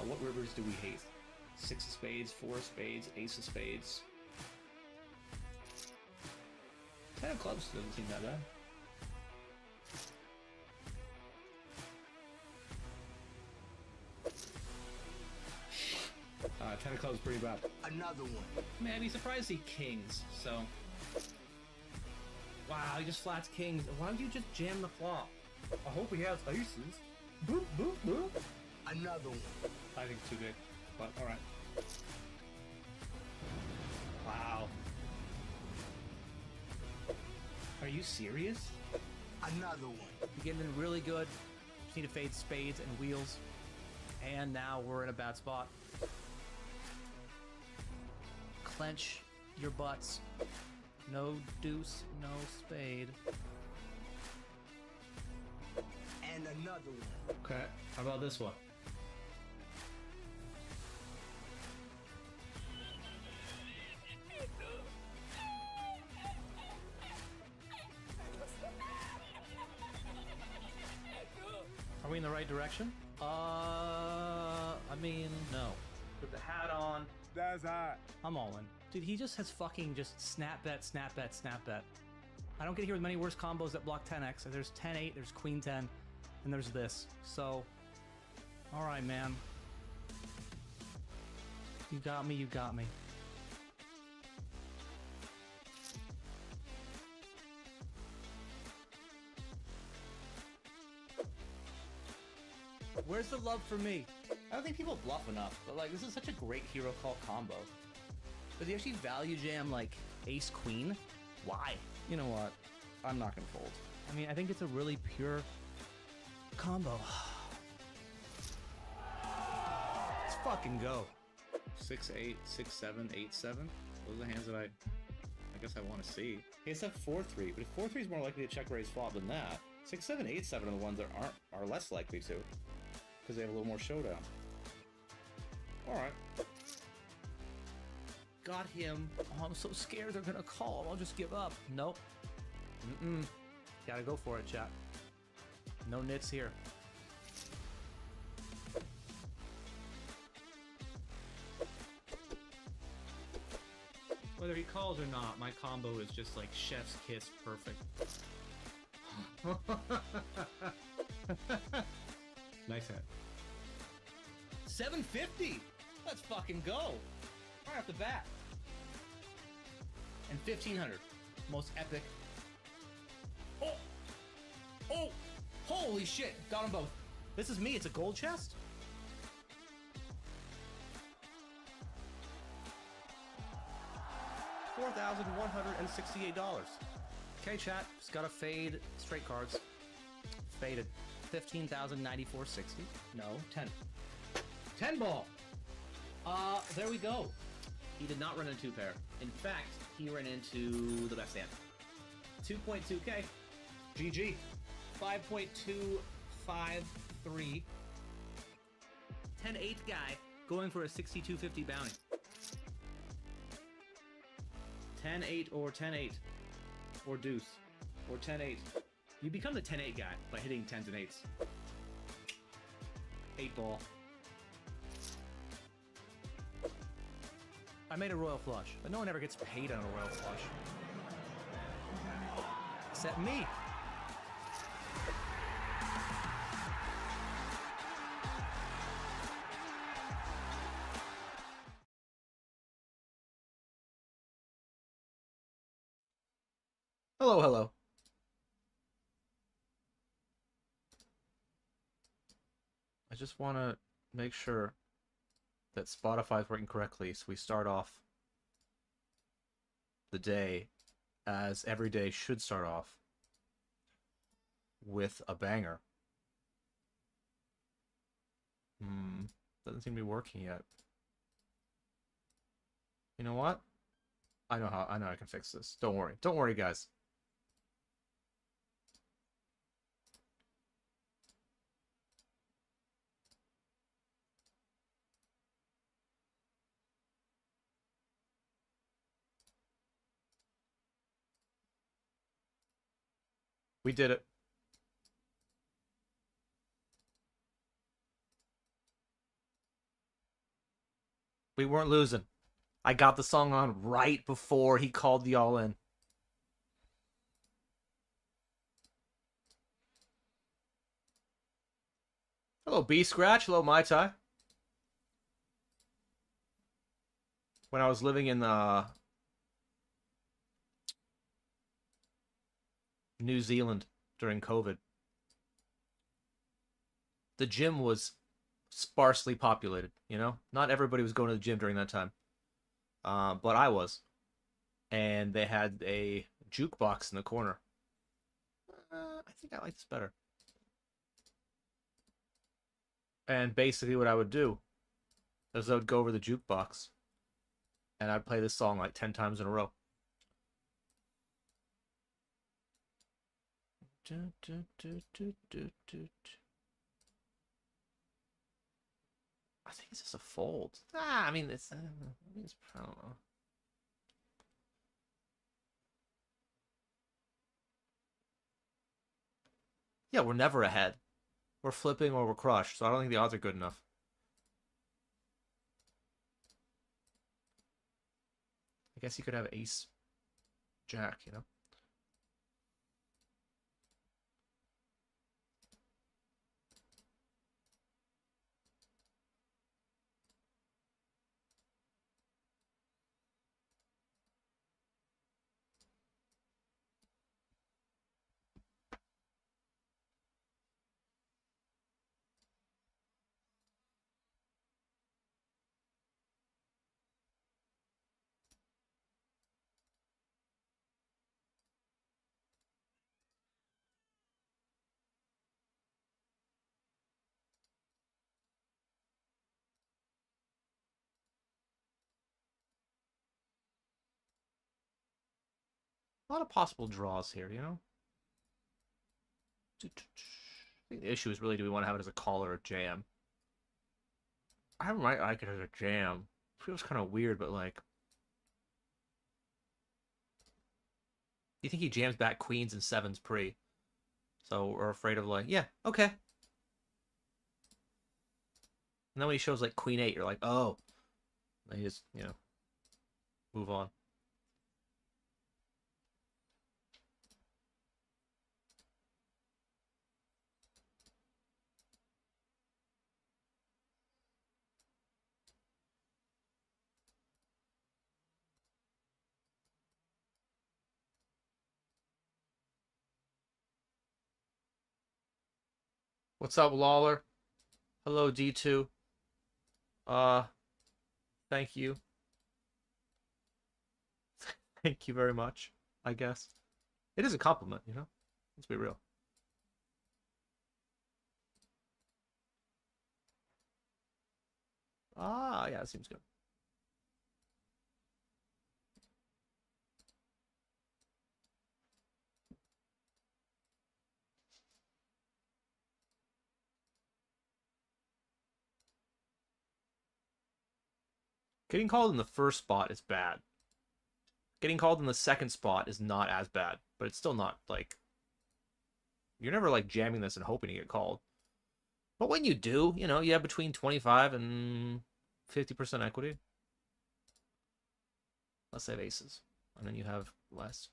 what rivers do we hate? 6 of spades, 4 of spades, ace of spades. 10 of clubs doesn't seem that bad. Ten of clubs is pretty bad. Another one. I mean, I'd be surprised to see kings, so... Wow, he just flats kings. Why don't you just jam the flop? I hope he has aces. Boop, boop, boop. Another one. I think too big, but alright. Wow. Are you serious? Another one. You're getting in really good. Just need to fade spades and wheels. And now we're in a bad spot. Clench your butts. No deuce, no spade. And another one. Okay, how about this one? Are we in the right direction? I mean, no. With the hat on, That's hot. I'm all in. Dude, he just has fucking just snap bet, snap bet, snap bet. I don't get here with many worse combos that block 10x. There's 10-8, there's queen 10, and there's this. So, all right, man. You got me, you got me. Where's the love for me? I don't think people bluff enough, but like, this is such a great hero call combo. Does he actually value jam like ace queen? Why? You know what? I'm not gonna fold. I mean, I think it's a really pure combo. Let's fucking go. 6-8, 6-7, 8-7. Those are the hands that I guess I want to see. He has that 4-3, but if 4-3 is more likely to check raise flop than that, 6-7, 8-7 are the ones that are less likely to, because they have a little more showdown. All right. Got him. Oh, I'm so scared they're gonna call. I'll just give up. Nope. Mm-mm. Gotta go for it, chat. No nits here. Whether he calls or not, my combo is just like chef's kiss perfect. Nice hit. 750! Let's fucking go! Right off the bat. And 1500. Most epic. Oh! Oh! Holy shit! Got them both. This is me. It's a gold chest? $4,168. Okay, chat. Just gotta fade straight cards. Faded. 15,094.60. No, 10. 10 ball! There we go. He did not run into two pair. In fact, he ran into the best hand. 2.2k. GG. 5.253. 10-8 guy going for a 6250 bounty. 10-8 or 10-8. Or deuce. Or 10-8. You become the 10-8 guy by hitting 10s and 8s. 8 ball. I made a royal flush, but no one ever gets paid on a royal flush. Except me. Hello, hello. I just want to make sure that Spotify is working correctly, so we start off the day as every day should start off with a banger. Doesn't seem to be working yet. You know what? I know I can fix this. Don't worry. Don't worry, guys. We did it. We weren't losing. I got the song on right before he called the all-in. Hello, B-Scratch. Hello, Mai Tai. When I was living in New Zealand during COVID, the gym was sparsely populated, you know? Not everybody was going to the gym during that time. But I was. And they had a jukebox in the corner. I think I like this better. And basically what I would do is I would go over the jukebox and I'd play this song like 10 times in a row. I think it's just a fold. I mean, it's I don't know. Yeah, we're never ahead. We're flipping or we're crushed, so I don't think the odds are good enough. I guess you could have ace jack, you know? A lot of possible draws here, you know? I think the issue is really, do we want to have it as a call or a jam? I might like it as a jam. Feels kind of weird, but like... You think he jams back queens and sevens pre? So we're afraid of like, yeah, okay. And then when he shows like queen eight, you're like, oh. And you just, you know, move on. What's up, Lawler? Hello, D2. Thank you. Thank you very much, I guess. It is a compliment, you know? Let's be real. Yeah, that seems good. Getting called in the first spot is bad. Getting called in the second spot is not as bad, but it's still not, like... You're never, like, jamming this and hoping to get called. But when you do, you know, you have between 25 and 50% equity. Let's say aces. And then you have less.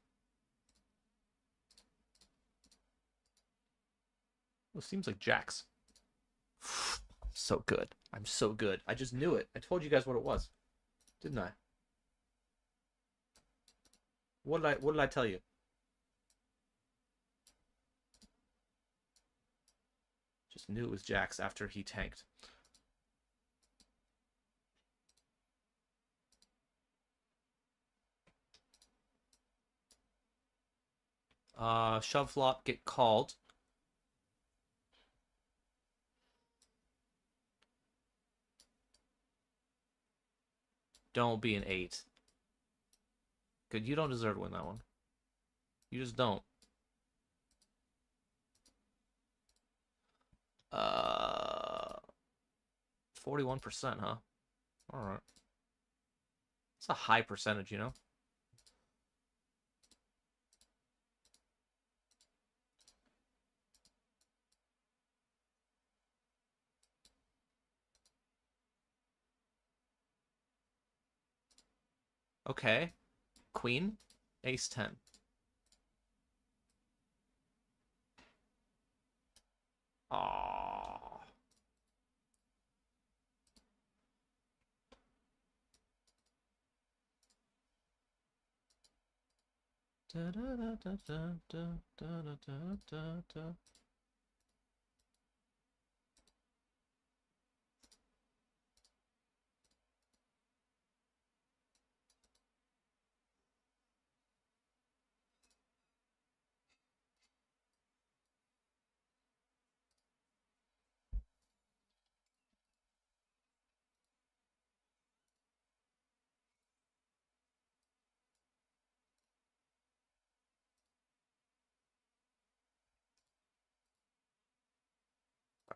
Well, it seems like jacks. So good. I'm so good. I just knew it. I told you guys what it was. Didn't I? What did I tell you? Just knew it was jacks after he tanked. Shove flop, get called. Don't be an 8. Good, you don't deserve to win that one. You just don't. 41%, huh? Alright. It's a high percentage, you know? Okay. Queen. Ace 10. Aww. Da, da, da, da, da, da, da, da, da, da.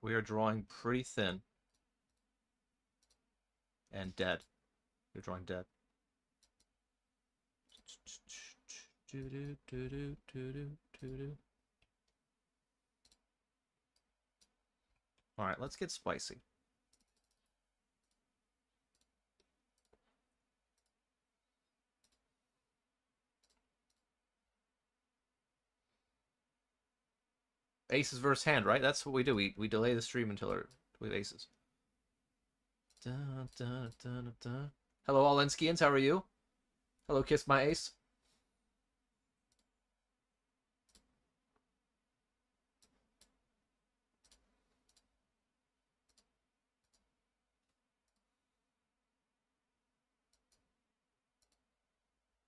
We are drawing pretty thin. And dead. We're drawing dead. Alright, let's get spicy. Aces versus hand, right? That's what we do. We delay the stream until we have aces. Da, da, da, da, da. Hello, all Lenskians. How are you? Hello, Kiss My Ace.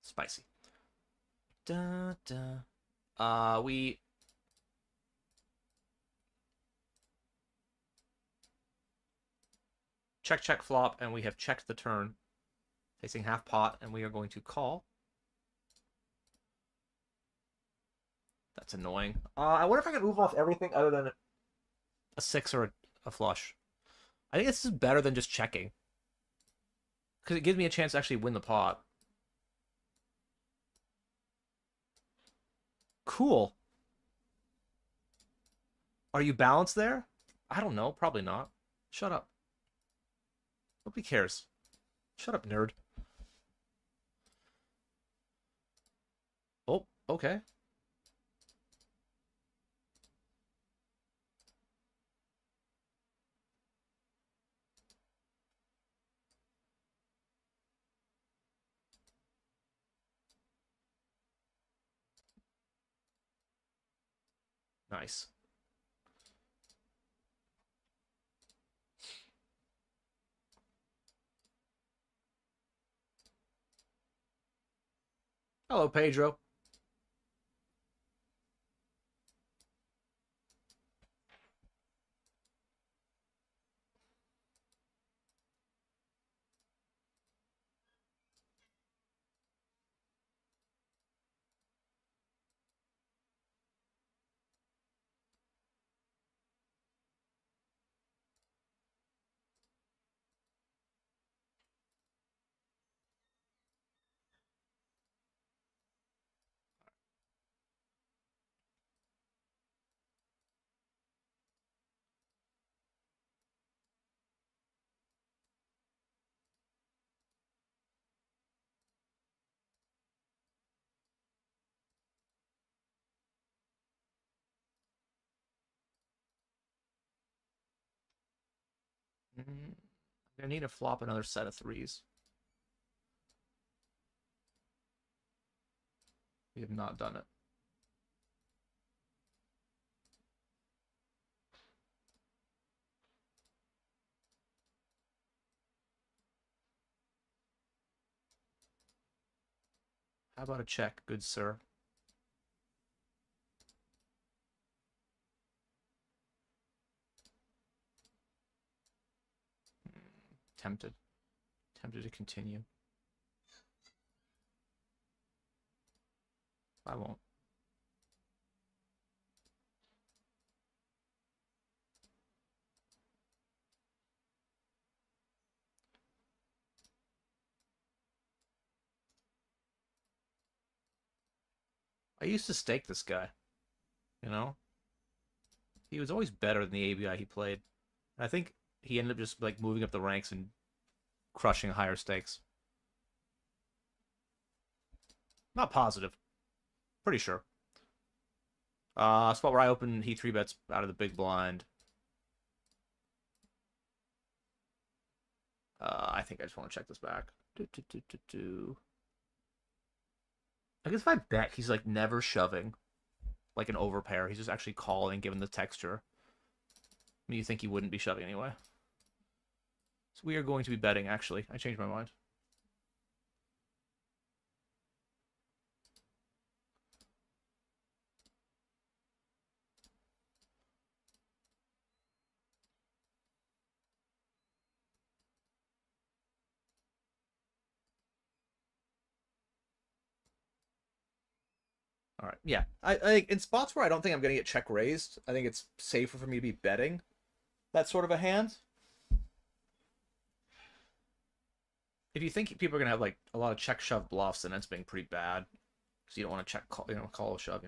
Spicy. Da, da. We check flop, and we have checked the turn, facing half pot, and we are going to call. That's annoying. I wonder if I can move off everything other than a 6 or a flush. I think this is better than just checking, because it gives me a chance to actually win the pot. Cool. Are you balanced there? I don't know. Probably not. Shut up. Nobody cares. Shut up, nerd. Oh, okay. Nice. Hello, Pedro. I'm gonna need to flop another set of threes. We have not done it. How about a check, good sir? Tempted. Tempted to continue. I won't. I used to stake this guy. You know? He was always better than the ABI he played. And I think he ended up just like moving up the ranks and crushing higher stakes. Not positive. Pretty sure. Spot where I open, he 3-bets out of the big blind. I think I just want to check this back. I guess if I bet, he's like never shoving like an overpair. He's just actually calling, given the texture. I mean, you think he wouldn't be shoving anyway. So we are going to be betting, actually. I changed my mind. All right, yeah. I think in spots where I don't think I'm going to get check raised, I think it's safer for me to be betting that sort of a hand. If you think people are going to have like a lot of check shove bluffs, then that's being pretty bad because you don't want to check call, call a shove,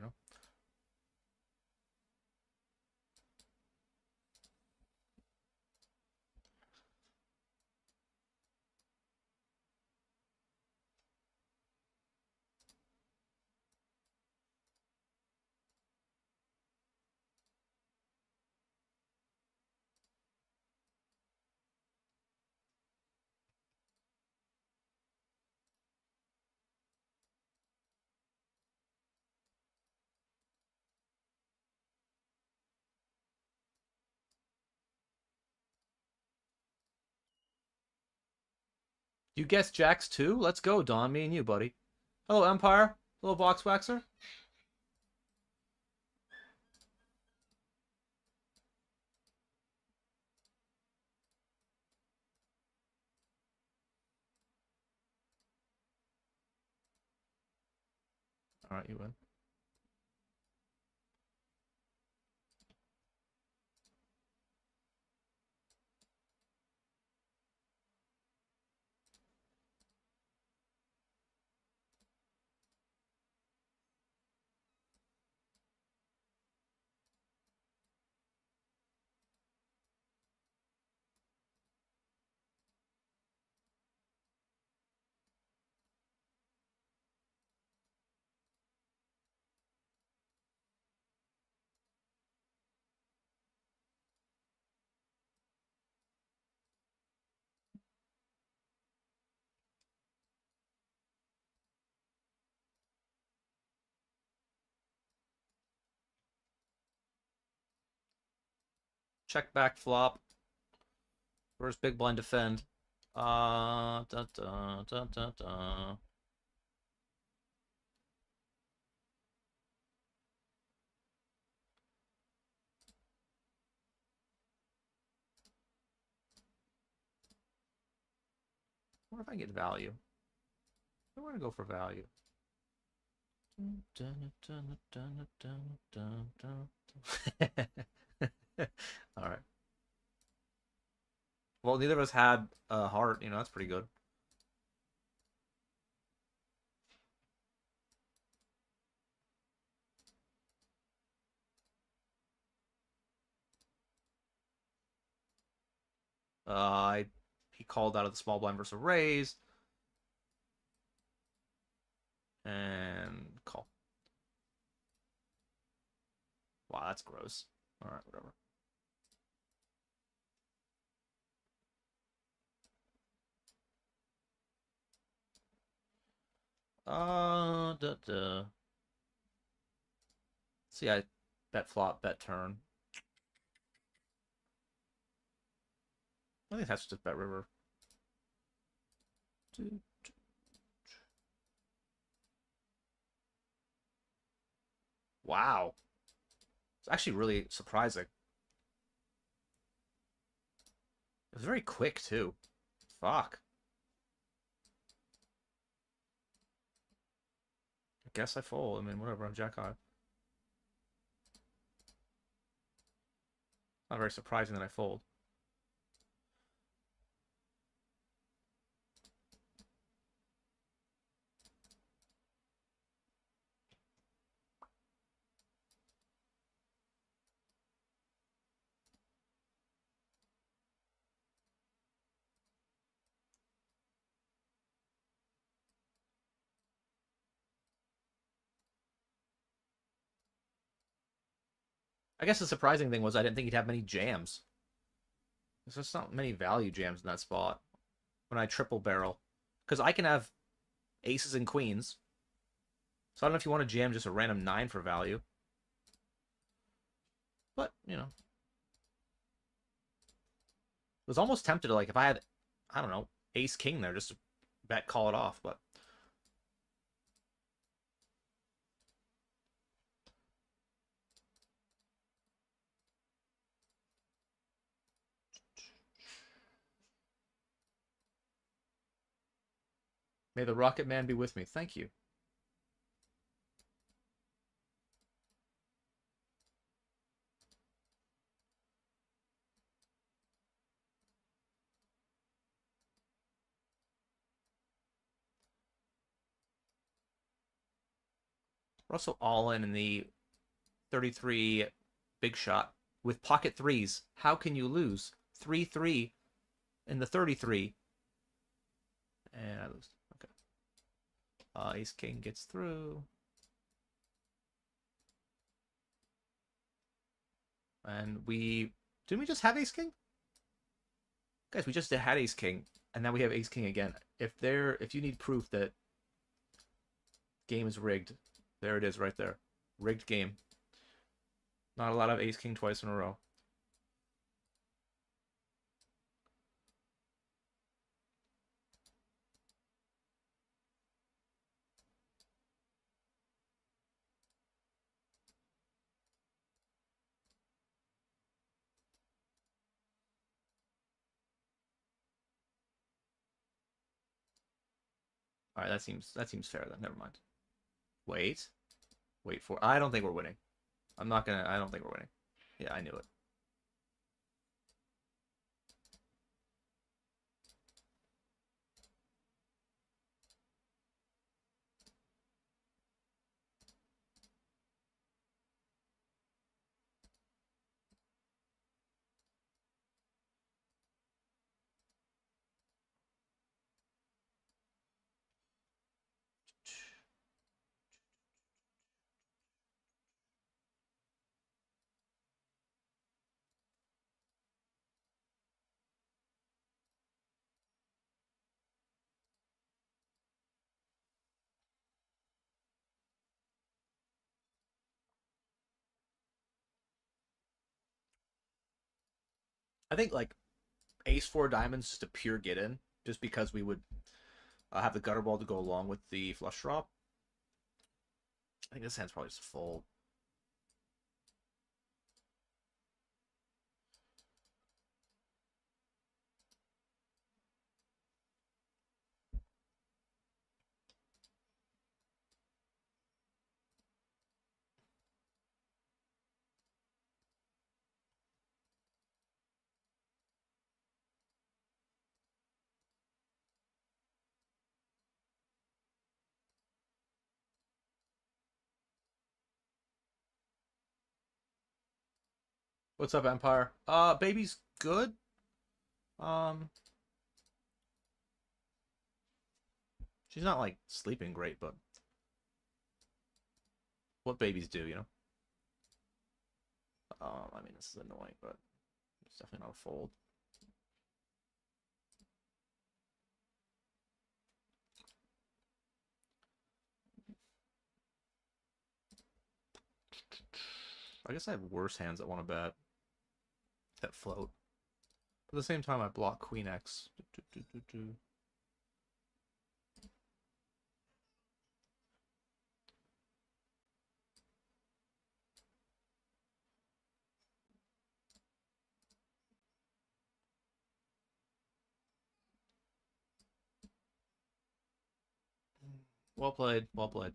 You guessed jacks too? Let's go, Don. Me and you, buddy. Hello, Empire. Hello, Box Waxer. All right, you win. Check back flop. Where's big blind defend? Da, da, da, da, da. What if I get value? I want to go for value. All right. Well, neither of us had a heart. That's pretty good. He called out of the small blind versus a raise. And call. Wow, that's gross. All right, whatever. Da. See, I bet flop, bet turn. I think that's just bet river. Wow. It's actually really surprising. It was very quick, too. Fuck. I guess I fold. I mean, whatever. I'm jack high. Not very surprising that I fold. I guess the surprising thing was I didn't think he'd have many jams. There's just not many value jams in that spot when I triple barrel. Because I can have aces and queens. So I don't know if you want to jam just a random 9 for value. But, you know. I was almost tempted to, like, if I had, I don't know, ace king there, just to bet call it off, but. May the Rocket Man be with me. Thank you. We're also all in the 33 big shot with pocket threes. How can you lose? 3-3 in the 33. And I lose. Okay. Ace King gets through. And didn't we just have Ace King? Guys, we just had Ace King, and now we have Ace King again. If you need proof that game is rigged, there it is right there. Rigged game. Not a lot of Ace King twice in a row. All right, that seems fair then. Never mind. Wait for. I don't think we're winning. I don't think we're winning. Yeah, I knew it. I think like Ace 4 diamonds just a pure get in, just because we would have the gutter ball to go along with the flush drop. I think this hand's probably just a fold. What's up, Empire? Baby's good. Um, she's not like sleeping great, but what babies do, you know? I mean, this is annoying, but it's definitely not a fold. I guess I have worse hands that want to bet that float. But at the same time, I block Queen X. Well played. Well played.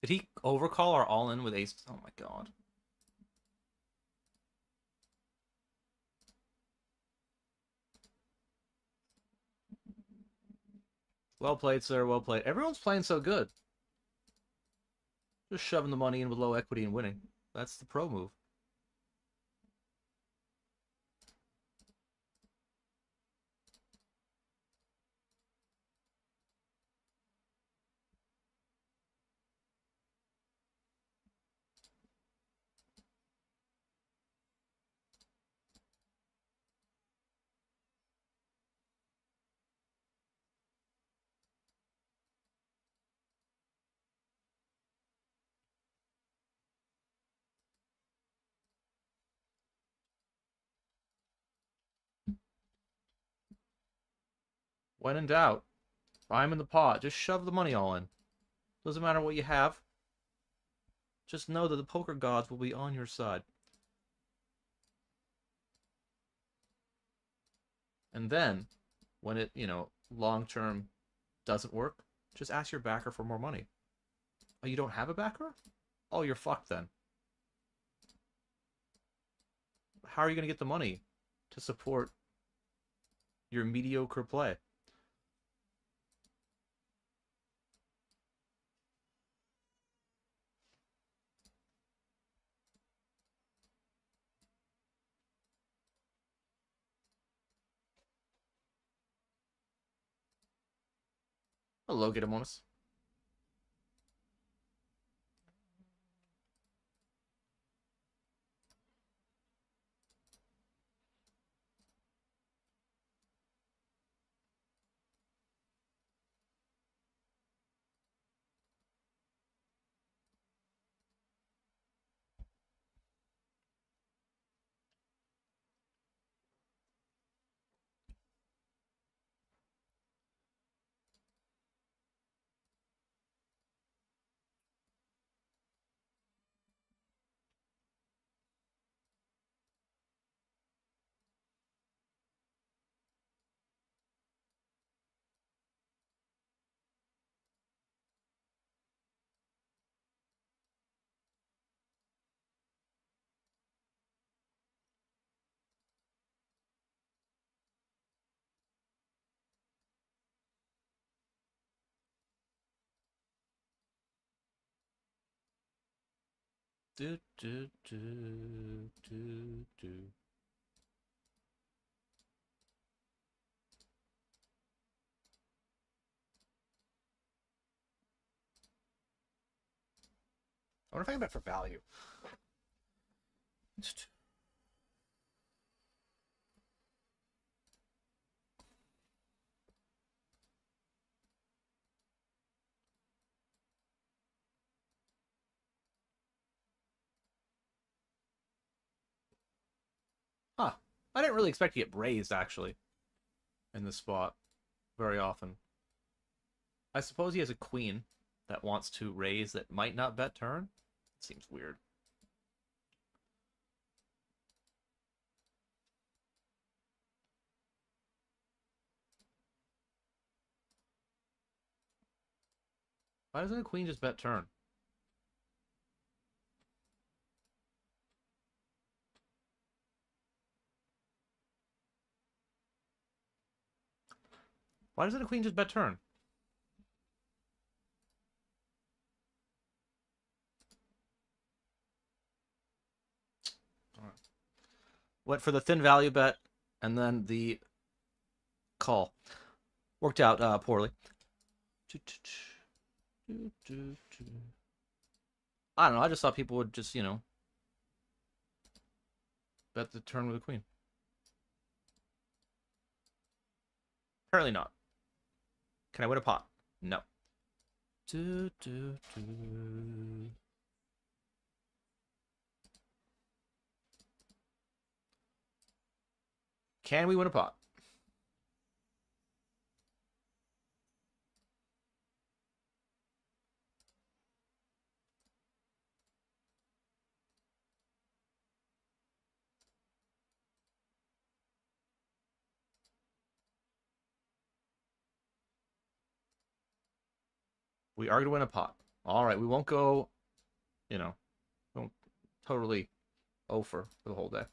Did he overcall our all-in with ace? Oh my god. Well played, sir. Well played. Everyone's playing so good. Just shoving the money in with low equity and winning. That's the pro move. When in doubt, I'm in the pot. Just shove the money all in. Doesn't matter what you have. Just know that the poker gods will be on your side. And then, when it, long term doesn't work, just ask your backer for more money. Oh, you don't have a backer? Oh, you're fucked then. How are you going to get the money to support your mediocre play? Hello, Gidamonis. Do, do, do, do, do. I wonder if I can bet for value. Huh. I didn't really expect to get raised, actually, in this spot very often. I suppose he has a queen that wants to raise that might not bet turn. Seems weird. Why doesn't a queen just bet turn? Why doesn't a queen just bet turn? Went for the thin value bet and then the call. Worked out poorly. I don't know. I just thought people would just, bet the turn with a queen. Apparently not. Can I win a pot? No. Can we win a pot? We are going to win a pot. All right, we won't go, you know, won't totally over for the whole day.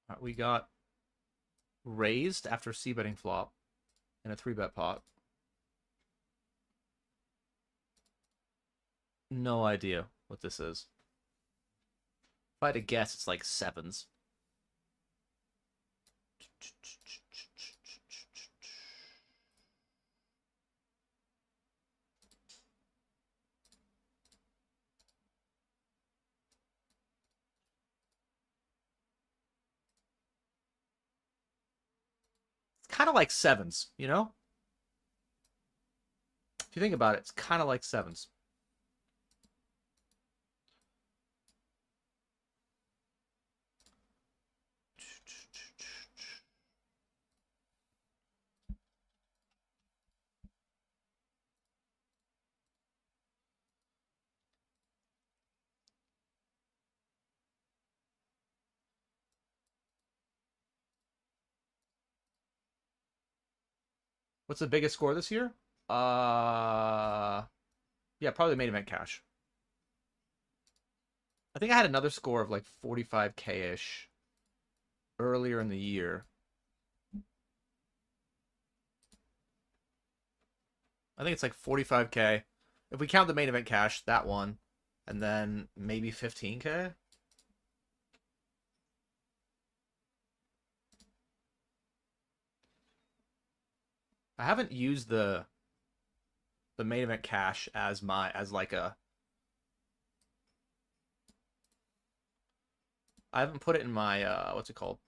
All right, we got raised after c-betting flop in a 3-bet pot. No idea what this is. If I had to guess, it's like sevens. It's kind of like sevens, you know? If you think about it, it's kind of like sevens. What's the biggest score this year? Yeah, probably main event cash. I think I had another score of like 45K-ish earlier in the year. I think it's like 45K. If we count the main event cash, that one, and then maybe 15K. I haven't used the main event cash as like a. I haven't put it in my what's it called?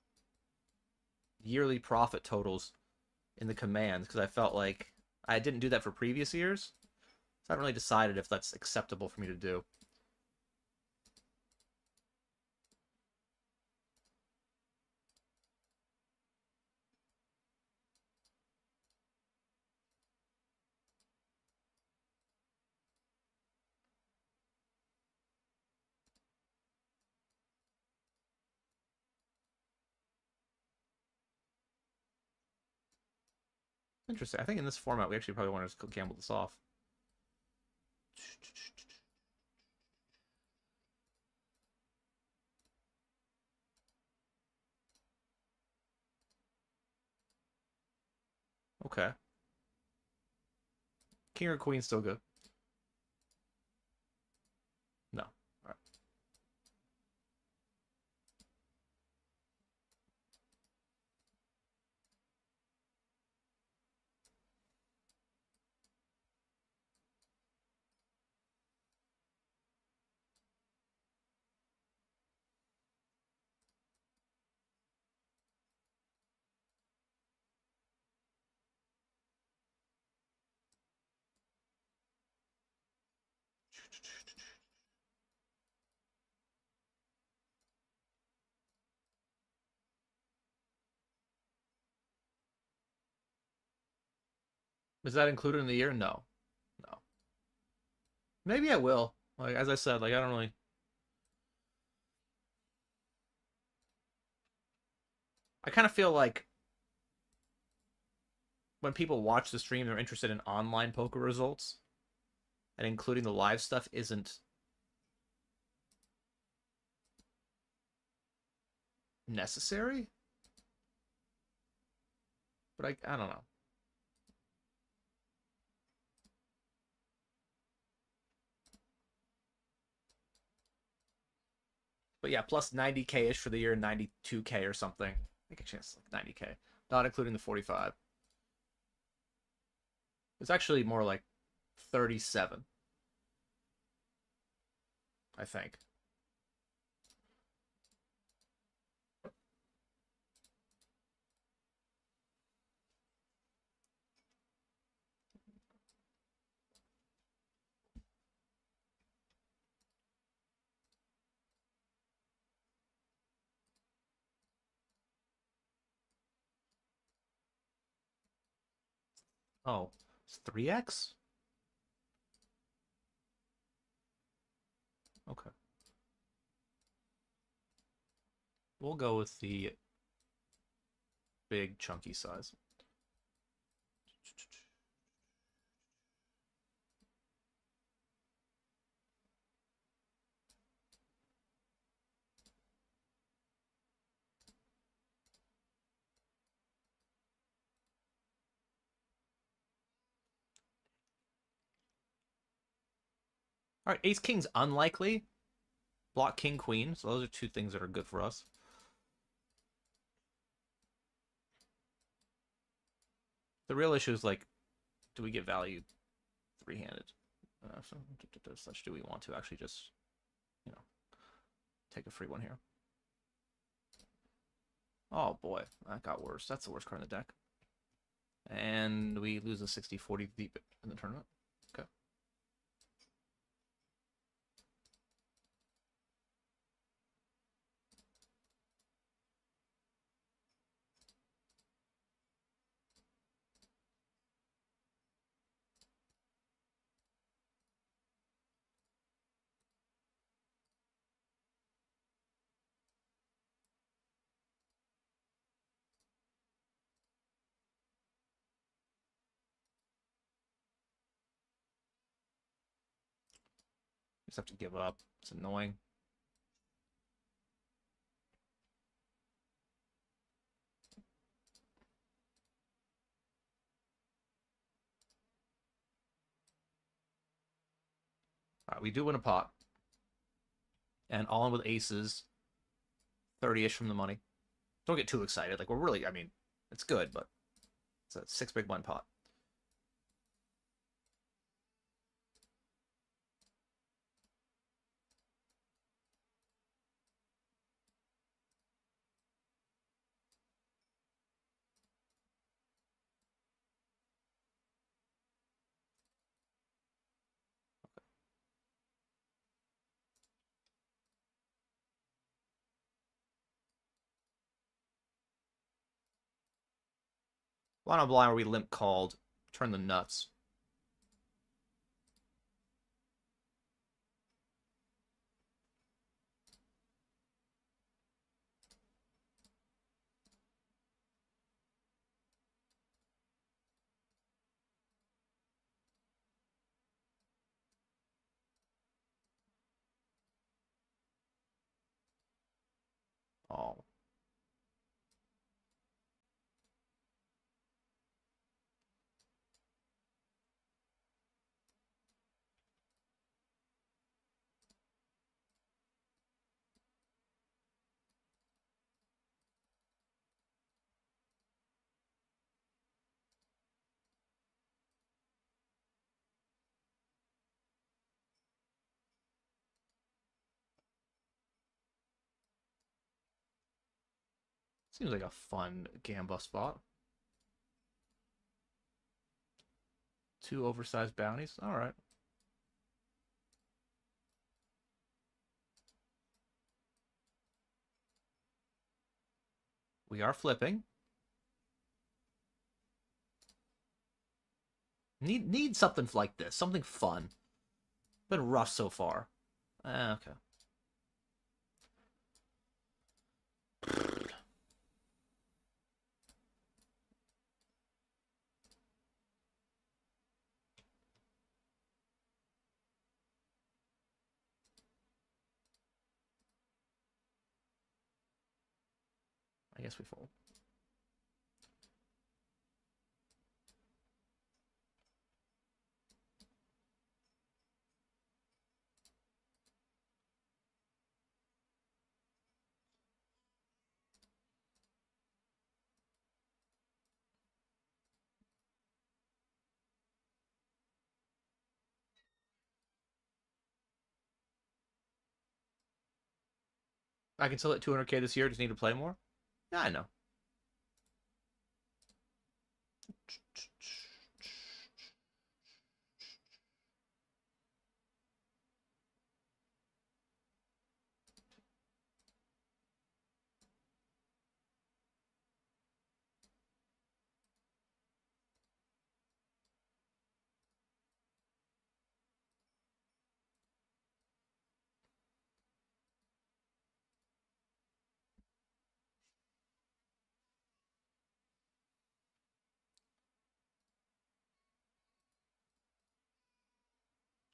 Yearly profit totals in the commands because I felt like I didn't do that for previous years. So I haven't really decided if that's acceptable for me to do. Interesting. I think in this format we actually probably want to just gamble this off. Okay. King or queen still good. No. All right. Is that included in the year? No. No. Maybe I will. Like as I said, like I don't really. I kind of feel like when people watch the stream, they're interested in online poker results, and including the live stuff isn't necessary. But I don't know. But yeah, plus 90K ish for the year, 92K or something. I think a chance like 90K, not including the 45. It's actually more like 37, I think. Oh, it's 3x? Okay. We'll go with the big chunky size. All right, ace king's unlikely. Block king queen. So those are two things that are good for us. The real issue is like, do we get value three-handed? So such do we want to actually just, you know, take a free one here? Oh boy, that got worse. That's the worst card in the deck. And we lose a 60-40 deep in the tournament. Okay. Just have to give up. It's annoying. All right, we do win a pot. And all in with aces. 30-ish from the money. Don't get too excited. Like, we're really, I mean, it's good, but it's a 6 big blind pot. Line on blind where we limp called. Turn the nuts. Oh. Seems like a fun gamba spot. 2 oversized bounties. All right. We are flipping. Need something like this. Something fun. Been rough so far. Okay. I guess we fold. I can still hit 200K this year. Just need to play more. Yeah, I know.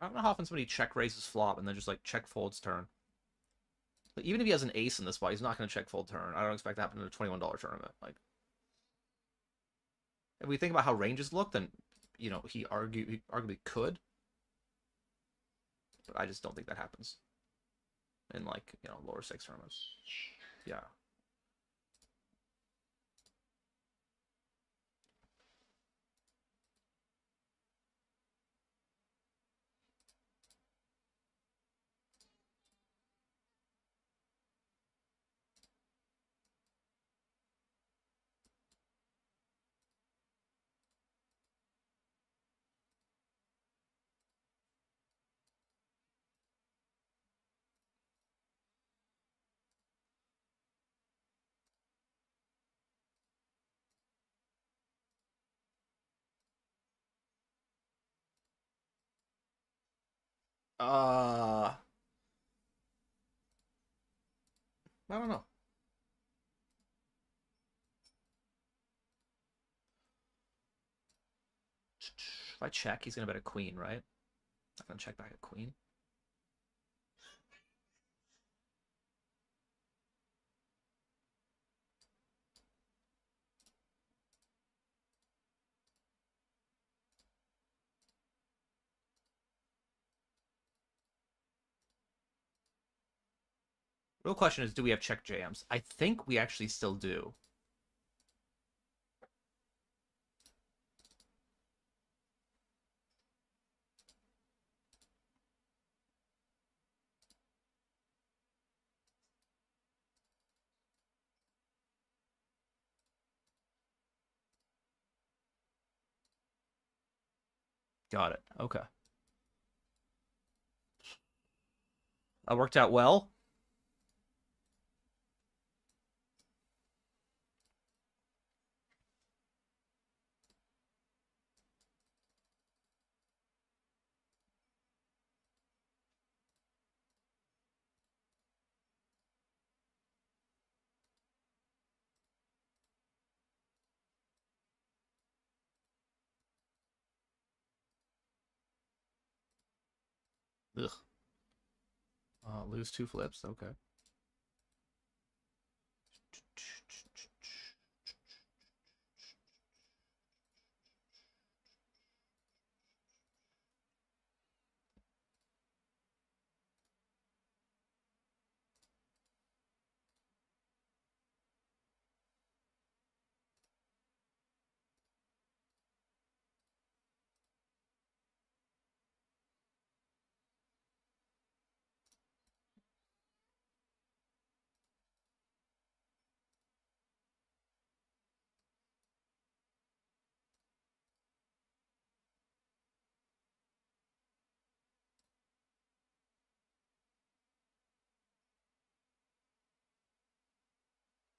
I don't know how often somebody check raises flop and then just like check folds turn. Like, even if he has an ace in this spot, he's not going to check fold turn. I don't expect that to happen in a $21 tournament. Like, if we think about how ranges look, then you know he arguably could, but I just don't think that happens in like lower stakes tournaments. Yeah. I don't know. If I check, he's gonna bet a queen, right? I'm gonna check back a queen. Real question is, do we have check jams? I think we actually still do. Got it. Okay. That worked out well. Ugh. Lose 2 flips. Okay.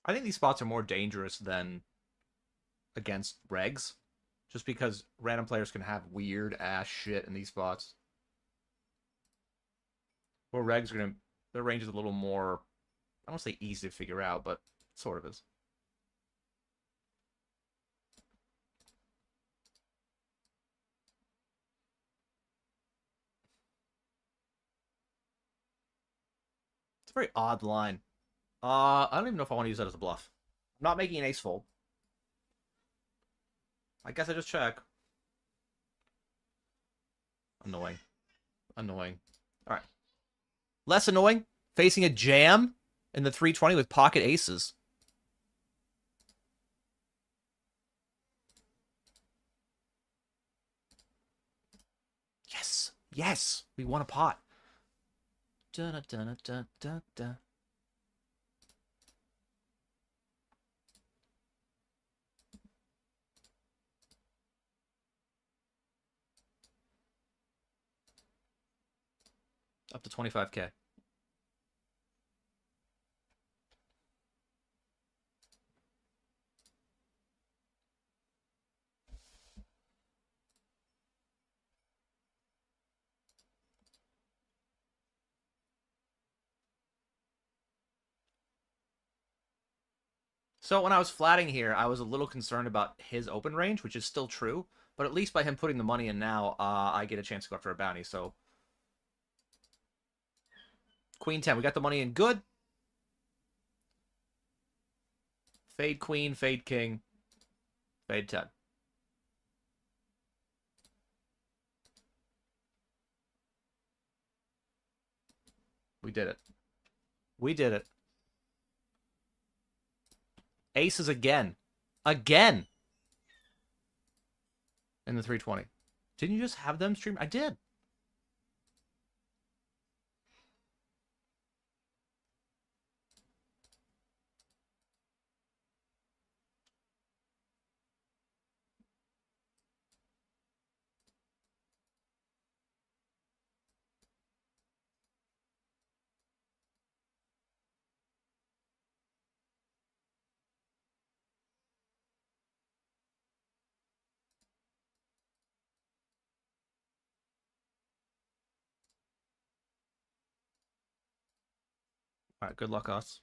I think these spots are more dangerous than against regs, just because random players can have weird ass shit in these spots. Where regs are gonna, their range is a little more, I don't say easy to figure out, but sort of is. It's a very odd line. I don't even know if I want to use that as a bluff. I'm not making an ace fold. I guess I just check. Annoying. Annoying. Alright. Less annoying. Facing a jam in the 320 with pocket aces. Yes. Yes. We won a pot. Dun, dun, dun, dun, dun. Up to 25K. So when I was flatting here, I was a little concerned about his open range, which is still true. But at least by him putting the money in now, I get a chance to go after a bounty. So Queen 10. We got the money in good. Fade queen, fade king, fade 10. We did it. We did it. Aces again. Again! In the 320. Didn't you just have them stream? I did. All right, good luck, us.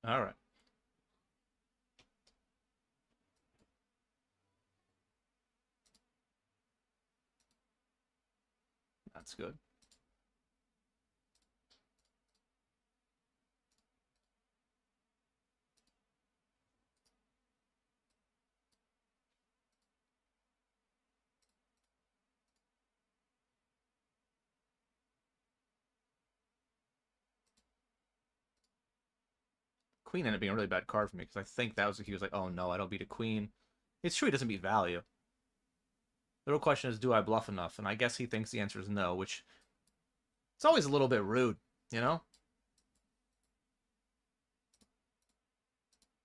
All right. That's good. Queen ended up being a really bad card for me because I think that was he was like, oh no, I don't beat a queen. It's true he doesn't beat value. The real question is, do I bluff enough? And I guess he thinks the answer is no, which it's always a little bit rude, you know?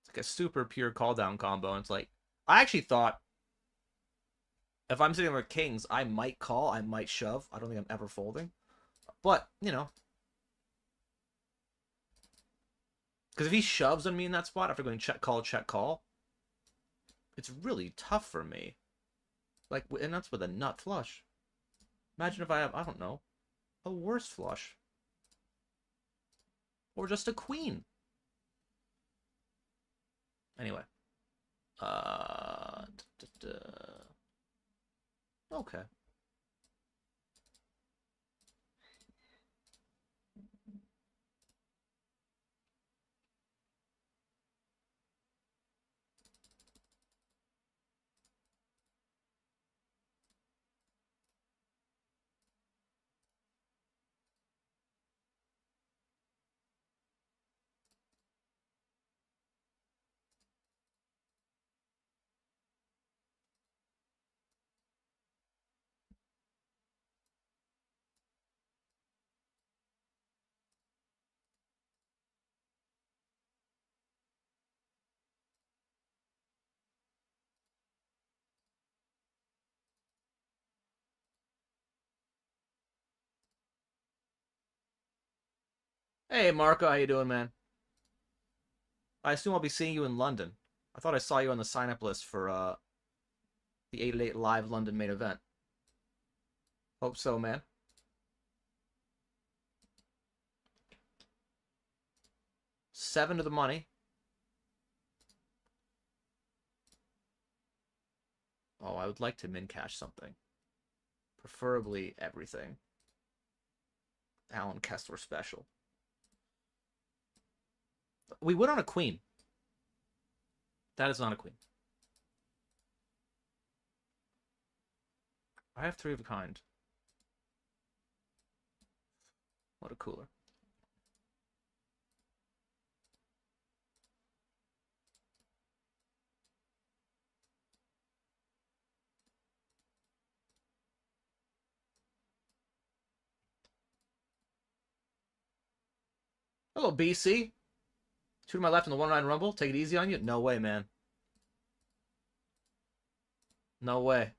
It's like a super pure call down combo, and it's like I actually thought if I'm sitting with kings, I might call, I might shove. I don't think I'm ever folding. But, you know. Because if he shoves on me in that spot after going check, call, it's really tough for me. Like, and that's with a nut flush. Imagine if I have, I don't know, a worse flush. Or just a queen. Anyway. Okay. Hey, Marco, how you doing, man? I assume I'll be seeing you in London. I thought I saw you on the sign-up list for the 8 Live London main event. Hope so, man. Seven to the money. Oh, I would like to min cash something. Preferably everything. Alan Kessler special. We went on a queen. That is not a queen. I have three of a kind. What a cooler. Hello, BC. Two to my left in the 1-9 Rumble. Take it easy on you? No way, man. No way.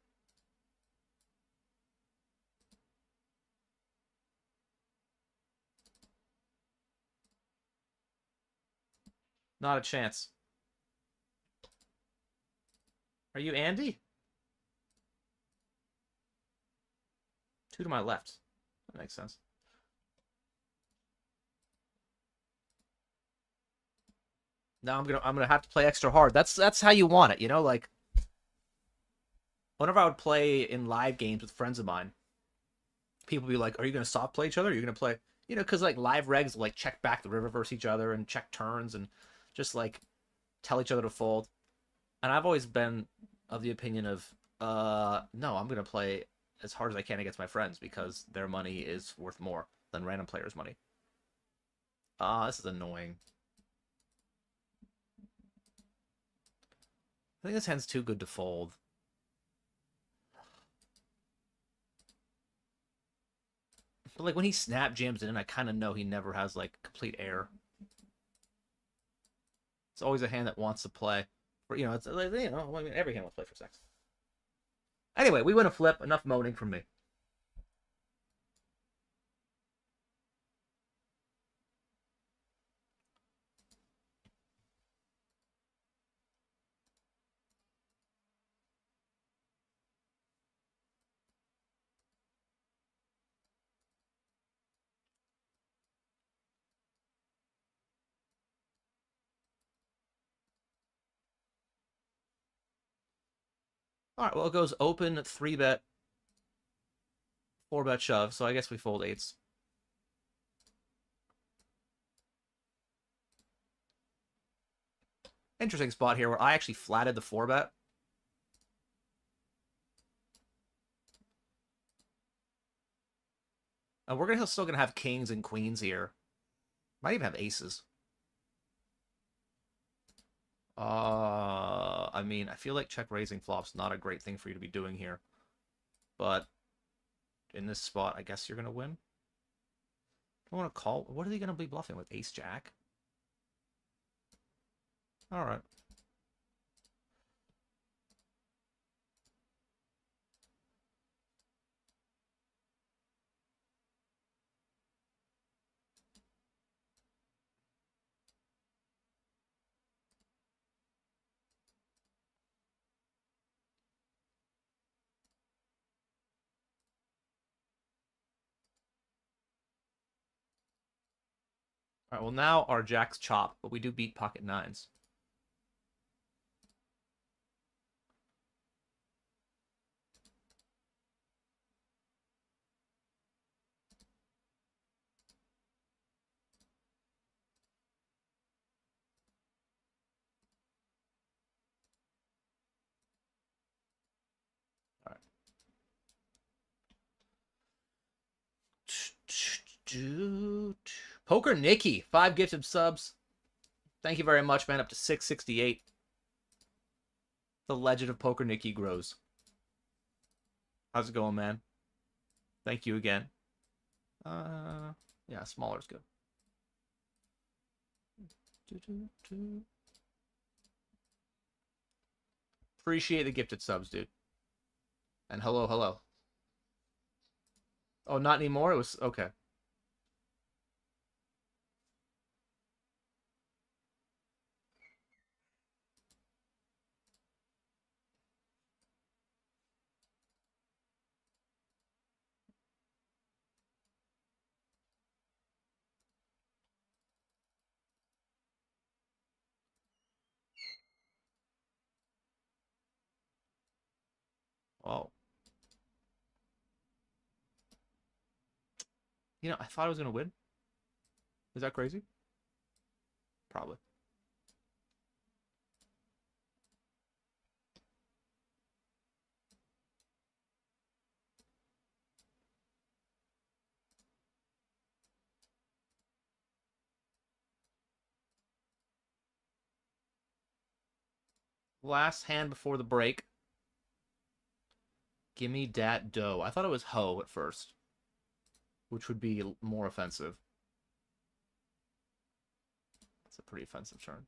Not a chance. Are you Andy? Two to my left. That makes sense. Now I'm gonna have to play extra hard. That's how you want it, you know. Like whenever I would play in live games with friends of mine, people would be like, "Are you gonna soft play each other? Are you gonna play?" You know, because like live regs will like check back the river versus each other and check turns and just like tell each other to fold. And I've always been of the opinion of, no, I'm gonna play as hard as I can against my friends because their money is worth more than random players' money. This is annoying. I think this hand's too good to fold. But like when he snap jams it in, I kind of know he never has like complete air. It's always a hand that wants to play. Or, you know, it's like, you know, I mean, every hand wants to play for sex. Anyway, we win a flip. Enough moaning from me. All right, well, it goes open, 3-bet, 4-bet shove, so I guess we fold eights. Interesting spot here where I actually flatted the 4-bet. And we're still gonna have kings and queens here. Might even have aces. I mean, I feel like check raising flop's not a great thing for you to be doing here. But in this spot, I guess you're gonna win. I want to call. What are they gonna be bluffing with? Ace jack? Alright. Alright, well now our jacks chop, but we do beat pocket nines. Alright. Poker Nikki, 5 gifted subs. Thank you very much, man. Up to 668. The legend of Poker Nikki grows. How's it going, man? Thank you again. Yeah, smaller is good. Appreciate the gifted subs, dude. And hello, hello. Oh, not anymore? It was... Okay. Oh. You know, I thought I was going to win. Is that crazy? Probably. Last hand before the break. Gimme dat dough. I thought it was ho at first, which would be more offensive. That's a pretty offensive turn.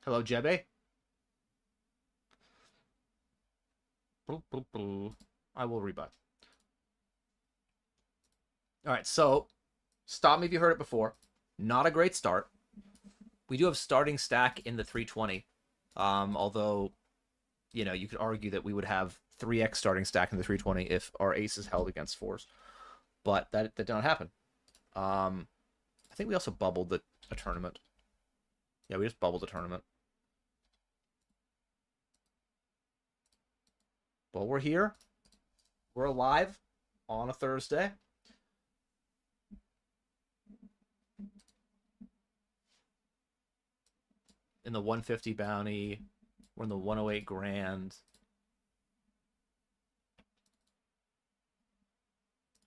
Hello, Jebe. I will rebuy. All right, so stop me if you heard it before. Not a great start. We do have starting stack in the 320. Although, you know, you could argue that we would have 3x starting stack in the 320 if our aces held against fours. But that did not happen. I think we also bubbled a tournament. Yeah, we just bubbled a tournament. But we're here. We're alive on a Thursday. In the 150 bounty. We're in the 108 grand.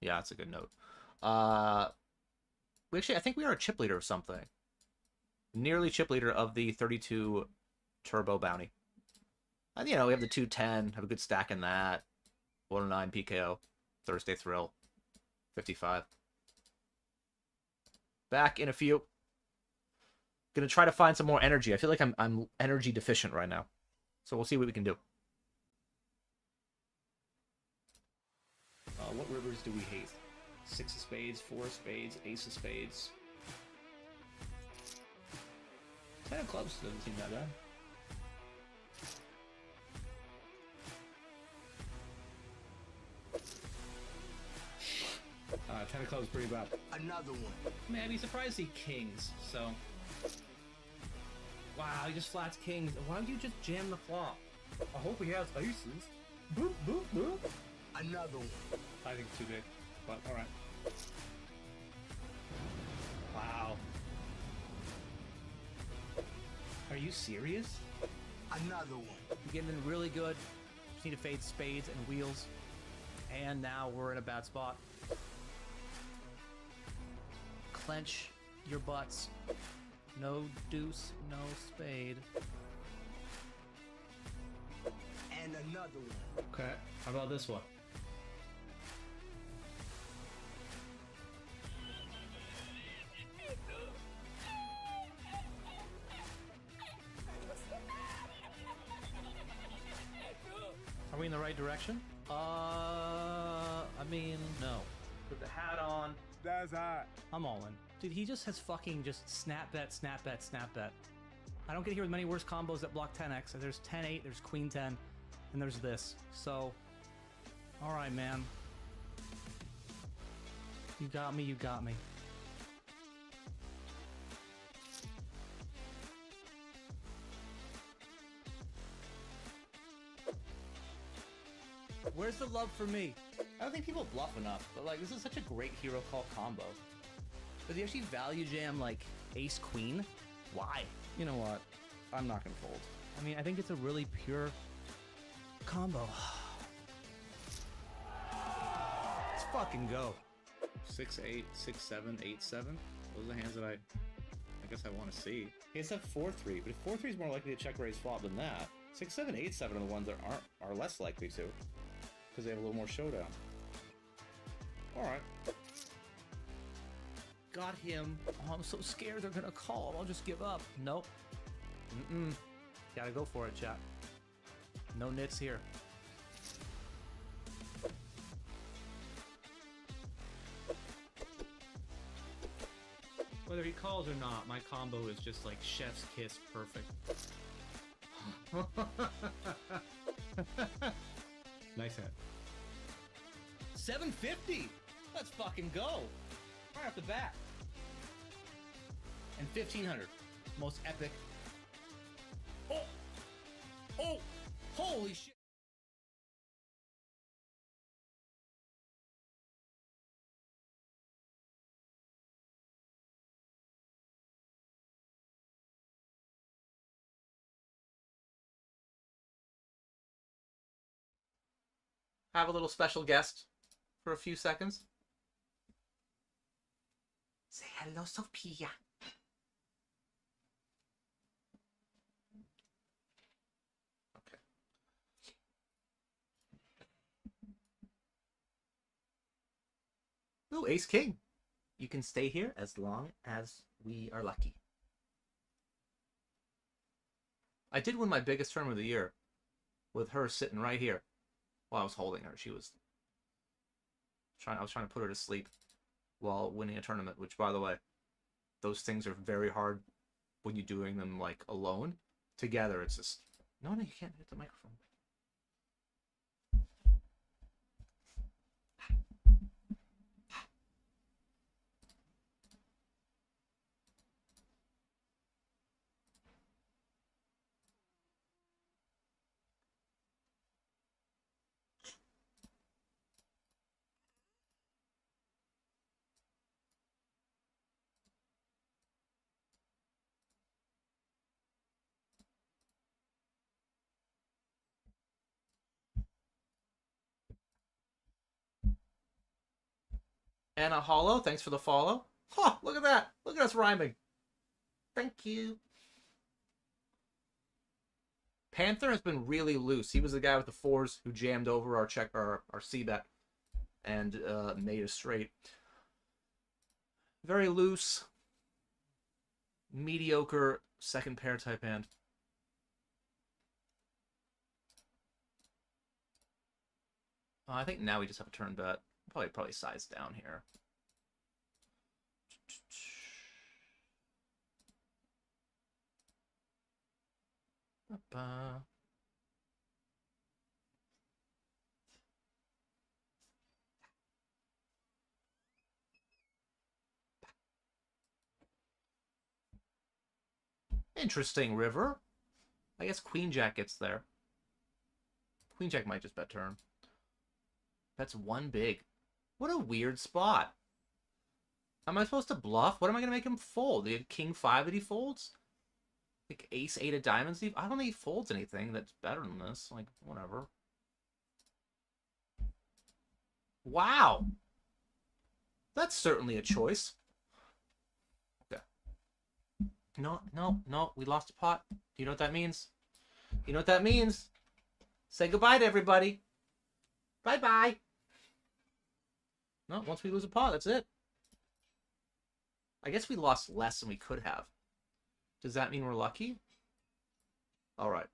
Yeah, that's a good note. Actually, I think we are a chip leader of something. Nearly chip leader of the 32 turbo bounty. And, you know, we have the 210, have a good stack in that. 109 PKO, Thursday Thrill, 55. Back in a few. Gonna try to find some more energy. I feel like I'm energy deficient right now. So we'll see what we can do. What rivers do we hate? 6 of spades, 4 of spades, ace of spades. 10 of clubs doesn't seem that bad. Ten of clubs is pretty bad. Another one. I mean, I'd be surprised to see kings, so... Wow, he just flats kings. Why don't you just jam the flop? I hope he has aces. Boop, boop, boop. Another one. I think too big, but alright. Wow. Are you serious? Another one. We're getting in really good. Just need to fade spades and wheels. And now we're in a bad spot. Clench your butts. No deuce, no spade. And another one. Okay, how about this one? Are we in the right direction? I mean, no. Put the hat on. That's hot. I'm all in. Dude, he just has fucking just snap bet, snap bet, snap bet. I don't get here with many worse combos that block 10x. There's 10-8, there's queen 10, and there's this. So, all right, man. You got me, you got me. Where's the love for me? I don't think people bluff enough, but like, this is such a great hero call combo. Does he actually value jam like ace queen? Why? You know what? I'm not gonna fold. I mean, I think it's a really pure combo. Let's fucking go. 6-8, 6-7, 8-7. Those are the hands that I guess I want to see. He has that 4-3, but if 4-3 is more likely to check raise flop than that, 6-7, 8-7 are the ones that are less likely to, because they have a little more showdown. All right. Got him. Oh, I'm so scared they're gonna call. I'll just give up. Nope. Gotta go for it, chat. No nits here. Whether he calls or not, my combo is just like chef's kiss perfect. Nice hit. 750. Let's fucking go. Right off the bat. and 1500. Most epic. Oh! Oh! Holy shit! Have a little special guest for a few seconds. Say hello, Sophia. Okay. Ooh, Ace King. You can stay here as long as we are lucky. I did win my biggest tournament of the year with her sitting right here while I was holding her. I was trying to put her to sleep while winning a tournament, which, by the way, those things are very hard when you're doing them like alone. Together, it's just no, you can't hit the microphone. Anna Hollow, thanks for the follow. Huh, look at that. Look at us rhyming. Thank you. Panther has been really loose. He was the guy with the fours who jammed over our C-bet and made a straight. Very loose, mediocre second pair type hand. I think now we just have a turn bet. Probably size down here. Interesting river. I guess Queen Jack gets there. Queen Jack might just bet turn. That's one big. What a weird spot. Am I supposed to bluff? What am I going to make him fold? The King 5 that he folds? Like Ace 8 of diamonds? I don't think he folds anything that's better than this. Like, whatever. Wow. That's certainly a choice. Okay. No. We lost a pot. Do you know what that means? You know what that means? Say goodbye to everybody. Bye-bye. No, once we lose a pot, that's it. I guess we lost less than we could have. Does that mean we're lucky? All right.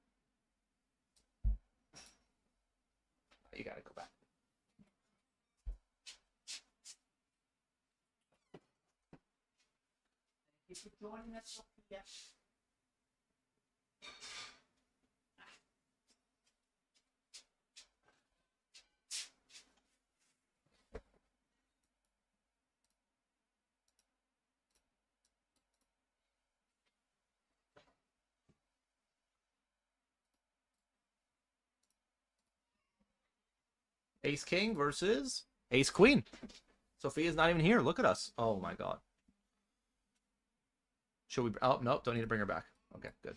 You gotta go back. Thank you for joining us. Yes. Ace King versus Ace Queen. Sophia's not even here. Look at us. Oh my god. Should we? Oh, no, don't need to bring her back. Okay, good.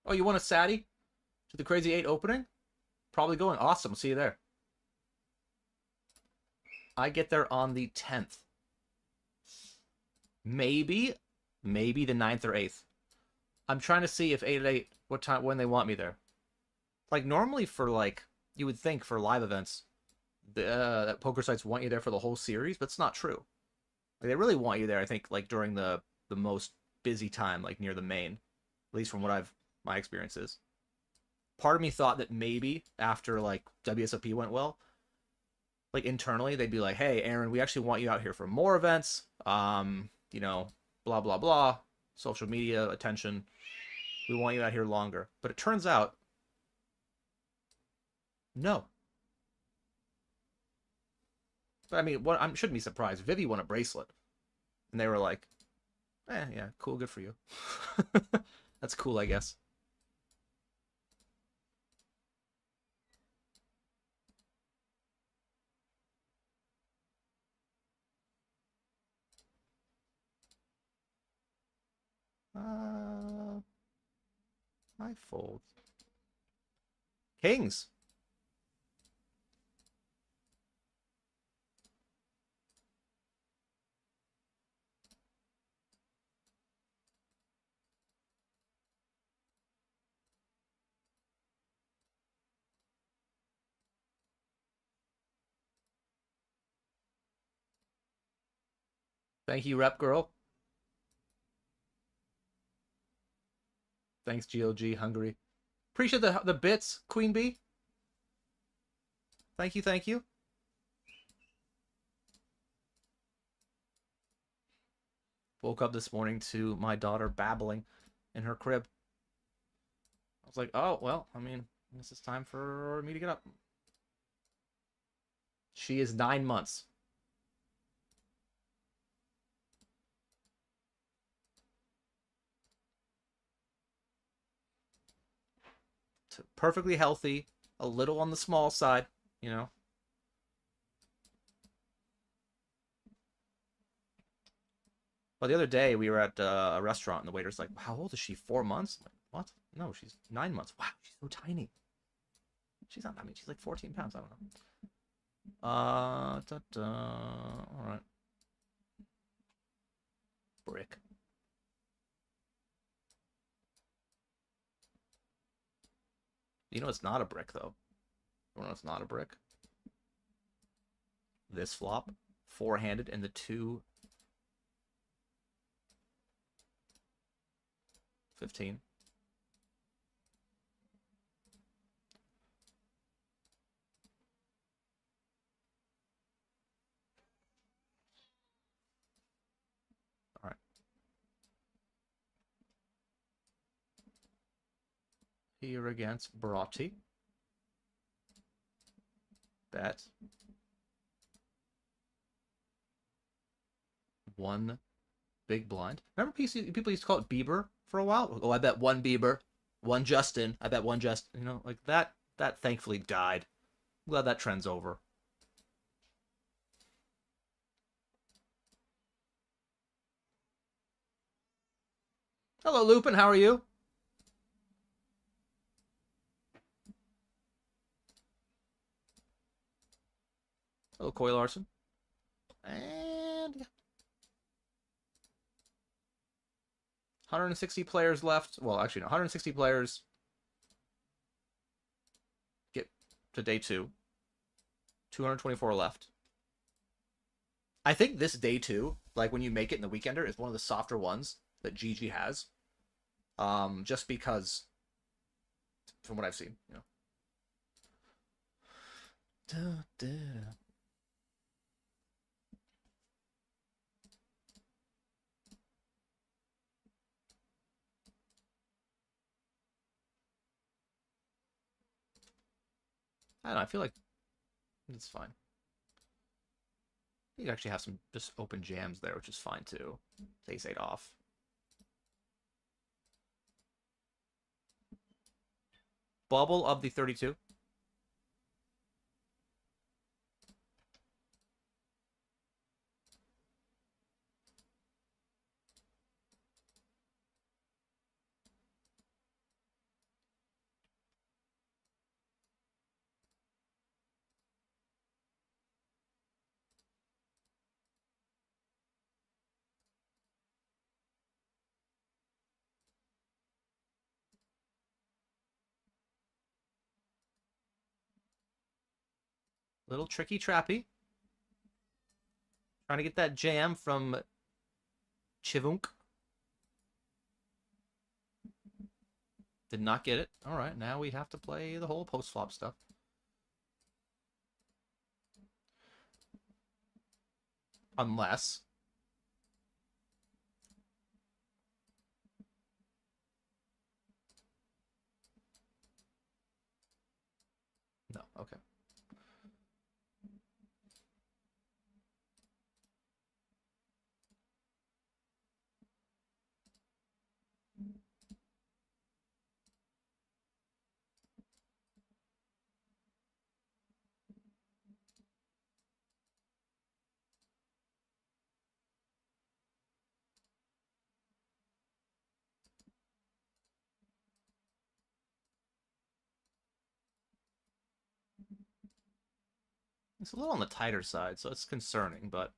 Oh, you want a Sadie to the Crazy 8 opening? Probably going. Awesome. We'll see you there. I get there on the 10th. Maybe the 9th or 8th. I'm trying to see if 8 at 8, what time, when they want me there. Like, normally for, like, you would think for live events, that poker sites want you there for the whole series, but it's not true. Like, they really want you there, I think, like, during the most busy time, like, near the main. At least from what my experience is. Part of me thought that maybe after, like, WSOP went well, like, internally, they'd be like, hey, Aaron, we actually want you out here for more events. You know, blah, blah, blah. Social media, attention. We want you out here longer. But it turns out No. But I mean, what I shouldn't be surprised. Vivi won a bracelet, and they were like, yeah, cool, good for you." That's cool, I guess. I fold. Kings. Thank you, Rep Girl. Thanks, GOG Hungary. Appreciate the bits, Queen Bee. Thank you, thank you. Woke up this morning to my daughter babbling in her crib. I was like, oh, well, I mean, I guess it's time for me to get up. She is 9 months. Perfectly healthy, a little on the small side, you know. Well, the other day we were at a restaurant and the waiter's like, "How old is she? 4 months?" I'm like, what? No, she's 9 months. Wow, she's so tiny. She's not. I mean, she's like 14 pounds. I don't know. All right. Brick. You know, it's not a brick though. You know, it's not a brick. This flop, four-handed, and the 2-15. All right. Here against Bratti. Bet. One big blind. Remember people used to call it Bieber for a while? Oh, I bet one Bieber, one Justin. I bet one Justin. You know, like that thankfully died. I'm glad that trend's over. Hello, Lupin. How are you? Hello, Coy Larson. And 160 players left. Well, actually, no, 160 players get to day 2. 224 left. I think this day 2, like when you make it in the Weekender, is one of the softer ones that GG has. Just because, from what I've seen, you know. I don't know, I feel like it's fine. You actually have some just open jams there, which is fine too. Ace-8 off. Bubble of the 32. Little tricky trappy. Trying to get that jam from Chivunk. Did not get it. All right, now we have to play the whole post-flop stuff. Unless... No, okay. It's a little on the tighter side, so it's concerning, but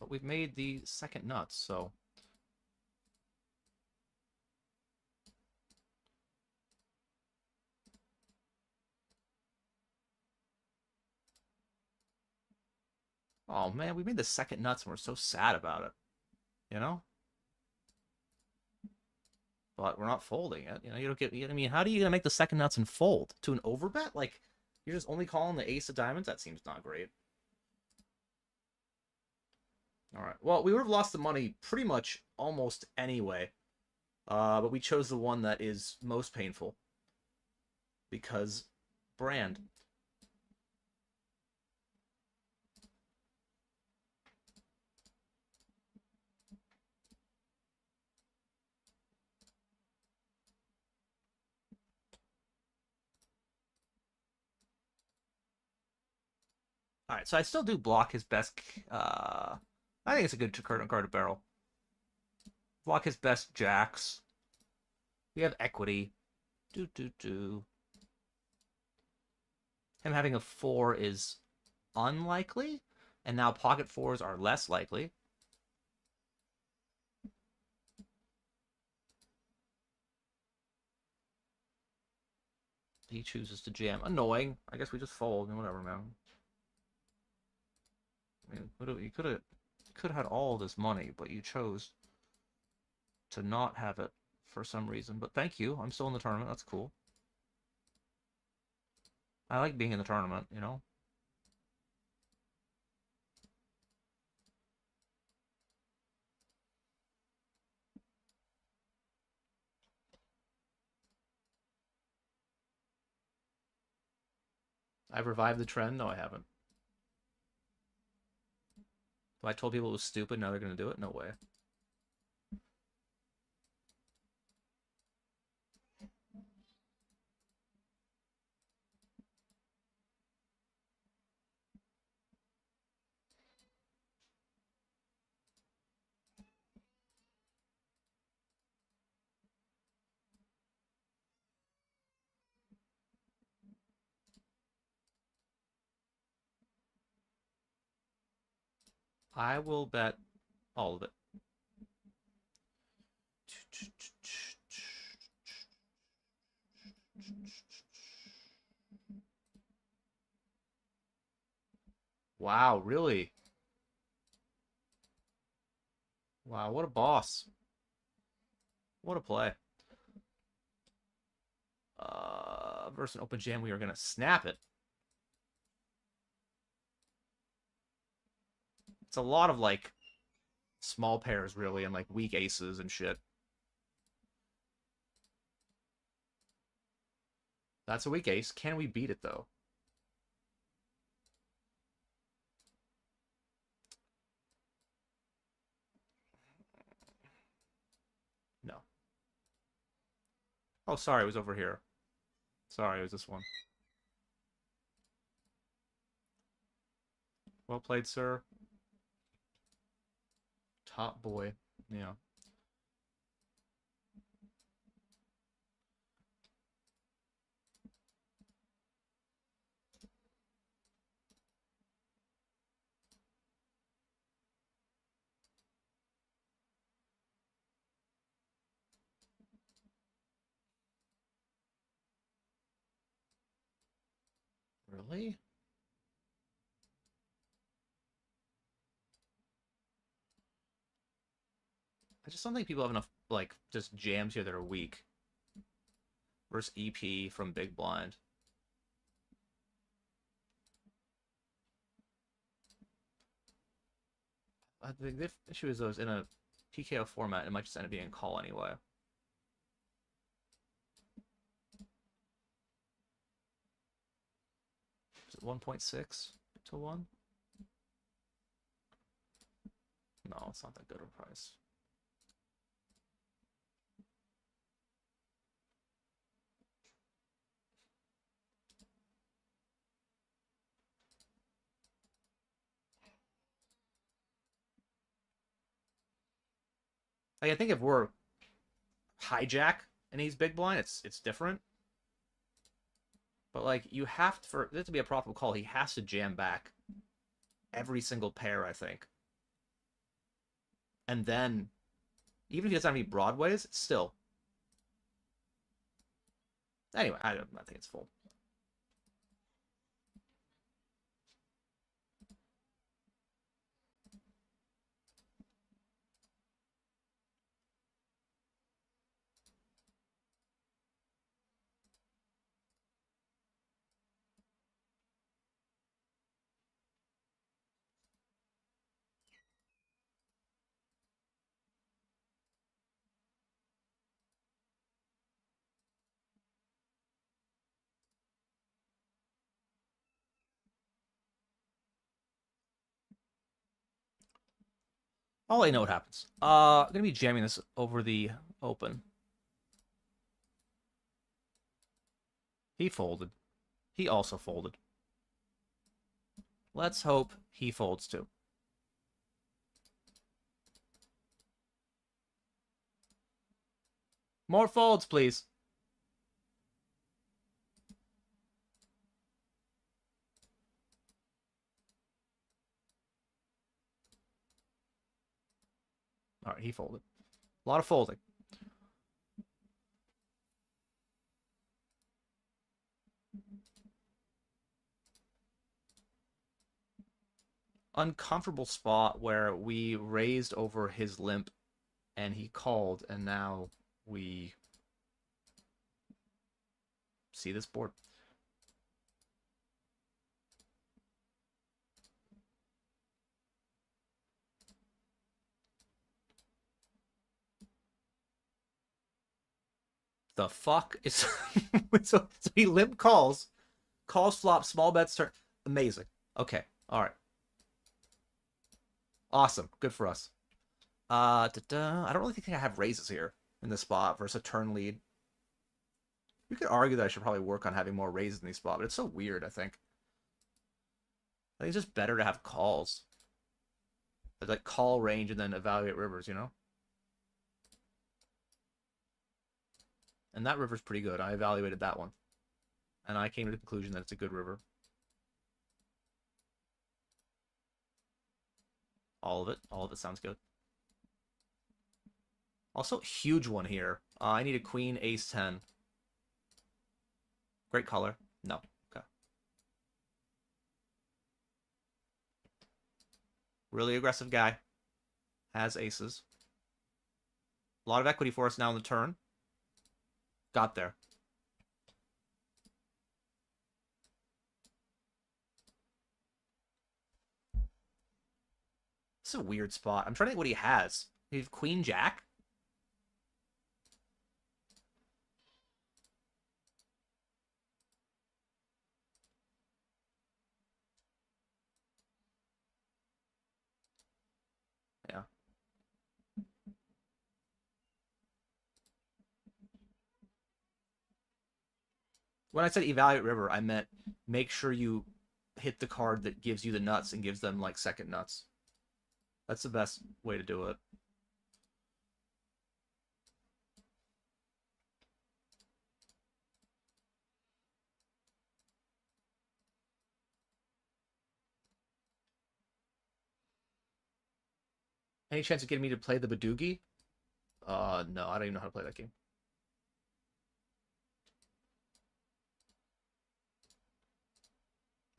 we've made the second nuts, so oh man, we made the second nuts and we're so sad about it. You know? But we're not folding it. You know, you don't get. I mean, how are you gonna make the second nuts and fold to an overbet? Like, you're just only calling the ace of diamonds. That seems not great. All right. Well, we would have lost the money pretty much almost anyway, but we chose the one that is most painful because brand. All right, so I still do block his best. I think it's a good card to barrel. Block his best jacks. We have equity. Him having a 4 is unlikely, and now pocket 4s are less likely. He chooses to jam. Annoying. I guess we just fold. Whatever, man. I mean, you could have had all this money, but you chose to not have it for some reason. But thank you. I'm still in the tournament. That's cool. I like being in the tournament, you know? I've revived the trend? No, I haven't. If I told people it was stupid, now they're going to do it? No way. I will bet all of it. Wow, really? Wow, what a boss. What a play. Versus an open jam, we are going to snap it. It's a lot of, like, small pairs, really, and, like, weak aces and shit. That's a weak ace. Can we beat it, though? No. Oh, sorry, it was over here. Sorry, it was this one. Well played, sir. Top boy. Yeah. Really? I just don't think people have enough, like, just jams here that are weak. Versus EP from Big Blind. The issue is those in a PKO format, it might just end up being a call anyway. Is it 1.6 to 1? No, it's not that good of a price. Like, I think if we're hijack and he's big blind, it's different. But like, you have to, for this to be a profitable call, he has to jam back every single pair, I think. And then, even if he doesn't have any broadways, it's still. Anyway, I think it's full. I'll let you know what happens. I'm gonna be jamming this over the open. He folded. He also folded. Let's hope he folds too. More folds, please. All right, he folded. A lot of folding. Uncomfortable spot where we raised over his limp and he called, and now we see this board. The fuck is so he limp calls flop, small bets turn. Amazing. Okay. All right. Awesome. Good for us. I don't really think I have raises here in this spot versus a turn lead. You could argue that I should probably work on having more raises in these spots, but it's so weird, I think. I think it's just better to have calls. Like call range and then evaluate rivers, you know? And that river's pretty good. I evaluated that one. And I came to the conclusion that it's a good river. All of it. All of it sounds good. Also, huge one here. I need a queen, ace 10. Great color. No. Okay. Really aggressive guy. Has aces. A lot of equity for us now in the turn. Got there. This is a weird spot. I'm trying to think what he has. He has queen jack. Yeah. When I said evaluate river, I meant make sure you hit the card that gives you the nuts and gives them like second nuts. That's the best way to do it. Any chance of getting me to play the Badoogie? No, I don't even know how to play that game.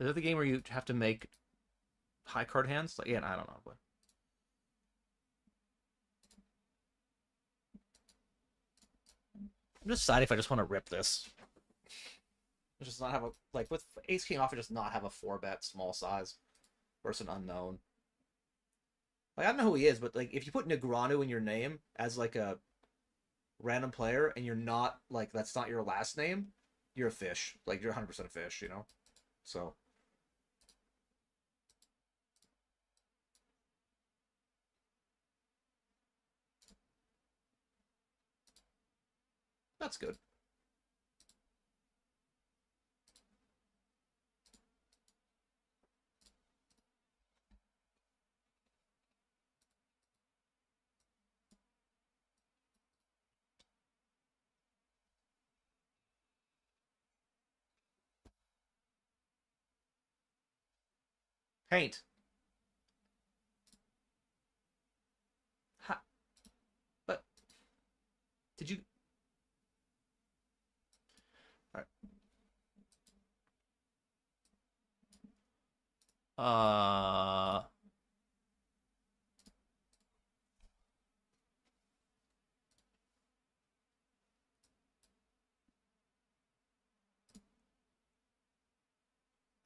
Is that the game where you have to make high card hands? Like, yeah, I don't know. But I'm just deciding if I just want to rip this. Just not have a, like, with ace king off, I just not have a 4-bet small size versus an unknown. Like, I don't know who he is, but like if you put Negreanu in your name as like a random player and you're not like that's not your last name, you're a fish. Like you're 100% a fish, you know? So that's good. Paint. Ha. But did you? All right.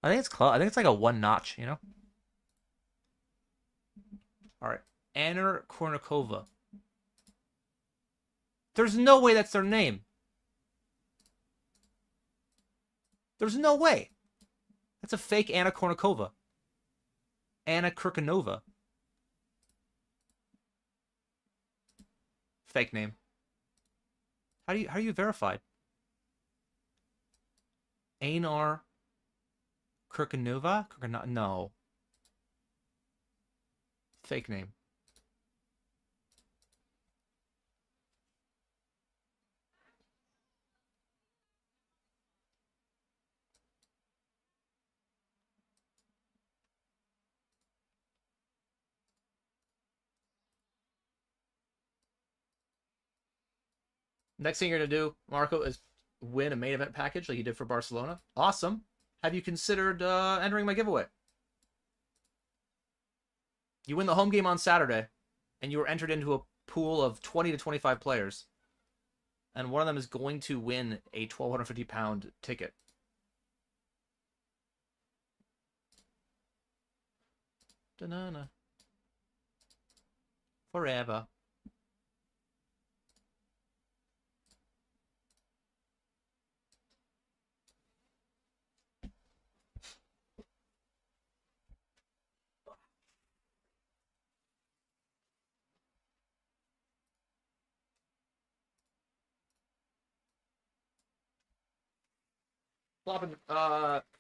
I think it's close. I think it's like a one notch, you know? All right. Anna Kournikova. There's no way that's their name. There's no way. That's a fake Anna Kournikova. Anna Kurkanova. Fake name. How are you verified? Einar Kurkanova? No. Fake name. Next thing you're going to do, Marco, is win a main event package like you did for Barcelona. Awesome. Have you considered entering my giveaway? You win the home game on Saturday, and you are entered into a pool of 20 to 25 players. And one of them is going to win a 1,250-pound ticket. Da-na-na. Forever.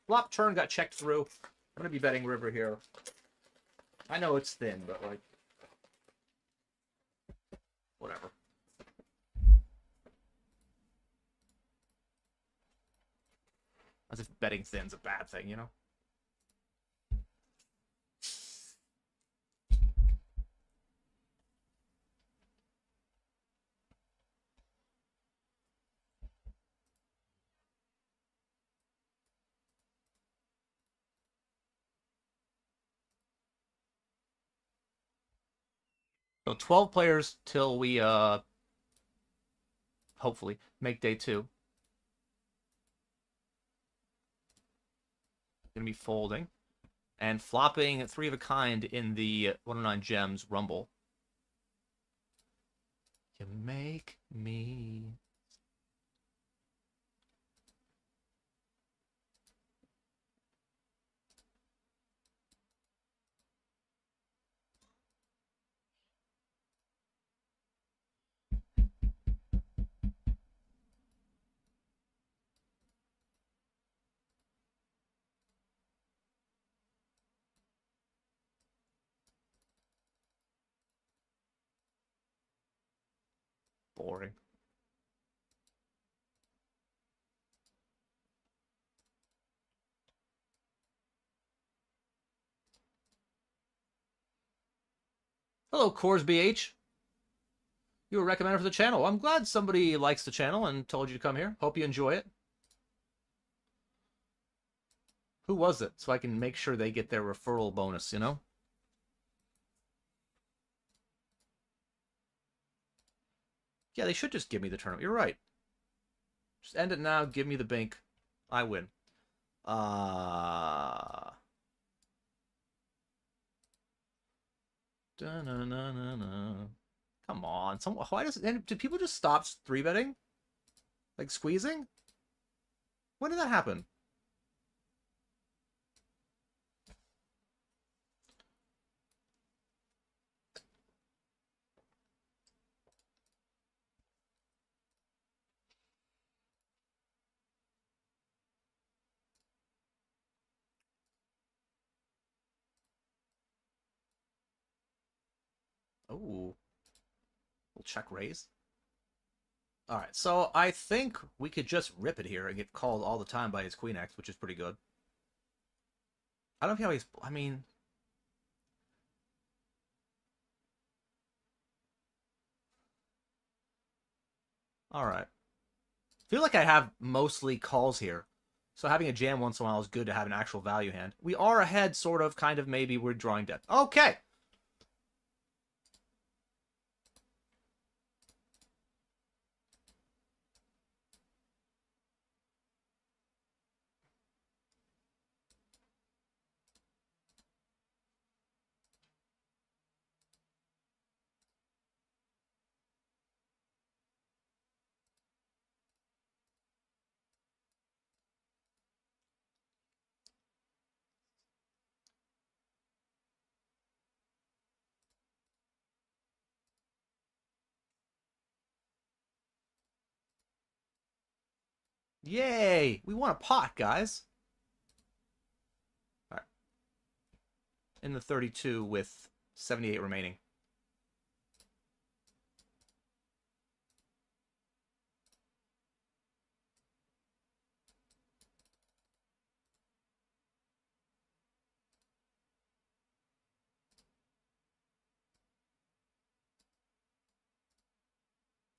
Flop turn got checked through. I'm gonna be betting river here. I know it's thin, but like, whatever. As if betting thin's a bad thing, you know? So 12 players till we hopefully make day 2. Gonna be folding and flopping 3 of a kind in the 109 Gems Rumble. You make me. Boring. Hello, Coors BH. You were recommended for the channel. I'm glad somebody likes the channel and told you to come here. Hope you enjoy it. Who was it? So I can make sure they get their referral bonus, you know? Yeah, they should just give me the tournament. You're right. Just end it now. Give me the bank. I win. Da-na-na-na-na. Come on. Why do people just stop 3-betting? Like squeezing? When did that happen? Oh. We'll check raise. Alright, so I think we could just rip it here and get called all the time by his Queen X, which is pretty good. I don't know how he's... I mean... Alright. Feel like I have mostly calls here. So having a jam once in a while is good to have an actual value hand. We are ahead, sort of, kind of, maybe. We're drawing dead. Okay! Yay! We won a pot, guys. All right. In the 32 with 78 remaining.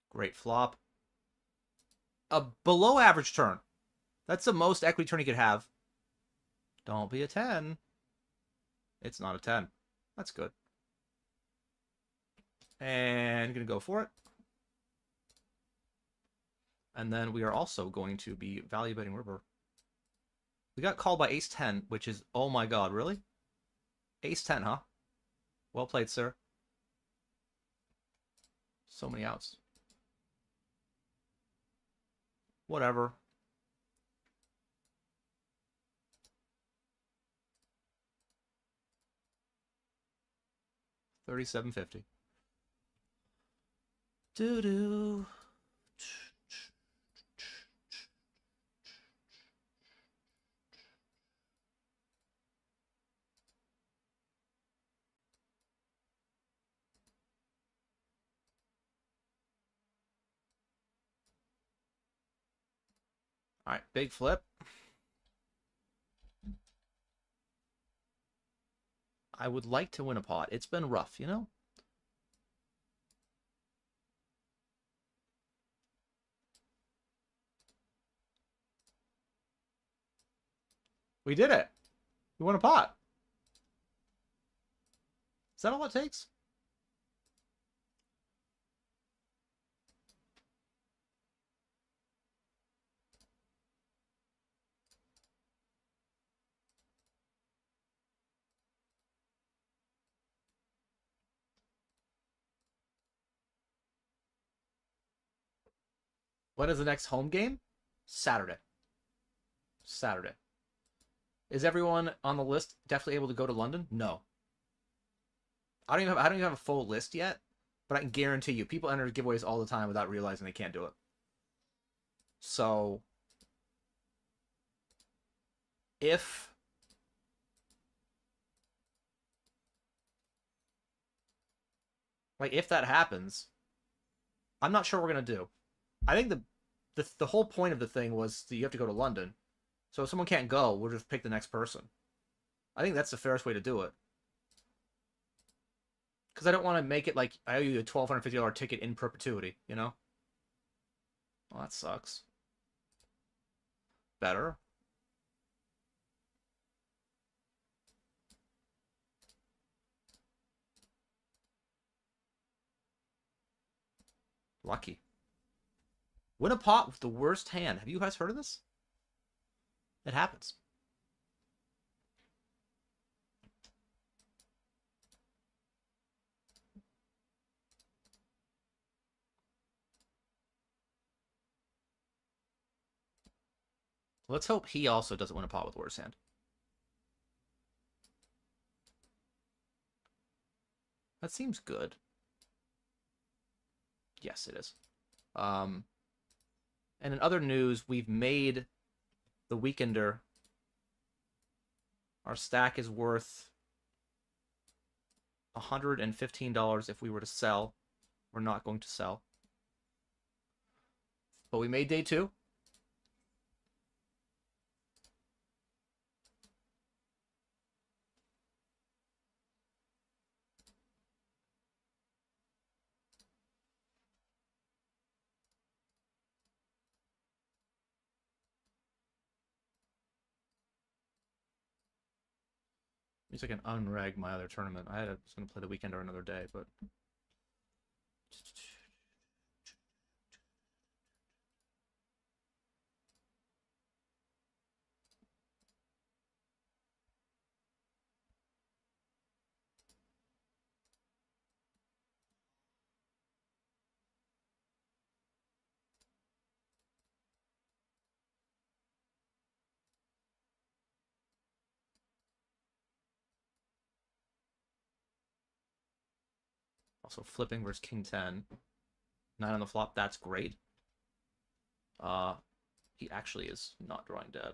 Great flop. A below average turn. That's the most equity turn you could have. Don't be a 10. It's not a 10. That's good. And gonna go for it. And then we are also going to be value betting river. We got called by ace 10, which is, oh my god, really? Ace 10, huh? Well played, sir. So many outs. Whatever. $37.50. Doo-doo. All right, big flip. I would like to win a pot. It's been rough, you know? We did it. We won a pot. Is that all it takes? When is the next home game? Saturday. Saturday. Is everyone on the list definitely able to go to London? No. I don't even have a full list yet, but I can guarantee you people enter giveaways all the time without realizing they can't do it. So if that happens, I'm not sure what we're gonna do. I think the whole point of the thing was that you have to go to London. So if someone can't go, we'll just pick the next person. I think that's the fairest way to do it. Because I don't want to make it like I owe you a $1,250 ticket in perpetuity, you know? Well, that sucks. Better. Lucky. Win a pot with the worst hand. Have you guys heard of this? It happens. Let's hope he also doesn't win a pot with worse hand. That seems good. Yes, it is. And in other news, we've made the Weekender. Our stack is worth $115 if we were to sell. We're not going to sell. But we made day 2. Means I can unreg my other tournament. I was going to play the Weekender another day, but... Also, flipping versus King 10. 9 on the flop, that's great. He actually is not drawing dead.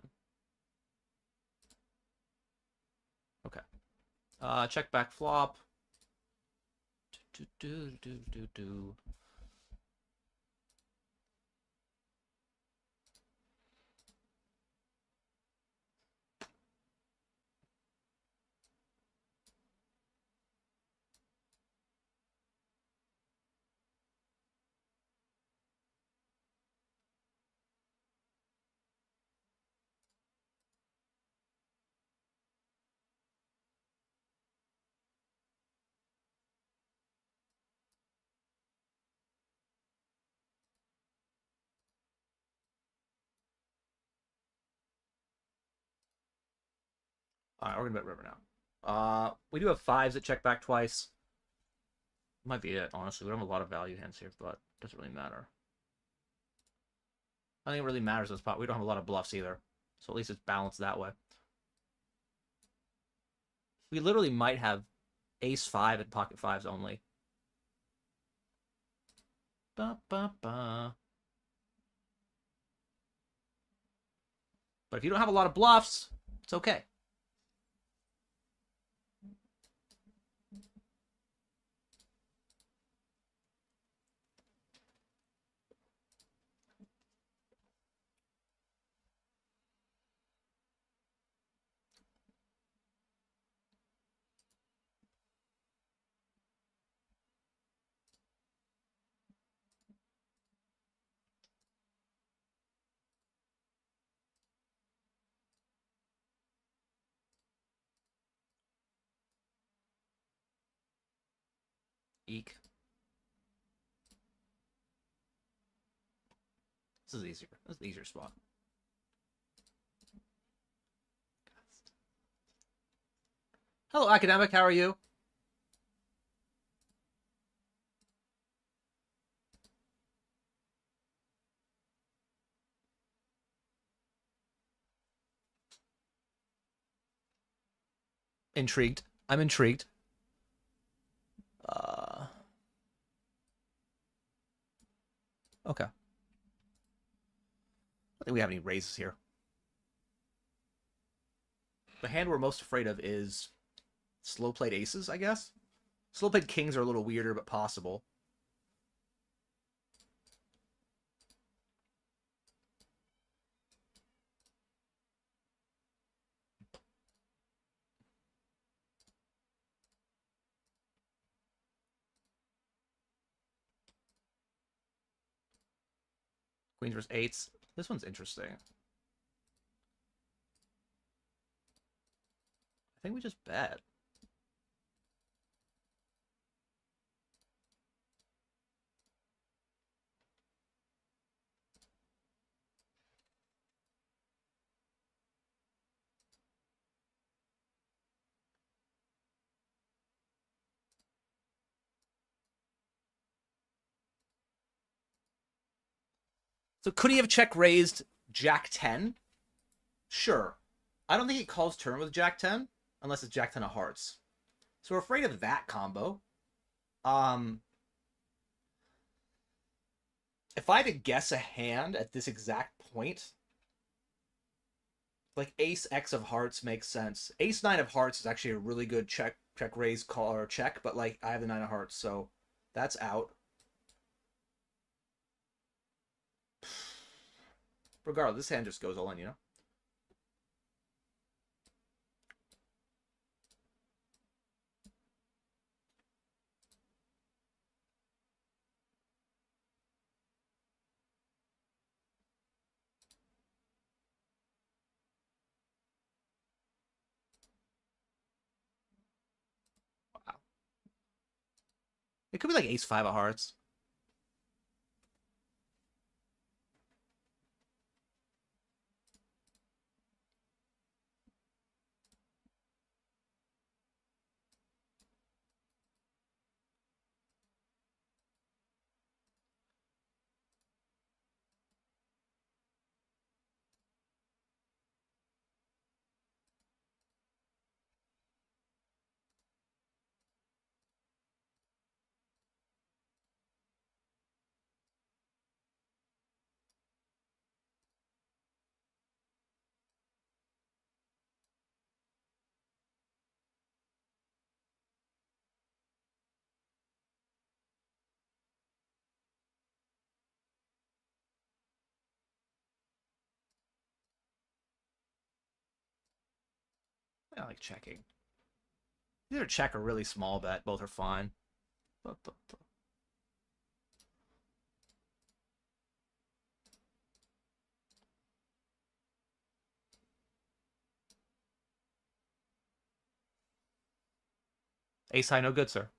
Okay. Check back flop. Do. Alright, we're gonna bet river now. We do have 5s that check back twice. Might be it, honestly. We don't have a lot of value hands here, but it doesn't really matter. I think it really matters in this pot. We don't have a lot of bluffs either. So at least it's balanced that way. We literally might have ace-5 and pocket 5s only. Ba, ba, ba. But if you don't have a lot of bluffs, it's okay. Eek. This is easier. This is the easier spot. Hello, academic. How are you? Intrigued. I'm intrigued. Okay. I don't think we have any raises here. The hand we're most afraid of is slow played aces, I guess. Slow played kings are a little weirder, but possible. Queens versus 8s. This one's interesting. I think we just bet. So could he have check raised Jack 10? Sure. I don't think he calls turn with Jack 10 unless it's Jack 10 of hearts. So we're afraid of that combo. If I had to guess a hand at this exact point, like Ace X of hearts makes sense. Ace 9 of hearts is actually a really good check raise call or check, but like I have the 9 of hearts, so that's out. Regardless, this hand just goes all in, you know? Wow. It could be like Ace 5 of hearts. I like checking. Either check or really small bet. Both are fine. But. Ace high, no good, sir.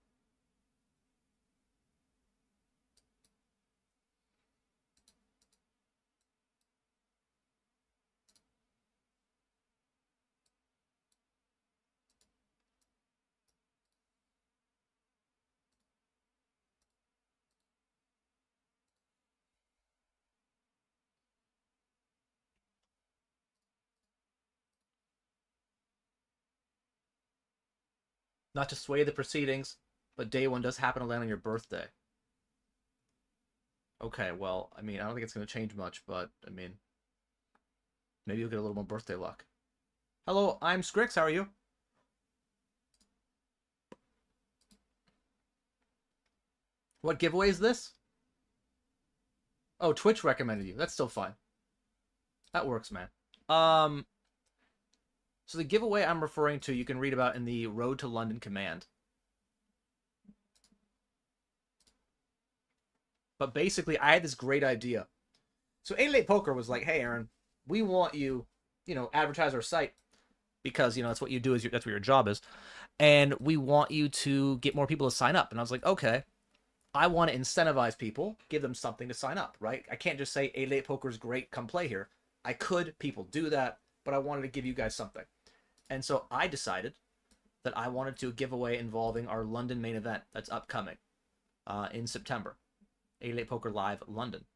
Not to sway the proceedings, but day one does happen to land on your birthday. Okay, well, I mean, I don't think it's going to change much, but, I mean, maybe you'll get a little more birthday luck. Hello, I'm Scrix. How are you? What giveaway is this? Oh, Twitch recommended you. That's still fine. That works, man. So the giveaway I'm referring to, you can read about in the Road to London command. But basically, I had this great idea. So 888 Poker was like, hey, Aaron, we want you, advertise our site because, that's what you do, that's what your job is. And we want you to get more people to sign up. And I was like, okay, I want to incentivize people, give them something to sign up, right? I can't just say 888 Poker is great, come play here. I could, people do that, but I wanted to give you guys something. And so I decided that I wanted to give away involving our London main event that's upcoming in September. 888 Poker Live London.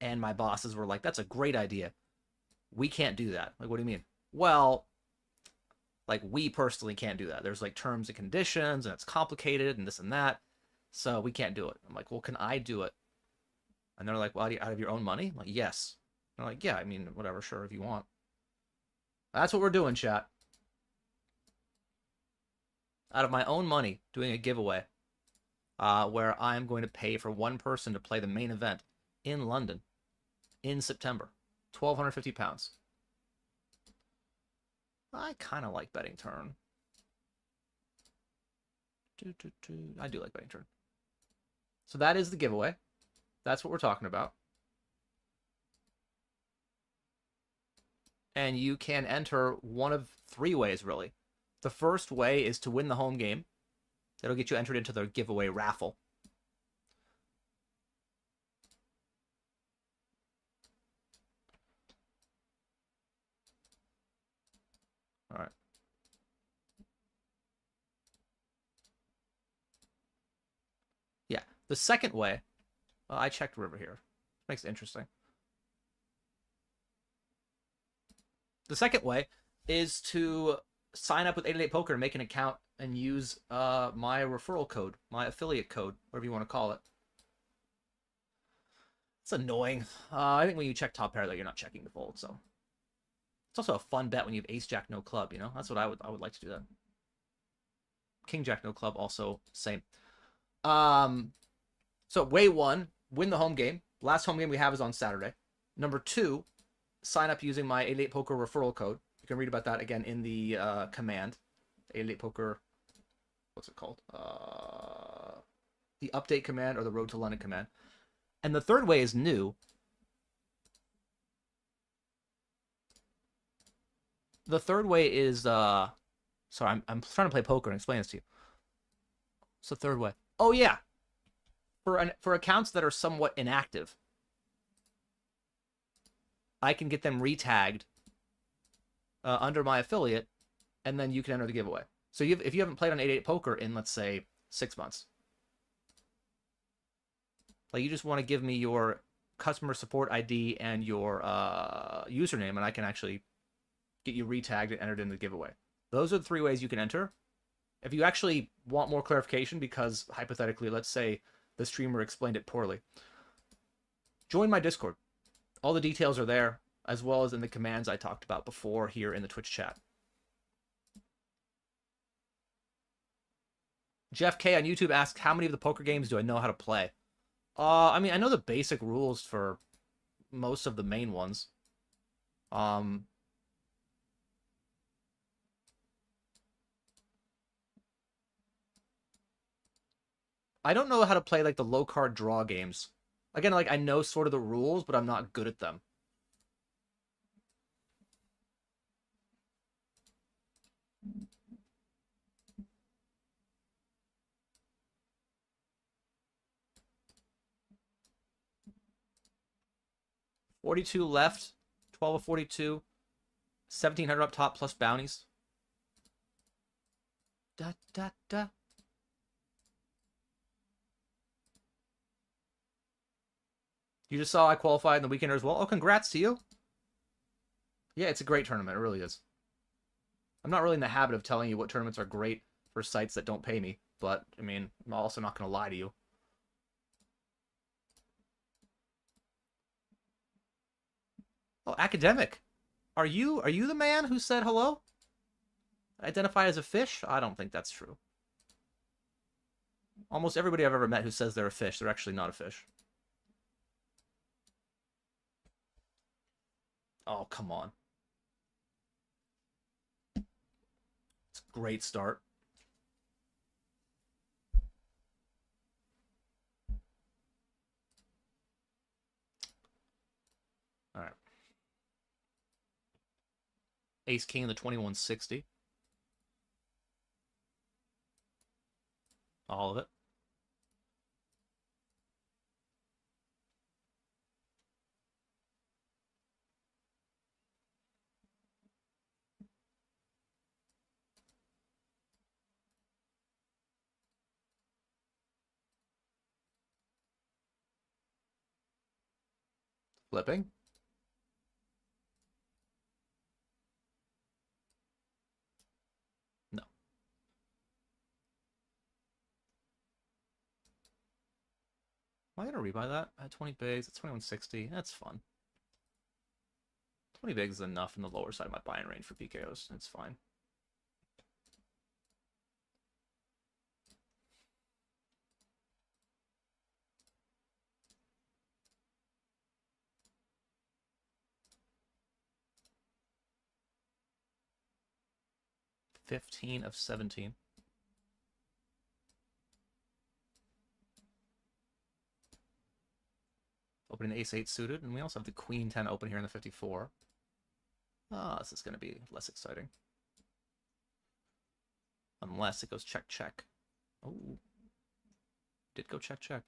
And my bosses were like, that's a great idea. We can't do that. Like, what do you mean? Well, like, we personally can't do that. There's like terms and conditions and it's complicated and this and that. So we can't do it. I'm like, well, can I do it? And they're like, well, out of your own money? I'm like, yes. And I'm like, yeah, I mean, whatever, sure, if you want. That's what we're doing, chat. Out of my own money, doing a giveaway where I'm going to pay for one person to play the main event in London in September. £1,250. I kind of like betting turn. I do like betting turn. So that is the giveaway. That's what we're talking about. And you can enter one of three ways, really. The first way is to win the home game. That'll get you entered into the giveaway raffle. All right. Yeah. The second way, I checked river here. Makes it interesting. The second way is to sign up with 888 Poker and make an account and use my referral code, my affiliate code, whatever you want to call it. It's annoying. I think when you check top pair, though, you're not checking the fold, so. It's also a fun bet when you have ace jack no club, you know? That's what I would like to do that. King jack no club, also same. So way one, win the home game. Last home game we have is on Saturday. Number two, sign up using my 88 Poker referral code. You can read about that again in the command. 88 Poker, what's it called? The update command or the Road to London command. And the third way is new. The third way is, sorry, I'm trying to play poker and explain this to you. What's the third way? Oh, yeah. For accounts that are somewhat inactive, I can get them retagged under my affiliate, and then you can enter the giveaway. So if you haven't played on 88 Poker in, let's say, 6 months, like you just want to give me your customer support ID and your username, and I can actually get you retagged and entered in the giveaway. Those are the 3 ways you can enter. If you actually want more clarification, because hypothetically, let's say the streamer explained it poorly, join my Discord. All the details are there, as well as in the commands I talked about before here in the Twitch chat. Jeff K on YouTube asks, how many of the poker games do I know how to play? I mean, I know the basic rules for most of the main ones. I don't know how to play, like, the low-card draw games. Again, like, I know sort of the rules, but I'm not good at them. $42 left, 12 of 42, 1,700 up top plus bounties. Da, da, da. You just saw I qualified in the weekender as well. Oh, congrats to you. Yeah, it's a great tournament. It really is. I'm not really in the habit of telling you what tournaments are great for sites that don't pay me, but, I mean, I'm also not going to lie to you. Oh, academic. Are you the man who said hello? Identify as a fish? I don't think that's true. Almost everybody I've ever met who says they're a fish, they're actually not a fish. Oh, come on. It's a great start. All right. Ace King in the 2160. All of it. Flipping. No. Am I going to rebuy that at 20 bigs? It's 2160. That's fun. 20 bigs is enough in the lower side of my buying range for PKOs. It's fine. $15 of 17. Opening the ace-8 suited, and we also have the queen-10 open here in the 54. Ah, this is going to be less exciting. Unless it goes check-check. Oh. Did go check-check.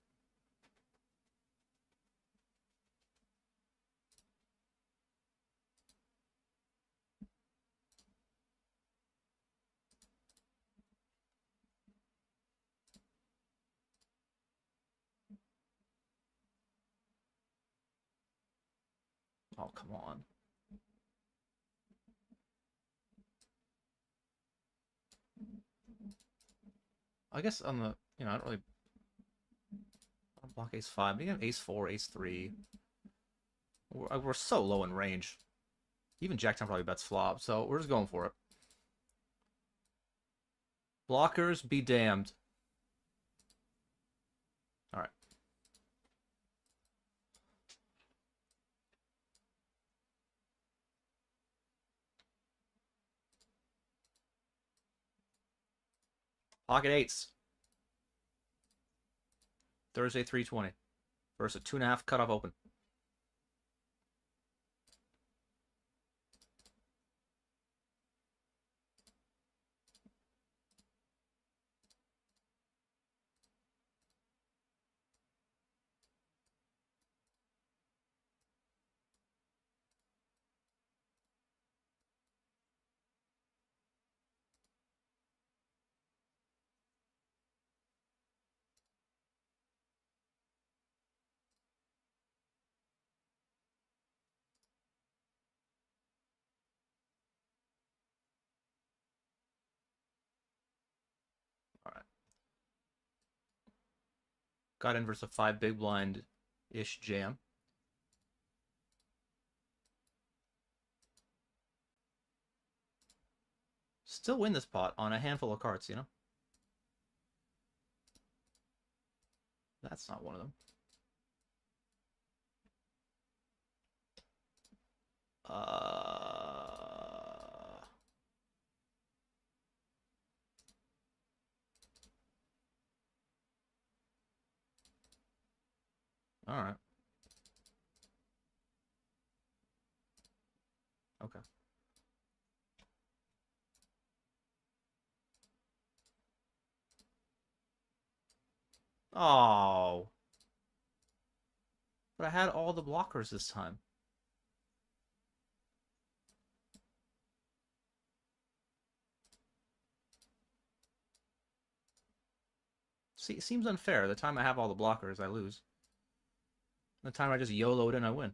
Oh, come on. I guess on the, I don't really I don't block ace 5. But you have ace 4, ace 3. We're so low in range. Even Jack 10 probably bets flop, so we're just going for it. Blockers be damned. All right. Pocket eights. Thursday 320 versus a 2.5 cutoff open. All right. Got in versus a 5 big blind-ish jam. Still win this pot on a handful of cards, you know? That's not one of them. All right. Okay. Oh. But I had all the blockers this time. See, it seems unfair. The time I have all the blockers, I lose. The time I just YOLO it in, I win.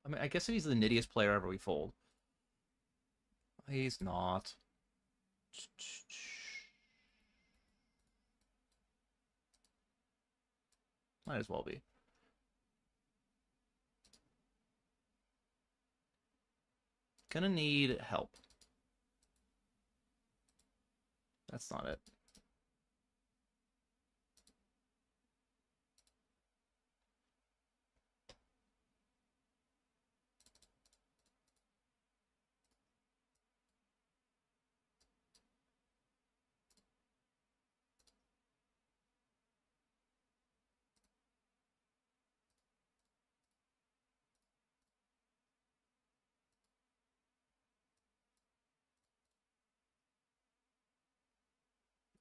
I mean, I guess if he's the nittiest player ever, we fold. He's not. Might as well be. Gonna need help. That's not it.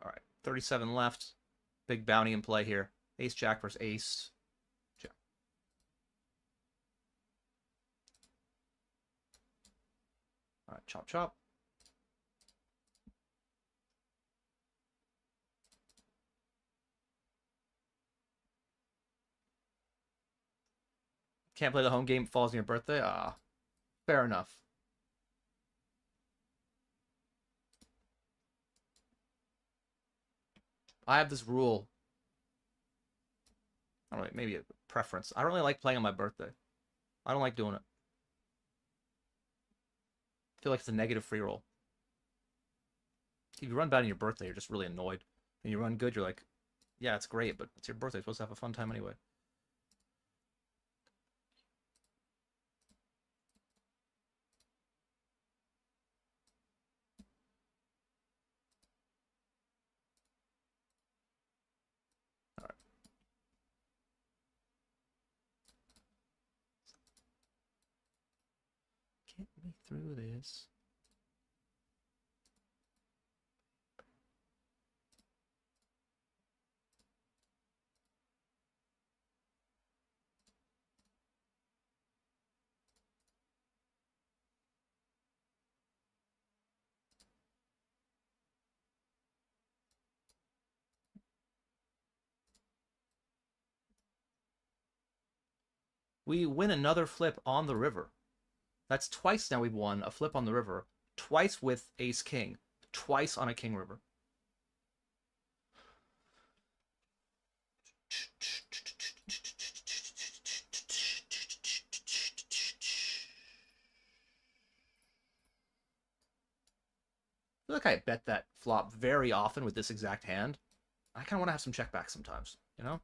All right, 37 left. Big bounty in play here. Ace Jack versus Ace Jack. All right, chop chop. Can't play the home game. Falls on your birthday. Ah, fair enough. I have this rule. I don't know, maybe a preference. I don't really like playing on my birthday. I don't like doing it. I feel like it's a negative free roll. If you run bad on your birthday, you're just really annoyed. And you run good, you're like, yeah, it's great, but it's your birthday. You're supposed to have a fun time anyway. All right. Get me through this. We win another flip on the river. That's twice now we've won a flip on the river. Twice with ace king. Twice on a king river. I feel like I bet that flop very often with this exact hand. I kind of want to have some checkbacks sometimes, you know?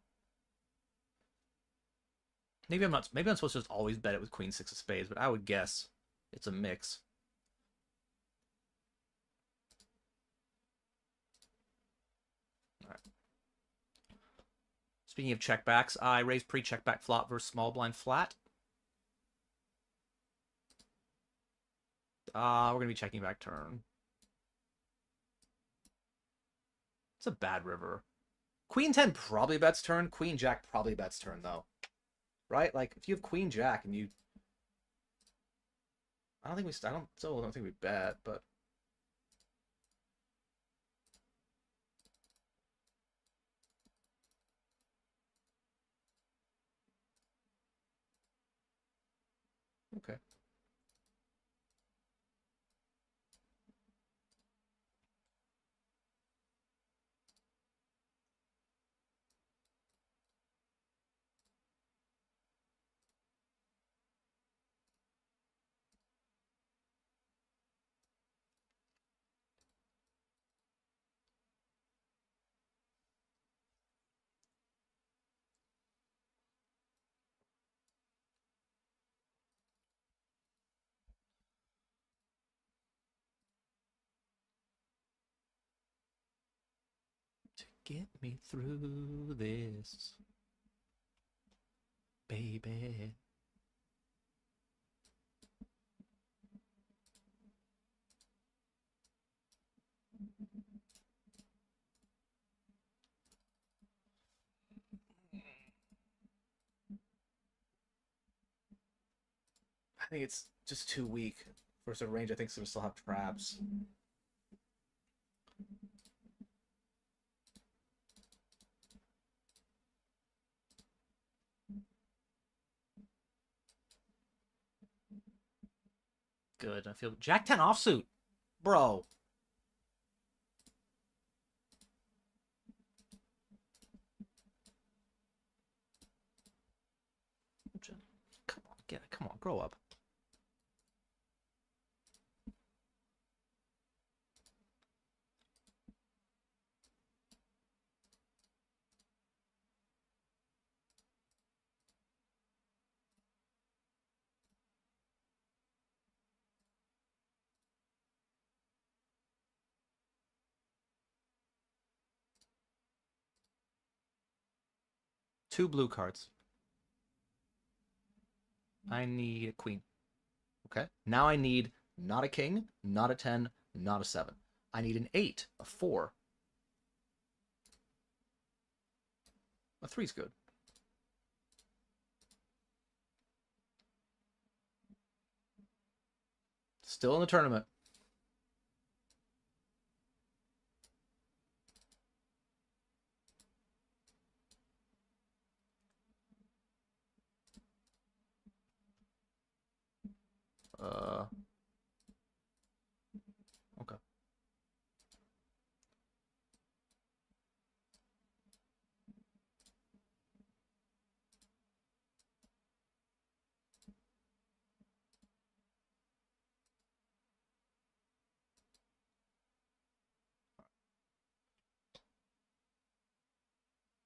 Maybe I'm not. Maybe I'm supposed to just always bet it with queen six of spades, but I would guess it's a mix. All right. Speaking of checkbacks, I raised pre-checkback flop versus small blind flat. We're gonna be checking back turn. It's a bad river. Queen 10 probably bets turn. Queen Jack probably bets turn, though. Right? Like, if you have Queen Jack and you... I don't think we bet, but... Okay. To get me through this, baby. I think it's just too weak versus a range I think is going to still have traps. Good. I feel Jack 10 offsuit. Bro. Come on, get it. Come on, grow up. Two blue cards. I need a queen. Okay. Now I need not a king, not a 10, not a 7. I need an 8, a 4. A 3's good. Still in the tournament. Okay.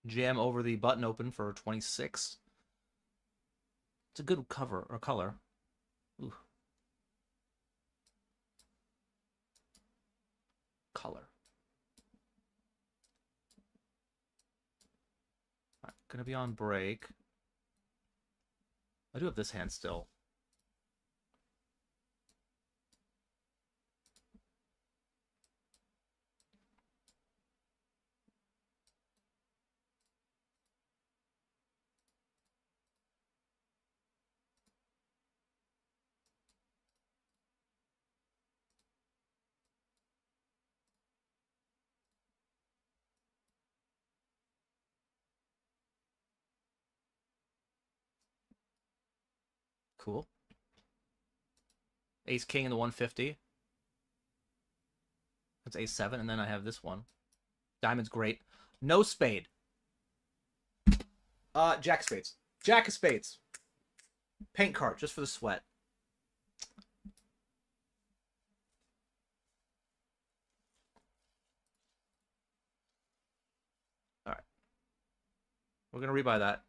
Jam over the button open for 26. It's a good cover or color. Ooh. Color. All right, gonna be on break. I do have this hand still. cool. Ace king in the 150. That's ace 7, and then I have this one. Diamond's great. No spade. Jack of spades. Jack of spades. Paint card, just for the sweat. All right. We're going to rebuy that.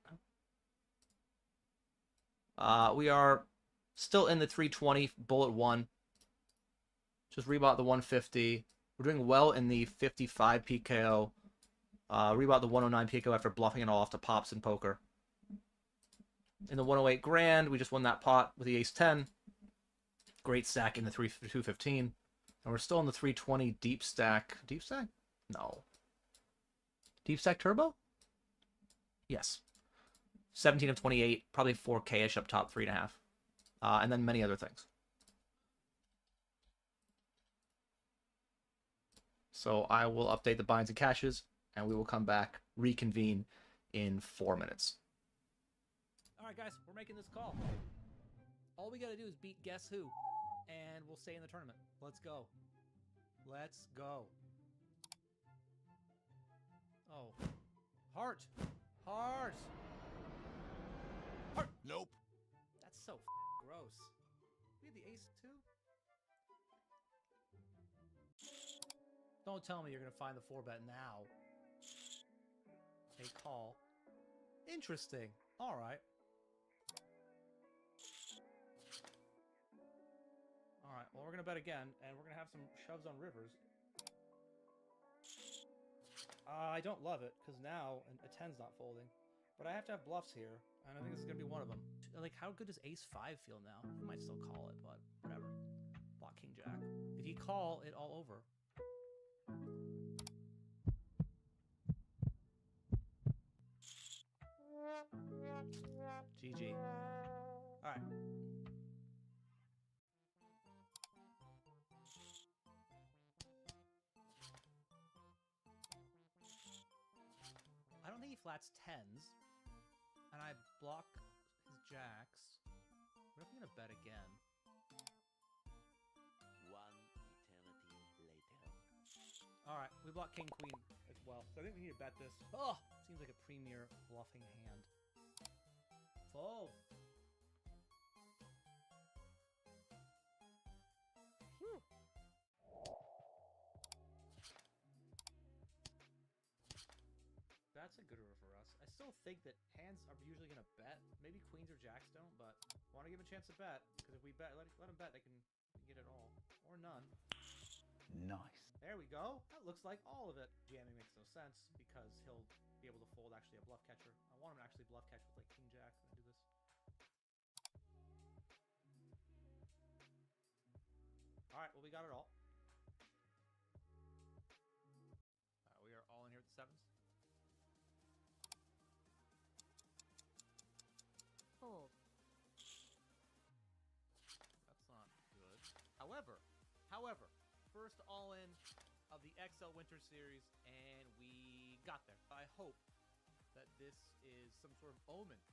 We are still in the 320 bullet 1. Just rebought the 150. We're doing well in the 55 PKO. Rebought the 109 PKO after bluffing it all off to pops in poker. In the 108 grand, we just won that pot with the ace 10. Great stack in the 215. And we're still in the 320 deep stack. Deep stack? No. Deep stack turbo? Yes. 17 of 28, probably 4K-ish up top, 3.5. And then many other things. So I will update the binds and caches, and we will come back, reconvene in 4 minutes. All right, guys, we're making this call. All we got to do is beat Guess Who, and we'll stay in the tournament. Let's go. Let's go. Oh. Heart. Heart. Heart. Nope. That's so gross. We had the ace too? Don't tell me you're going to find the 4-bet now. A call. Interesting. All right. All right. Well, we're going to bet again, and we're going to have some shoves on rivers. I don't love it, because now a 10's not folding. But I have to have bluffs here, and I think this is going to be one of them. Like, how good does ace 5 feel now? He might still call it, but whatever. Block king jack. If you call it all over. GG. All right. I don't think he flats 10s, and I block his jacks. What if I'm gonna bet again? 1 eternity later. All right, we block king queen as well, so I think we need to bet this. Oh, seems like a premier bluffing hand. Fold. Whew. That's a good river for us. I still think that hands are usually going to bet. Maybe queens or jacks don't, but want to give them a chance to bet. Because if we bet, let them bet, they can get it all. Or none. Nice. There we go. That looks like all of it. Jamming makes no sense because he'll be able to fold actually a bluff catcher. I want him to actually bluff catch with like king jack and do this. All right, well, we got it all. We are all in here with the sevens. Fold. That's not good. However, first all in of the XL Winter Series, and we got there. I hope that this is some sort of omen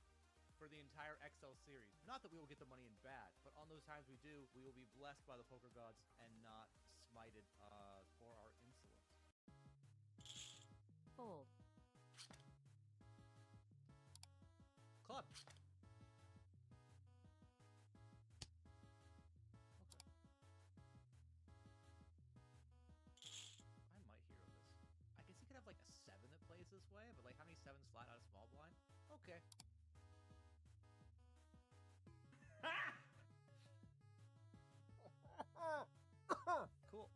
for the entire XL series. Not that we will get the money in bad, but on those times we do, we will be blessed by the poker gods and not smited for our insolence. Fold. Club. I might hero this. I guess you could have like a 7 that plays this way, but like how many 7s flat out of small blind? Okay. Cool.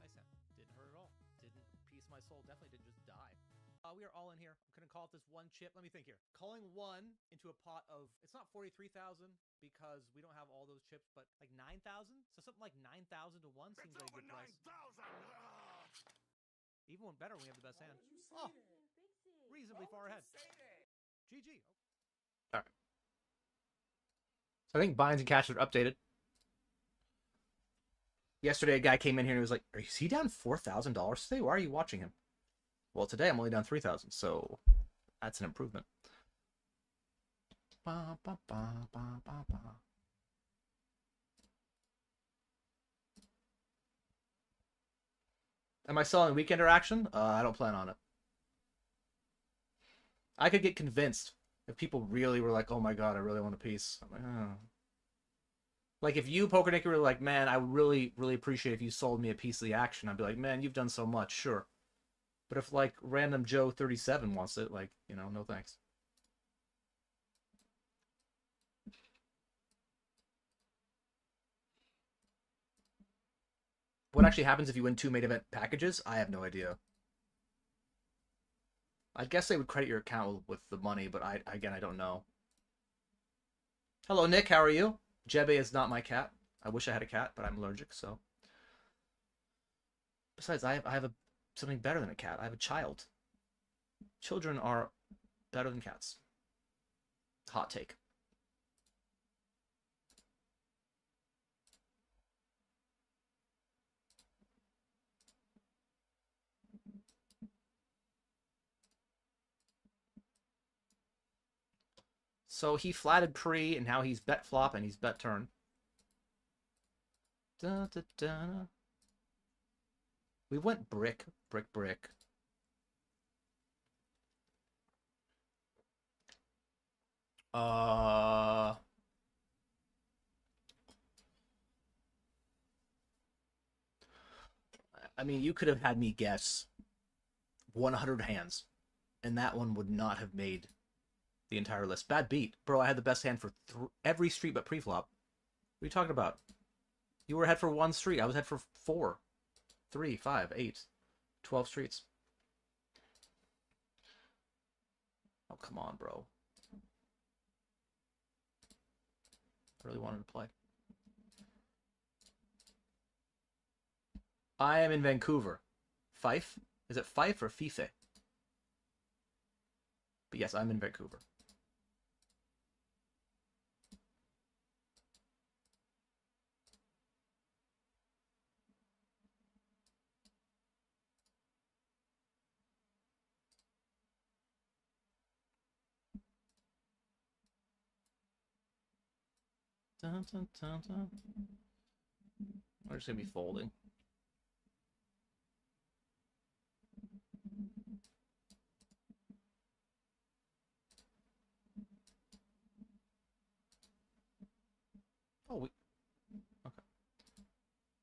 Nice hand. Didn't hurt at all. Didn't piece my soul. Definitely didn't just die. We are all in here. I'm gonna call it this one chip. Let me think here. Calling 1 into a pot of, it's not 43,000 because we don't have all those chips, but like 9,000. So something like 9,000 to 1 seems like a good price. Even one better when we have the best hand. Oh, reasonably far ahead. GG. All right. So I think binds and caches are updated. Yesterday, a guy came in here and he was like, "Is he down $4,000 today? Why are you watching him?" Well, today I'm only down 3,000, so that's an improvement. Ba, ba, ba, ba, ba, ba. Am I selling weekender action? I don't plan on it. I could get convinced if people really were like, oh my god, I really want a piece. I'm like, oh. Like if you, Poker Nicky, were like, man, I would really, really appreciate if you sold me a piece of the action. I'd be like, man, you've done so much, sure. But if like random Joe 37 wants it, like, you know, no thanks. What actually happens if you win 2 main event packages? I have no idea. I guess they would credit your account with the money, but I don't know. Hello, Nick. How are you? Jebe is not my cat. I wish I had a cat, but I'm allergic, so. Besides, I have something better than a cat. I have a child. Children are better than cats. Hot take. So he flatted pre, and now he's bet flop, and he's bet turn. Da, da, da. We went brick, brick, brick. I mean, you could have had me guess 100 hands, and that one would not have made the entire list. Bad beat. Bro, I had the best hand for every street but pre-flop. What are you talking about? You were ahead for 1 street. I was ahead for 4, 3, 5, 8, 12 streets. Oh, come on, bro. I really wanted to play. I am in Vancouver. Fife? Is it Fife or Fife? But yes, I'm in Vancouver. Dun, dun, dun, dun. We're just going to be folding. Oh, we... Okay.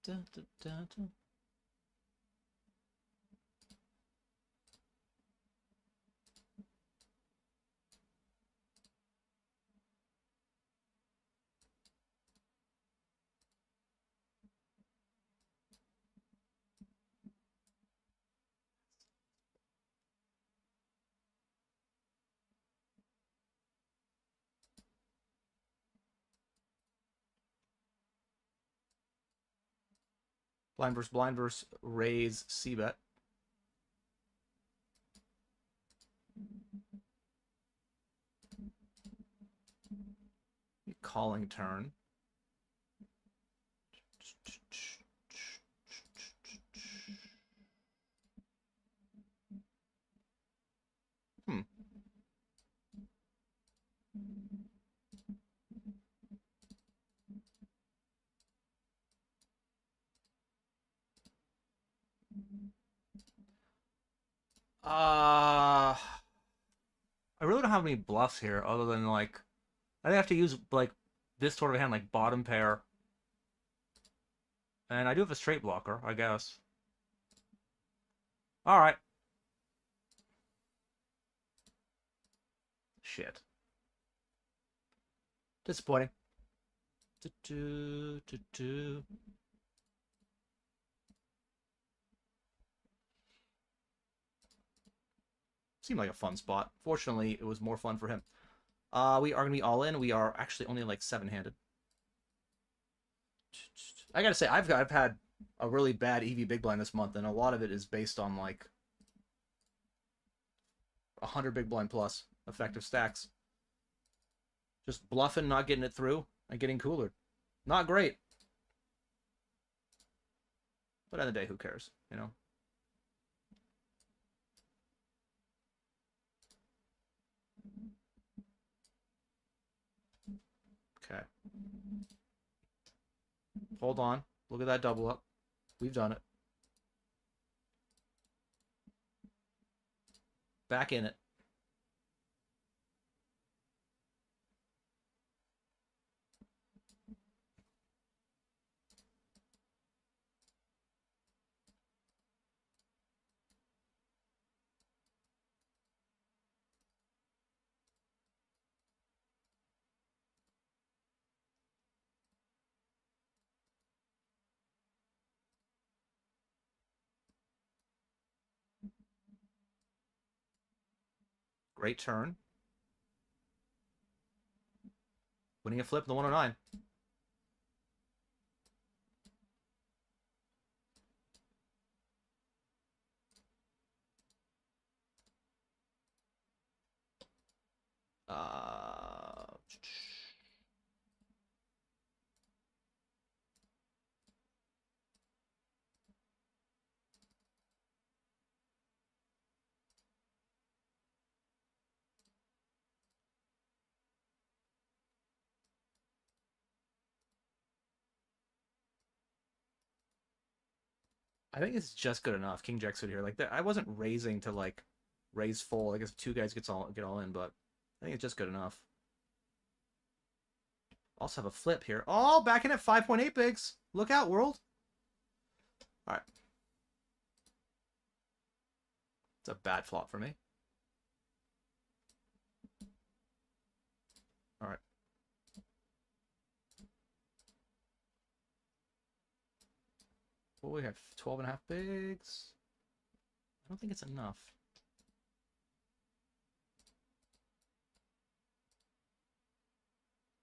Dun, dun, dun, dun. Blind versus raise c-bet. Calling turn. Hmm. I really don't have any bluffs here other than like I have to use like this sort of hand like bottom pair. And I do have a straight blocker, I guess. Alright. Shit. Disappointing. Seemed like a fun spot. Fortunately, it was more fun for him. We are going to be all in. We are actually only like 7-handed. I gotta say, I've had a really bad EV big blind this month, and a lot of it is based on like 100 big blind plus effective stacks. Just bluffing, not getting it through, and getting cooler. Not great. But at the end of the day, who cares, you know? Okay. Hold on. Look at that double up. We've done it. Back in it. Great turn. Winning a flip in the 109. Uh, I think it's just good enough. King Jack suited here. Like I wasn't raising to like raise full. I guess if two guys get all in, but I think it's just good enough. Also have a flip here. Oh, back in at 5.8 bigs. Look out, world. All right. It's a bad flop for me. All right. Well, we have 12.5 bigs. I don't think it's enough.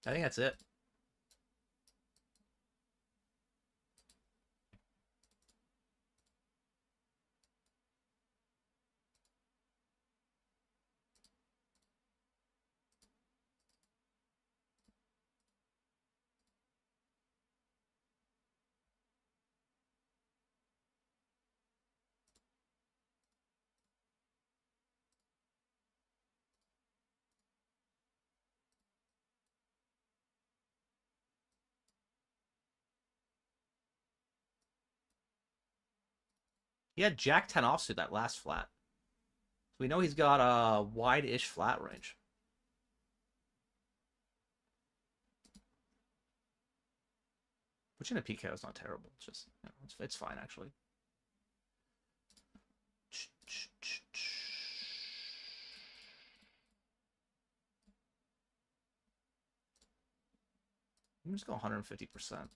I think that's it. He had Jack 10 offsuit that last flat. So we know he's got a wide-ish flat range. Which in a PKO is not terrible. It's just, you know, it's fine, actually. I'm just go 150%.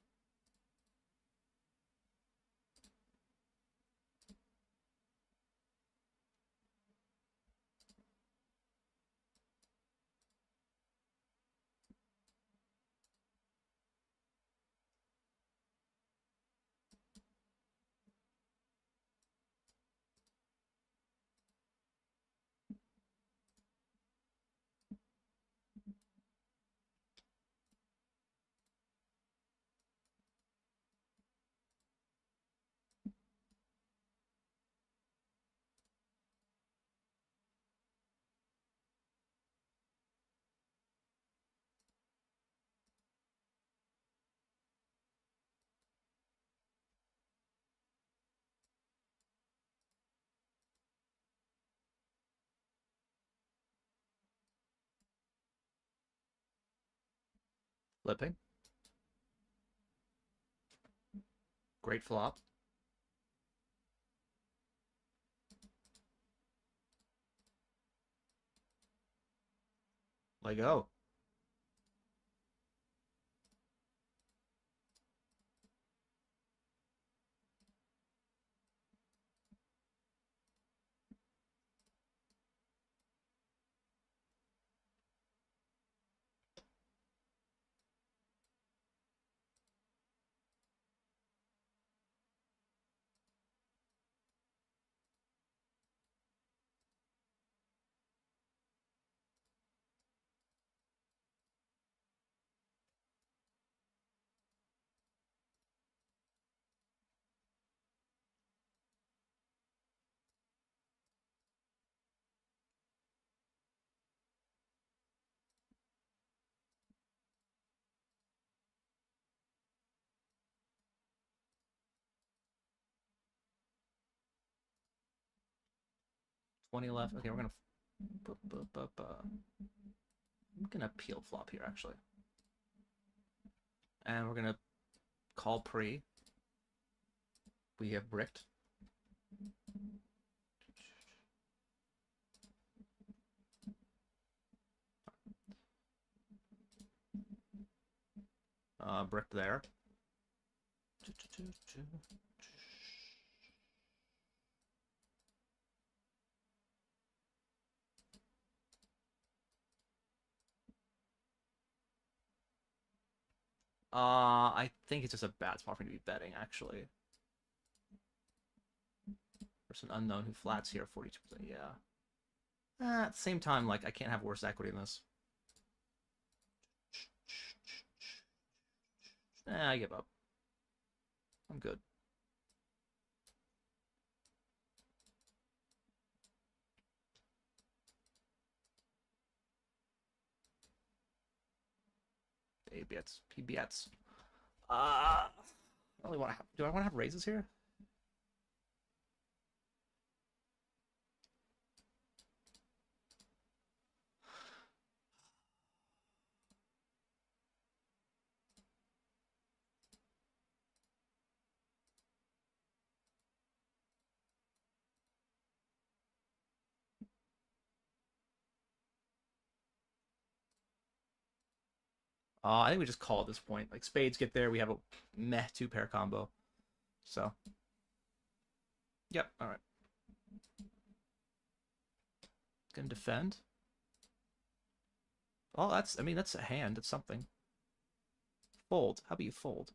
Flipping. Great flop. Let go. 20 left. Okay, we're gonna. I'm gonna peel flop here actually, and we're gonna call pre. We have bricked. Bricked there. I think it's just a bad spot for me to be betting, actually. There's an unknown who flats here, 42%, yeah. At the same time, like, I can't have worse equity in this. I give up. I'm good. A-bets, P-bets. I only want to have. Do I want to have raises here? I think we just call at this point. Like, spades get there, we have a meh two-pair combo. So. Yep, alright. Gonna defend. Oh, that's, I mean, that's a hand. It's something. Fold. How about you fold?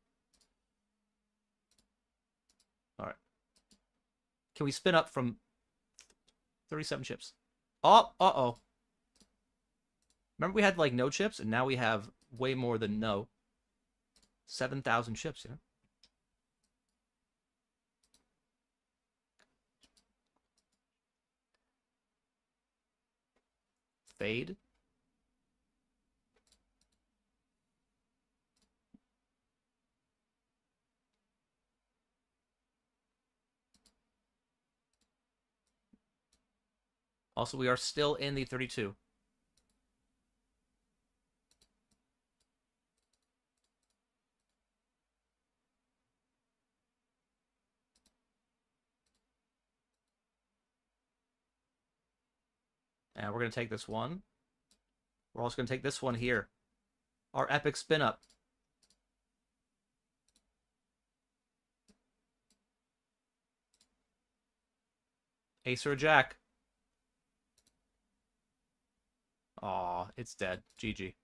Alright. Can we spin up from 37 chips? Oh, uh-oh. Remember we had, like, no chips, and now we have way more than no. 7,000 chips, you know? Fade. Also, we are still in the 32. And we're going to take this one. We're also going to take this one here. Our epic spin up. Ace or a jack. Aw, it's dead. GG.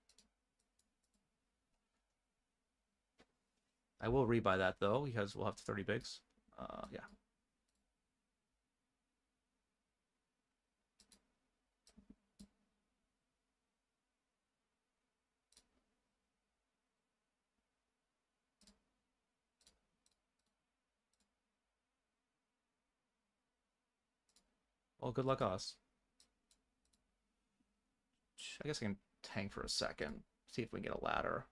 I will rebuy that, though, because we'll have 30 bigs. Yeah. Well, good luck us. I guess I can tank for a second. See if we can get a ladder.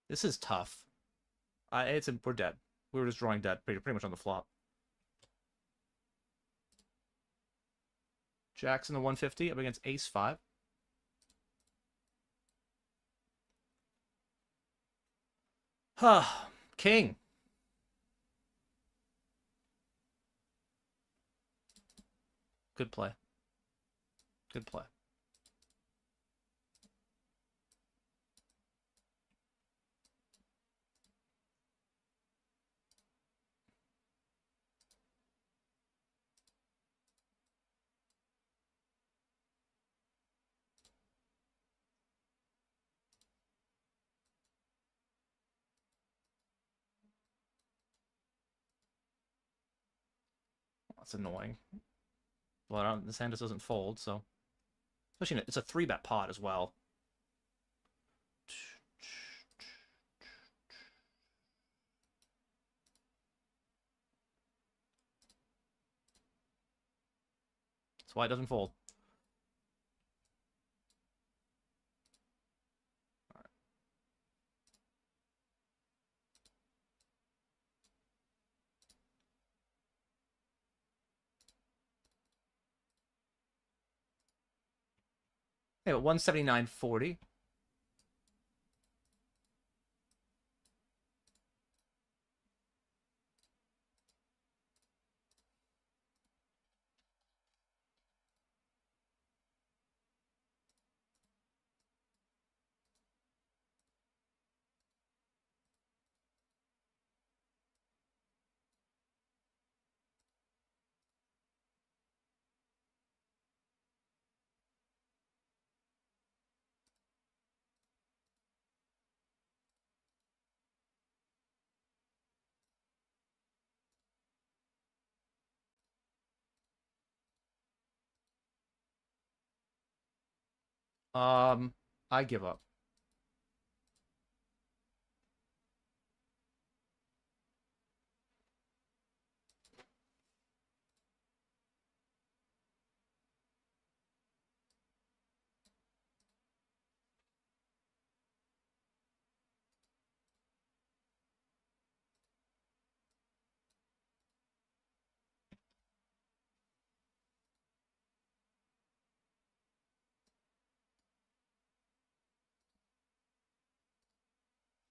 This is tough. We're dead. We were just drawing dead pretty much on the flop. Jackson the 150 up against ace 5. Huh. King. Good play. Good play. That's annoying. Well, this hand just doesn't fold, so... Especially, it's a 3-bet pot as well. That's why it doesn't fold. Hey, 179.40. I give up.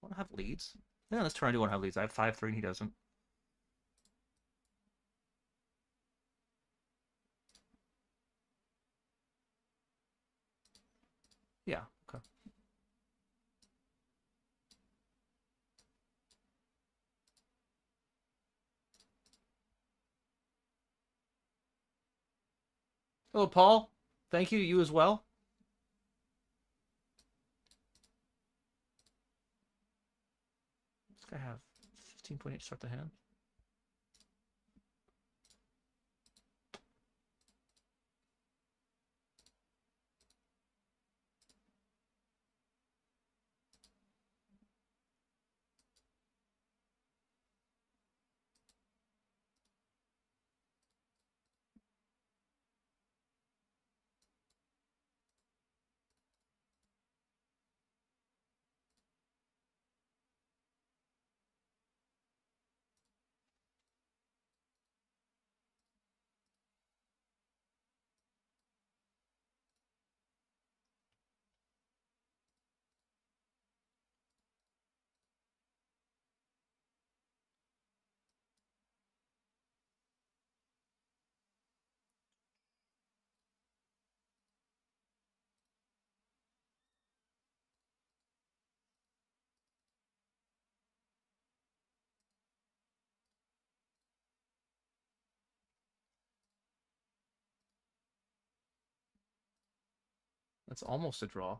I want to have leads. Yeah, this turn I do want to have leads. I have 5-3 and he doesn't. Yeah, okay. Hello, Paul. Thank you. You as well. This guy have 15.8 to start the hand. That's almost a draw.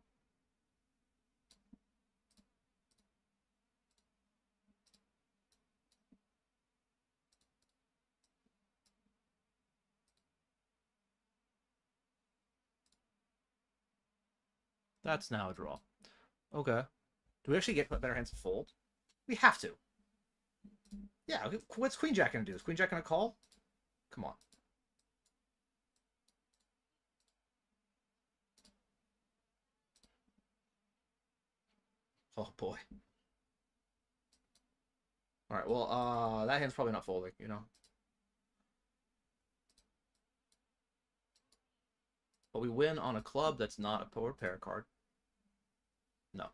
That's now a draw. Okay. Do we actually get better hands to fold? We have to. Yeah, what's Queen Jack gonna do? Is Queen Jack gonna call? Come on. Oh boy. Alright, well, that hand's probably not folding, you know. But we win on a club that's not a power pair card. No.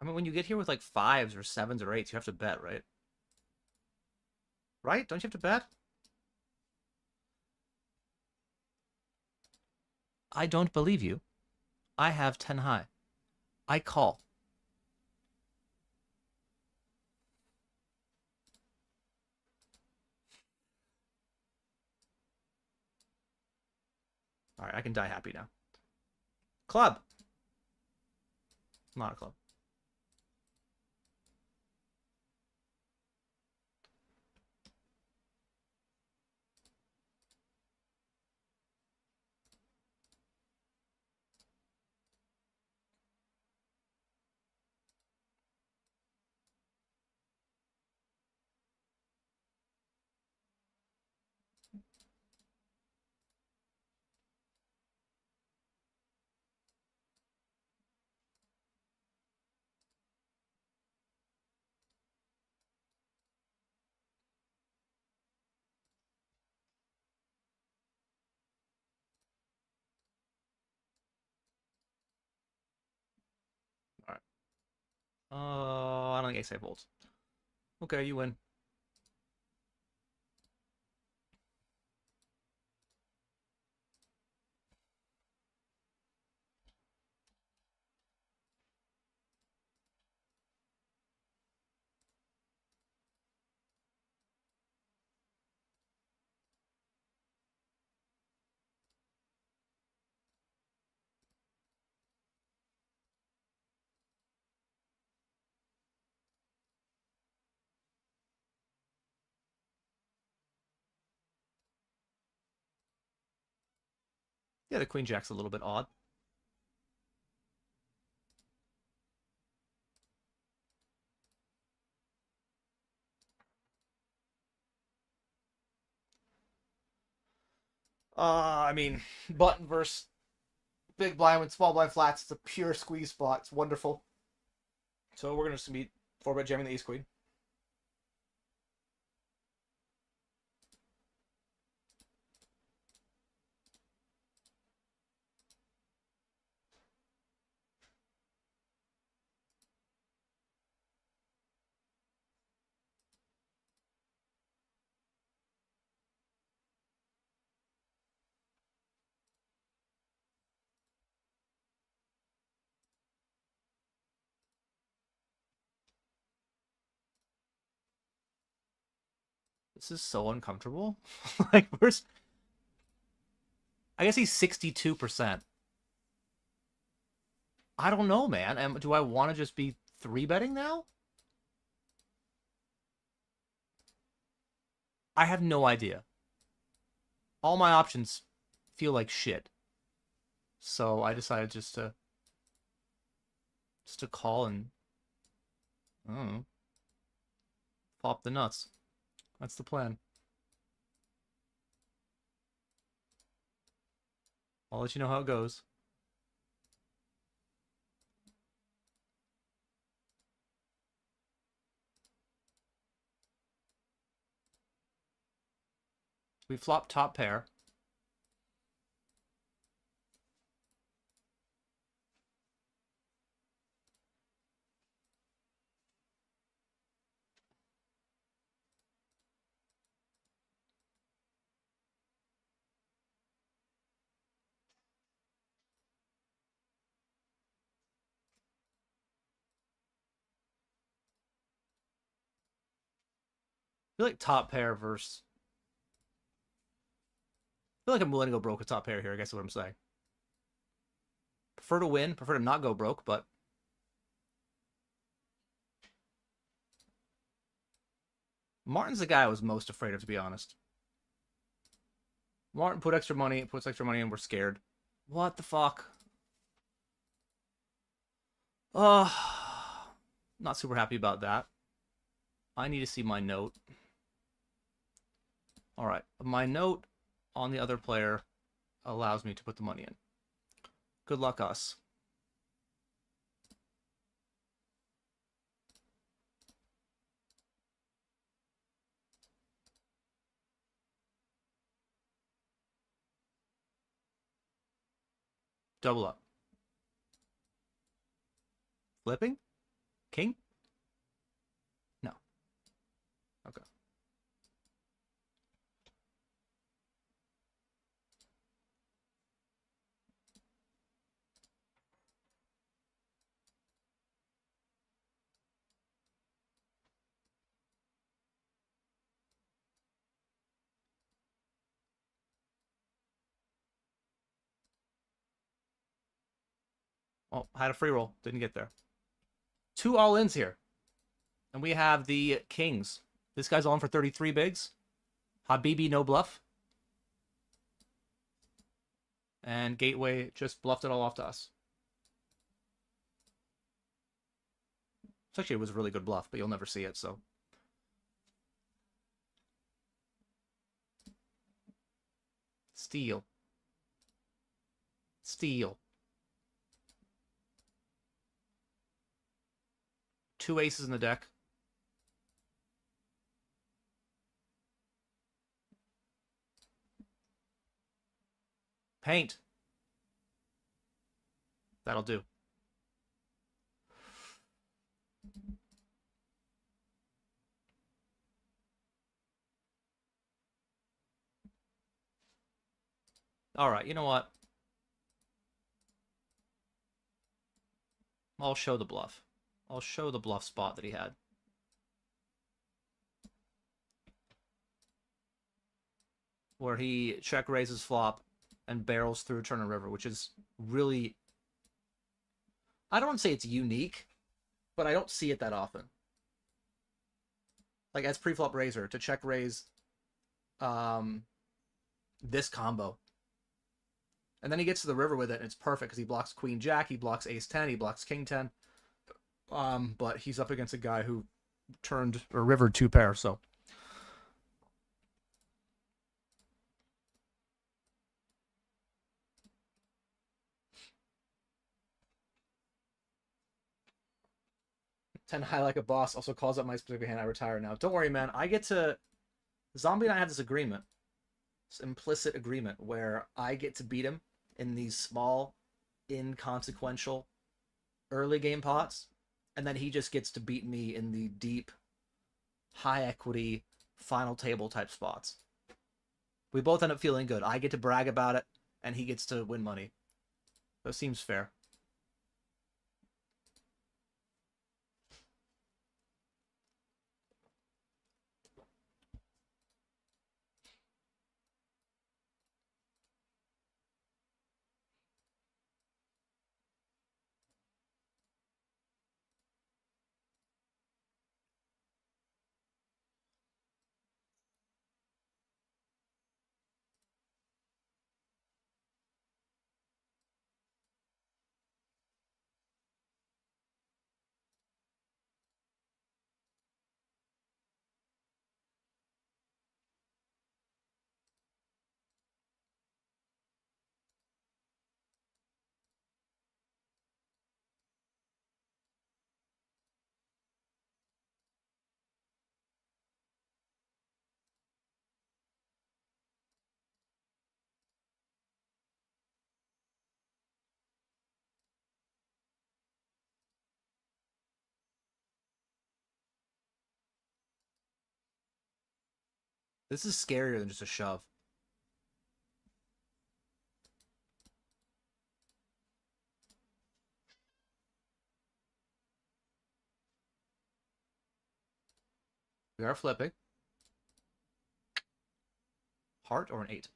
I mean, when you get here with like 5s or 7s or 8s, you have to bet, right? Right? Don't you have to bet? I don't believe you. I have 10 high. I call. All right, I can die happy now. Club. Not a club. All right. I don't think ace high folds. Okay, you win. Yeah, the queen jack's a little bit odd. I mean, button versus big blind with small blind flats. It's a pure squeeze spot. It's wonderful. So we're gonna just be 4-bet jamming the ace queen. This is so uncomfortable. Like, where's... I guess he's 62%. I don't know, man. Do I want to just be 3-betting now? I have no idea. All my options feel like shit. So I decided just to call and I don't know, pop the nuts. That's the plan. I'll let you know how it goes. We flop top pair. I feel like top pair versus... I feel like I'm willing to go broke with top pair here, I guess is what I'm saying. Prefer to win, prefer to not go broke, but... Martin's the guy I was most afraid of, to be honest. Martin puts extra money, and we're scared. What the fuck? Not super happy about that. I need to see my note. All right, my note on the other player allows me to put the money in. Good luck, us. Double up. Flipping? King? No. Okay. Well, had a free roll. Didn't get there. 2 all-ins here. And we have the Kings. This guy's on for 33 bigs. Habibi, no bluff. And Gateway just bluffed it all off to us. Actually, it was a really good bluff, but you'll never see it, so. Steal. Steal. 2 aces in the deck. Paint. That'll do. All right, you know what? I'll show the bluff. I'll show the bluff spot that he had. Where he check raises flop and barrels through turn and river, which is really... I don't want to say it's unique, but I don't see it that often. Like, as pre-flop raiser, to check raise this combo. And then he gets to the river with it, and it's perfect, because he blocks Queen Jack, he blocks Ace 10, he blocks King 10. But he's up against a guy who turned or rivered 2 pair, so... Ten high like a boss also calls up my specific hand. I retire now. Don't worry, man. I get to... Zombie and I have this agreement. This implicit agreement where I get to beat him in these small, inconsequential early game pots. And then he just gets to beat me in the deep, high equity, final table type spots. We both end up feeling good. I get to brag about it, and he gets to win money. That seems fair. This is scarier than just a shove. We are flipping. Heart or an 8?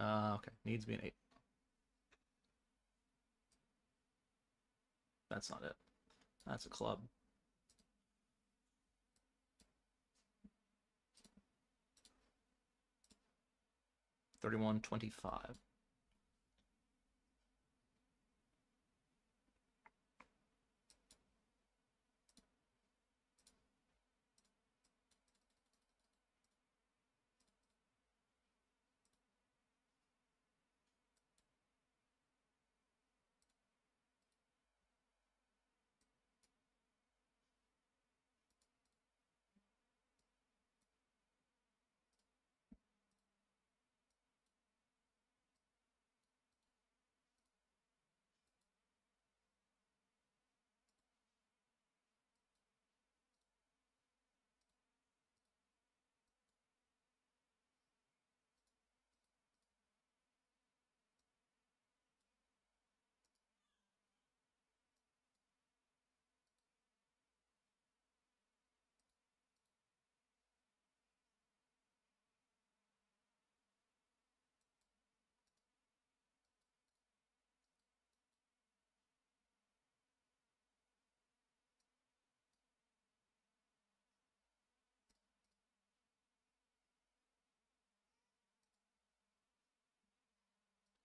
Okay. Needs to be an 8. That's not it. That's a club. $31.25.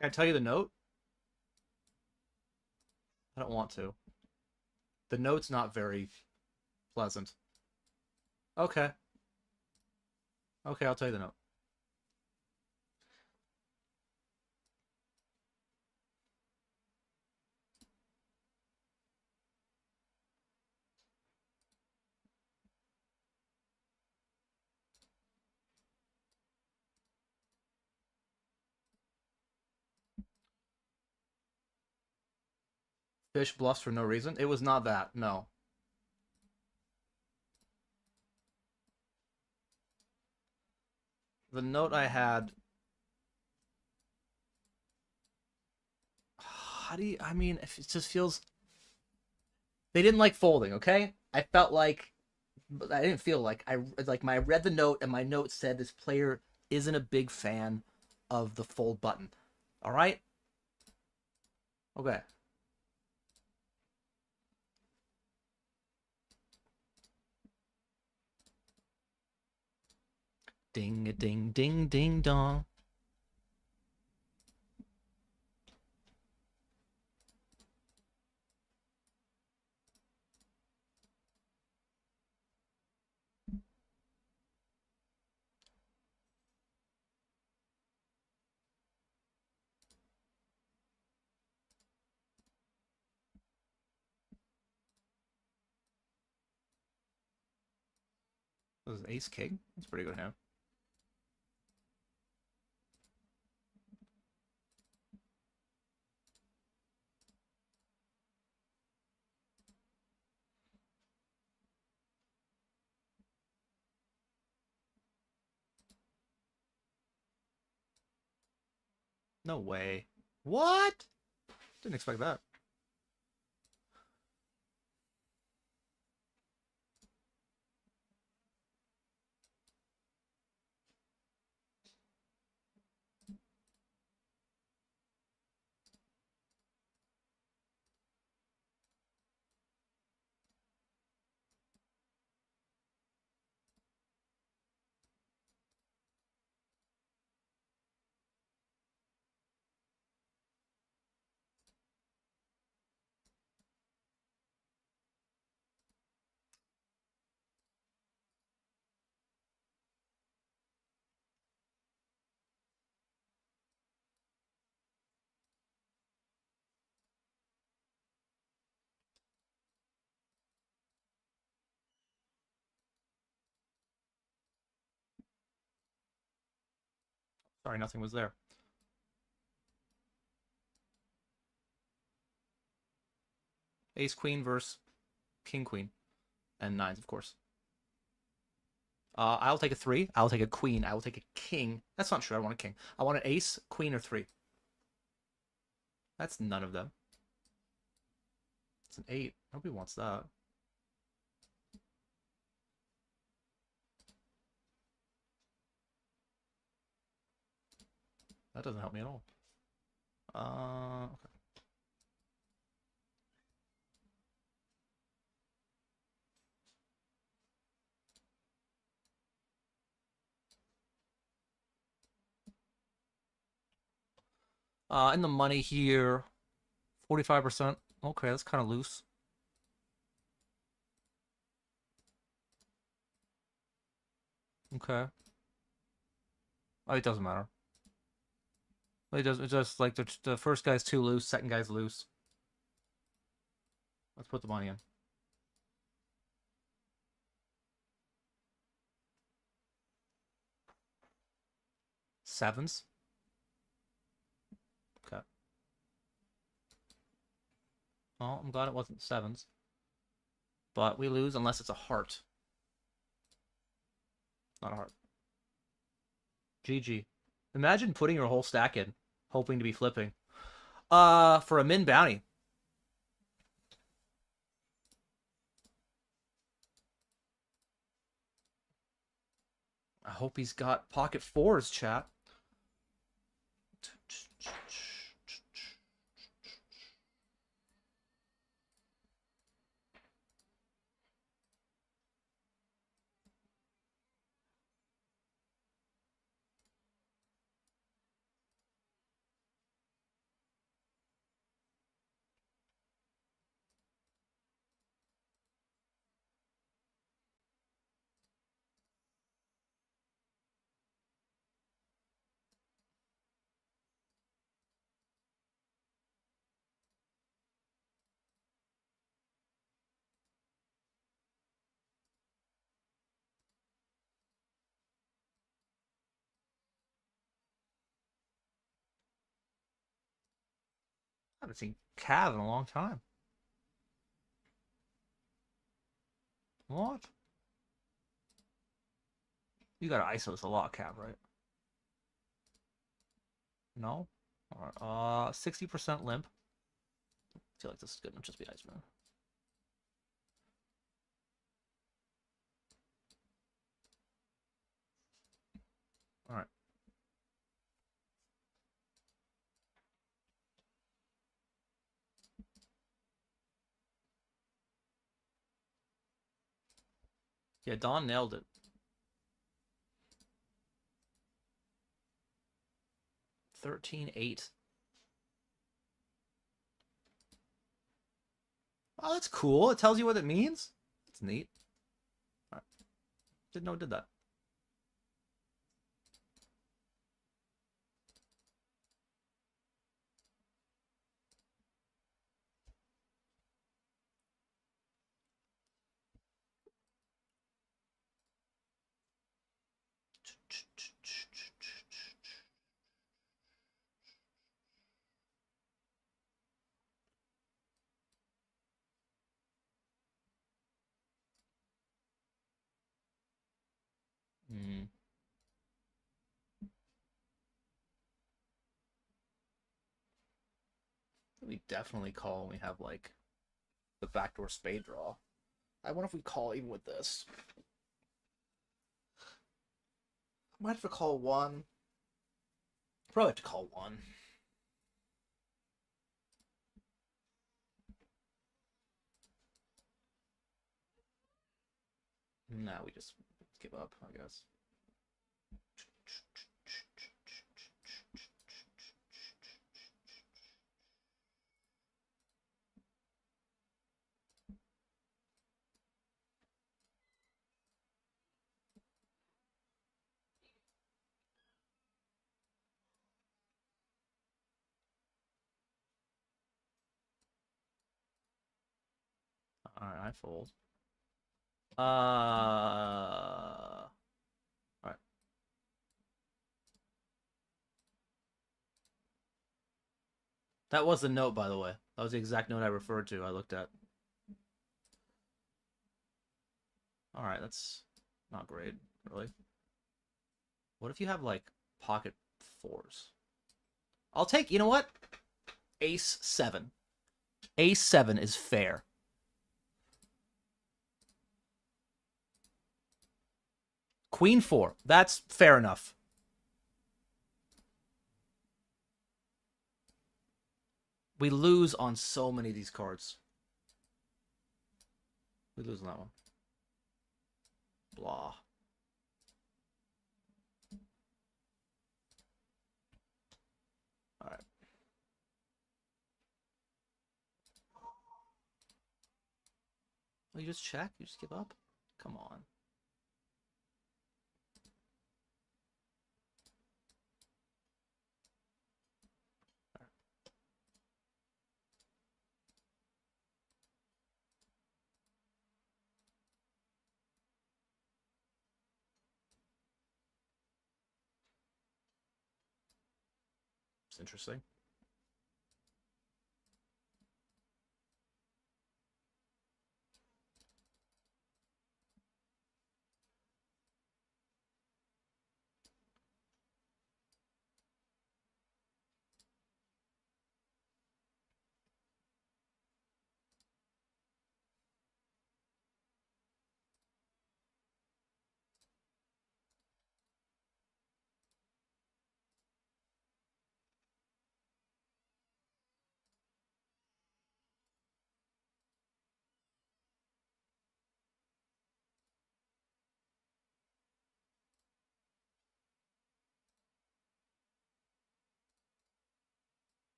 Can I tell you the note? I don't want to. The note's not very pleasant. Okay. Okay, I'll tell you the note. Fish bluffs for no reason. It was not that. No. The note I had. How do you? I mean, if it just feels. They didn't like folding. Okay, I felt like. I didn't feel like I read the note and my note said this player isn't a big fan of the fold button. All right. Okay. Ding a ding ding ding dong. This is ace king. That's a pretty good hand. No way. What? Didn't expect that. Sorry, nothing was there. Ace queen versus king queen. And nines, of course. I'll take a 3. I'll take a queen. I will take a king. That's not true. I want a king. I want an ace, queen, or 3. That's none of them. It's an 8. Nobody wants that. That doesn't help me at all. Okay. In the money here, 45%. Okay, that's kind of loose. Okay. Oh, it doesn't matter. It does. It's just like the first guy's too loose, second guy's loose. Let's put the money in. Sevens. Okay. Well, I'm glad it wasn't sevens. But we lose unless it's a heart. Not a heart. GG. Imagine putting your whole stack in, hoping to be flipping. For a min bounty. I hope he's got pocket fours, chat. haven't seen Cav in a long time. What? You got ISOs a lot, Cav, right? No? Alright, 60% limp. I feel like this is good enough, just be Iceman. Alright. Yeah, Don nailed it. 13-8. Oh, that's cool. It tells you what it means. It's neat. All right. Didn't know it did that. Hmm. We definitely call when we have like the backdoor spade draw. I wonder if we call even with this. Might have to call one. Probably have to call one. No, we just give up, I guess. Alright, I fold. Alright. That was the note, by the way. That was the exact note I referred to, I looked at. Alright, that's not great, really. What if you have, like, pocket fours? I'll take, you know what? Ace 7. Ace 7 is fair. Queen 4. That's fair enough. We lose on so many of these cards. We lose on that one. Blah. Alright. Oh, you just check? You just give up? Come on. It's interesting.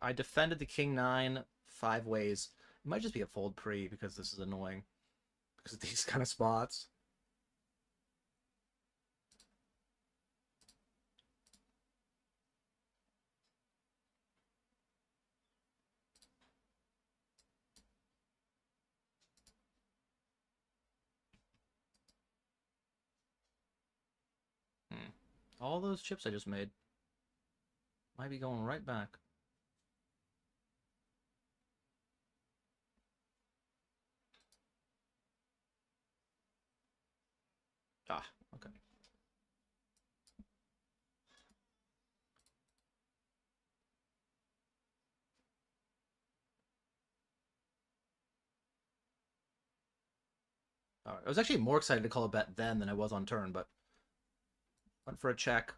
I defended the king 9 5 ways. It might just be a fold pre because this is annoying. Because of these kind of spots. All those chips I just made might be going right back. Ah, okay. All right. I was actually more excited to call a bet then than I was on turn, but went for a check.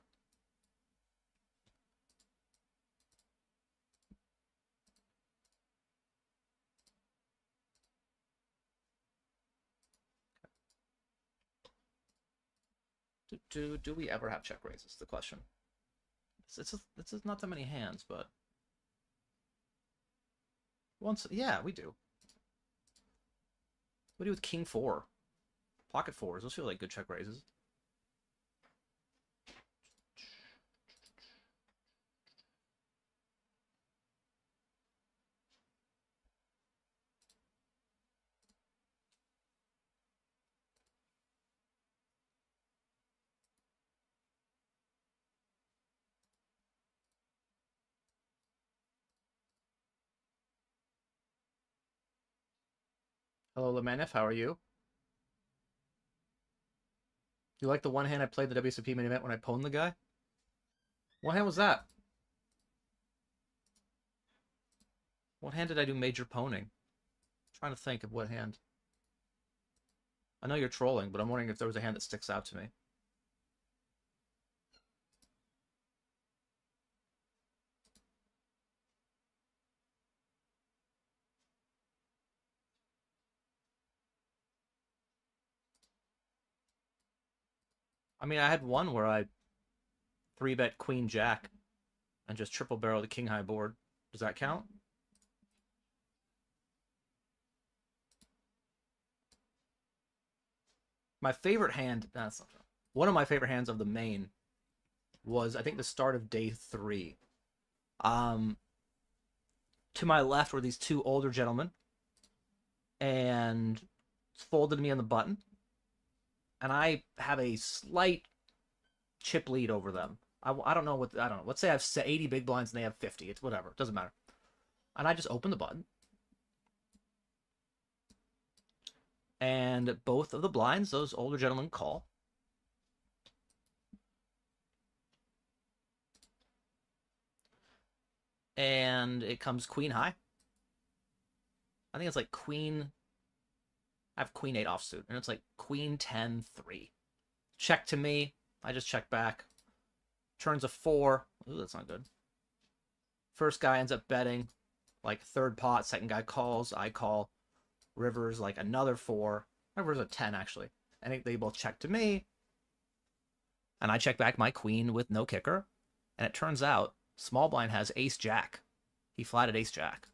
Do we ever have check raises? The question. It's not that many hands, but once, yeah, we do. What do we do with King 4? Pocket 4s. Those feel like good check raises. Hello, Lemanif. How are you? You like the one hand I played the WSOP mini event when I pwned the guy? What hand was that? What hand did I do major pwning? I'm trying to think of what hand. I know you're trolling, but I'm wondering if there was a hand that sticks out to me. I mean, I had one where I 3-bet Queen Jack and just triple barrel the king high board. Does that count? My favorite hand, that's not true. One of my favorite hands of the main was, I think, the start of day 3. To my left were these two older gentlemen and folded me on the button. And I have a slight chip lead over them. I don't know. Let's say I have 80 big blinds and they have 50. It's whatever. It doesn't matter. And I just open the button. And both of the blinds, those older gentlemen call. And it comes queen high. I think it's like queen. I have queen 8 offsuit. And it's like queen 10 3. Check to me. I just check back. Turns a 4. Ooh, that's not good. First guy ends up betting. Like third pot. Second guy calls. I call. River's like another 4. River's a 10, actually. And they both check to me. And I check back my queen with no kicker. And it turns out small blind has ace jack. He flatted ace jack.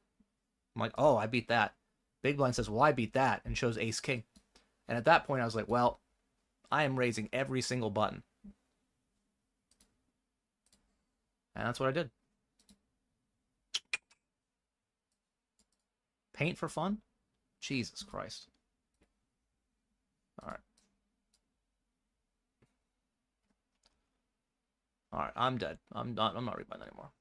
I'm like, oh, I beat that. Big blind says, well, I beat that, and shows ace king. And at that point, I was like, well, I am raising every single button. And that's what I did. Paint for fun? Jesus Christ. All right. All right, I'm dead. I'm not rebuying anymore.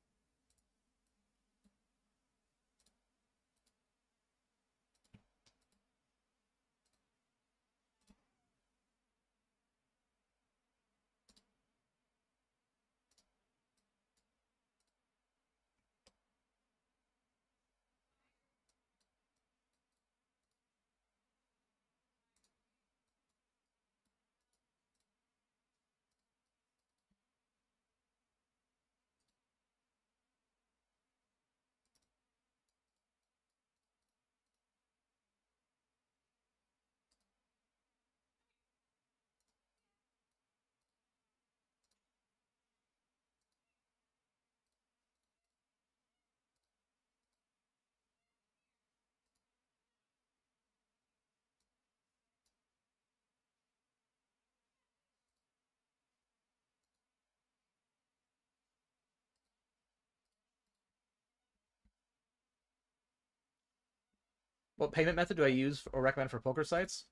What payment method do I use or recommend for poker sites?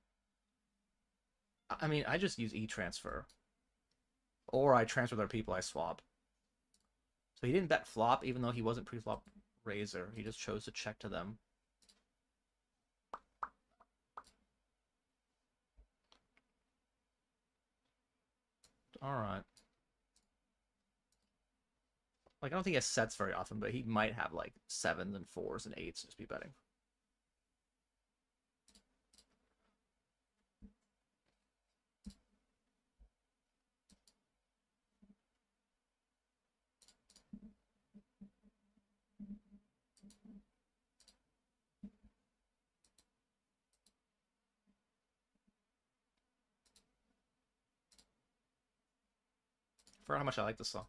I mean, I just use e-transfer. or I transfer their people, I swap. So he didn't bet flop, even though he wasn't pre-flop raiser. He just chose to check to them. Alright. Like, I don't think he has sets very often, but he might have, like, 7s and 4s and 8s just be betting. For how much I like this song.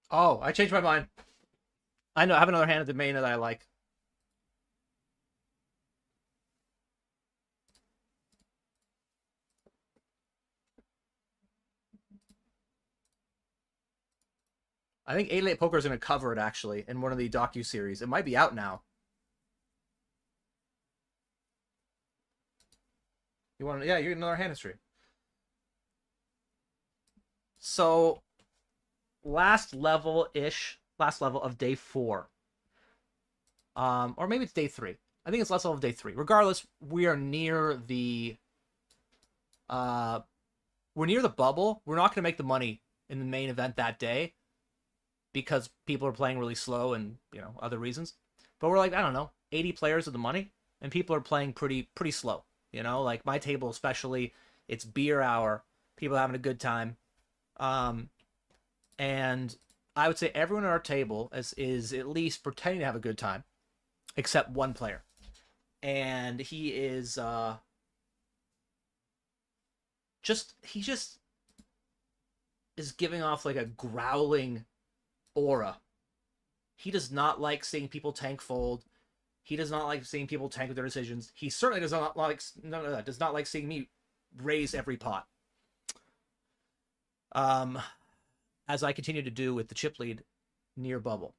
Oh, I changed my mind. I know, I have another hand at the main that I like. I think 8-Late Poker is going to cover it, actually, in one of the docu-series. It might be out now. You want to... Yeah, you get another hand history. So, last level of day 4. Or maybe it's day 3. I think it's last level of day 3. Regardless, we are near the... we're near the bubble. We're not going to make the money in the main event that day because people are playing really slow and, you know, other reasons. But we're like, I don't know, 80 players of the money, and people are playing pretty slow. You know, like my table especially, it's beer hour, people are having a good time. And I would say everyone at our table is at least pretending to have a good time, except one player. And he is he just is giving off like a growling aura. He does not like seeing people tank fold. He does not like seeing people tank with their decisions. He certainly does not like seeing me raise every pot. As I continue to do with the chip lead near bubble.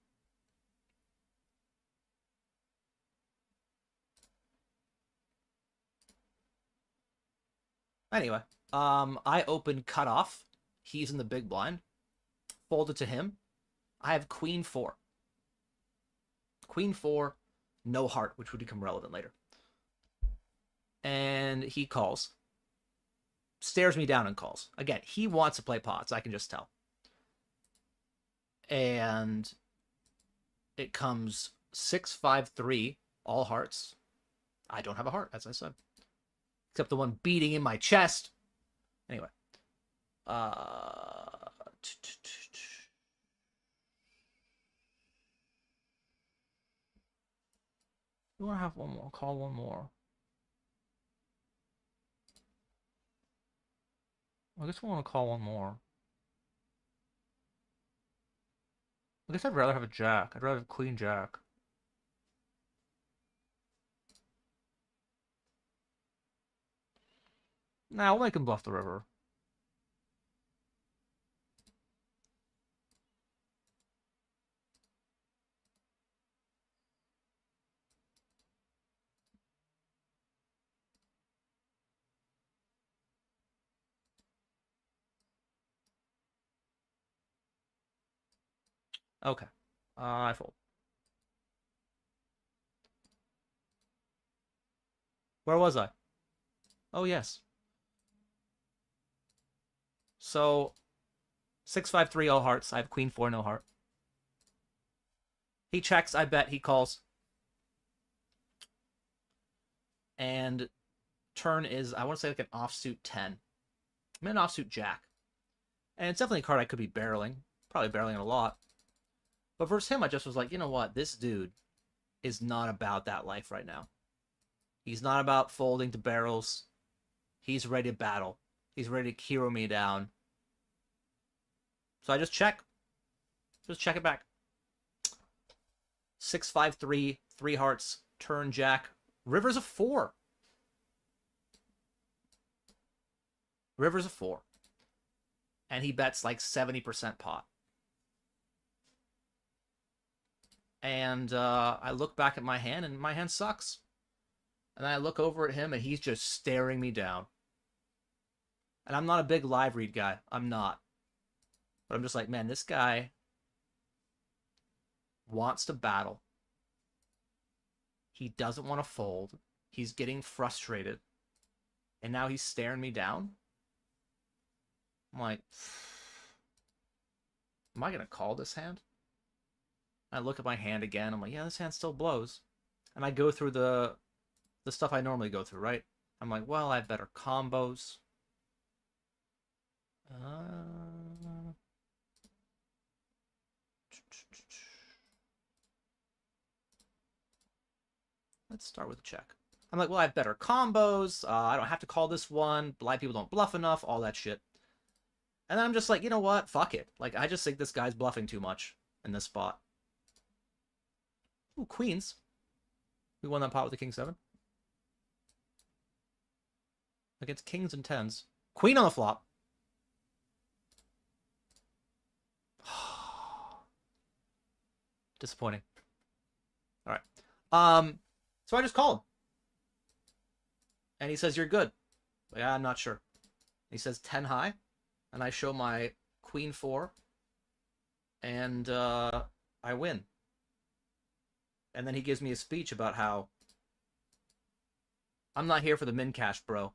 Anyway, I open cutoff. He's in the big blind. Folded to him. I have queen 4. Queen 4, no heart, which would become relevant later. And he calls. Stares me down and calls. Again, he wants to play pots, I can just tell. And it comes 6-5-3, all hearts. I don't have a heart, as I said. Except the one beating in my chest. Anyway. You want to have one more? Call one more. I guess I want to call one more. I guess I'd rather have a jack. I'd rather have queen jack. Nah, we'll make him bluff the river. Okay. I fold. Where was I? Oh, yes. So, 6-5-3, all hearts. I have queen 4, no heart. He checks, I bet, he calls. And turn is, I want to say like an offsuit 10. I'm in an offsuit jack. And it's definitely a card I could be barreling. Probably barreling it a lot. But versus him, I just was like, you know what? This dude is not about that life right now. He's not about folding to barrels. He's ready to battle. He's ready to hero me down. So I just check. Just check it back. 6-5-3, 3 hearts, turn jack. River's a 4. River's a 4. And he bets like 70% pot. And I look back at my hand, and my hand sucks. And I look over at him, and he's just staring me down. And I'm not a big live read guy. I'm not. But I'm just like, man, this guy wants to battle. He doesn't want to fold. He's getting frustrated. And now he's staring me down. I'm like, am I going to call this hand? I look at my hand again. I'm like, yeah, this hand still blows. And I go through the stuff I normally go through, right? I'm like, well, I have better combos. Let's start with a check. I'm like, well, I have better combos. I don't have to call this one. Blind people don't bluff enough. All that shit. And then I'm just like, you know what? Fuck it. Like, I just think this guy's bluffing too much in this spot. Ooh, queens. We won that pot with the king 7. Against kings and 10s. Queen on the flop. Disappointing. All right. So I just call him. And he says, you're good. Yeah, I'm not sure. He says 10 high. And I show my queen 4. And I win. And then he gives me a speech about how I'm not here for the min cash, bro.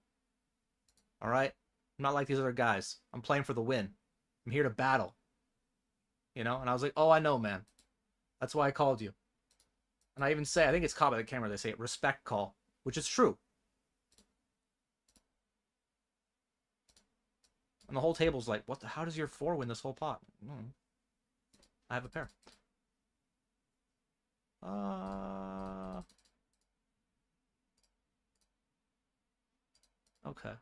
All right? I'm not like these other guys. I'm playing for the win. I'm here to battle. You know? And I was like, oh, I know, man. That's why I called you. And I even say, I think it's caught by the camera, they say respect call, which is true. And the whole table's like, what the, how does your 4 win this whole pot? I have a pair. Okay.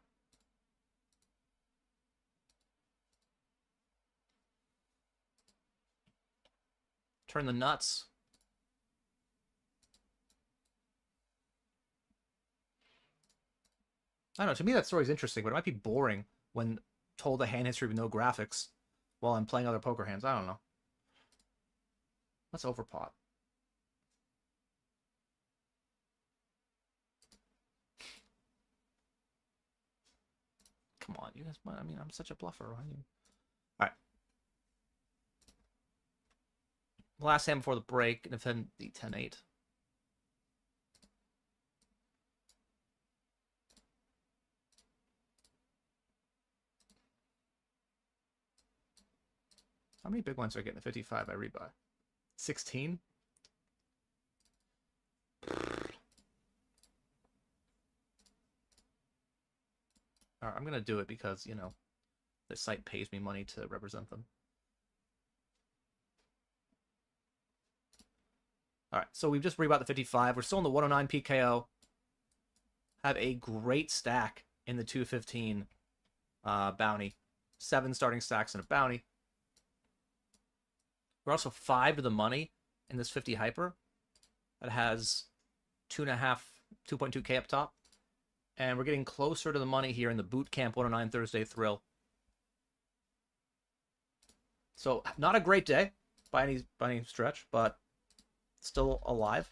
Turn the nuts. I don't know, to me that story's interesting, but it might be boring when told a hand history with no graphics while I'm playing other poker hands. I don't know. Let's overpot. Come on, you guys might, I mean, I'm such a bluffer. Alright. Last hand before the break, and defend the 10-8. How many big ones are getting the 55 I rebuy? 16? Alright, I'm gonna do it because, you know, the site pays me money to represent them. Alright, so we've just rebought the 55. We're still in the 109 PKO. Have a great stack in the 215 bounty. 7 starting stacks and a bounty. We're also 5 to the money in this 50 hyper. That has 2.2k up top. And we're getting closer to the money here in the Boot Camp 109 Thursday Thrill. So, not a great day by any stretch, but still alive.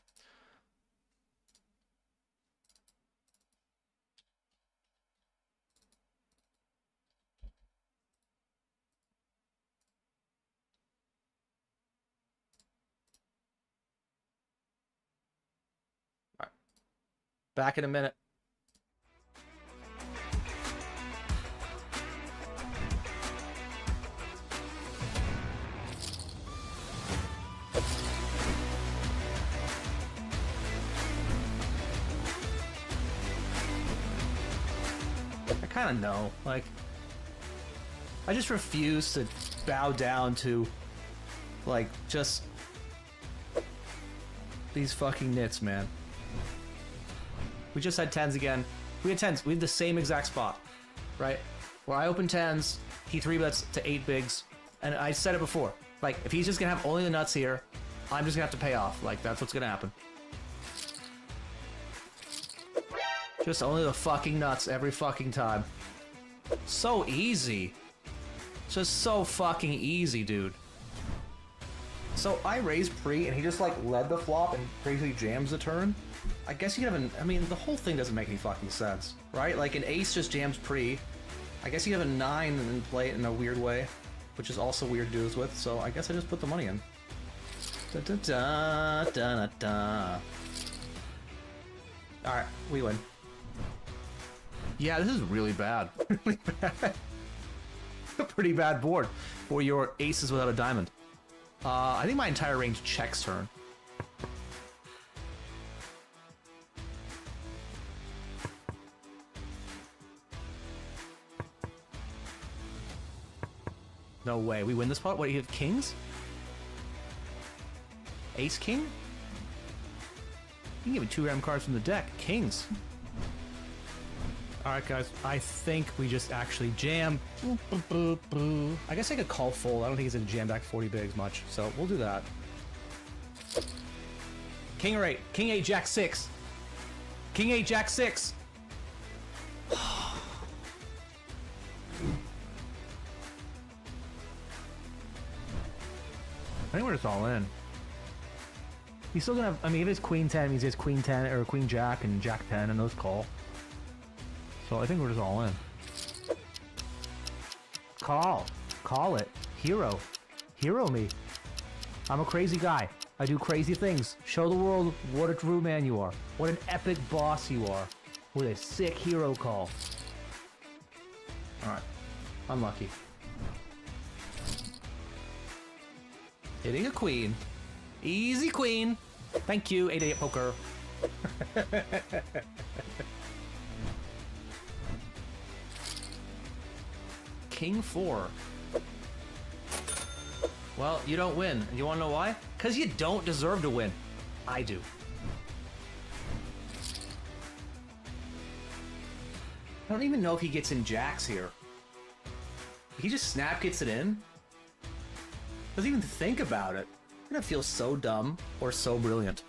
All right. Back in a minute. I kind of know, like, I just refuse to bow down to, like, just these fucking nits, man. We just had 10s again. We had 10s. We had the same exact spot, right? Where I open 10s, he 3-bets to 8 bigs, and I said it before. Like, if he's just gonna have only the nuts here, I'm just gonna have to pay off. Like, that's what's gonna happen. Just only the fucking nuts every fucking time. So easy. Just so fucking easy, dude. So I raised pre, and he just like led the flop and crazily jams the turn. I guess you have an. I mean, the whole thing doesn't make any fucking sense, right? Like an ace just jams pre. I guess you have a 9 and then play it in a weird way, which is also weird to do this with. So I guess I just put the money in. Da da da da da da. All right, we win. Yeah, this is really bad. Really bad. A pretty bad board for your aces without a diamond. I think my entire range checks turn. No way. We win this pot? What, you have kings? Ace king? You can give me 2 random cards from the deck. Kings. Alright, guys. I think we just actually jam. I guess I could call fold. I don't think he's gonna jam back 40 bigs much, so we'll do that. King or 8. King 8, Jack 6. King 8, Jack 6. I think we're just all in. He's still gonna have, I mean, if it's Queen 10, means it's Queen 10 or Queen Jack and Jack 10 and those call. So I think we're just all in. Call. Call it. Hero. Hero me. I'm a crazy guy. I do crazy things. Show the world what a true man you are. What an epic boss you are. With a sick hero call. Alright. Unlucky. Hitting a queen. Easy queen. Thank you, 8-8 poker. King 4. Well, you don't win. You wanna know why? Because you don't deserve to win. I do. I don't even know if he gets in jacks here. He just snap gets it in? Doesn't even think about it. I'm gonna feel so dumb or so brilliant.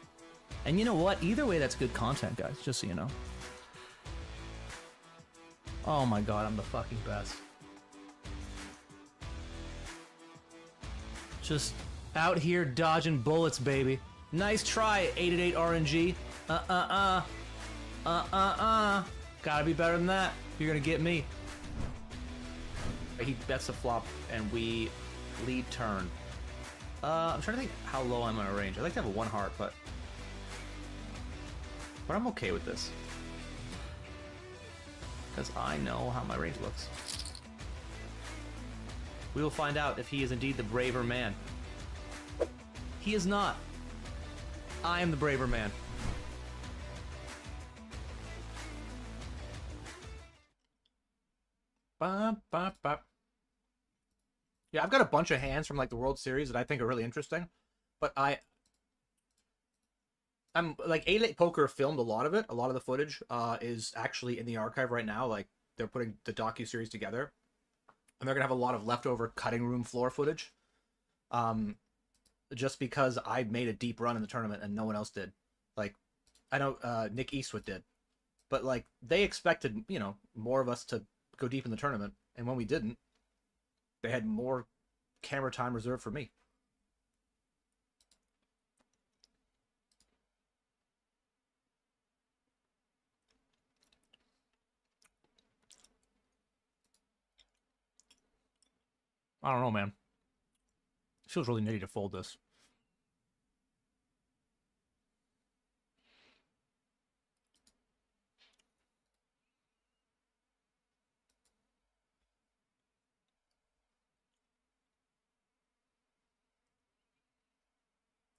And you know what? Either way, that's good content, guys, just so you know. Oh my god, I'm the fucking best. Just out here dodging bullets, baby. Nice try, 8-8 RNG. Gotta be better than that. You're gonna get me. He bets the flop, and we lead turn. I'm trying to think how low I'm gonna range. I'd like to have a 1 heart, but I'm okay with this. Because I know how my range looks. We will find out if he is indeed the braver man. He is not. I am the braver man. Ba, ba, ba. Yeah, I've got a bunch of hands from like the World Series that I think are really interesting, but I'm like 8-8 Poker filmed a lot of it. A lot of the footage is actually in the archive right now. Like they're putting the docu-series together, and they're gonna have a lot of leftover cutting room floor footage. Just because I made a deep run in the tournament and no one else did. Like I know Nick Eastwood did, but like they expected, you know, more of us to go deep in the tournament, and when we didn't, they had more camera time reserved for me. I don't know, man. It feels really nitty to fold this.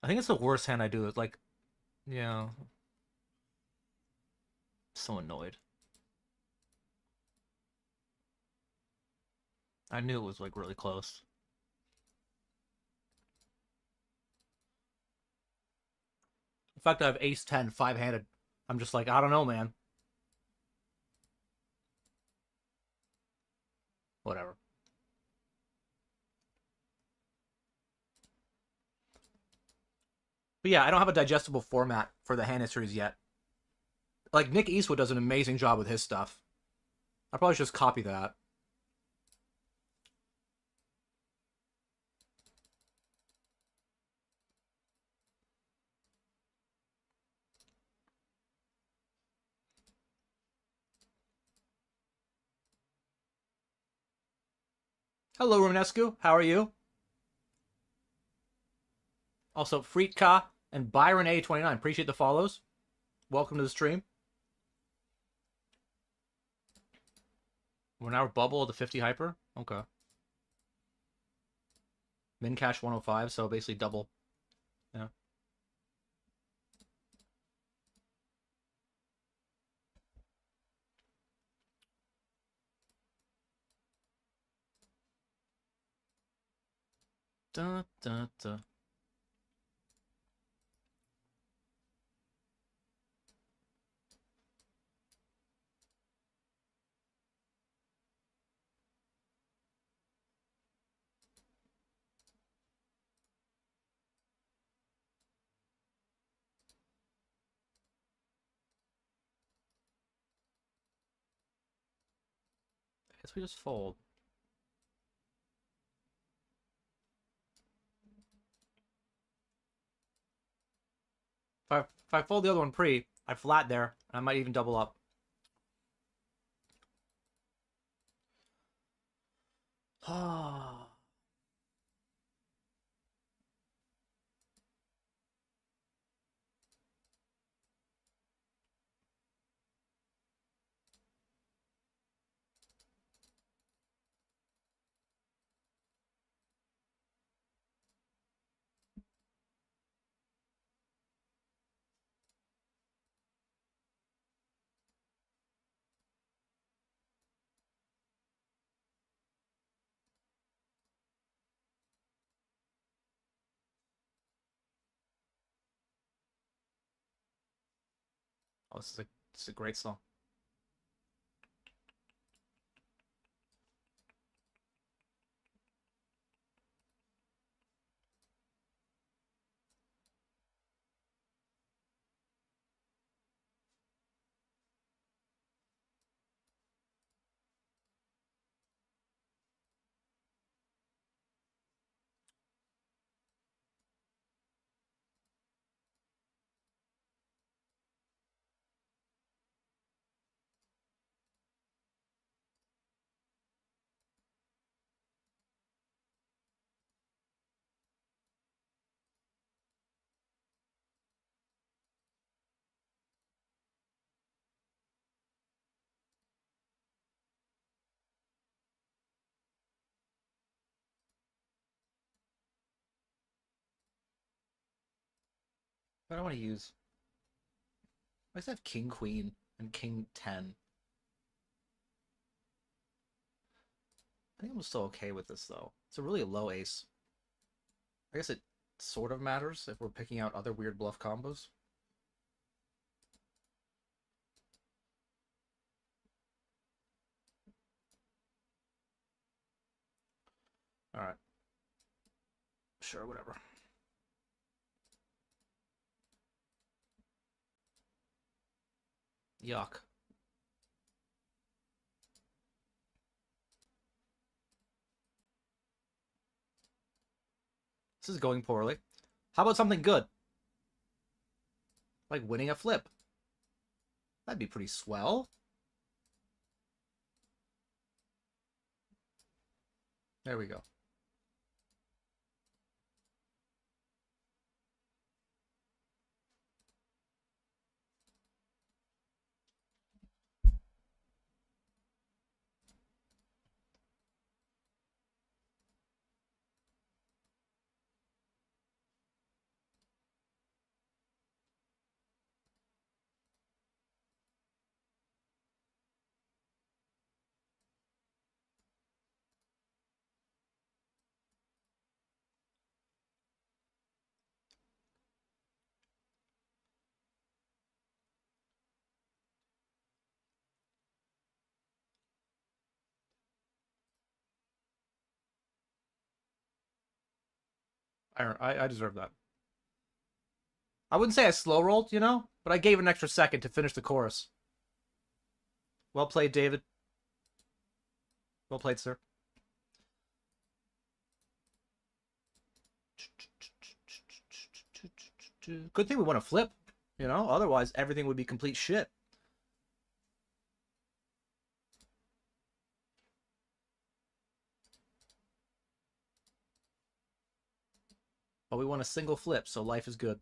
I think it's the worst hand I do. It's like, yeah. So annoyed. I knew it was like really close. The fact that I have ace 10 5-handed, I'm just like, I don't know, man. Whatever. But yeah, I don't have a digestible format for the hand histories yet. Like, Nick Eastwood does an amazing job with his stuff. I probably should just copy that. Hello, Romanescu. How are you? Also, Freetka and Byron A29. Appreciate the follows. Welcome to the stream. We're now bubble the 50 hyper. Okay. Min cash 105, so basically double. Yeah. Da, da, da. I guess we just fold. If I fold the other one pre, I flat there, and I might even double up. Ah. Oh, this is a great song. What do I want to use? I just have King Queen and King 10. I think I'm still okay with this though. It's a really low ace. I guess it sort of matters if we're picking out other weird bluff combos. Alright. Sure, whatever. Yuck. This is going poorly. How about something good? Like winning a flip. That'd be pretty swell. There we go. I deserve that. I wouldn't say I slow rolled, you know, but I gave an extra second to finish the chorus. Well played, David. Well played, sir. Good thing we want to flip, you know? Otherwise, everything would be complete shit. But we want a single flip, so life is good.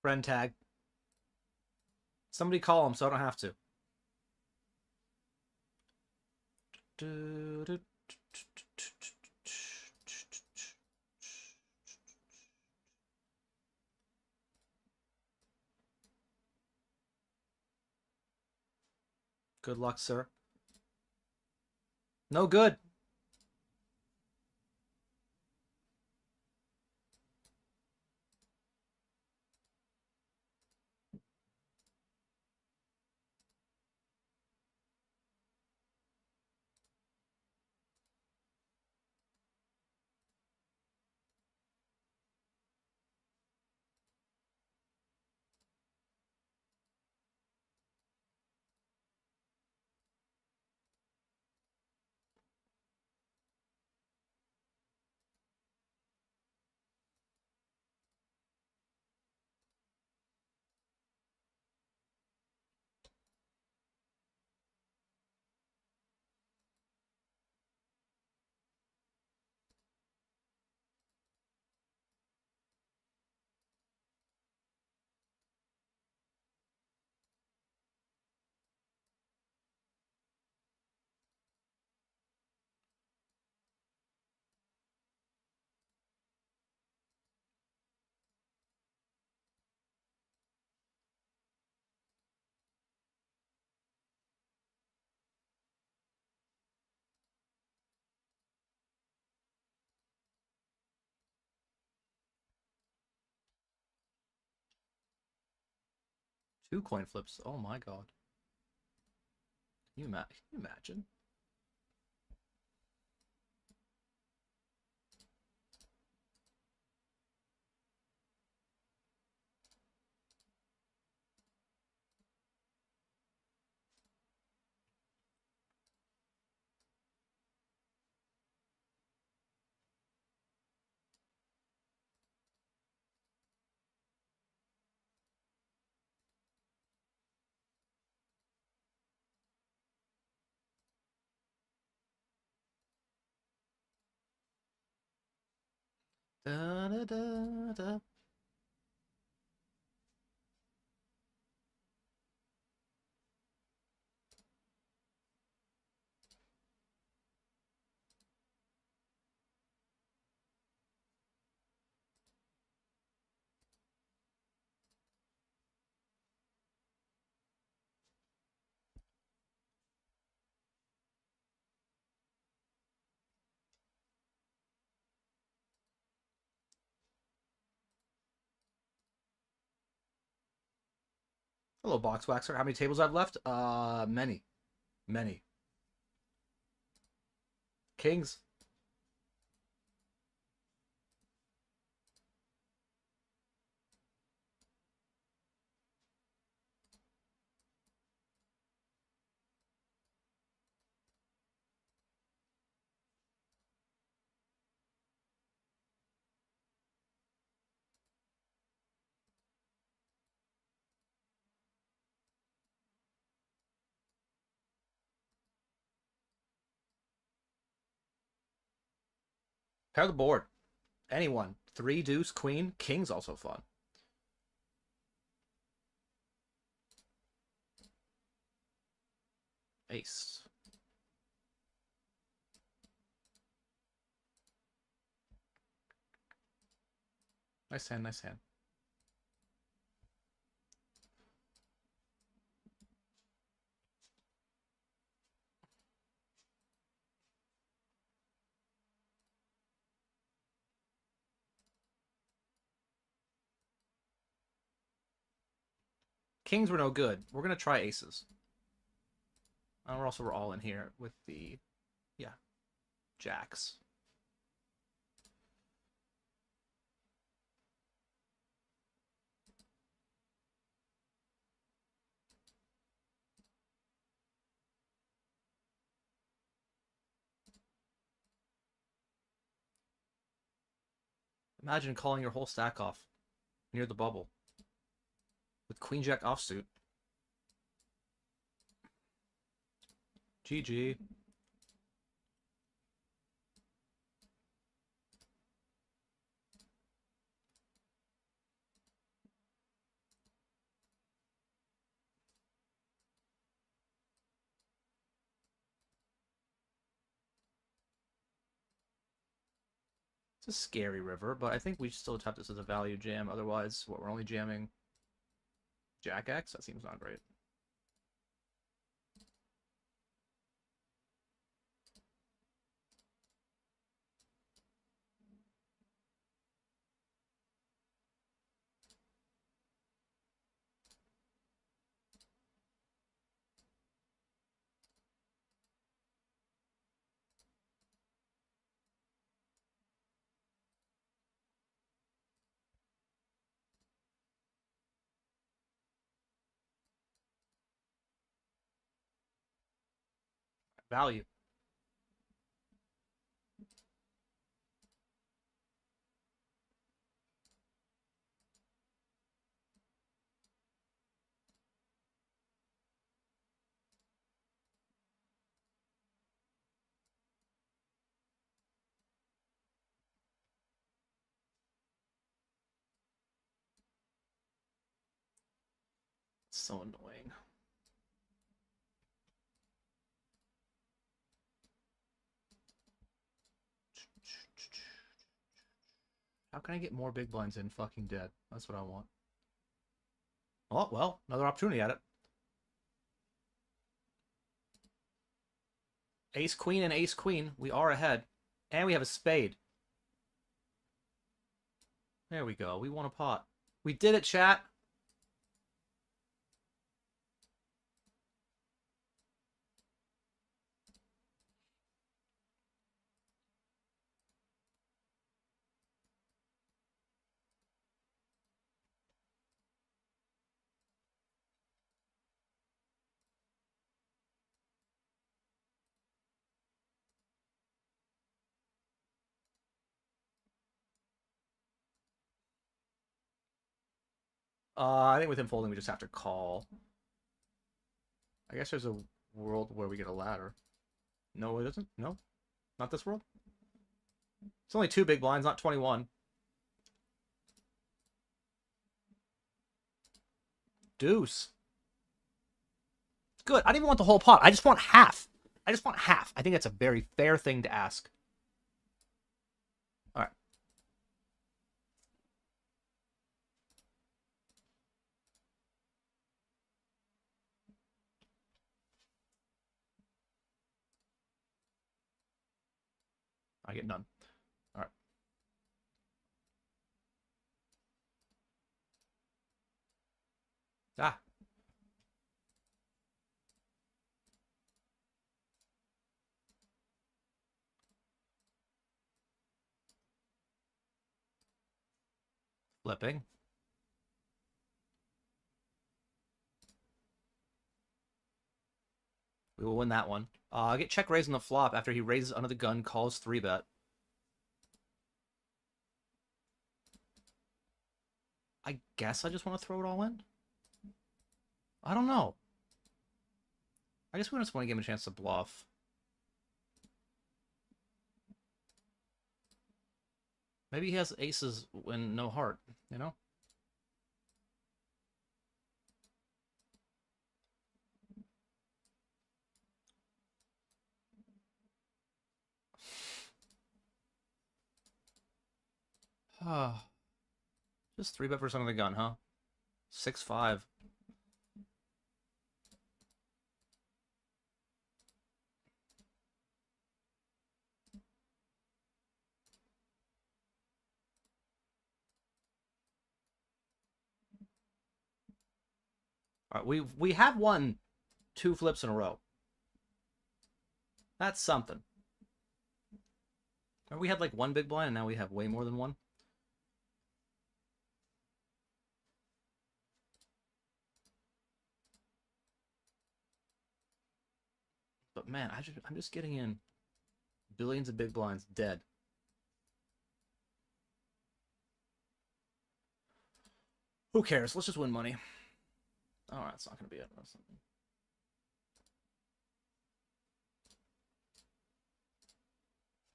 Friend tag. Somebody call him so I don't have to. Good luck, sir. No good. Two coin flips. Oh my god. Can you imagine? Da, da, da, da. Hello, box waxer. How many tables I've left? Many. Many. Kings. Pair the board. Anyone. Three, deuce, queen. King's also fun. Ace. Nice hand, nice hand. Kings were no good. We're gonna try aces. And we're all in here with the, yeah, jacks. Imagine calling your whole stack off near the bubble with queen jack offsuit. GG. It's a scary river, but I think we still have this as a value jam. Otherwise, what, we're only jamming Jack X? That seems not great. Value. So annoying. How can I get more big blinds in fucking dead? That's what I want. Oh, well, another opportunity at it. Ace queen and ace queen. We are ahead. And we have a spade. There we go. We won a pot. We did it, chat. I think with him folding, we just have to call. I guess there's a world where we get a ladder. No, it isn't. No, not this world. It's only 2 big blinds, not 21. Deuce. Good. I don't even want the whole pot. I just want half. I just want half. I think that's a very fair thing to ask. All right. I get none. All right. Ah. Flipping. We will win that one. Get check raise on the flop after he raises under the gun, calls 3-bet. I guess I just want to throw it all in. I don't know. I guess we just want to give him a chance to bluff. Maybe he has aces when no heart, you know? Just 3-bet percent of the gun, huh? 6-5. All right, we have won 2 flips in a row. That's something. We had like 1 big blind, and now we have way more than 1. But man, I'm just getting in billions of big blinds dead. Who cares? Let's just win money. All right, it's not gonna be it.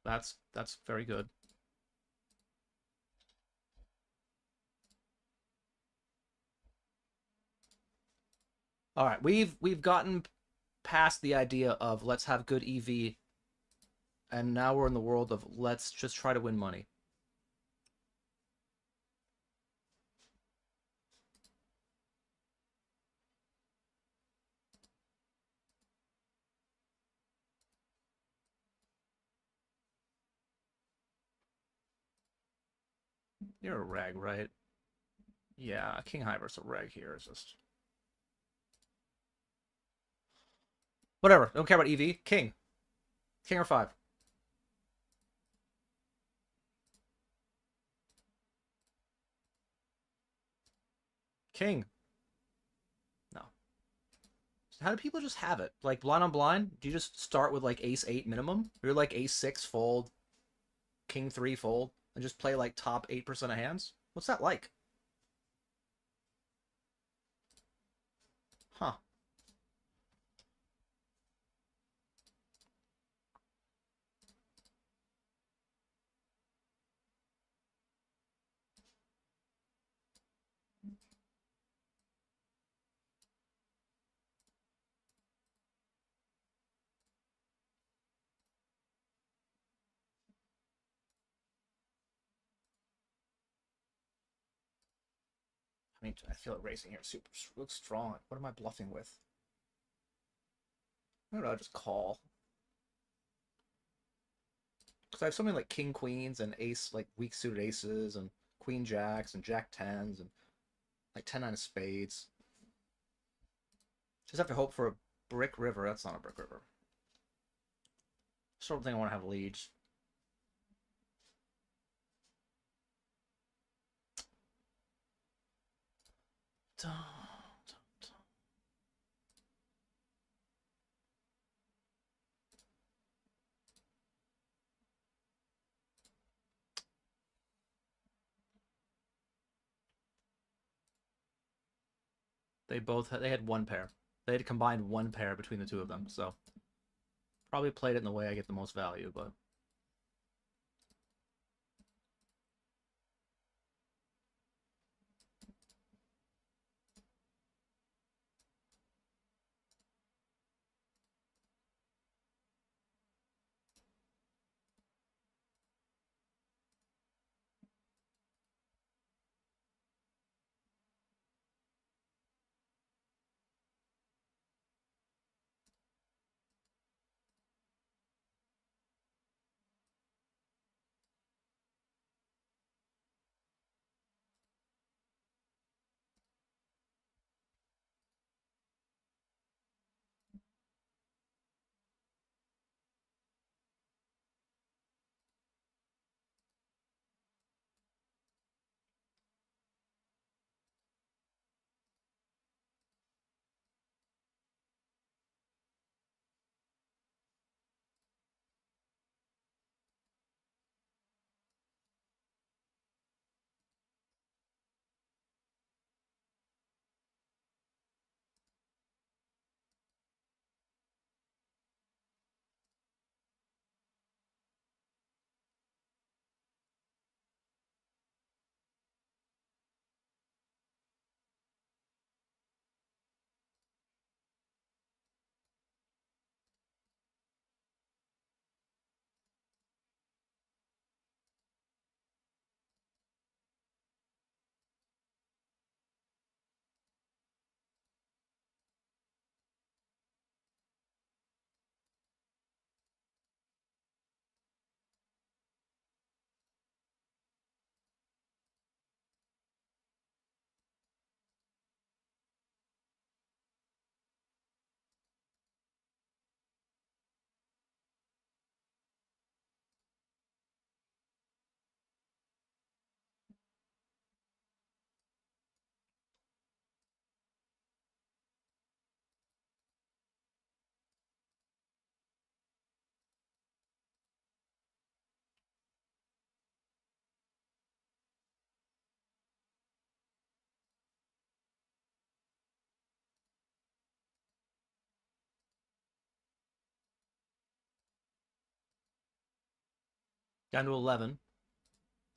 That's very good. All right, we've gotten past the idea of let's have good EV, and now we're in the world of let's just try to win money. You're a rag, right? Yeah, King High versus a rag here is just... Whatever, don't care about EV. King. King or 5. King. No. How do people just have it? Like, blind on blind? Do you just start with, like, ace-8 minimum? You're like ace-6 fold, king-3 fold, and just play, like, top 8% of hands? What's that like? Huh. I mean, I feel it racing here. Super looks strong. What am I bluffing with? I don't know, just call. Because I have so many like king queens and ace, like weak suited aces and queen jacks and jack tens and like 10-9 of spades. Just have to hope for a brick river. That's not a brick river. Sort of thing I want to have leads. They had 1 pair. They had combined 1 pair between the 2 of them, so probably played it in the way I get the most value, but Down to 11.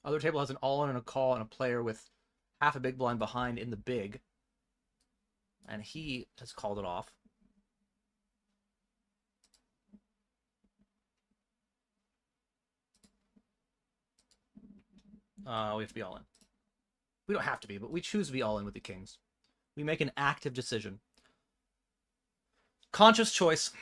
Other table has an all-in and a call and a player with half a big blind behind in the big. And he has called it off. We have to be all in. We don't have to be, but we choose to be all in with the kings. We make an active decision. Conscious choice.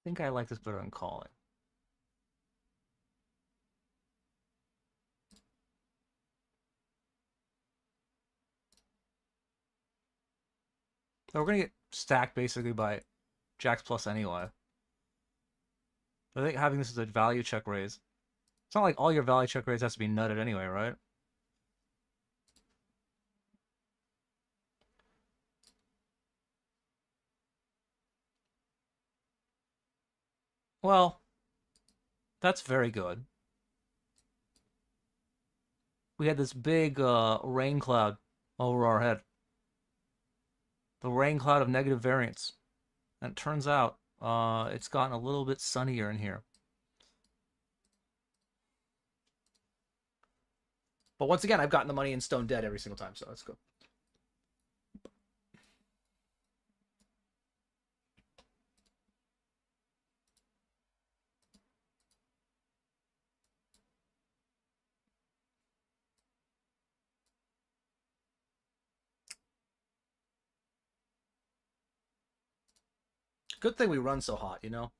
I think I like this better than calling. So we're going to get stacked basically by jacks plus anyway. I think having this as a value check raise. It's not like all your value check raise has to be nutted anyway, right? Well, that's very good. We had this big rain cloud over our head. The rain cloud of negative variance. And it turns out it's gotten a little bit sunnier in here. But once again, I've gotten the money in stone dead every single time, so that's good. Good thing we run so hot, you know?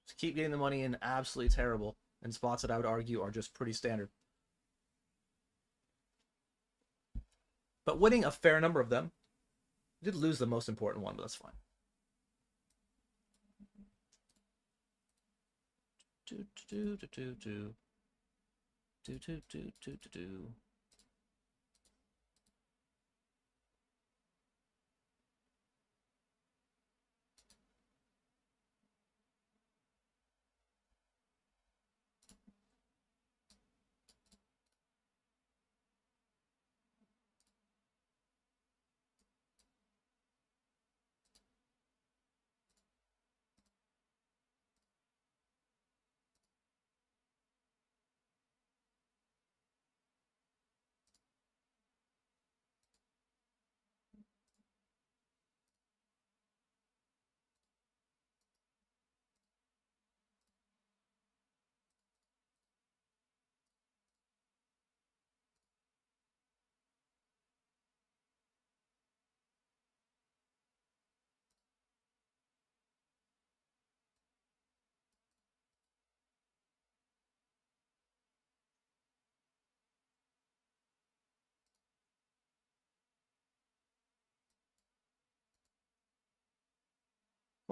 Just keep getting the money in absolutely terrible in spots that I would argue are just pretty standard. But winning a fair number of them. Did lose the most important one, but that's fine. Do do do do do do do do do do do.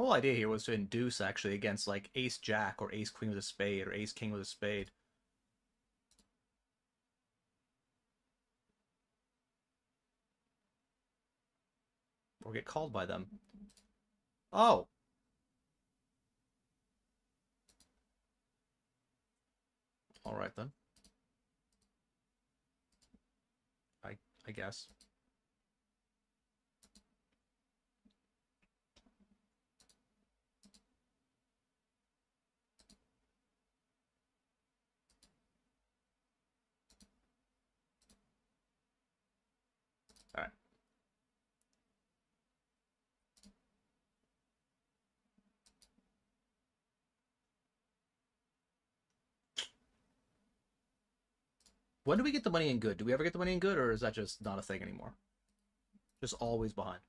The whole idea here was to induce actually against like ace jack or ace queen with a spade or ace king with a spade. Or get called by them. Oh! Alright then. I guess. Alright. When do we get the money in good? Do we ever get the money in good, or is that just not a thing anymore? Just always behind.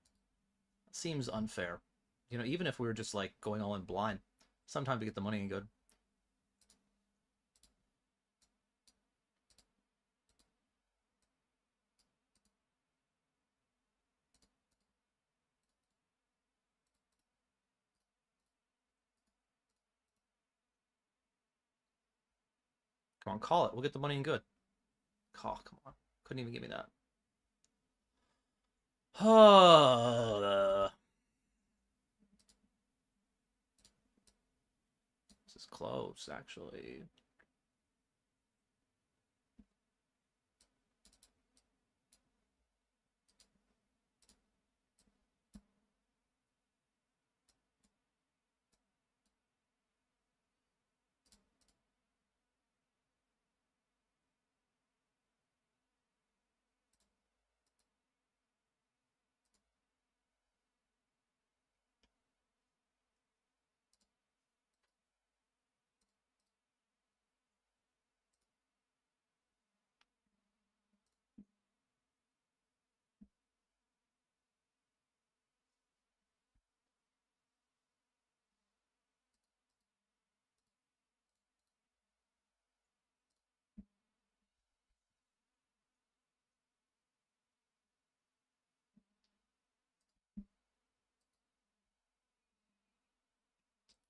Seems unfair. You know, even if we were just like going all in blind, sometimes we get the money in good. Come on, call it. We'll get the money in good. Oh, come on. Couldn't even give me that. This is close, actually.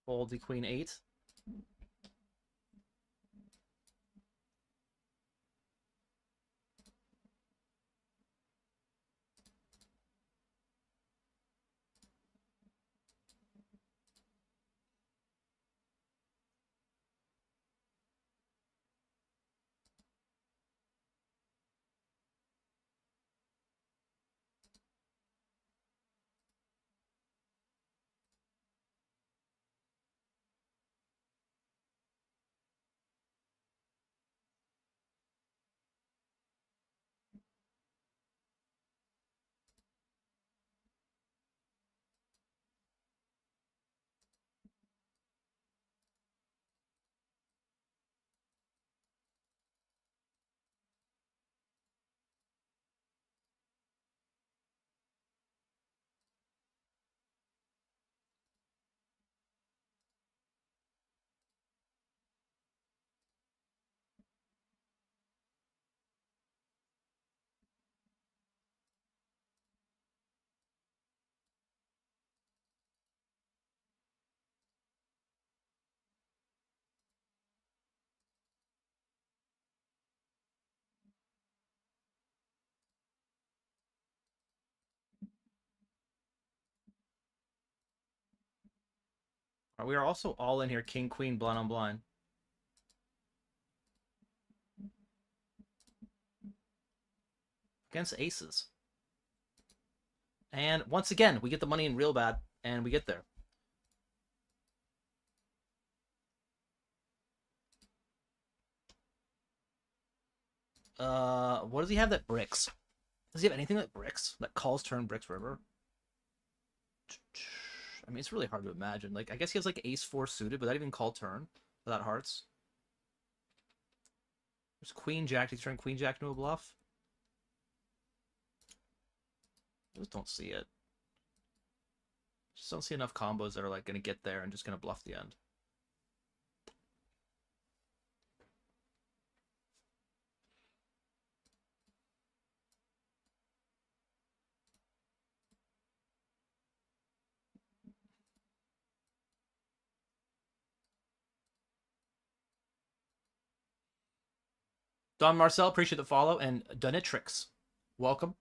Fold the queen 8. We are also all in here, king, queen, blind on blind. Against aces. And once again, we get the money in real bad, and we get there. What does he have that bricks? Does he have anything that bricks? That calls turn bricks river? I mean, it's really hard to imagine. Like, I guess he has like ace 4 suited, but that even call turn without hearts. There's queen jack. He's turn queen jack into a bluff. I just don't see it. Just don't see enough combos that are like gonna get there and just gonna bluff the end. Don Marcel, appreciate the follow, and Donitrix, welcome.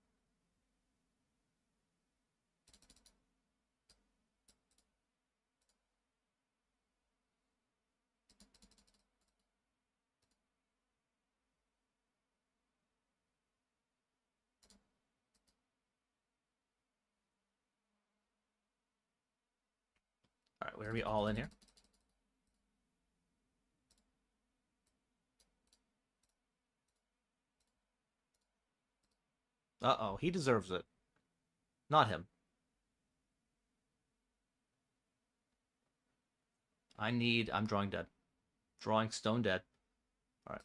All right, we're gonna be all in here. Uh-oh, he deserves it. Not him. I'm drawing dead. Drawing stone dead. All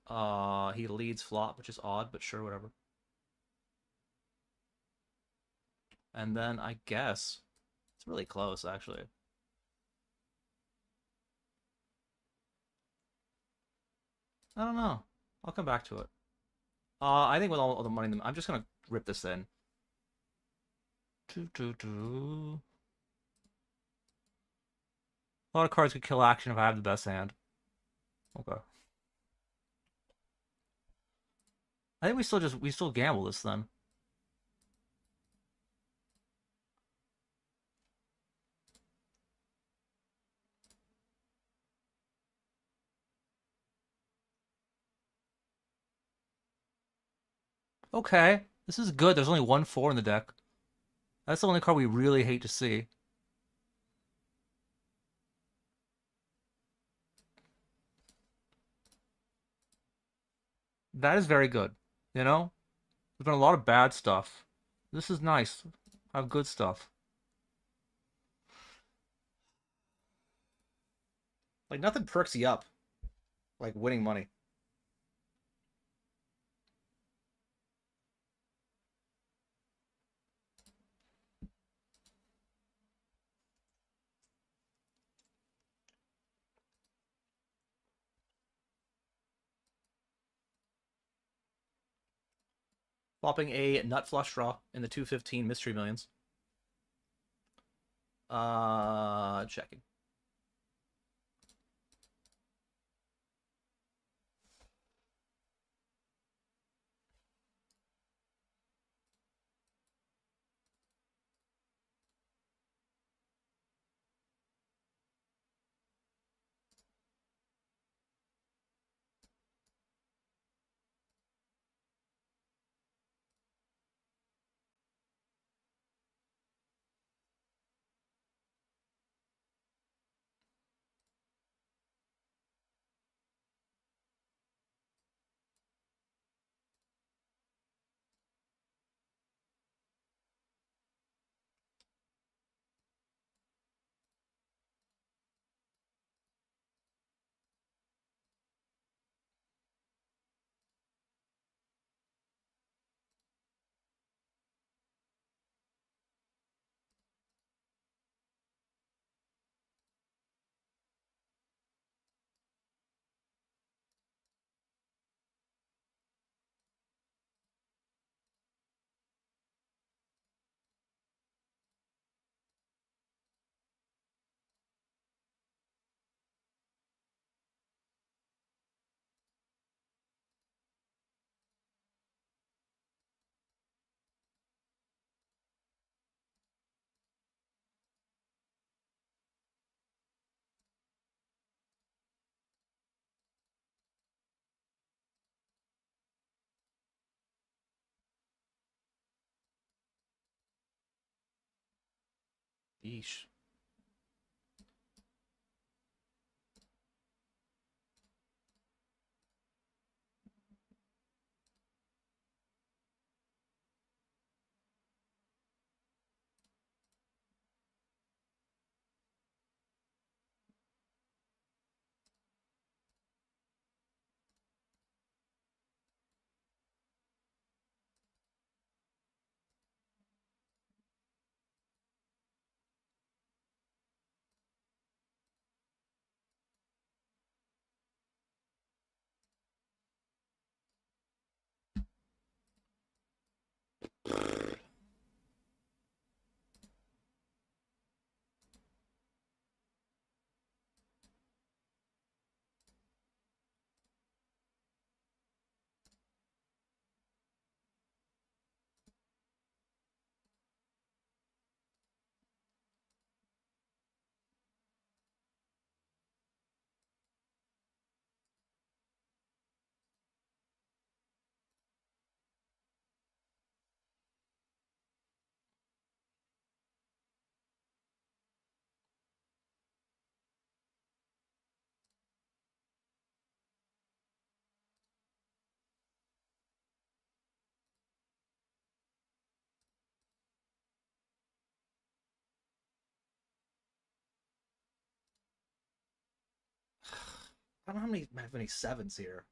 right. He leads flop, which is odd, but sure, whatever. And then I guess it's really close, actually. I don't know. I'll come back to it. I think with all the money, I'm just gonna rip this in. A lot of cards could kill action if I have the best hand. Okay. I think we still gamble this then. Okay, this is good. There's only 1/4 in the deck. That's the only card we really hate to see. That is very good. You know? There's been a lot of bad stuff. This is nice. I have good stuff. Like, nothing perks you up. Like winning money. Flopping a nut flush draw in the 215 Mystery Millions. Checking. Yeesh. I don't have any sevens here.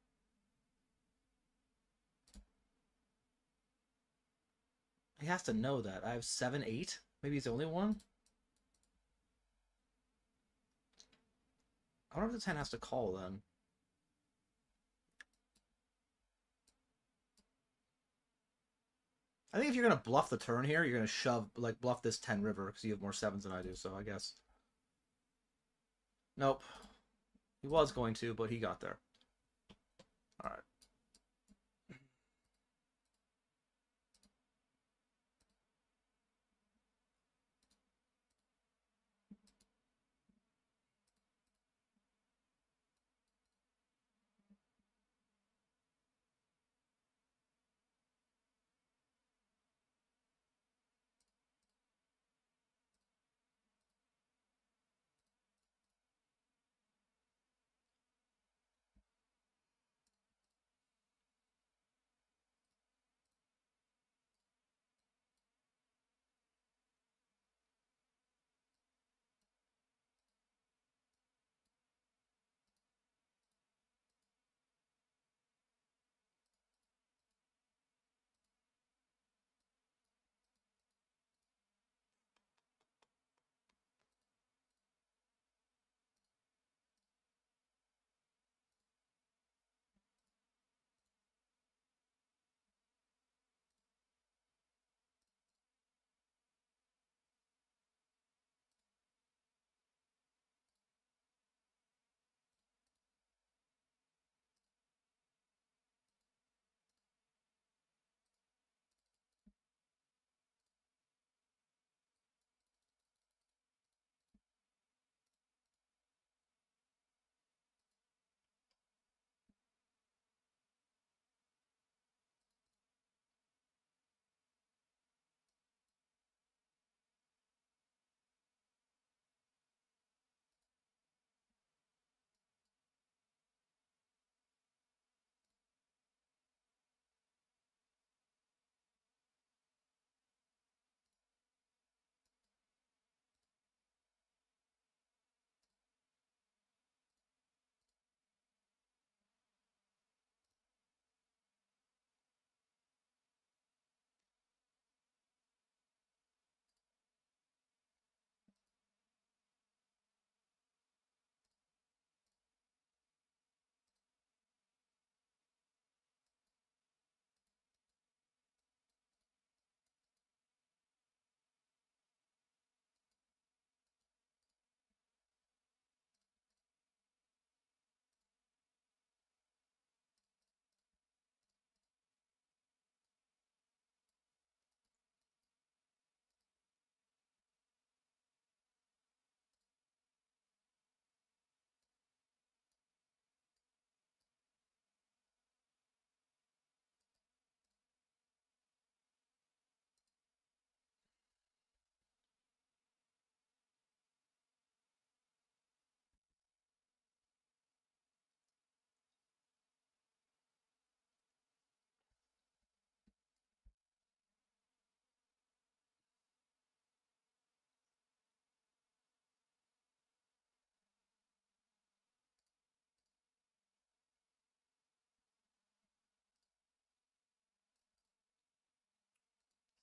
He has to know that. I have 7, 8. Maybe he's the only one? I wonder if the 10 has to call then. I think if you're going to bluff the turn here, you're going to shove, like, bluff this 10 river because you have more 7s than I do, so I guess. Nope. He was going to, but he got there. Alright.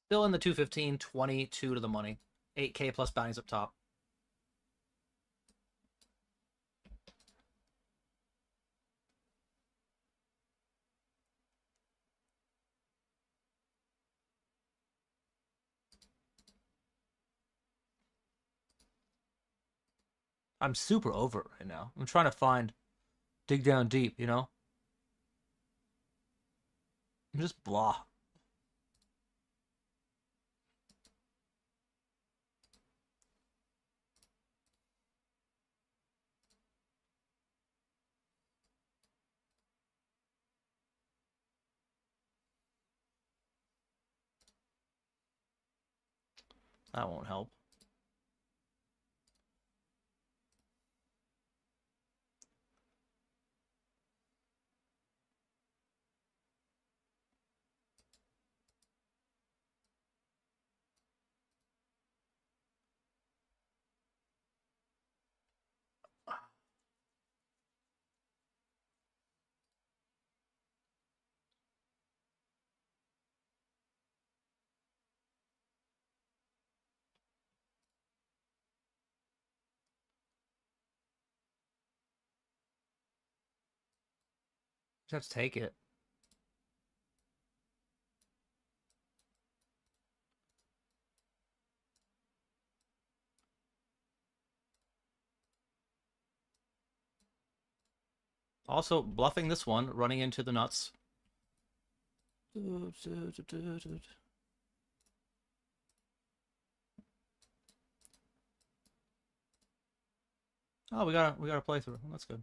Still in the 215, 22 to the money. 8K plus bounties up top. I'm super over it right now. I'm trying to dig down deep, you know? I'm just blah. That won't help. Just have to take it. Also, bluffing this one, running into the nuts. Oh, we got a playthrough. That's good.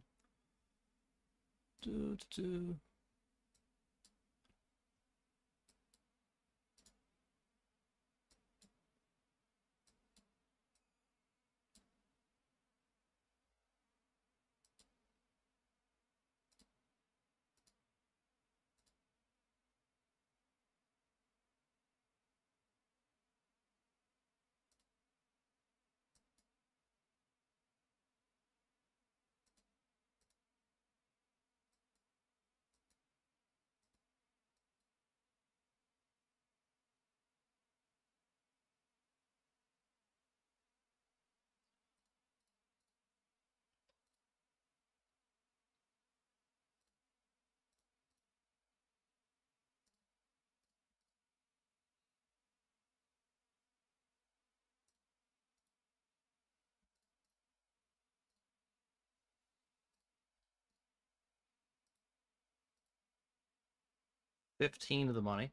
$15 to the money.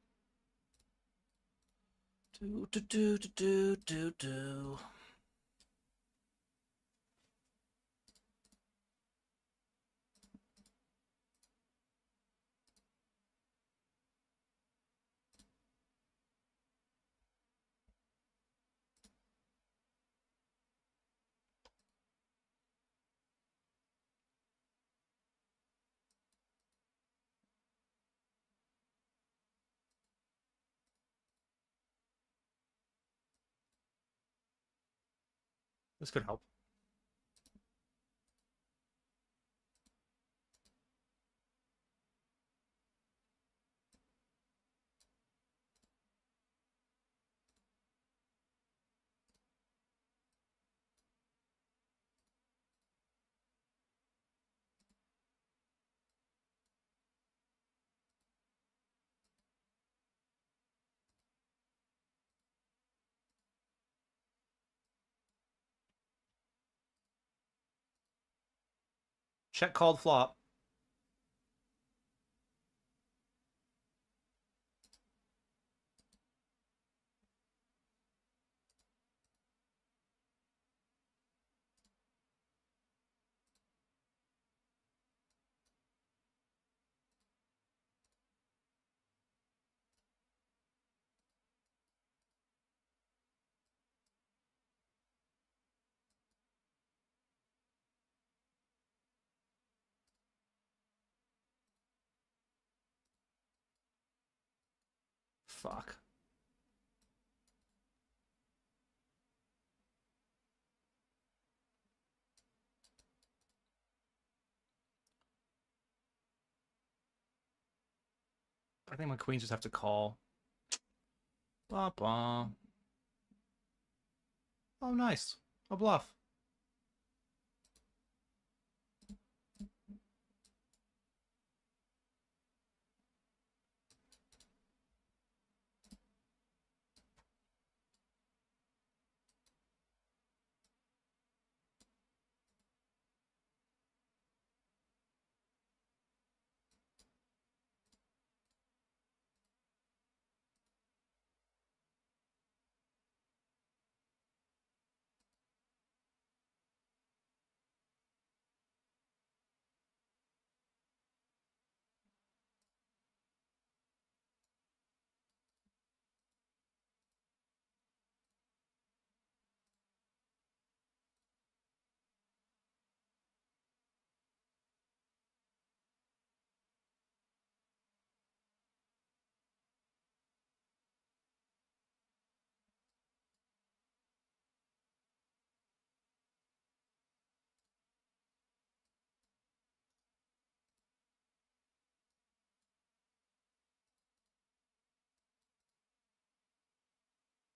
This could help. Check called flop. Fuck. I think my queens just have to call. Bah, bah. Oh, nice. A bluff.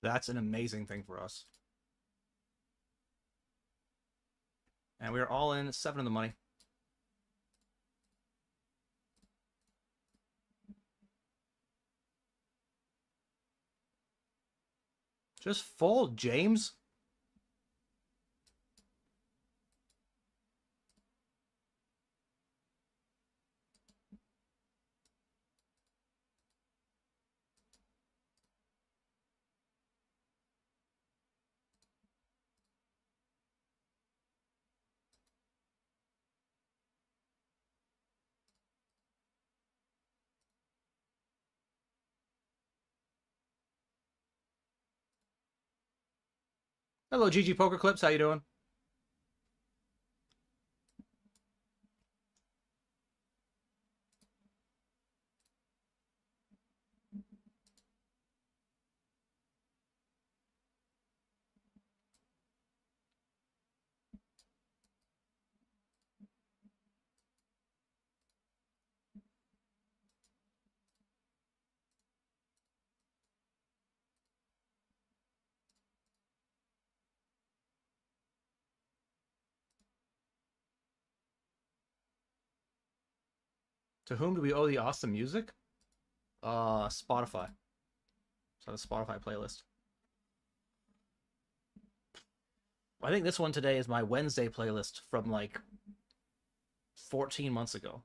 That's an amazing thing for us. And we are all in 7 of the money. Just fold, James. Hello, GG Poker Clips. How you doing? To whom do we owe the awesome music? Spotify. So the Spotify playlist. I think this one today is my Wednesday playlist from like 14 months ago.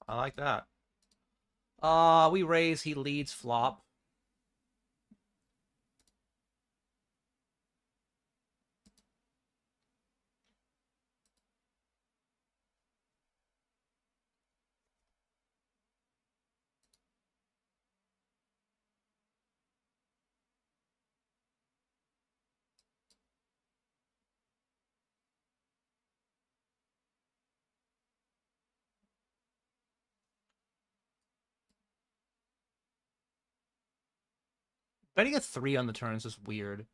I like that. We raise, he leads flop. Betting a 3 on the turn is just weird.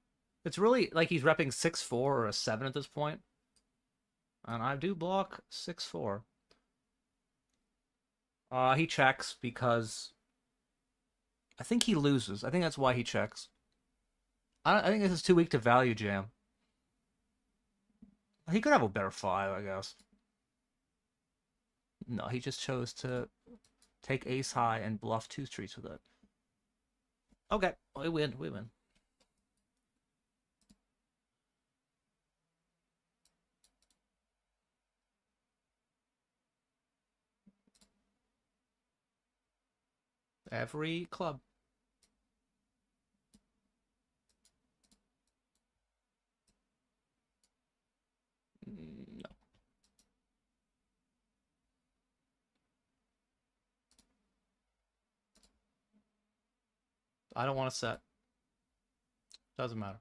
It's really like he's repping 6-4 or a 7 at this point. And I do block 6-4. He checks because I think he loses. I think that's why he checks. I think this is too weak to value jam. He could have a better 5, I guess. No, he just chose to take ace high and bluff 2 streets with it. Okay, we win, we win. Every club. No. I don't want to set. Doesn't matter.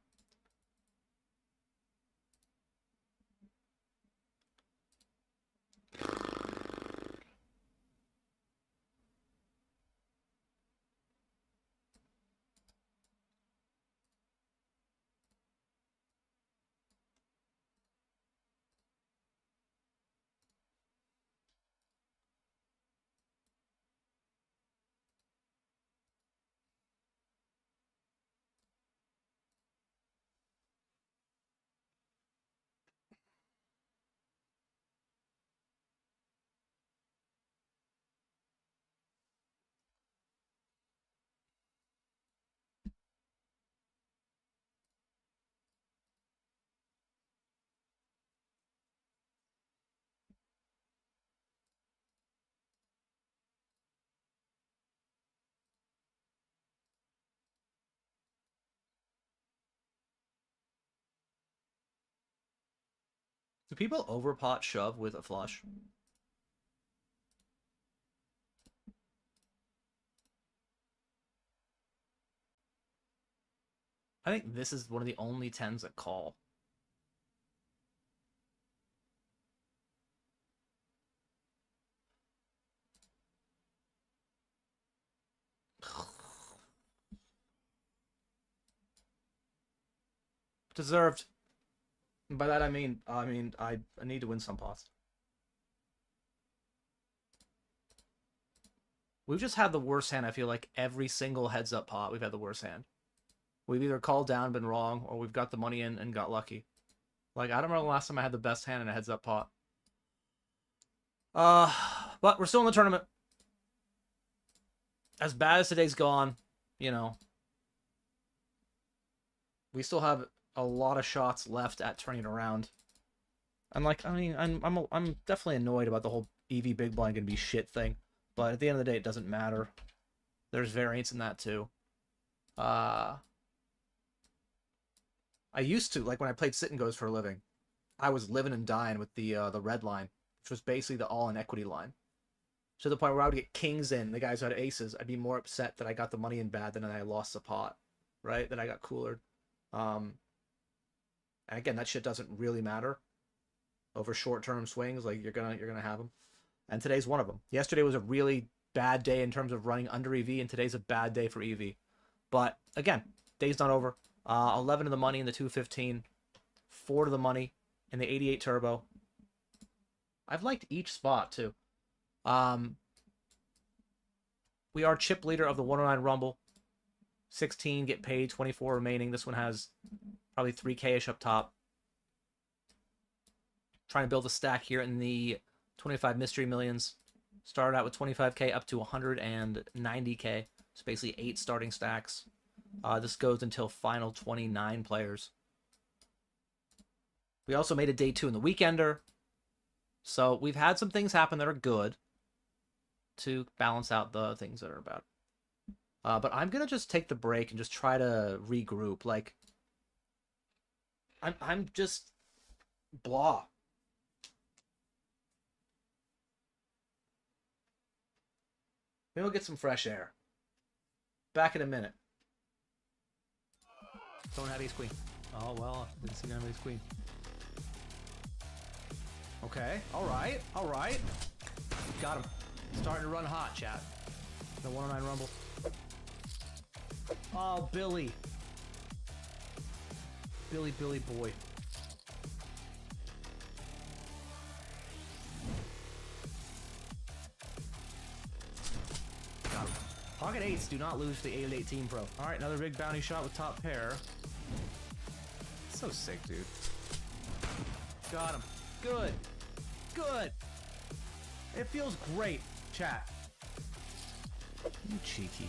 Do people overpot shove with a flush? I think this is one of the only tens that call. Deserved. And by that I mean I need to win some pots. We've just had the worst hand. I feel like every single heads up pot we've had the worst hand. We've either called down, been wrong, or we've got the money in and got lucky. Like, I don't remember the last time I had the best hand in a heads up pot. But we're still in the tournament. As bad as today's gone, you know, we still have a lot of shots left at turning it around. And like, I mean, I'm definitely annoyed about the whole EV big blind gonna be shit thing. But at the end of the day, it doesn't matter. There's variance in that too. I used to, like when I played sit and goes for a living, I was living and dying with the red line, which was basically the all in equity line. To the point where I would get kings in, the guys who had aces, I'd be more upset that I got the money in bad than I lost the pot, right? That I got coolered. And again, that shit doesn't really matter over short-term swings. Like you're gonna have them. And today's one of them. Yesterday was a really bad day in terms of running under EV, and today's a bad day for EV. But again, day's not over. 11 to the money in the 215, 4 to the money in the 88 turbo. I've liked each spot too. We are chip leader of the 109 Rumble. 16 get paid, 24 remaining. This one has probably 3K-ish up top. Trying to build a stack here in the 25 Mystery Millions. Started out with 25K up to 190K. It's basically 8 starting stacks. This goes until final 29 players. We also made a day 2 in the Weekender. So we've had some things happen that are good to balance out the things that are bad. But I'm going to just take the break and just try to regroup. Like, I'm just blah. Maybe we'll get some fresh air. Back in a minute. Don't have ace queen. Oh, well, didn't see none of ace queen. Okay, alright. Got him. Starting to run hot, chat. The 109 Rumble. Oh, Billy. Billy boy. Got him. Pocket 8s do not lose to the 8-18 Pro. Alright, another big bounty shot with top pair. So sick, dude. Got him. Good. It feels great, chat. You cheeky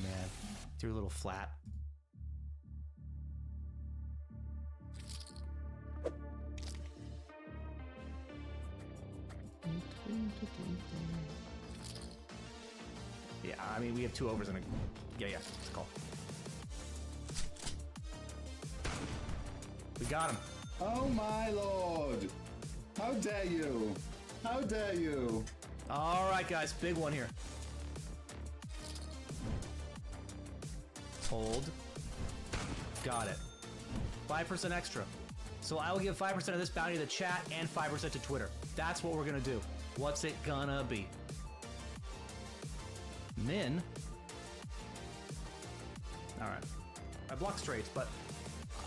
man. Threw a little flat. Yeah, I mean, we have 2 overs and a... Yeah, it's a call. We got him. Oh my lord! How dare you! How dare you! All right, guys, big one here. Hold. Got it. 5% extra. So I will give 5% of this bounty to the chat and 5% to Twitter. That's what we're gonna do. What's it gonna be? Min. All right. I blocked straights, but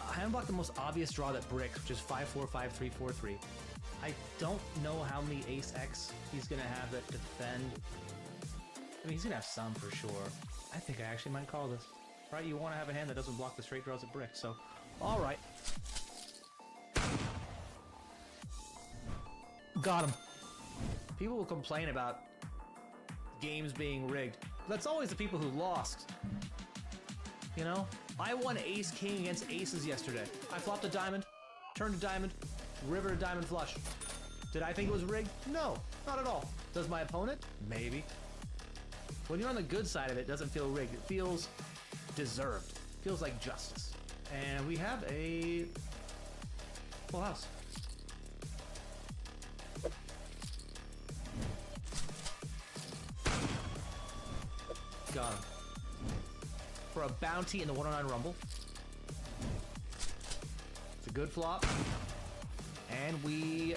I haven't blocked the most obvious draw that bricks, which is 5-4, 5-3, 4-3. I don't know how many ace X he's gonna have that defend. I mean, he's gonna have some for sure. I think I actually might call this. Right, you want to have a hand that doesn't block the straight draws at bricks, so all right. Got him. People will complain about games being rigged. That's always the people who lost. You know? I won ace-king against aces yesterday. I flopped a diamond, turned a diamond, river to diamond flush. Did I think it was rigged? No, not at all. Does my opponent? Maybe. When you're on the good side of it, it doesn't feel rigged. It feels deserved. It feels like justice. And we have a full house. Got him. For a bounty in the 109 Rumble. It's a good flop. And we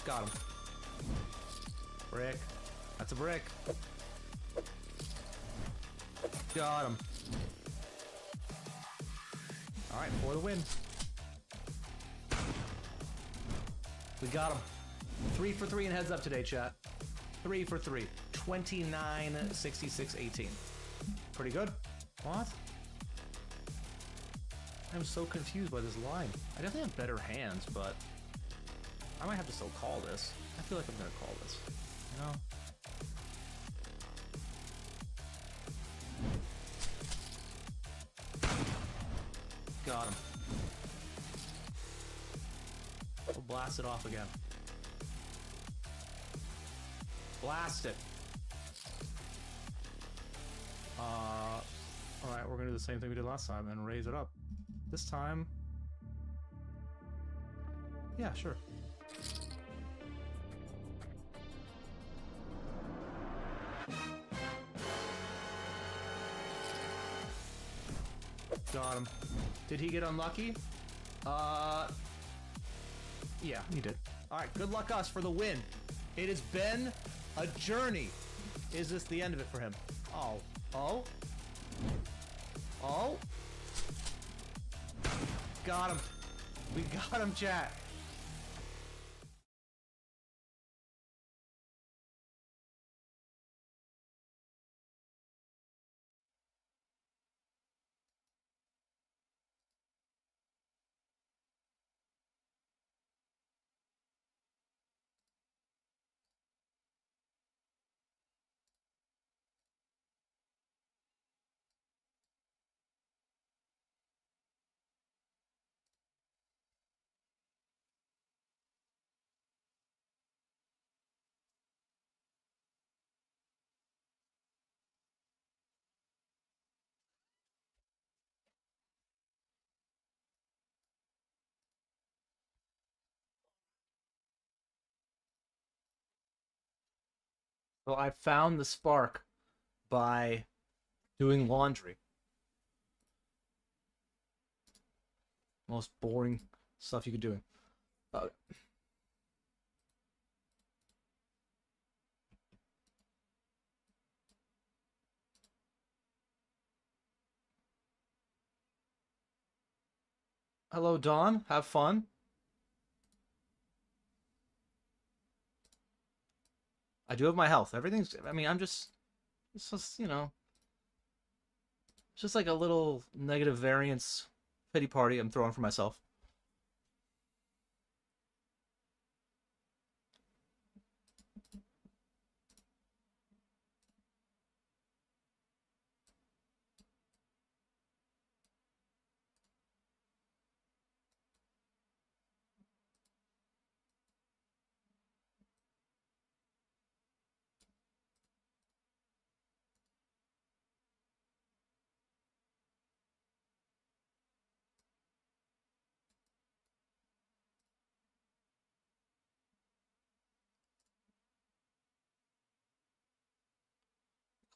got him. Brick. That's a brick. Got him. Alright, for the win. We got him. 3 for 3 in heads up today, chat. 3 for 3. 29, 66, 18. Pretty good. What? I'm so confused by this line. I definitely have better hands, but I might have to still call this. I feel like I'm gonna call this. You know? Got him. We'll blast it off again. Blast it. Alright, we're gonna do the same thing we did last time and raise it up. This time... Yeah, sure. Got him. Did he get unlucky? Yeah, he did. Alright, good luck us for the win. It has been a journey. Is this the end of it for him? Oh. Oh? Oh? Got him. We got him, chat. Well, I found the spark by doing laundry. Most boring stuff you could do. Hello, Dawn. Have fun. I do have my health. Everything's... I mean, I'm just... It's just, you know... It's just like a little negative variance pity party I'm throwing for myself.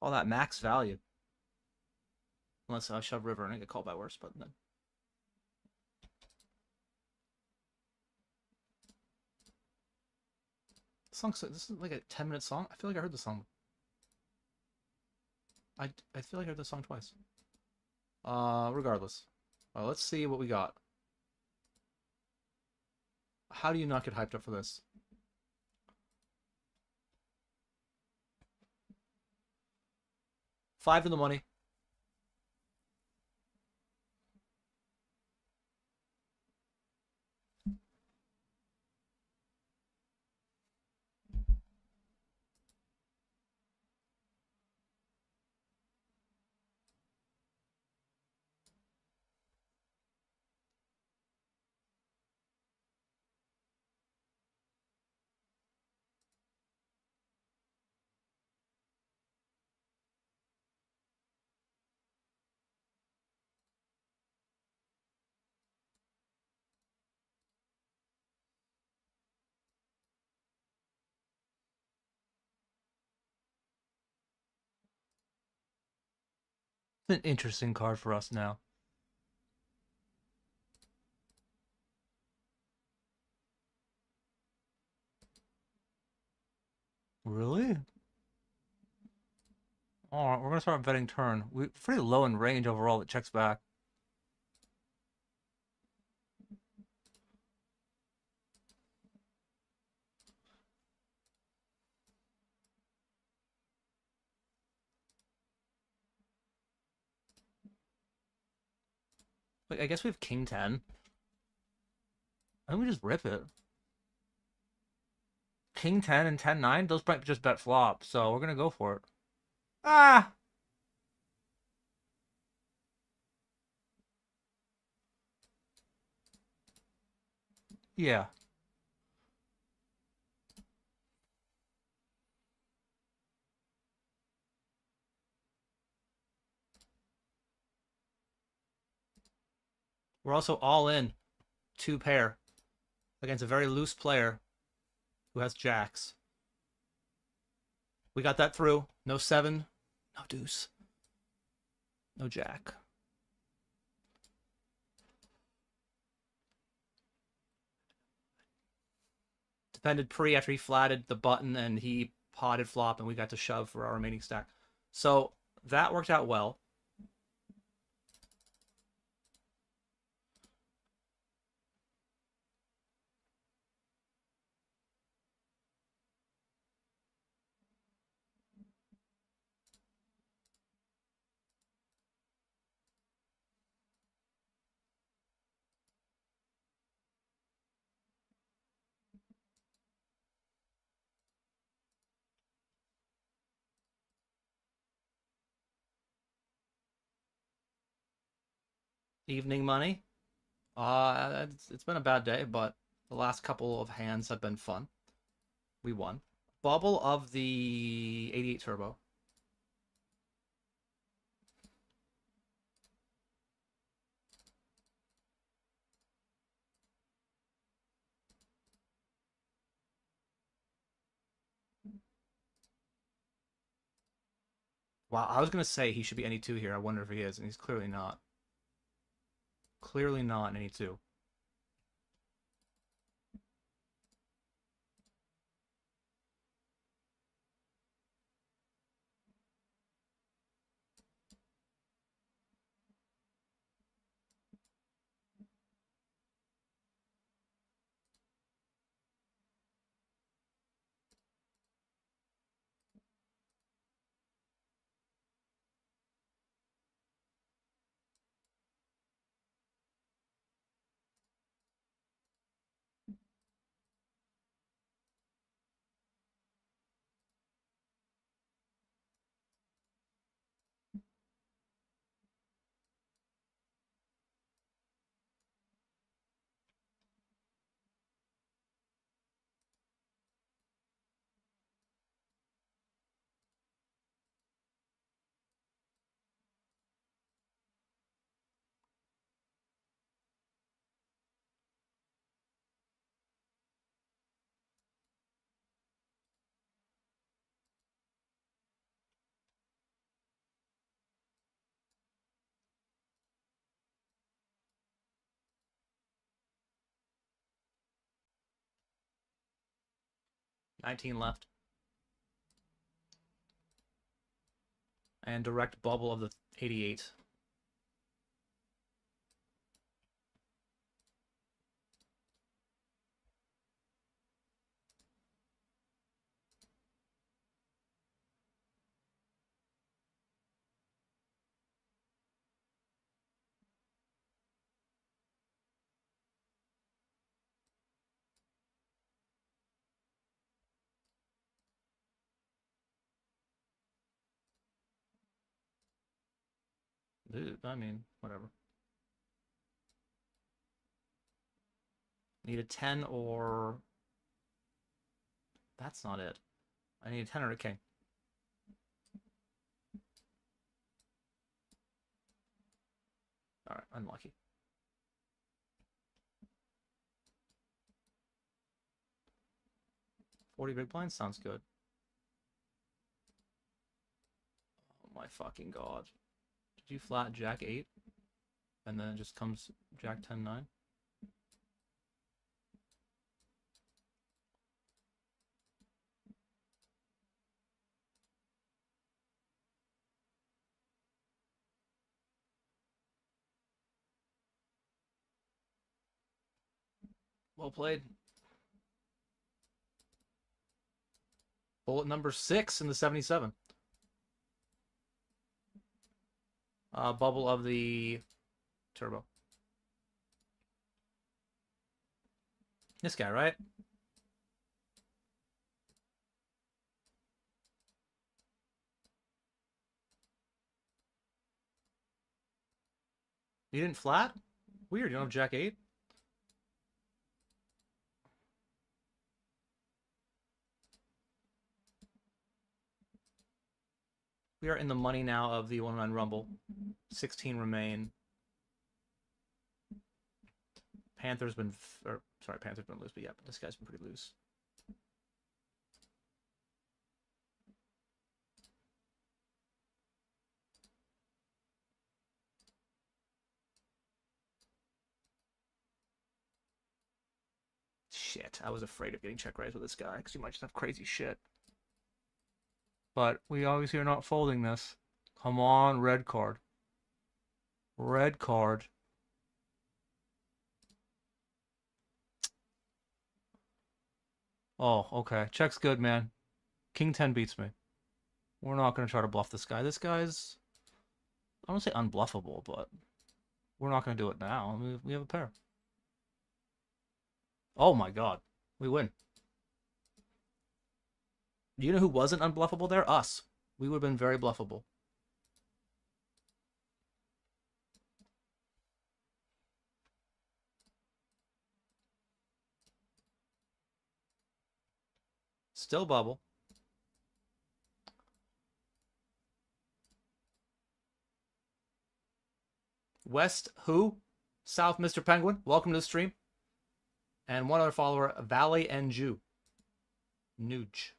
Call that max value. Unless I shove river and I get called by worse, but then... This is like a 10-minute song? I feel like I heard the song. I feel like I heard the song twice. Regardless. Let's see what we got. How do you not get hyped up for this? $5 in the money. It's an interesting card for us now. Really? Alright, we're gonna start betting turn. We're pretty low in range overall. It checks back. Like, I guess we have King 10. I think we just rip it. King 10 and 10-9, those might just bet flop, so we're gonna go for it. Ah! Yeah. We're also all in. 2 pair. Against a very loose player who has jacks. We got that through. No 7. No deuce. No jack. Defended pre after he flatted the button and he potted flop and we got to shove for our remaining stack. So that worked out well. Evening money. It's been a bad day, but the last couple of hands have been fun. We won. Bubble of the 88 Turbo. Wow, I was going to say he should be any 2 here. I wonder if he is, and he's clearly not. Clearly not any 2. $19 left. And direct bubble of the 88. Dude, I mean, whatever. Need a 10 or... That's not it. I need a 10 or a king. Alright, unlucky. $40 big blinds sounds good. Oh my fucking god. Did you flat Jack 8? And then it just comes Jack 10 9? Well played. Bullet number 6 in the 77. Bubble of the turbo. This guy, right? You didn't flat? Weird, you don't have Jack 8? We are in the money now of the 109 Rumble. 16 remain. Panther's been loose, but yeah, but this guy's been pretty loose. Shit, I was afraid of getting check raised with this guy because he might just have crazy shit. But we obviously are not folding this. Come on, red card. Red card. Oh, okay. Check's good, man. King 10 beats me. We're not going to try to bluff this guy. This guy's, I don't say unbluffable, but we're not going to do it now. I mean, we have a pair. Oh my god. We win. You know who wasn't unbluffable there? Us. We would have been very bluffable. Still bubble. West who? South Mr. Penguin. Welcome to the stream. And one other follower, Valley and Jew. Nuge.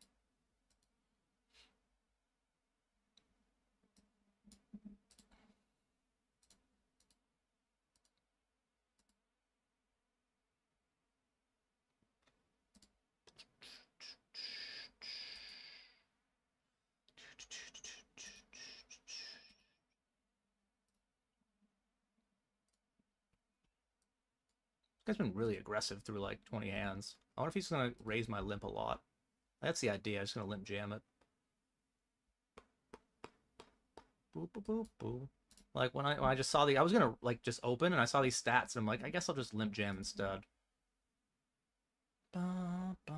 This guy's been really aggressive through like 20 hands. I wonder if he's going to raise my limp a lot. That's the idea. I'm just going to limp jam it. Boop, boop, boop, boop. Like when I just saw I was going to like just open and I saw these stats and I'm like, I guess I'll just limp jam instead. Ba, ba.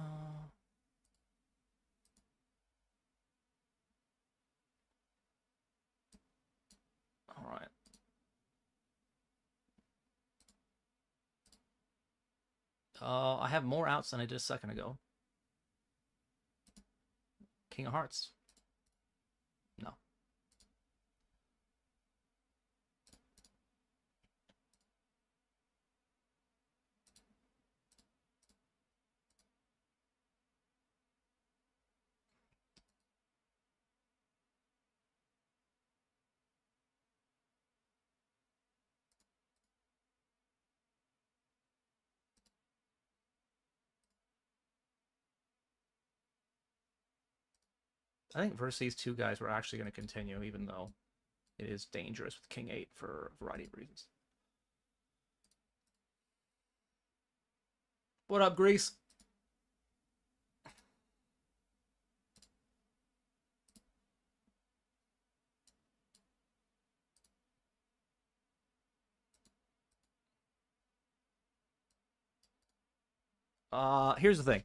All right. I have more outs than I did a second ago. King of Hearts. No. I think versus these two guys, we're actually going to continue, even though it is dangerous with King 8 for a variety of reasons. What up, Grease? Here's the thing.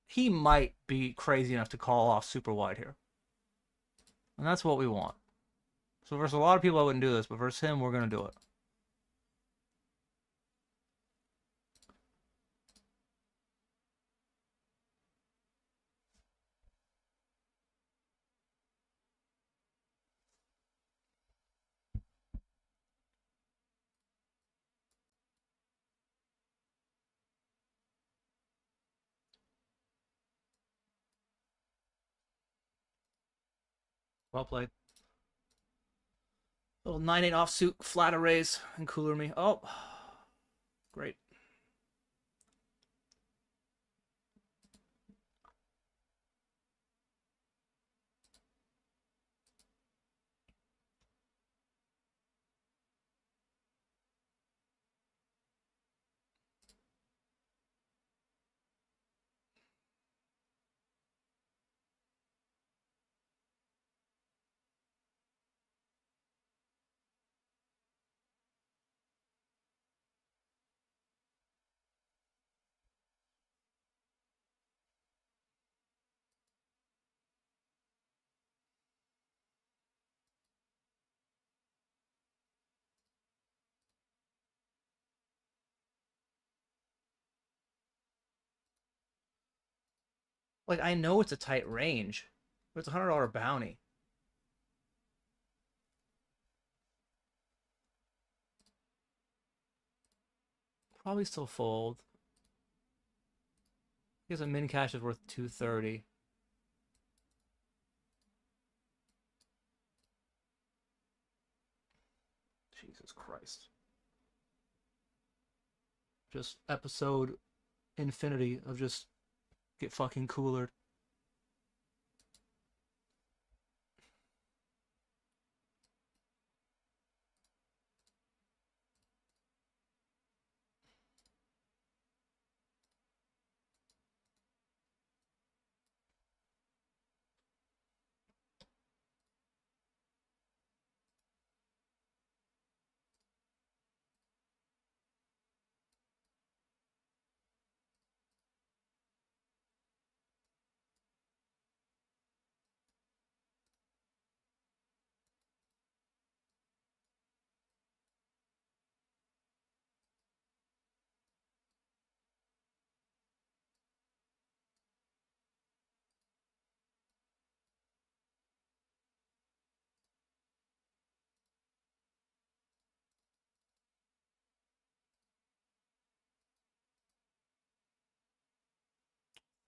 He might be crazy enough to call off super wide here. And that's what we want. So versus a lot of people, I wouldn't do this, but versus him, we're going to do it. Well played. Little 9-8 offsuit flat arrays and cooler me. Oh, great. Like, I know it's a tight range, but it's a $100 bounty. Probably still fold. Because a min cash is worth 230. Jesus Christ. Just episode infinity of just get fucking coolered.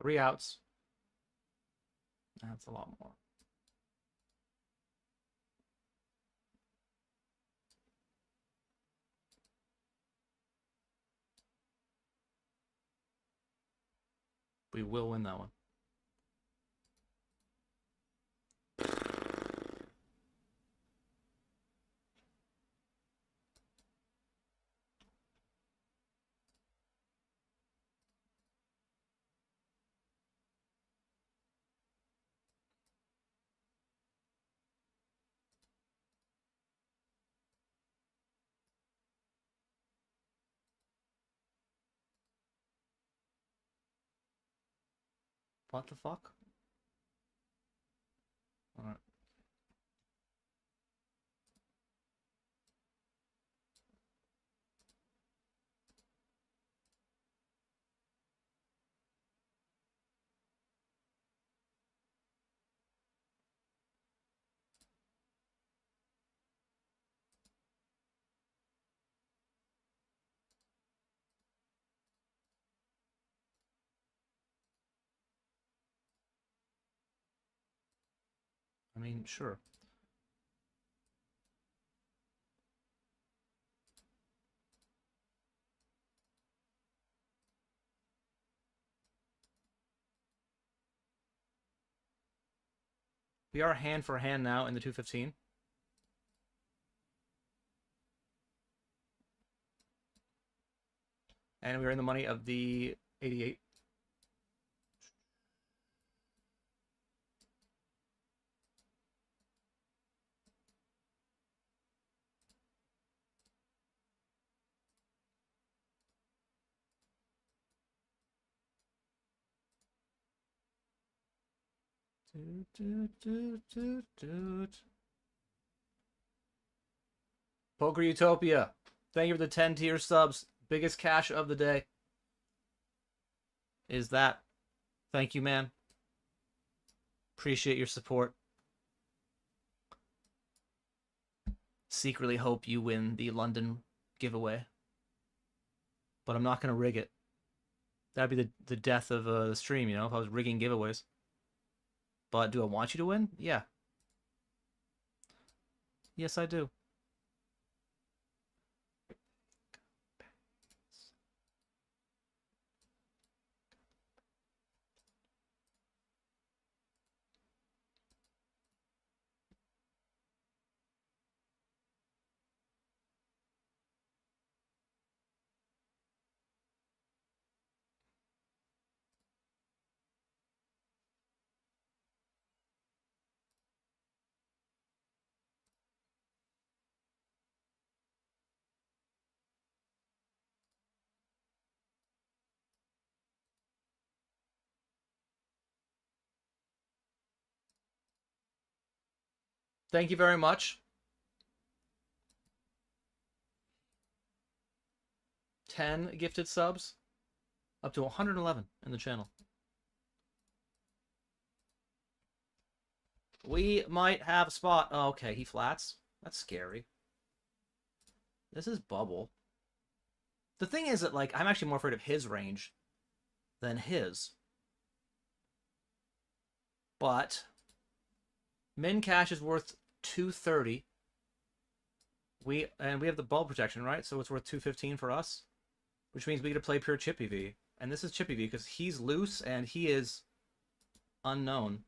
Three outs. That's a lot more. We will win that one. What the fuck? Alright. I mean, sure. We are hand for hand now in the 215. And we're in the money of the 88. Poker Utopia. Thank you for the 10 tier subs. Biggest cash of the day. Is that. Thank you, man. Appreciate your support. Secretly hope you win the London giveaway. But I'm not going to rig it. That'd be the death of the stream, you know, if I was rigging giveaways. But do I want you to win? Yeah. Yes, I do. Thank you very much. 10 gifted subs. Up to 111 in the channel. We might have a spot. Oh, okay, he flats. That's scary. This is bubble. The thing is that, like, I'm actually more afraid of his range than his. But min cash is worth 230. We have the bulb protection, right? So it's worth 215 for us, which means we get to play pure Chippy V. And this is Chippy V because he's loose and he is unknown.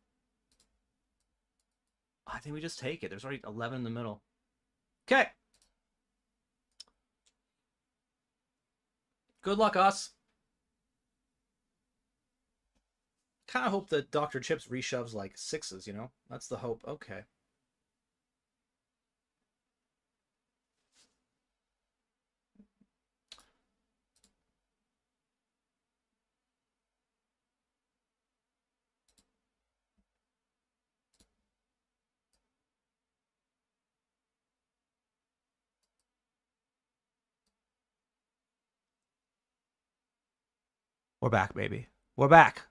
I think we just take it. There's already 11 in the middle. Okay. Good luck, us. Kind of hope that Dr. Chips reshoves like sixes, you know? That's the hope. Okay. We're back, baby. We're back.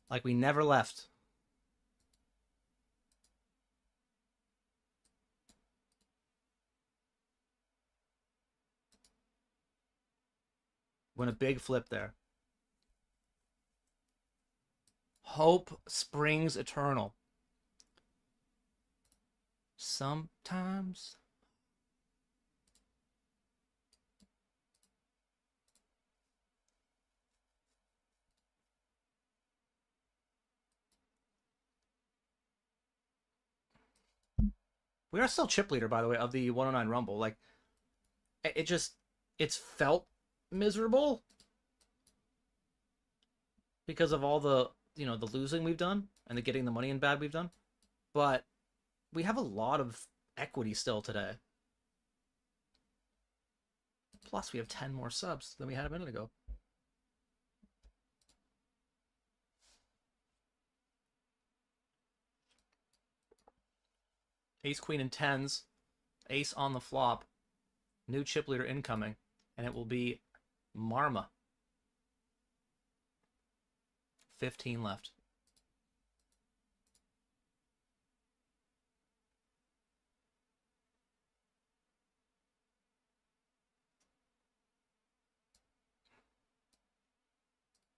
Like we never left. Win a big flip there. Hope springs eternal. Sometimes. We are still chip leader, by the way, of the 109 Rumble. Like, it's felt miserable because of all the, you know, the losing we've done and the getting the money in bad we've done. But we have a lot of equity still today. Plus, we have 10 more subs than we had a minute ago. Ace, queen, and tens. Ace on the flop. New chip leader incoming. And it will be Marma. 15 left.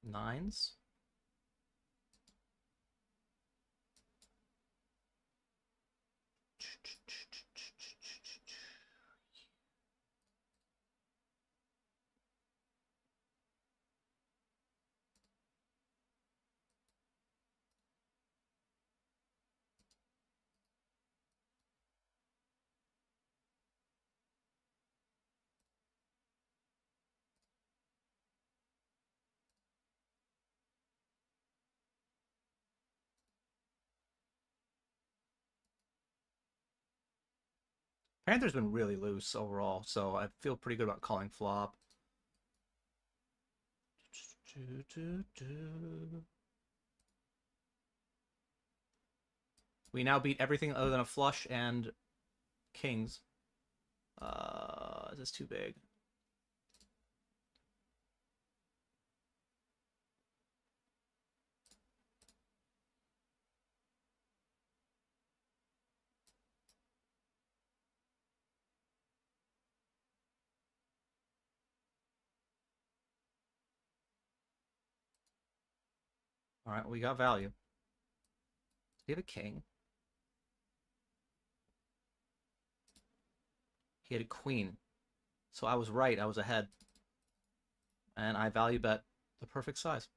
Nines. Panther's been really loose overall, so I feel pretty good about calling flop. We now beat everything other than a flush and kings. Is this too big? All right, we got value. We have a king. He had a queen. So I was right, I was ahead. And I value bet the perfect size.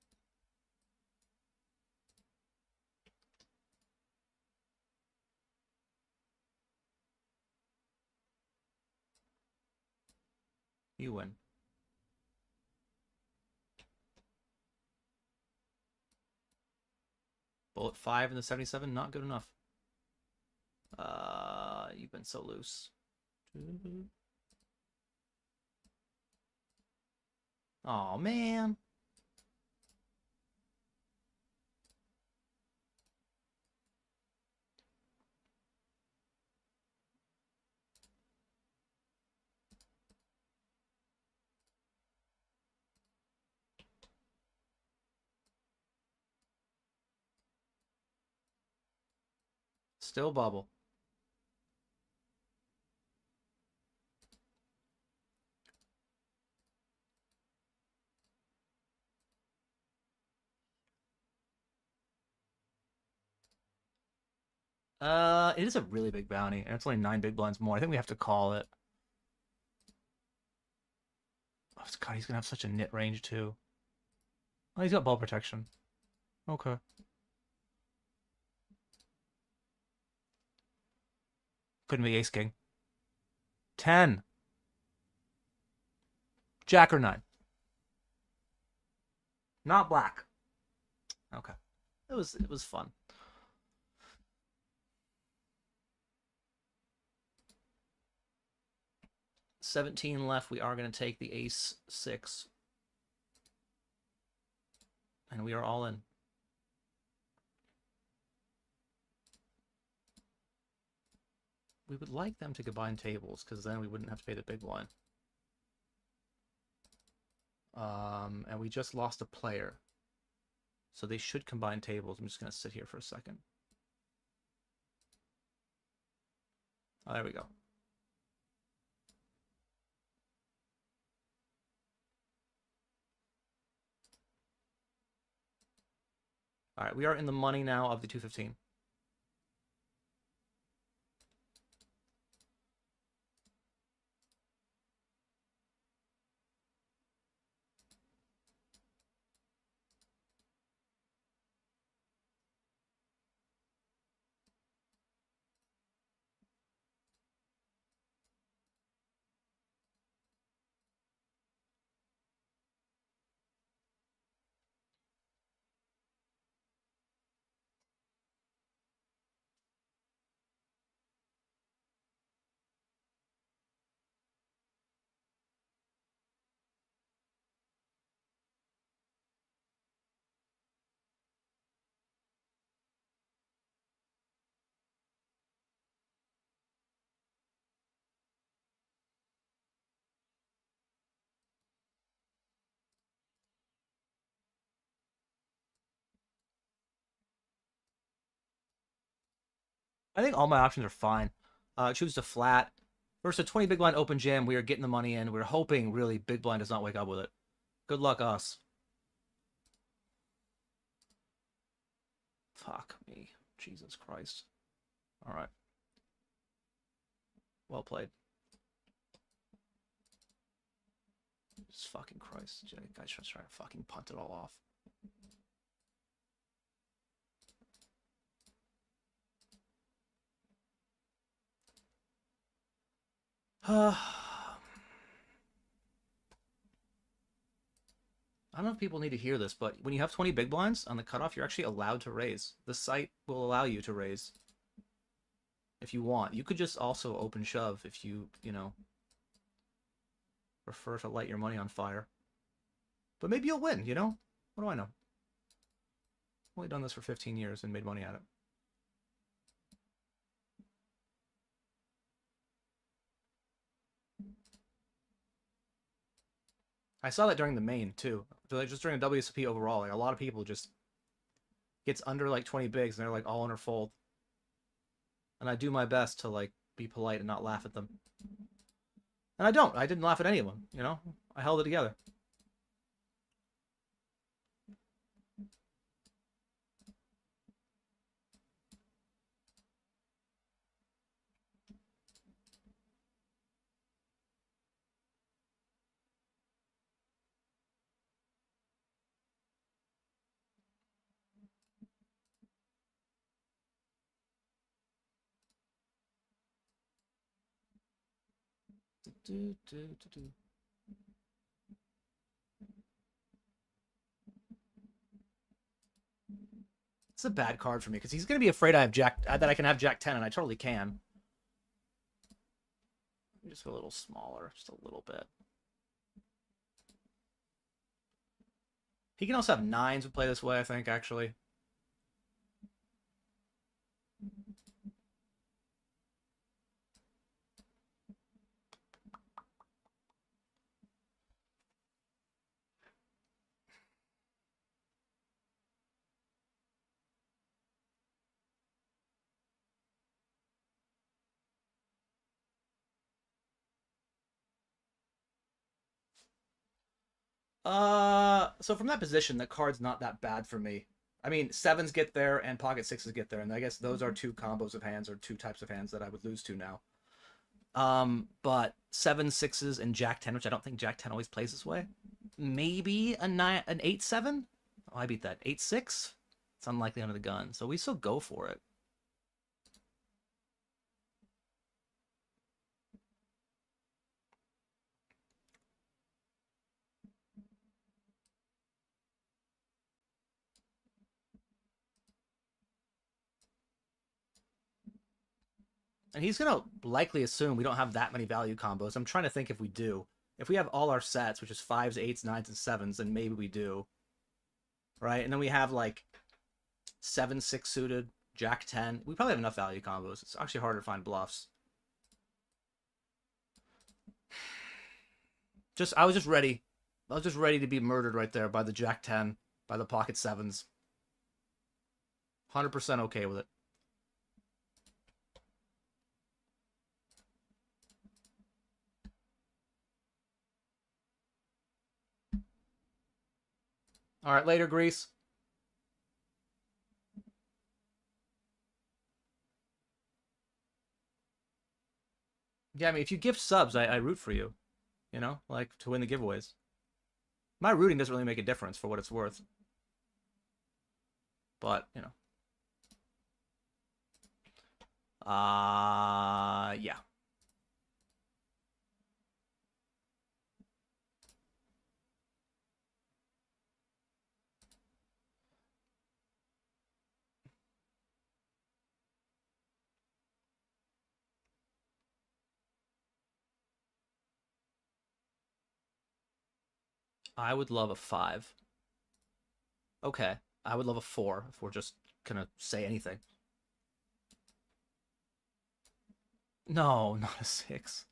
You win. Bullet 5 in the 77, not good enough. You've been so loose. Oh man. Still bubble. It is a really big bounty, and it's only 9 big blinds more. I think we have to call it. Oh, God, he's gonna have such a nit range too. Oh, he's got ball protection. Okay. Couldn't be ace king. 10. Jack or 9. Not black. Okay. It was fun. $17 left. We are going to take the ace 6. And we are all in. We would like them to combine tables, because then we wouldn't have to pay the big blind. And we just lost a player. So they should combine tables. I'm just going to sit here for a second. Oh, there we go. All right, we are in the money now of the 215. I think all my options are fine. Choose to flat. Versus a 20 big blind open jam, we are getting the money in. We're hoping, really, big blind does not wake up with it. Good luck, us. Fuck me. Jesus Christ. All right. Well played. Jesus fucking Christ. Guy's just trying to fucking punt it all off. I don't know if people need to hear this, but when you have 20 big blinds on the cutoff, you're actually allowed to raise. The site will allow you to raise if you want. You could just also open shove if you know, prefer to light your money on fire. But maybe you'll win, you know? What do I know? I've only done this for 15 years and made money at it. I saw that during the main, too. Like, just during the WSOP overall, like, a lot of people just gets under, like, 20 bigs, and they're, like, all in or fold. And I do my best to, like, be polite and not laugh at them. And I don't. I didn't laugh at any of them, you know? I held it together. It's a bad card for me because he's gonna be afraid I have Jack that I can have Jack 10, and I totally can. Just go a little smaller, just a little bit. He can also have 9s would play this way, I think, actually. So from that position, the card's not that bad for me. I mean, sevens get there and pocket sixes get there, and I guess those are two combos of hands or two types of hands that I would lose to now. But seven sixes and Jack 10, which I don't think Jack 10 always plays this way. Maybe an 8-7. Oh, I beat that 8-6. It's unlikely under the gun, so we still go for it. And he's going to likely assume we don't have that many value combos. I'm trying to think if we do. If we have all our sets, which is 5s, 8s, 9s, and 7s, then maybe we do. Right? And then we have like 7-6 suited, Jack 10. We probably have enough value combos. It's actually harder to find bluffs. I was just ready. I was just ready to be murdered right there by the Jack 10, by the pocket 7s. 100% okay with it. All right, later, Grease. Yeah, I mean, if you gift subs, I root for you. You know, like, to win the giveaways. My rooting doesn't really make a difference for what it's worth. But, you know. Yeah. I would love a 5. Okay. I would love a 4 if we're just gonna say anything. No, not a 6.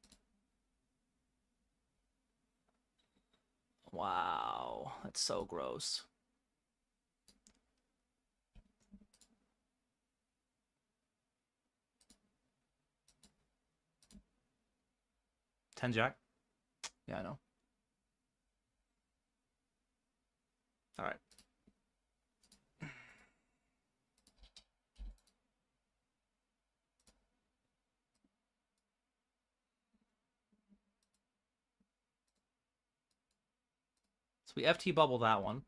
Wow, that's so gross. Ten Jack? Yeah, I know. All right. So we FT bubble that one.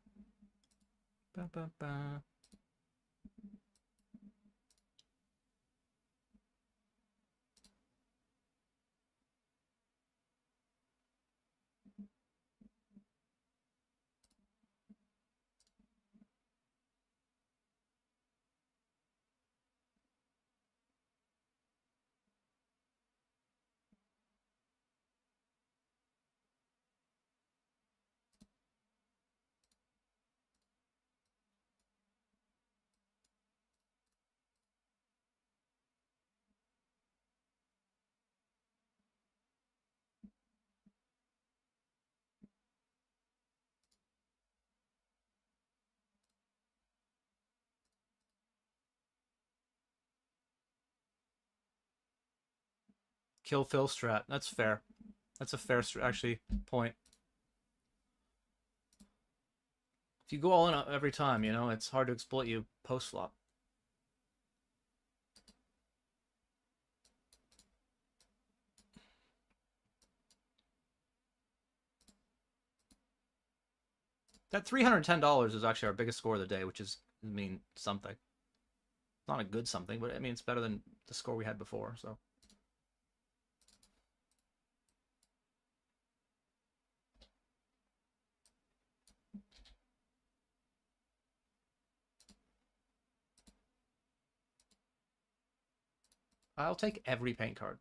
Ba, ba, ba. Kill Phil strat. That's fair. That's a fair actually point. If you go all in every time, you know, it's hard to exploit you post flop. That $310 is actually our biggest score of the day, which is, I mean, something. Not a good something, but I mean, it's better than the score we had before, so. I'll take every paint card.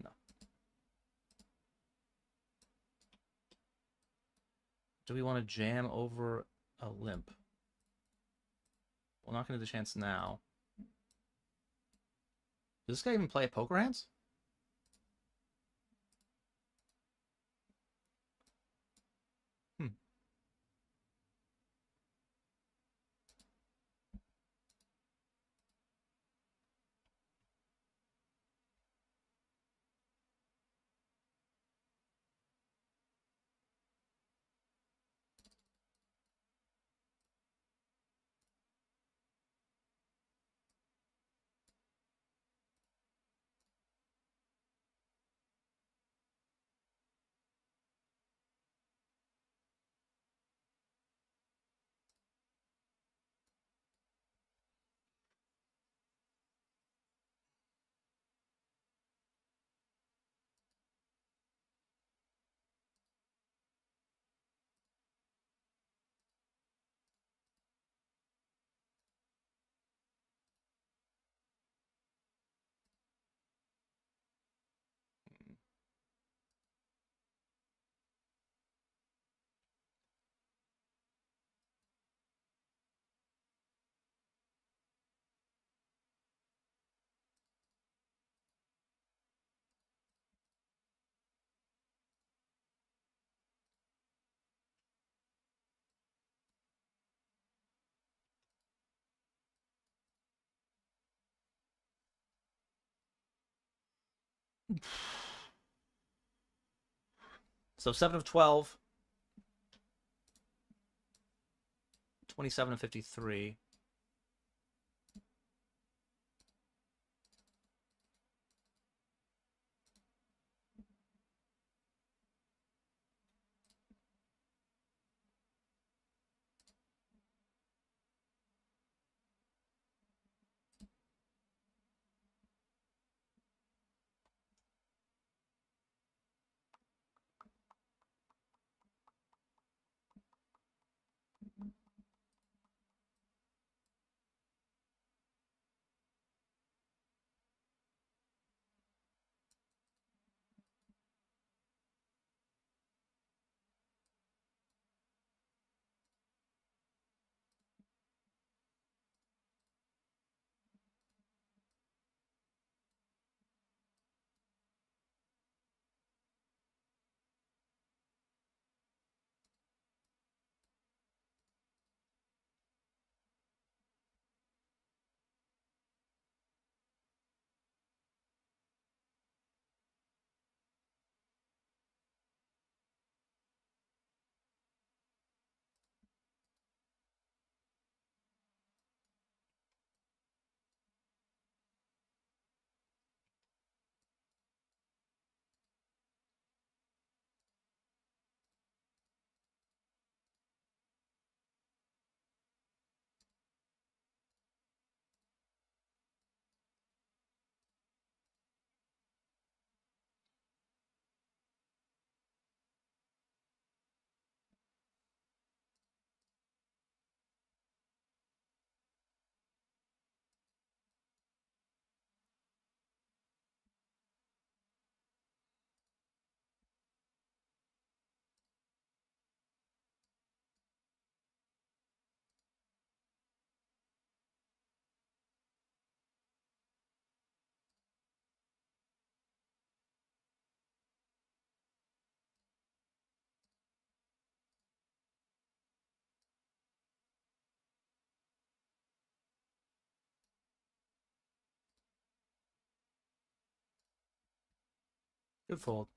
No. Do we want to jam over a limp? We're not going to do the chance now. Does this guy even play poker hands? So 7 of 12. 27 of 53. Good fold.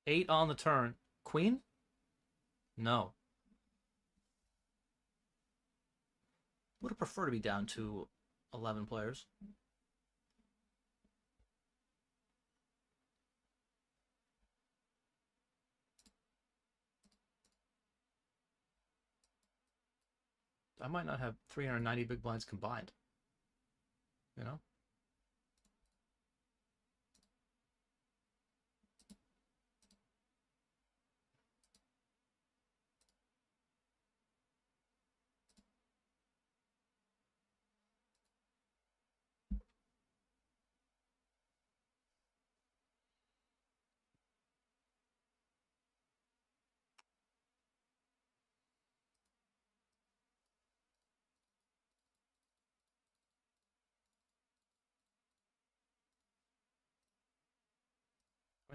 8 on the turn. Queen? No. Would have preferred to be down to 11 players. I might not have 390 big blinds combined. You know?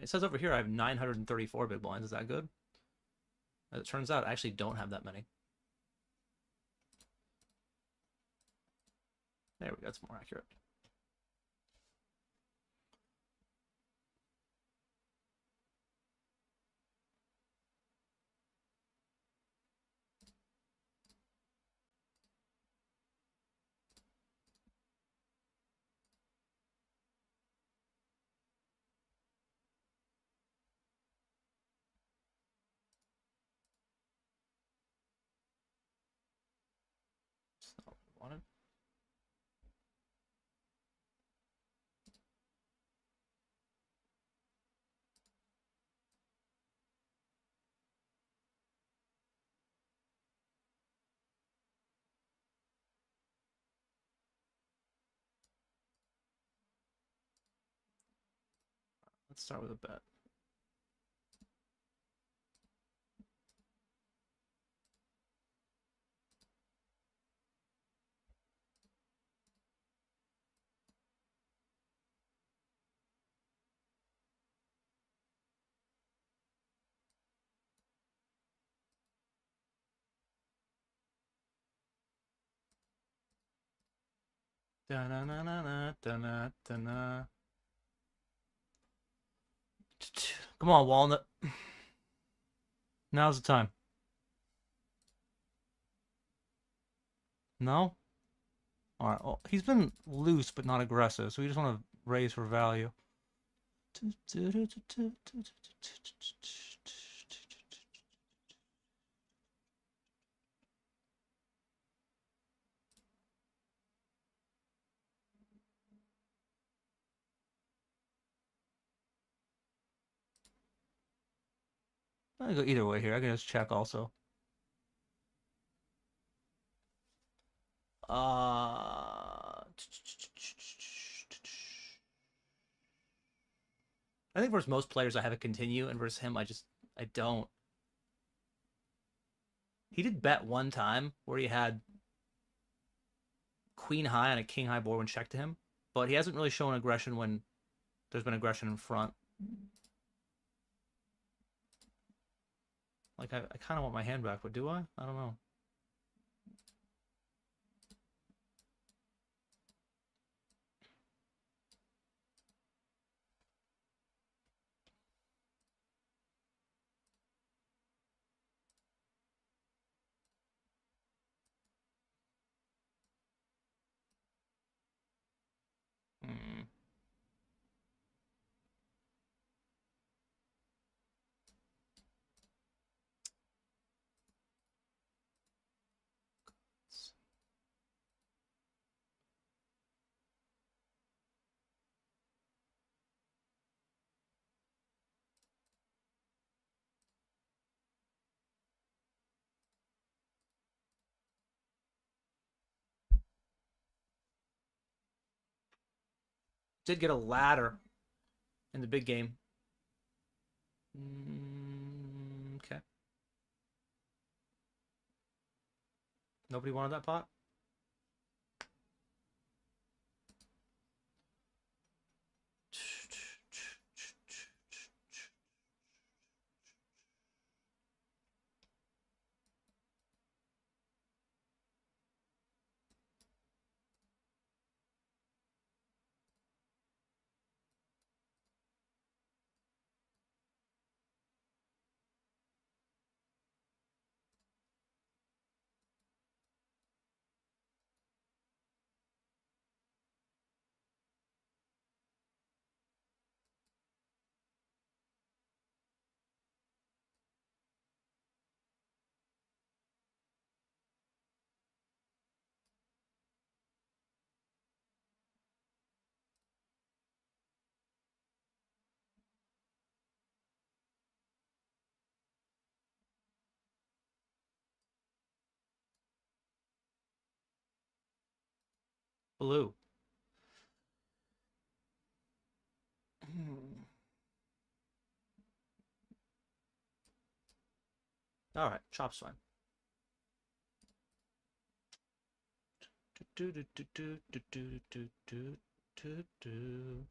It says over here I have 934 big blinds. Is that good? As it turns out, I actually don't have that many. There we go. That's more accurate. That's not what we wanted. Let's start with a bet. Da-na-na-na-na-da-na-da-na. Come on, Walnut. Now's the time. No? Alright, well, he's been loose but not aggressive, so we just want to raise for value. I can go either way here. I can just check also. I think versus most players I have a continue, and versus him I don't. He did bet one time where he had queen high on a king high board when checked to him, but he hasn't really shown aggression when there's been aggression in front. Like, I kind of want my hand back, but do I? I don't know. Hmm. Did get a ladder in the big game. Okay. Nobody wanted that pot? blue. All right, chop swing. Do do do do do do do do do do.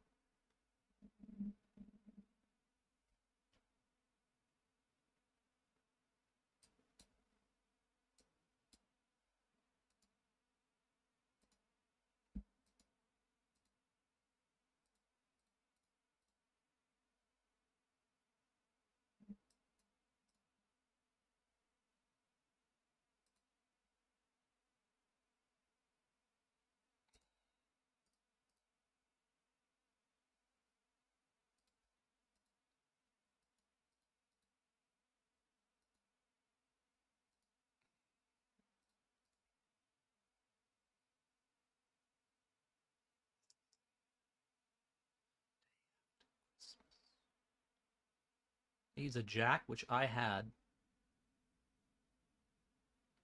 He's a jack, which I had.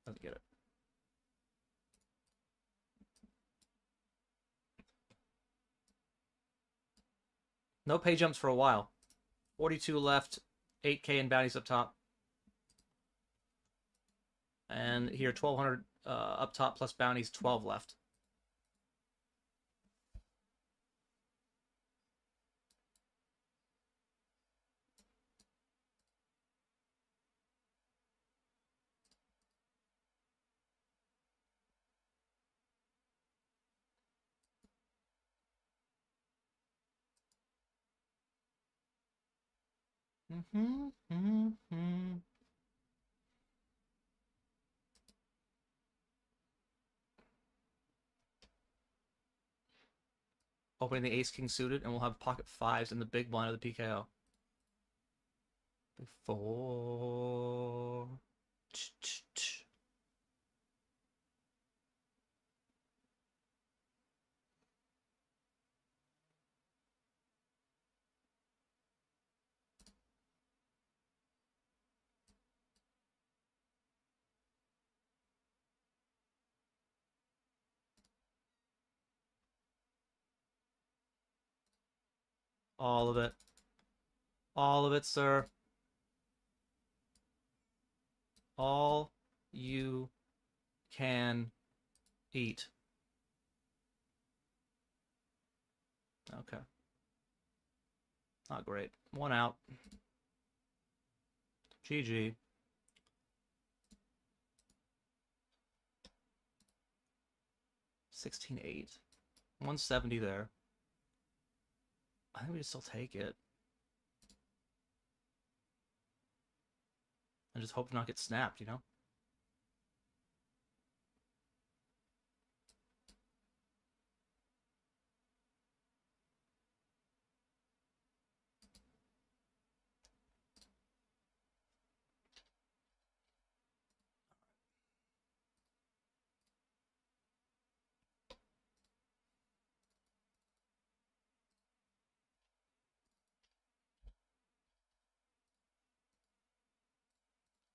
Doesn't get it. No pay jumps for a while. 42 left, 8K in bounties up top. And here, 1,200 up top plus bounties, 12 left. Opening the ace king suited, and we'll have pocket fives in the big blind of the PKO. Big four. All of it. All of it, sir. All you can eat. Okay. Not great. One out. GG. $16.8. 170 there. I think we just still take it. And just hope to not get snapped, you know?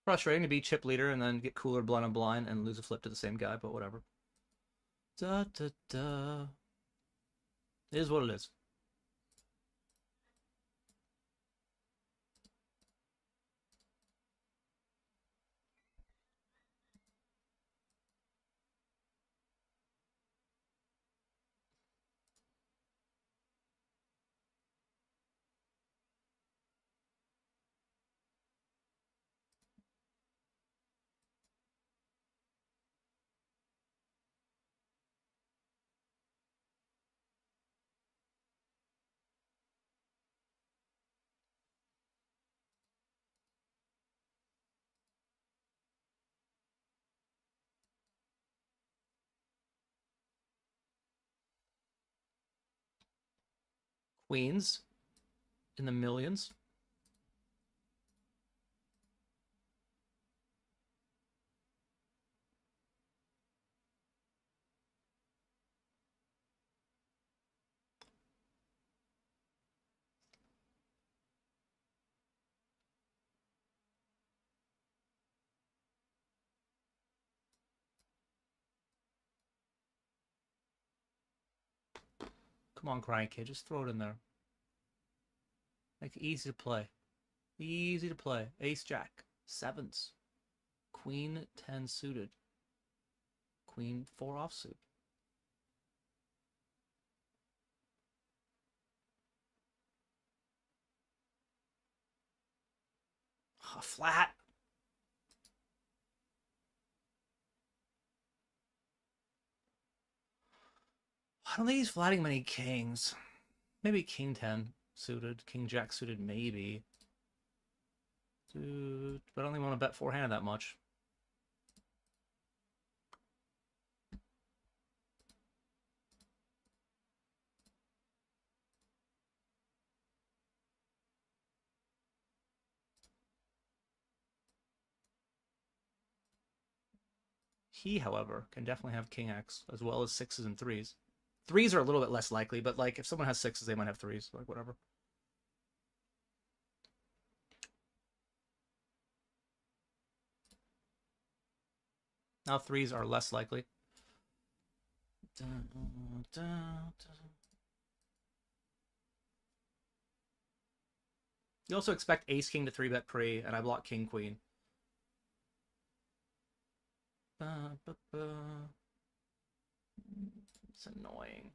Frustrating to be chip leader and then get cooler blind on blind and lose a flip to the same guy, but whatever. Da da da. It is what it is. Queens in the millions. Come on, Crying Kid, just throw it in there. Make it easy to play. Easy to play. Ace Jack. Sevens. Queen 10 suited. Queen 4 offsuit. Oh, flat. I don't think he's flatting many kings. Maybe king 10 suited, king jack suited, maybe. Dude, but I don't even want to bet forehanded that much. He, however, can definitely have king X as well as sixes and threes. Threes are a little bit less likely, but like if someone has sixes, they might have threes, like whatever. Now threes are less likely. You also expect ace king to 3-bet pre, and I block king queen. It's annoying.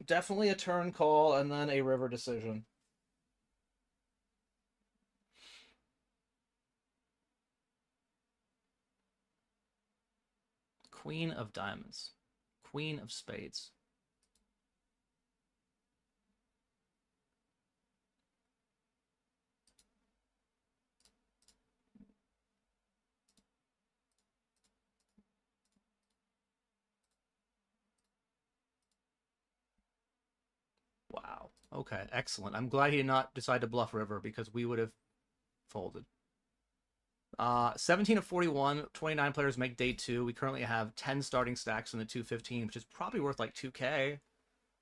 Definitely a turn call and then a river decision. Queen of diamonds. Queen of spades. Wow. Okay, excellent. I'm glad he did not decide to bluff river because we would have folded. 17 of 41, 29 players make day 2. We currently have 10 starting stacks in the 215, which is probably worth like 2K.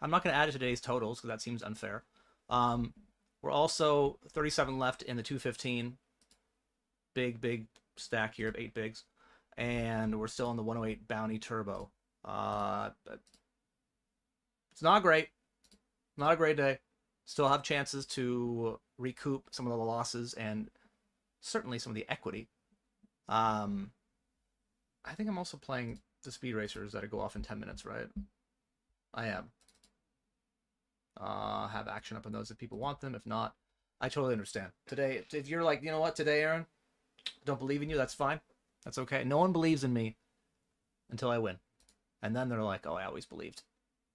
I'm not going to add it to today's totals because that seems unfair. We're also 37 left in the 215. Big stack here of 8 bigs. And we're still in the 108 bounty turbo. It's not great. Not a great day. Still have chances to recoup some of the losses and certainly some of the equity. I think I'm also playing the speed racers that go off in 10 minutes, right? I am. Have action up on those if people want them. If not, I totally understand. Today, if you're like, you know what, today, Aaron, don't believe in you, that's fine. That's okay. No one believes in me until I win. And then they're like, oh, I always believed.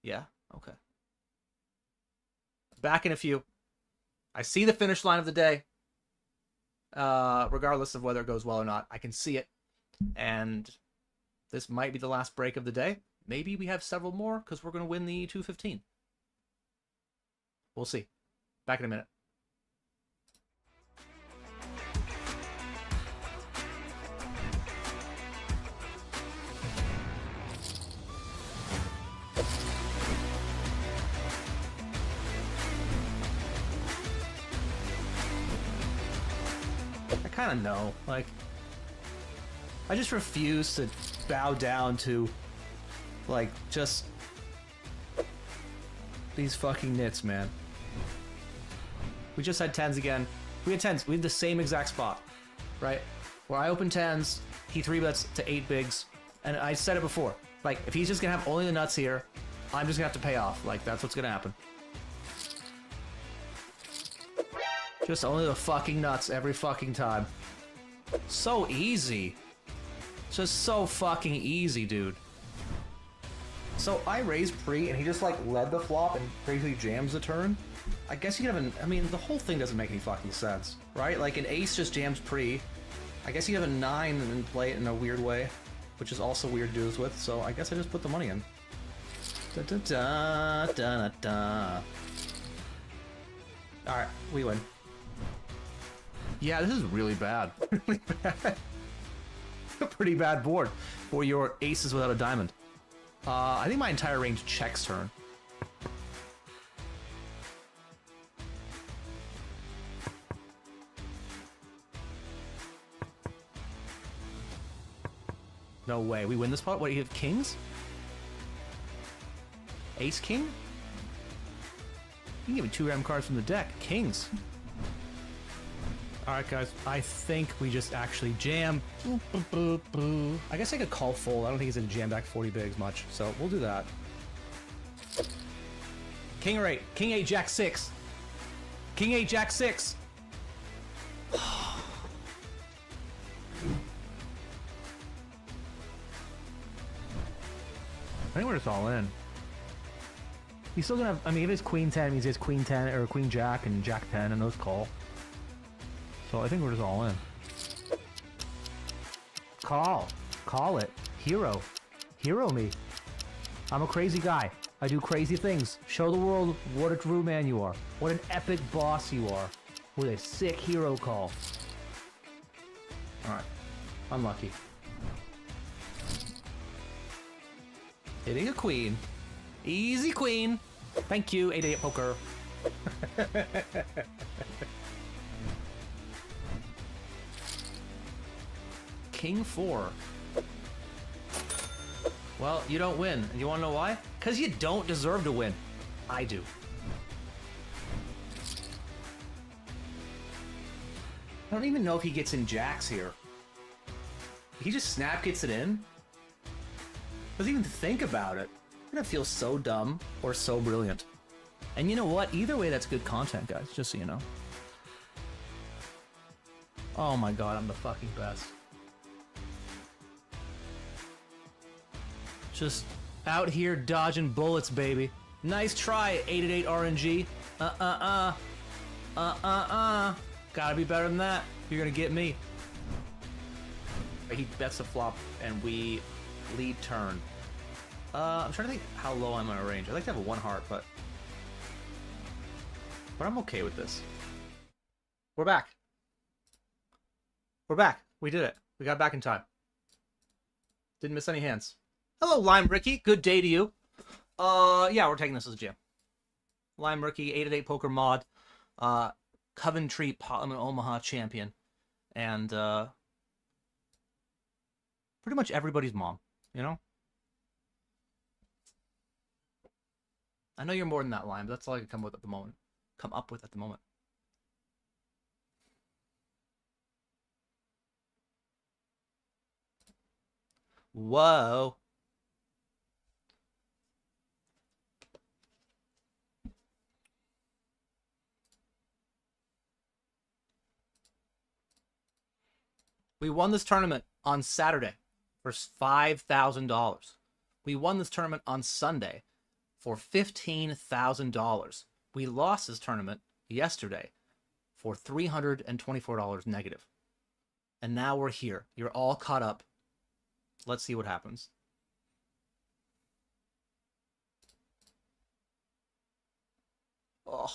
Yeah? Okay. Back in a few. I see the finish line of the day. Regardless of whether it goes well or not. I can see it. And this might be the last break of the day. Maybe we have several more because we're going to win the 215. We'll see. Back in a minute. I kind of know. Like, I just refuse to bow down to, like, just these fucking nits, man. We just had 10s again. We had 10s. We had the same exact spot, right? Where I open 10s, he 3-bets to 8 bigs, and I said it before. Like, if he's just gonna have only the nuts here, I'm just gonna have to pay off. Like, that's what's gonna happen. Just only the fucking nuts every fucking time. So easy. Just so fucking easy, dude. So I raised pre, and he just, like, led the flop and crazily jams the turn. I guess you could have an... I mean, the whole thing doesn't make any fucking sense, right? Like, an ace just jams pre. I guess you have a 9 and then play it in a weird way, which is also weird to do this with, so I guess I just put the money in. Da-da-da-da-da-da. Alright, we win. Yeah, this is really bad. Really bad. A pretty bad board for your aces without a diamond. I think my entire range checks turn. No way. We win this pot? What, you have kings? Ace king? You can give me 2 random cards from the deck. Kings. Alright, guys. I think we just actually jam. Boop, boop, boop, boop. I guess I could call full. I don't think he's going to jam back 40 bigs much. So we'll do that. King or 8. King 8, Jack 6. King 8, Jack 6. I think we're just all in. He's still gonna have, I mean, if it's Queen 10, means he has Queen 10 or Queen Jack and Jack 10 and those call. So I think we're just all in. Call. Call it. Hero. Hero me. I'm a crazy guy. I do crazy things. Show the world what a true man you are. What an epic boss you are. With a sick hero call. Alright. Unlucky. Hitting a queen. Easy queen. Thank you, 8-8 poker. King 4. Well, you don't win. And you want to know why? Because you don't deserve to win. I do. I don't even know if he gets in jacks here. He just snap gets it in? Doesn't even think about it. I'm gonna feel so dumb or so brilliant. And you know what? Either way, that's good content, guys. Just so you know. Oh my god, I'm the fucking best. Just out here dodging bullets, baby. Nice try, 8-8 RNG. Gotta be better than that. You're gonna get me. He bets the flop, and we lead turn. I'm trying to think how low I'm gonna range. I'd like to have a 1 heart, but I'm okay with this. We're back. We're back. We did it. We got back in time. Didn't miss any hands. Hello, Lime Ricky. Good day to you. Yeah, we're taking this as a jam. Lime Ricky, 8-8 poker mod, Coventry Parliament Omaha champion, and pretty much everybody's mom, you know? I know you're more than that, Lime, but that's all I can come up with at the moment. Whoa. We won this tournament on Saturday for $5,000. We won this tournament on Sunday for $15,000. We lost this tournament yesterday for $324 negative. And now we're here. You're all caught up. Let's see what happens. Oh.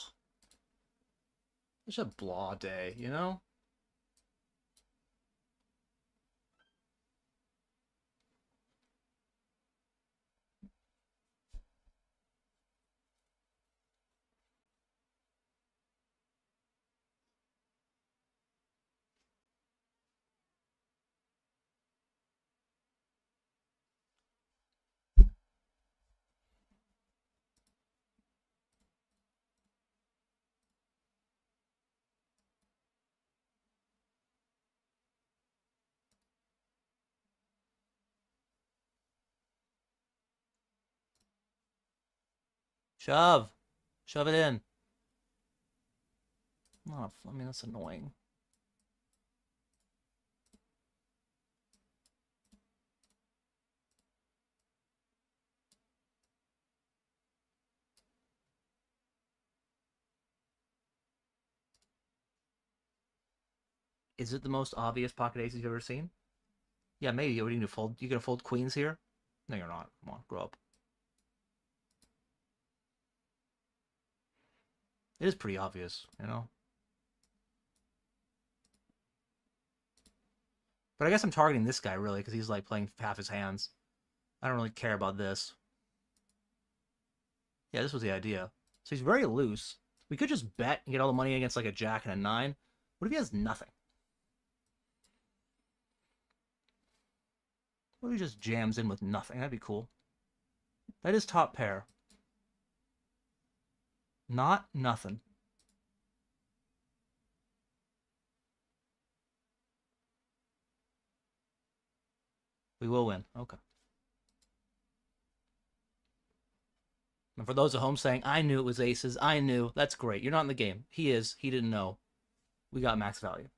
It's a blah day, you know? Shove. Shove it in. Oh, I mean, that's annoying. Is it the most obvious pocket aces you've ever seen? Yeah, maybe. What are you gonna fold? You gonna fold queens here? No, you're not. Come on, grow up. It is pretty obvious, you know? But I guess I'm targeting this guy, really, because he's, like, playing half his hands. I don't really care about this. Yeah, this was the idea. So he's very loose. We could just bet and get all the money against, like, a jack and a 9. What if he has nothing? What if he just jams in with nothing? That'd be cool. That is top pair. Not nothing. We will win. Okay. And for those at home saying, I knew it was aces, I knew, that's great. You're not in the game. He is. He didn't know. We got max value.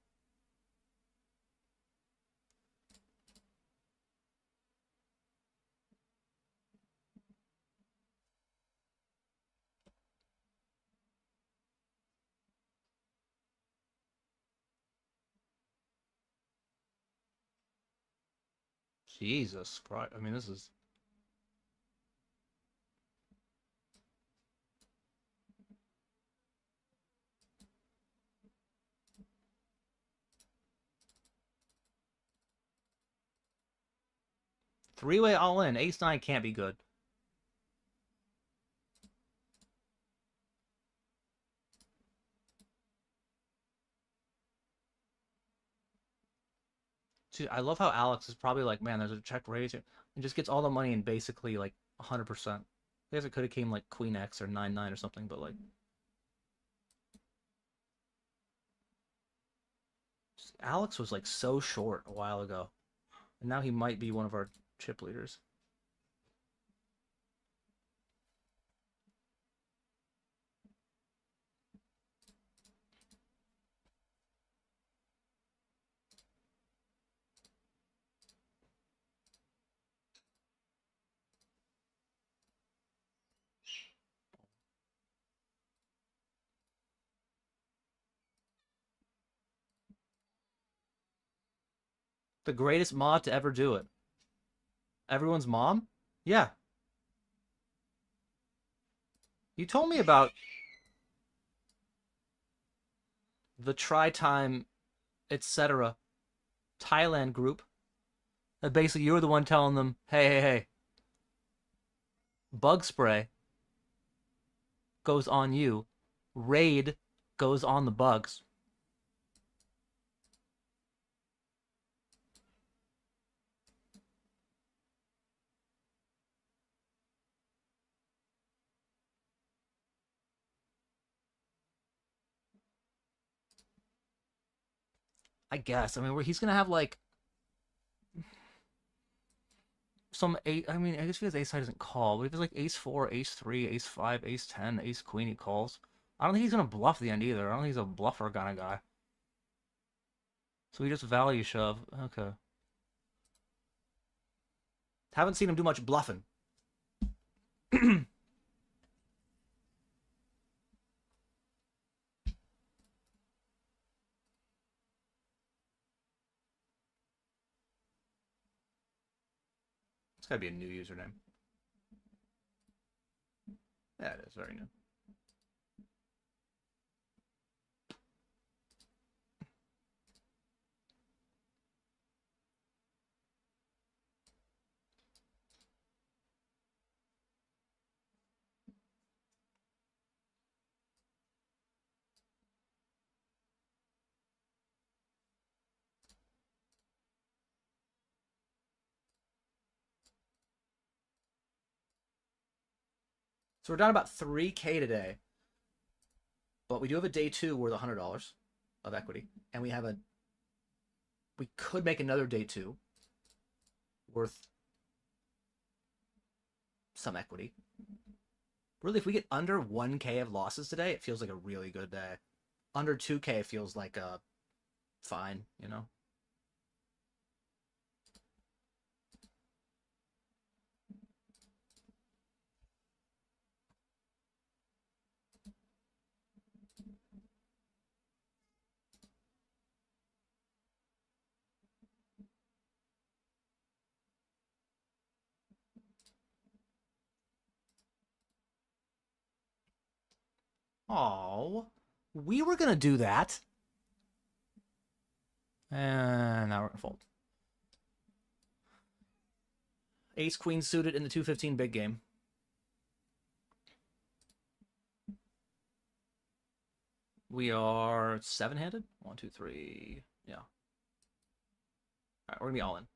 Jesus Christ. I mean, this is... Three-way all-in. Ace-9 can't be good. Dude, I love how Alex is probably like, man, there's a check raise here. And just gets all the money in basically like 100%. I guess it could have came like Queen X or 9-9 or something, but like... Alex was like so short a while ago. And now he might be one of our chip leaders. The greatest mod to ever do it. Everyone's mom? Yeah. You told me about the Try-Time, etc. Thailand group. That basically you were the one telling them, hey. Bug spray goes on you. Raid goes on the bugs. I guess. I mean, where he's gonna have like some eight. I mean, I guess if his ace side doesn't call, but if it's like ace 4, ace 3, ace 5, ace 10, ace queen, he calls. I don't think he's gonna bluff the end either. I don't think he's a bluffer kind of guy. So he just value shove. Okay. Haven't seen him do much bluffing. It's gotta be a new username. Yeah, it is very new. So we're down about 3K today. But we do have a day 2 worth $100 of equity. And we could make another day 2 worth some equity. Really, if we get under 1K of losses today, it feels like a really good day. Under 2K feels like a fine, you know? Oh, we were gonna do that. And now we're gonna fold. Ace queen suited in the 215 big game. We are 7-handed. 1, 2, 3. Yeah. All right, we're gonna be all in.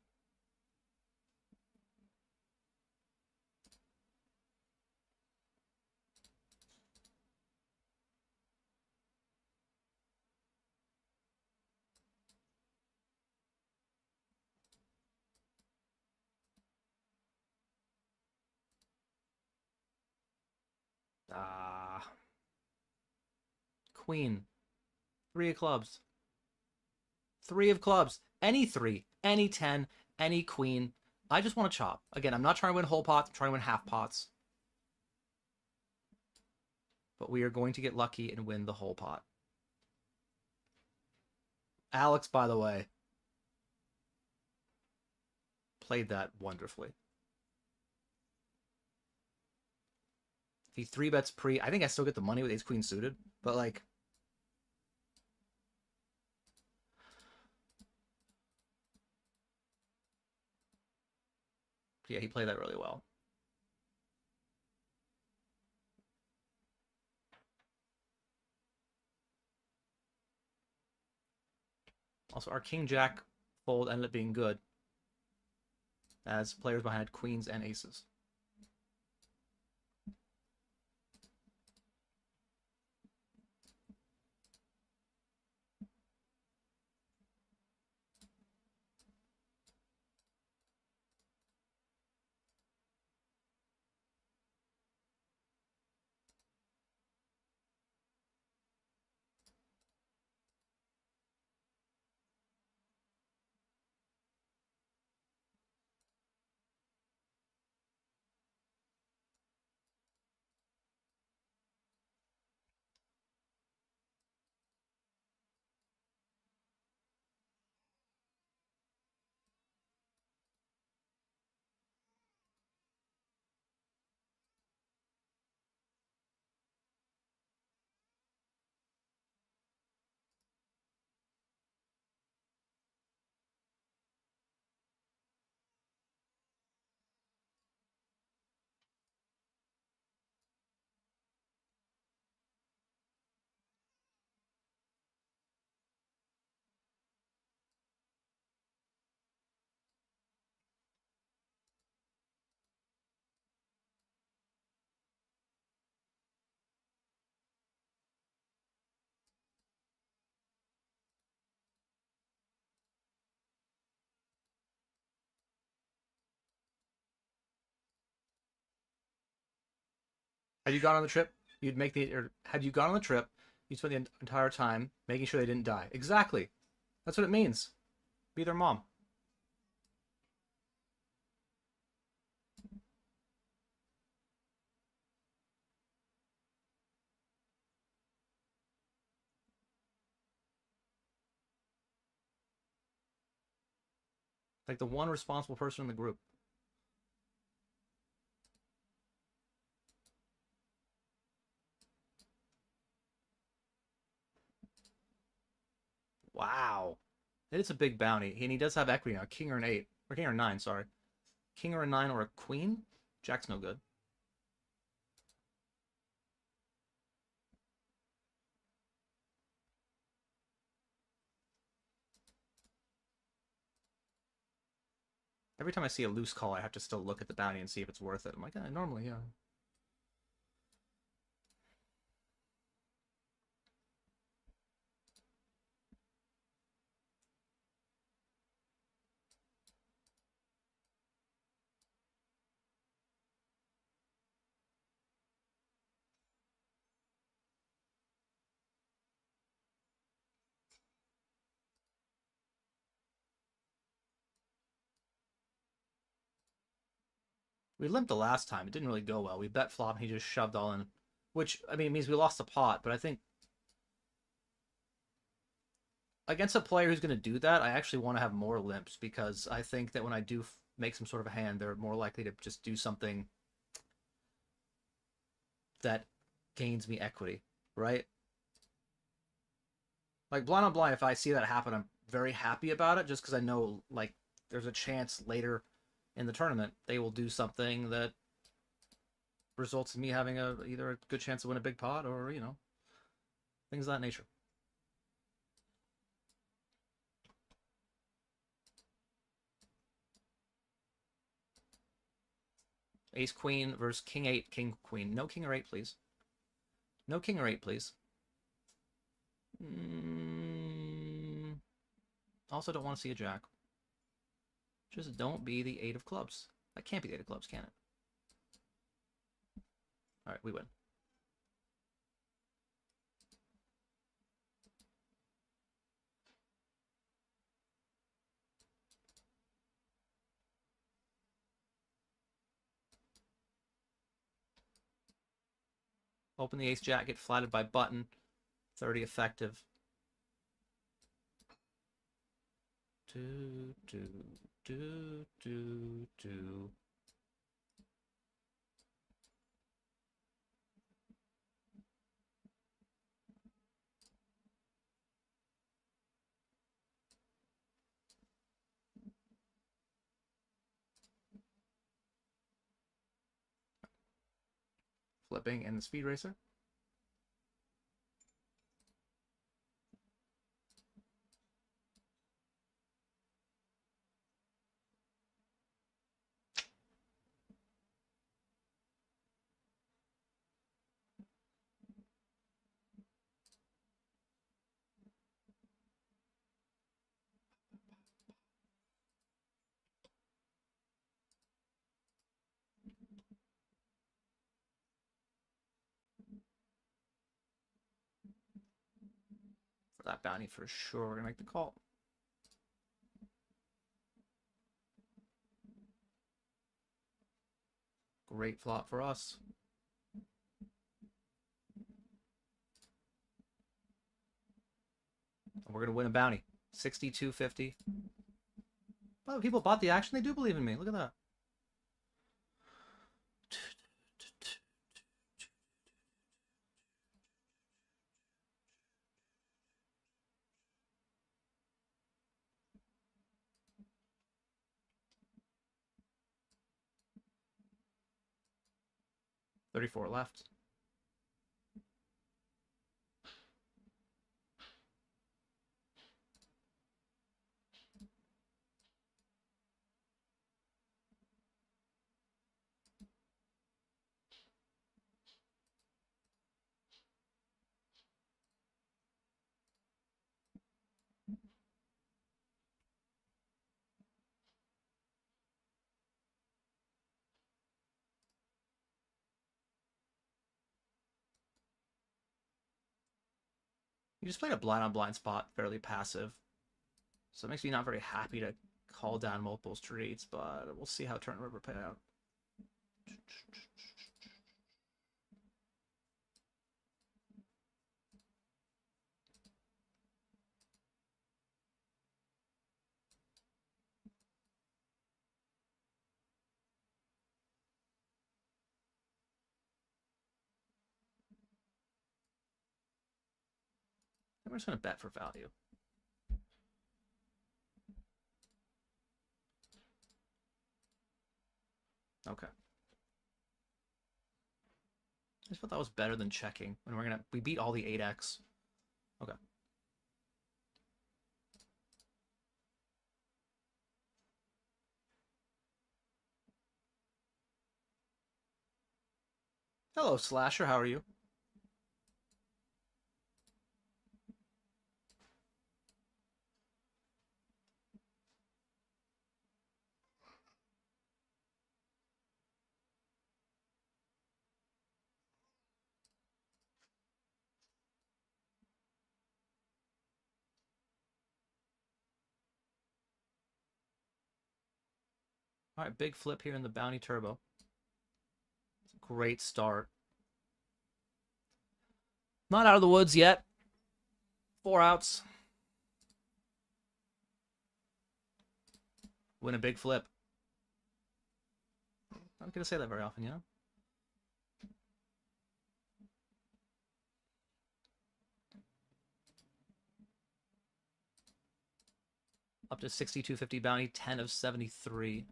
queen. 3 of clubs. 3 of clubs. Any 3, any 10, any queen. I just want to chop. Again, I'm not trying to win whole pots. I'm trying to win half pots. But we are going to get lucky and win the whole pot. Alex, by the way, played that wonderfully. If he 3-bets pre, I think I still get the money with ace-queen suited, but like... Yeah, he played that really well. Also, our king-jack fold ended up being good, as players behind had queens and aces. Had you gone on the trip, you'd make the... Or had you gone on the trip, you'd spend the entire time making sure they didn't die. Exactly. That's what it means. Be their mom. Like the one responsible person in the group. Wow. It is a big bounty. And he does have equity now. King or an 8. Or king or 9, sorry. King or a 9 or a queen? Jack's no good. Every time I see a loose call, I have to still look at the bounty and see if it's worth it. I'm like, normally, yeah. We limped the last time. It didn't really go well. We bet flop and he just shoved all in. Which, I mean, it means we lost the pot, but I think... Against a player who's going to do that, I actually want to have more limps, because I think that when I do make some sort of a hand, they're more likely to just do something that gains me equity, right? Like, blind on blind, if I see that happen, I'm very happy about it, just because I know, like, there's a chance later in the tournament they will do something that results in me having either a good chance to win a big pot or, you know, things of that nature. Ace queen versus king 8, king queen. No king or 8, please. No king or 8, please. Also don't want to see a jack. Just don't be the 8 of clubs. That can't be the 8 of clubs, can it? Alright, we win. Open the ace jack, get flatted by button. 30 effective. Do, do, do, do, do. Flipping and the speed racer. For that bounty for sure, we're gonna make the call. Great flop for us. And we're gonna win a bounty. 62.50. Oh, people bought the action. They do believe in me. Look at that. $34 left. You just played a blind on blind spot, fairly passive. So it makes me not very happy to call down multiple streets, but we'll see how turn river play out. I'm just going to bet for value. Okay. I just thought that was better than checking. And we beat all the 8x. Okay. Hello, Slasher. How are you? All right, big flip here in the Bounty Turbo. It's a great start. Not out of the woods yet. 4 outs. Win a big flip. I'm not going to say that very often, you know? Up to 62.50 bounty, 10 of 73.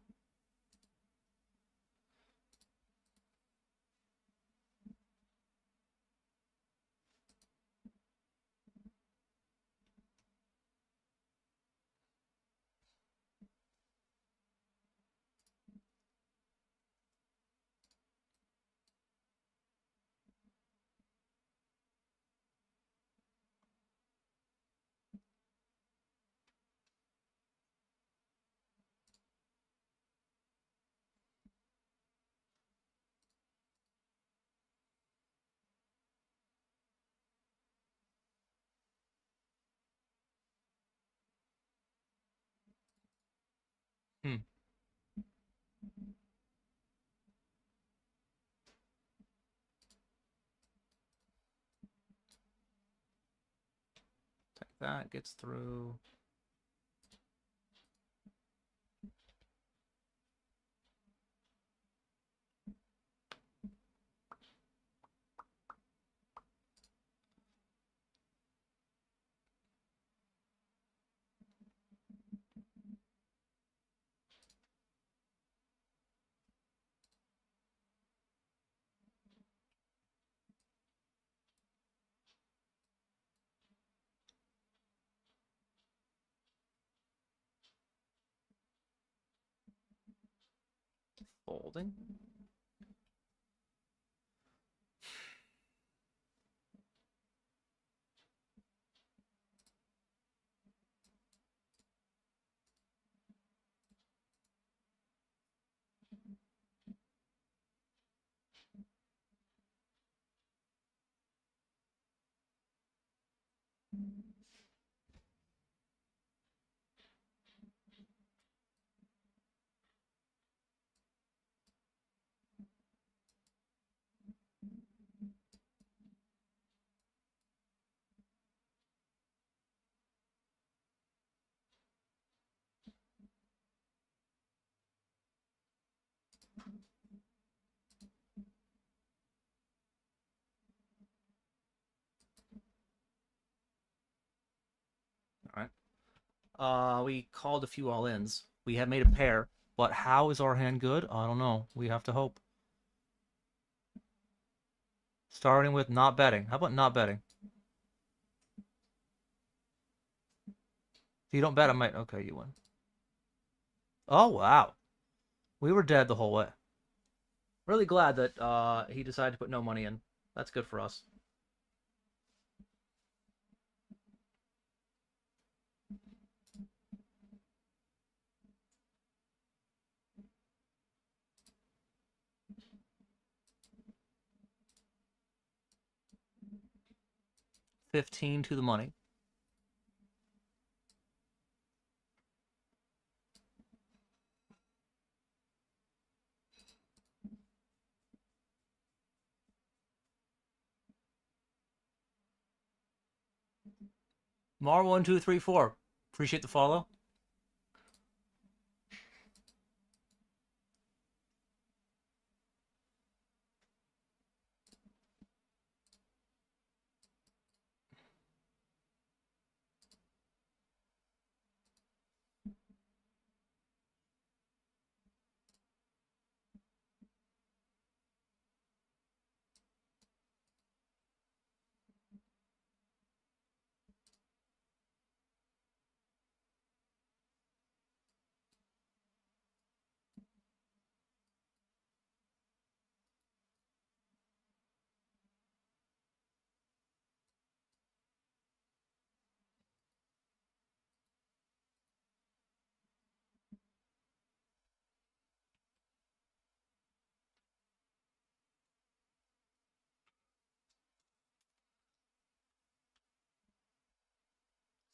Hmm. That gets through. Folding. All right. We called a few all-ins. We have made a pair, but how is our hand good? I don't know. We have to hope. Starting with not betting. How about not betting? If you don't bet, I might... Okay, you win. Oh, wow. We were dead the whole way. Really glad that he decided to put no money in. That's good for us. $15 to the money. Mar1234. Appreciate the follow.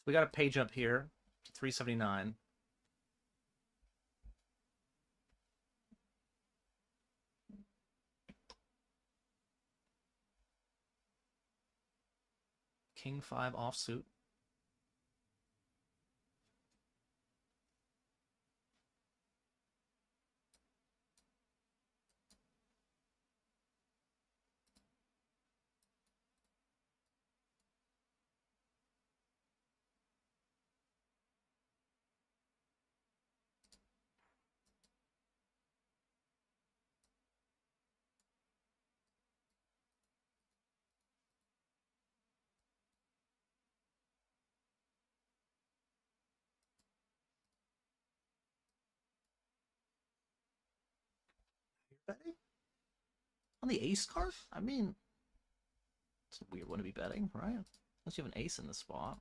We got a page up here. 379. King 5 offsuit. Betting? On the ace card? I mean, it's a weird one to be betting, right? Unless you have an ace in the spot.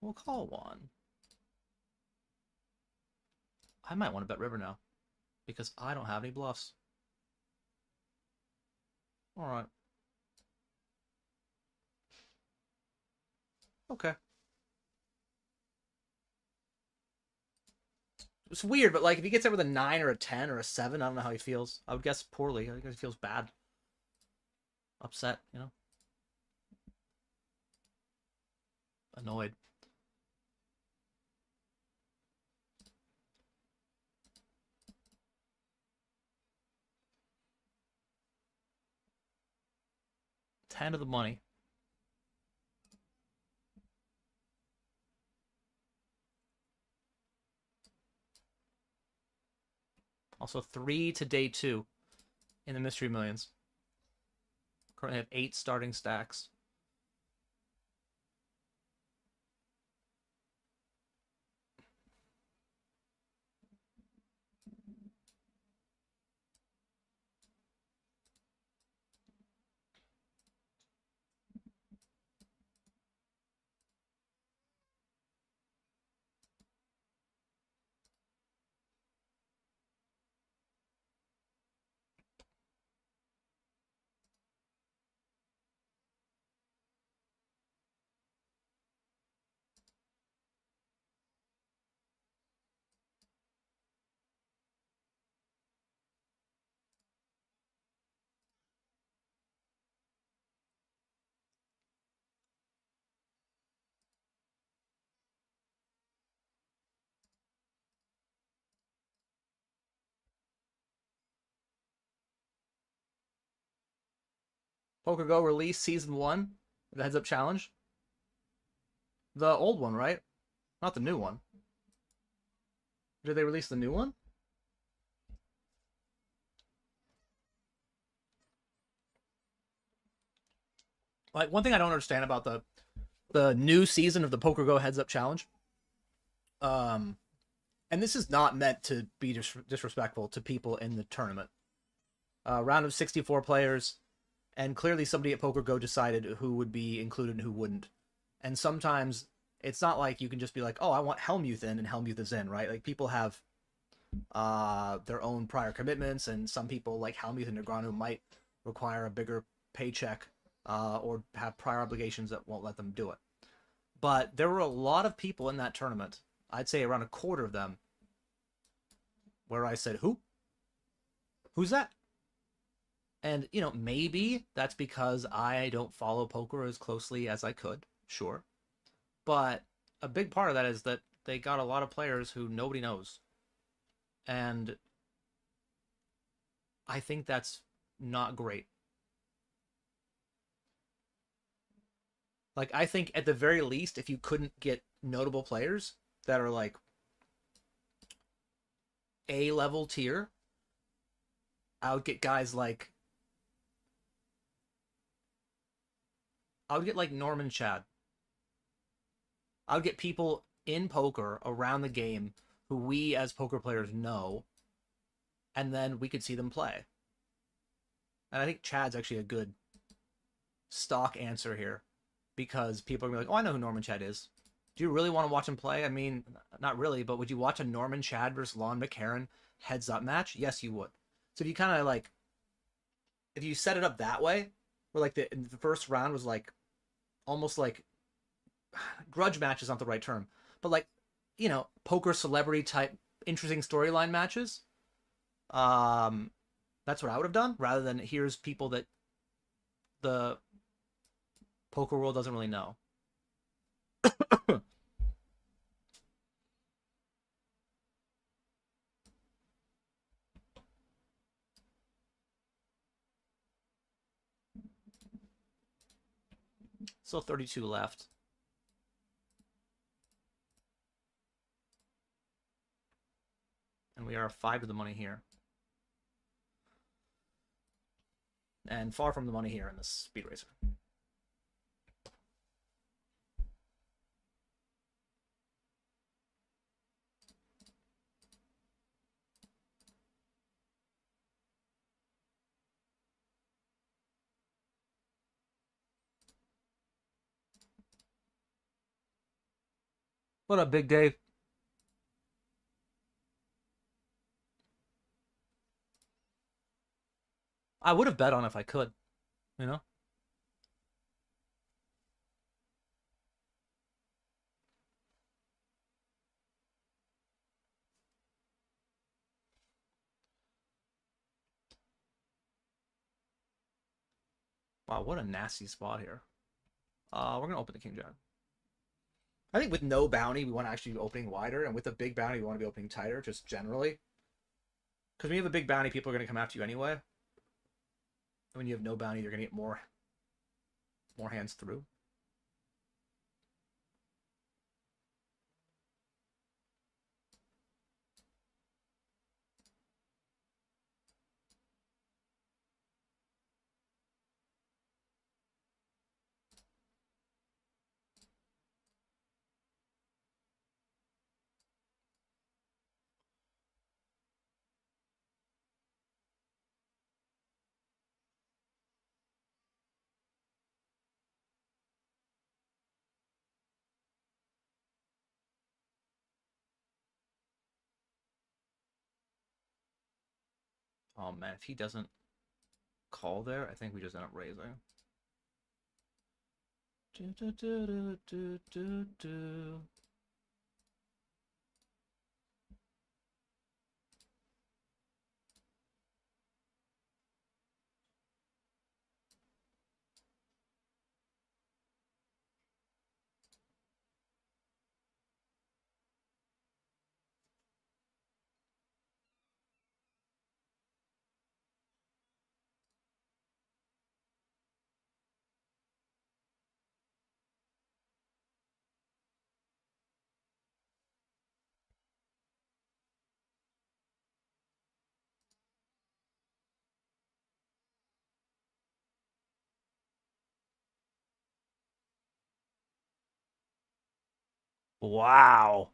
We'll call one. I might want to bet river now, because I don't have any bluffs. Alright. Okay. It's weird, but like if he gets it with a 9 or a 10 or a 7, I don't know how he feels. I would guess poorly. I think he feels bad. Upset, you know? Annoyed. Ten of the money. Also 3 to day 2 in the Mystery Millions. Currently have 8 starting stacks. Poker Go release season 1, the heads up challenge. The old one, right? Not the new one. Did they release the new one? Like, one thing I don't understand about the new season of the Poker Go heads up challenge, and this is not meant to be disrespectful to people in the tournament. Round of 64 players, and clearly somebody at Poker Go decided who would be included and who wouldn't. And sometimes it's not like you can just be like, oh, I want Helmuth in, and Helmuth is in, right? Like, people have their own prior commitments, and some people, like Helmuth and Negreanu, might require a bigger paycheck or have prior obligations that won't let them do it. But there were a lot of people in that tournament, I'd say around a quarter of them, where I said, who? Who's that? And, you know, maybe that's because I don't follow poker as closely as I could, sure. But a big part of that is that they got a lot of players who nobody knows. And I think that's not great. Like, I think at the very least, if you couldn't get notable players that are like A-level tier, I would get guys like, I would get like Norman Chad. I would get people in poker around the game who we as poker players know, and then we could see them play. And I think Chad's actually a good stock answer here, because people are going to be like, oh, I know who Norman Chad is. Do you really want to watch him play? I mean, not really, but would you watch a Norman Chad versus Lon McCarron heads-up match? Yes, you would. So if you kind of like, if you set it up that way, where like the first round was like, almost like, grudge match is not the right term, but like, you know, poker celebrity type interesting storyline matches. That's what I would have done, rather than here's people that the poker world doesn't really know. Still 32 left. And we are 5 of the money here. And far from the money here in this Speed Racer. What up, Big Dave? I would have bet on if I could, you know? Wow, what a nasty spot here. We're gonna open the king jack. I think with no bounty, we want to actually be opening wider, and with a big bounty, we want to be opening tighter, just generally. Because when you have a big bounty, people are gonna come after you anyway. And when you have no bounty, you're gonna get more hands through. Oh man, if he doesn't call there, I think we just end up raising. Wow.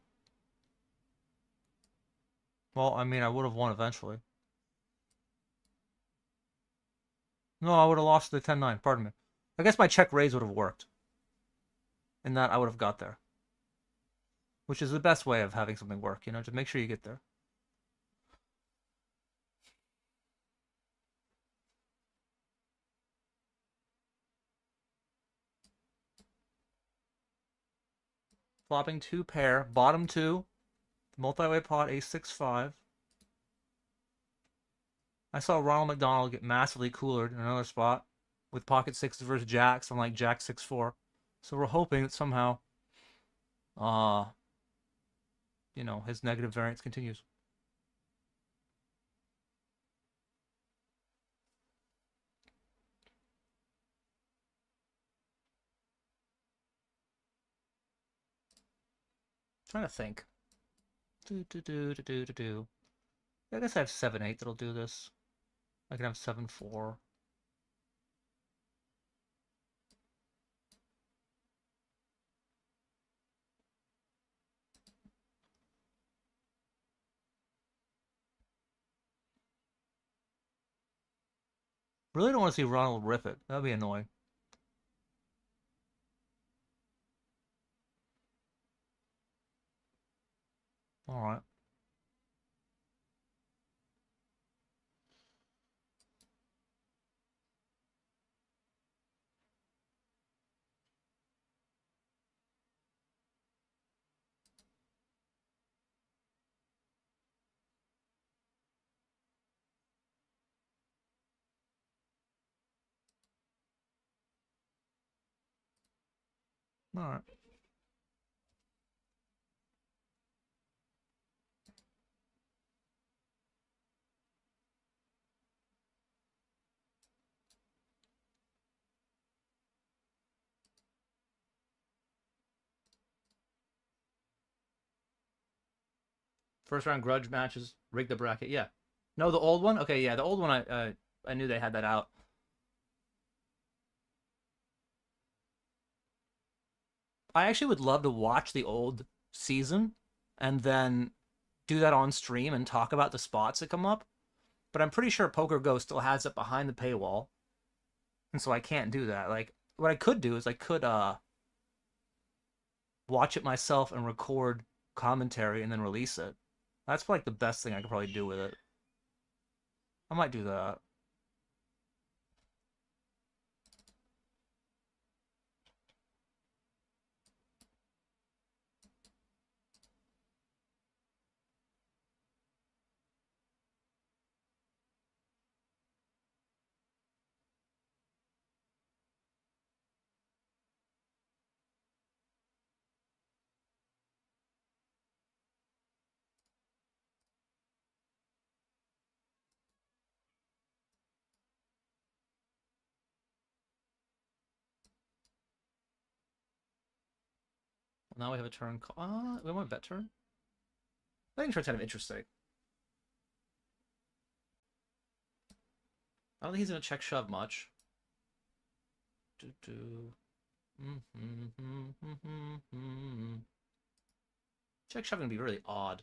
Well, I mean, I would have won eventually. No, I would have lost the 10-9, pardon me. I guess my check raise would have worked. In that, I would have got there. Which is the best way of having something work, you know, to make sure you get there. Flopping 2 pair, bottom 2, multi-way pot, ace-6-5. I saw Ronald McDonald get massively coolered in another spot with pocket 6s versus jacks on like jack 6-4. So we're hoping that somehow, you know, his negative variance continues. Trying to think. I guess I have 7-8 that'll do this. I can have 7-4. Really don't want to see Ronald rip it. That'd be annoying. All right. All right. First round grudge matches, rig the bracket. Yeah. No, the old one. Okay, yeah, the old one. I knew they had that out. I actually would love to watch the old season and then do that on stream and talk about the spots that come up. But I'm pretty sure Poker Go still has it behind the paywall, and so I can't do that. Like, what I could do is I could watch it myself and record commentary and then release it. That's like the best thing I could probably do with it. I might do that. Now we have a turn. We want a bet turn. Betting turn's kind of interesting. I don't think he's gonna check shove much. Check shove gonna be really odd.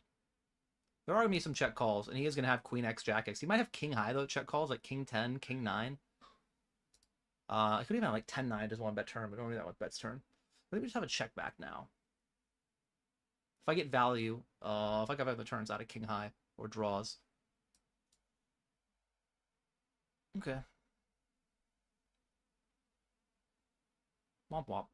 There are gonna be some check calls, and he is gonna have Queen X, Jack X. He might have King High though. Check calls like King 10, King 9. I could even have like 10-9 doesn't want to bet turn, but don't really that want bets turn. Maybe we just have a check back now. If I get value, if I got the turns out of King High or draws. Okay. Womp womp.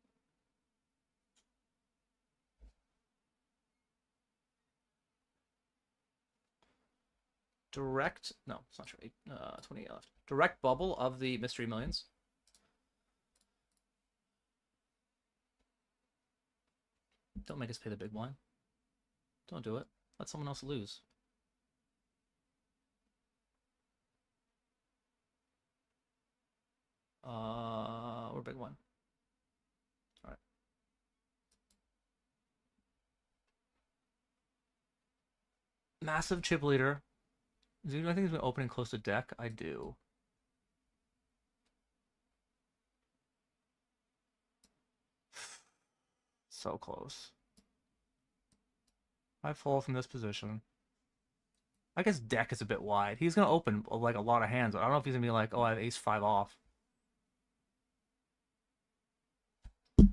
Direct, no, it's not true. 28 left. Direct bubble of the Mystery Millions. Don't make us pay the big blind. Don't do it. Let someone else lose. We're big one. All right. Massive chip leader. Do I think he's been opening close to deck? I do. So close. I fall from this position. I guess deck is a bit wide. He's gonna open like a lot of hands. I don't know if he's gonna be like, oh, I have ace 5 off. All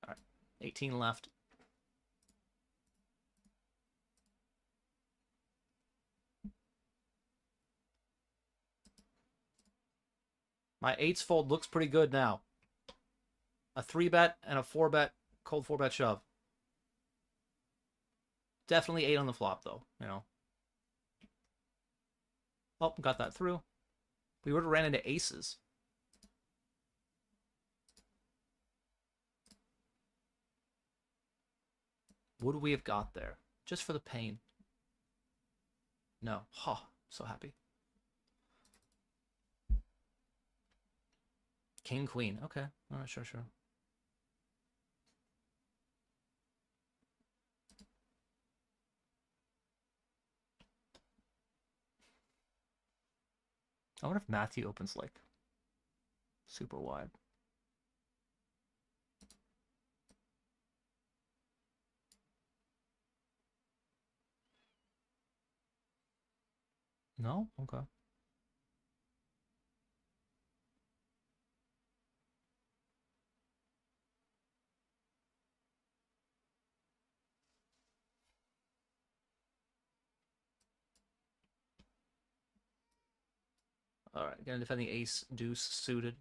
right, 18 left. My 8s fold looks pretty good now. A 3-bet and a 4-bet, cold 4-bet shove. Definitely 8 on the flop, though, you know. Oh, got that through. We would have ran into aces. Would we have got there? Just for the pain. No. Ha, oh, so happy. King, queen. Okay. All right, sure. I wonder if Matthew opens like super wide. No? Okay. All right, gonna defend the ace deuce suited.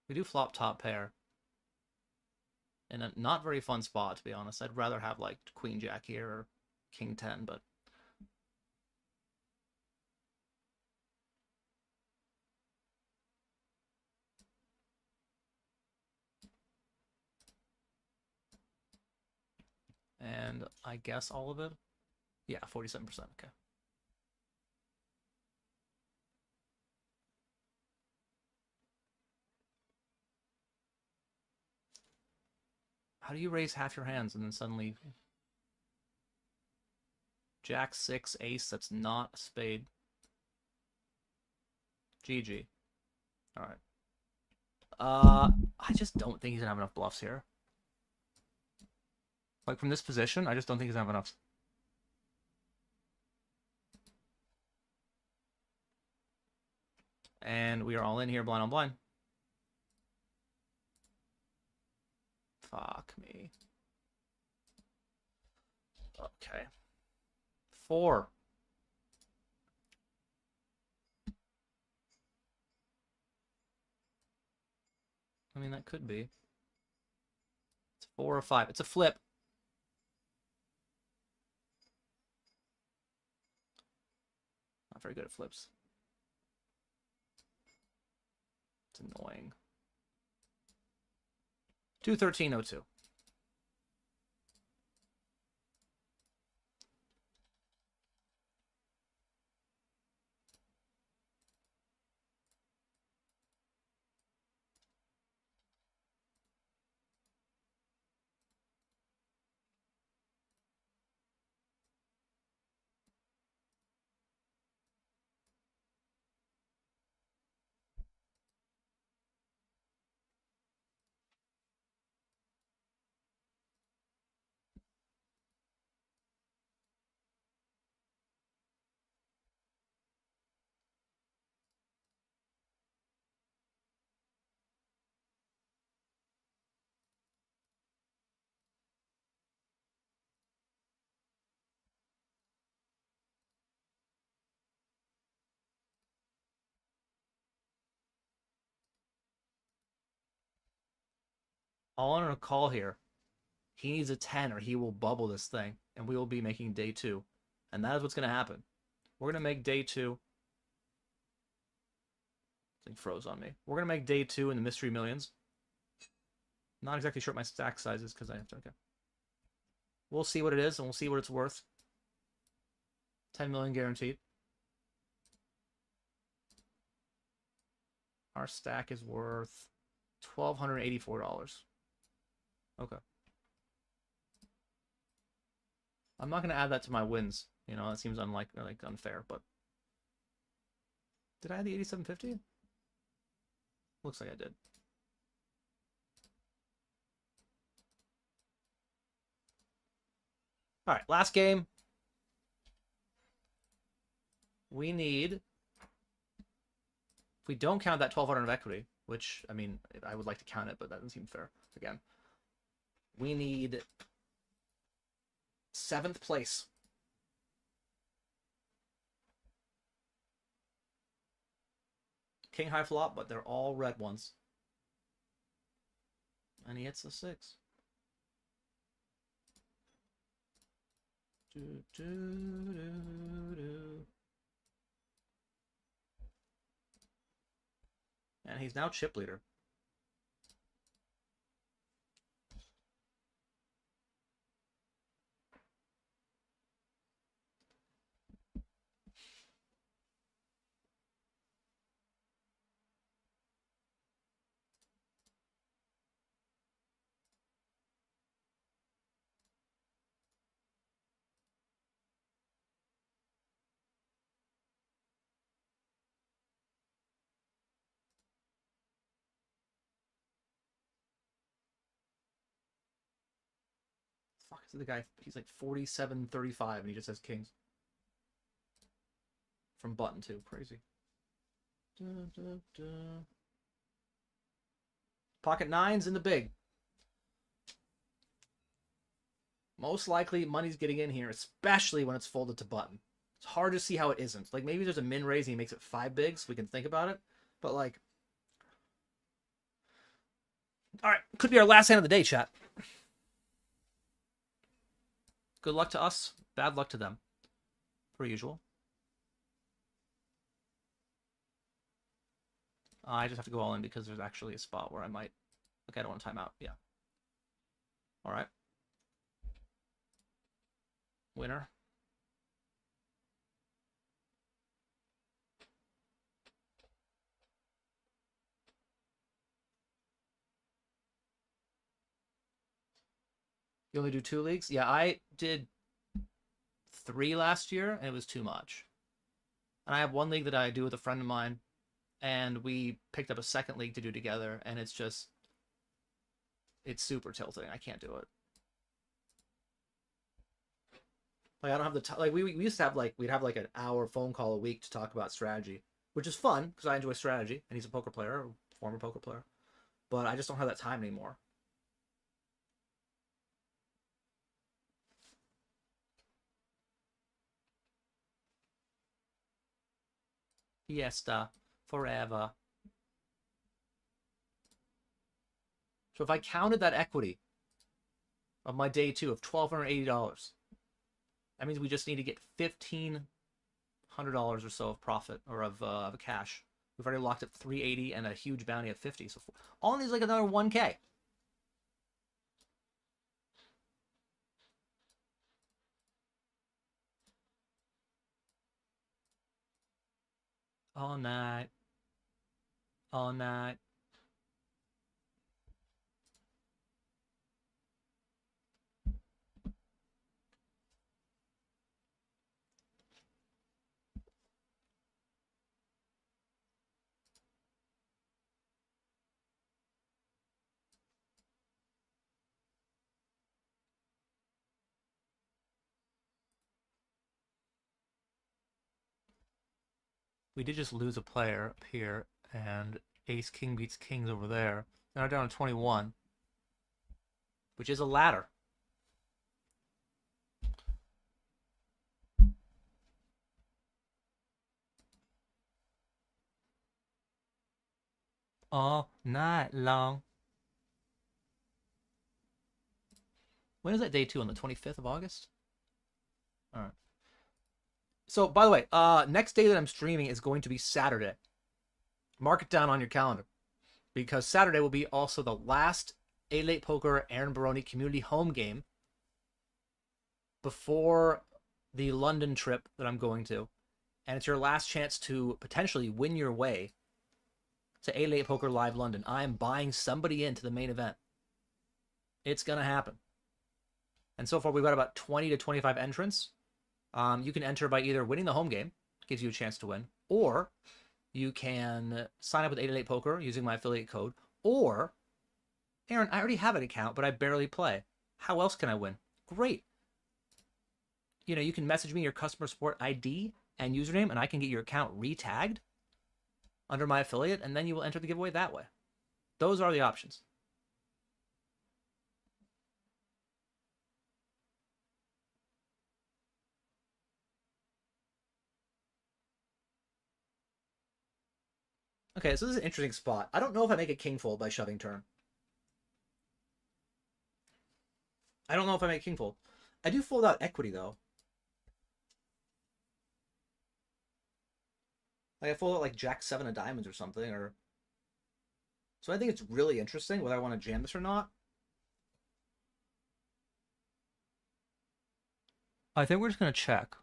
We do flop top pair. In a not very fun spot, to be honest. I'd rather have like Queen Jack here or King 10, but and I guess all of it? Yeah, 47%, okay. How do you raise half your hands and then suddenly Jack 6 ace? That's not a spade. GG. All right. I just don't think he's gonna have enough bluffs here. Like from this position, I just don't think he's gonna have enough. And we are all in here, blind on blind. Fuck me. Okay. 4. I mean, that could be. It's 4 or 5. It's a flip. Not very good at flips. It's annoying. 213.02. All on a call here. He needs a 10 or he will bubble this thing, and we will be making day 2. And that is what's going to happen. We're going to make day 2. Thing froze on me. We're going to make day 2 in the Mystery Millions. Not exactly sure what my stack size is because I have to... Okay. We'll see what it is, and we'll see what it's worth. 10 million guaranteed. Our stack is worth $1,284. Okay. I'm not going to add that to my wins. You know, that seems unfair, but... Did I add the 8750? Looks like I did. All right, last game. We need... If we don't count that 1,200 of equity, which, I mean, I would like to count it, but that doesn't seem fair. Again, we need 7th place. King high flop, but they're all red ones. And he hits a 6. Do, do, do, do. And he's now chip leader. Fuck is the guy? He's like 47-35 and he just has kings. From button too. Crazy. Da, da, da. Pocket 9s in the big. Most likely money's getting in here, especially when it's folded to button. It's hard to see how it isn't. Like maybe there's a min raise and he makes it 5 bigs. We can think about it. But like... Alright, could be our last hand of the day, chat. Good luck to us. Bad luck to them. Per usual. I just have to go all in because there's actually a spot where I might... Okay, I don't want to time out. Yeah. Alright. Winner. You only do 2 leagues? Yeah, I did 3 last year, and it was too much. And I have 1 league that I do with a friend of mine, and we picked up a 2nd league to do together, and it's just... It's super tilting. I can't do it. Like, I don't have the time. Like, we used to have, like, we'd have, like, an hour phone call a week to talk about strategy, which is fun, because I enjoy strategy, and he's a poker player, or former poker player. But I just don't have that time anymore. Fiesta. Forever. So if I counted that equity of my day 2 of $1,280, that means we just need to get $1,500 or so of profit, or of cash. We've already locked up $380 and a huge bounty of 50. So all needs like another 1K. All night. All night. We did just lose a player up here, and ace-king beats kings over there. Now we're down to 21, which is a ladder. All night long. When is that day 2? On the 25th of August? All right. So, by the way, next day that I'm streaming is going to be Saturday. Mark it down on your calendar, because Saturday will be also the last 8-Late Poker Aaron Baroni community home game before the London trip that I'm going to. And it's your last chance to potentially win your way to 8-Late Poker Live London. I am buying somebody into the main event. It's going to happen. And so far, we've got about 20 to 25 entrants. You can enter by either winning the home game, gives you a chance to win, or you can sign up with 8-Late Poker using my affiliate code, or, Aaron, I already have an account, but I barely play. How else can I win? Great. You know, you can message me your customer support ID and username, and I can get your account re-tagged under my affiliate, and then you will enter the giveaway that way. Those are the options. Okay, so this is an interesting spot. I don't know if I make a king fold by shoving turn. I don't know if I make king fold. I do fold out equity, though. Like, I fold out, like, Jack 7 of diamonds or something, or... So I think it's really interesting whether I want to jam this or not. I think we're just going to check.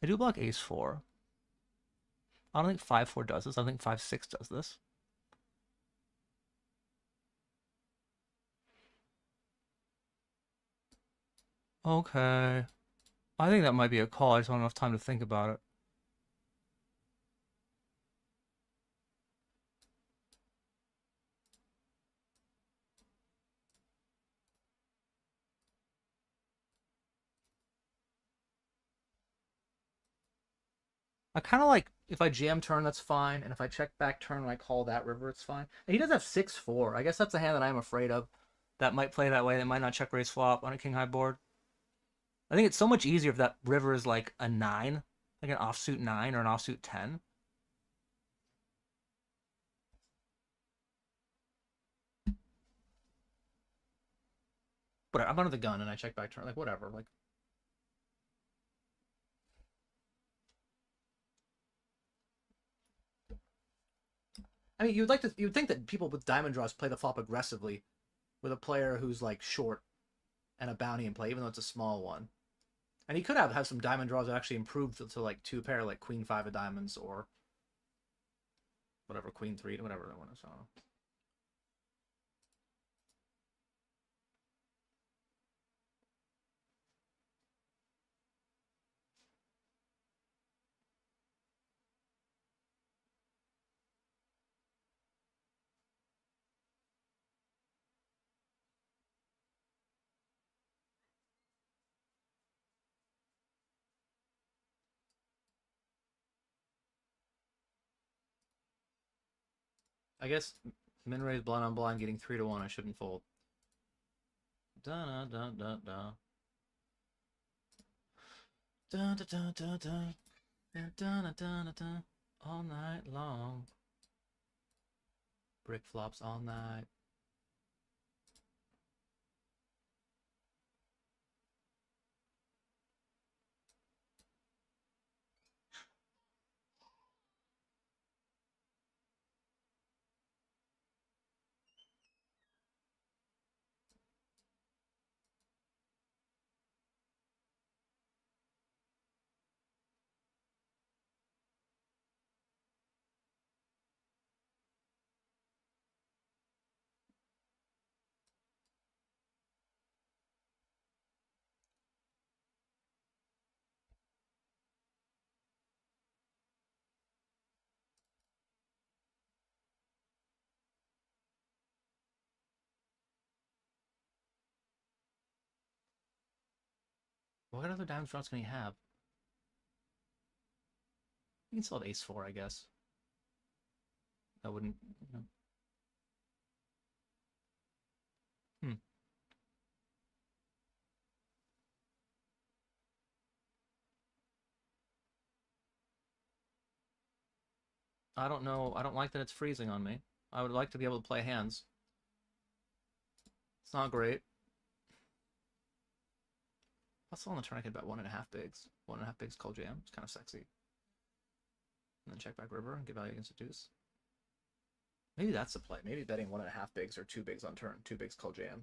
I do block ace-4. I don't think 5-4 does this. I think 5-6 does this. Okay. I think that might be a call. I just don't have enough time to think about it. I kind of like, if I jam turn, that's fine. And if I check back turn and I call that river, it's fine. And he does have 6-4. I guess that's a hand that I'm afraid of. That might play that way. That might not check raise flop on a king high board. I think it's so much easier if that river is like a 9. Like an offsuit 9 or an offsuit 10. But I'm under the gun and I check back turn. Like, whatever. Like, I mean, you'd think that people with diamond draws play the flop aggressively with a player who's like short and a bounty in play, even though it's a small one. And he could have some diamond draws that actually improved to like 2 pair, like queen 5 of diamonds or whatever, queen 3, whatever that one is. I don't know. I guess min raise blind on blind, getting 3-1. I shouldn't fold. Da da da da da da da da da da da da da all night long. Brick flops all night. What other diamond shots can he have? You can still have ace-4, I guess. That wouldn't... Hmm. I don't know. I don't like that it's freezing on me. I would like to be able to play hands. It's not great. Also on the turn I could bet 1.5 bigs. 1.5 bigs call jam. It's kind of sexy. And then check back river and get value against a deuce. Maybe that's the play. Maybe betting 1.5 bigs or 2 bigs on turn. 2 bigs call jam.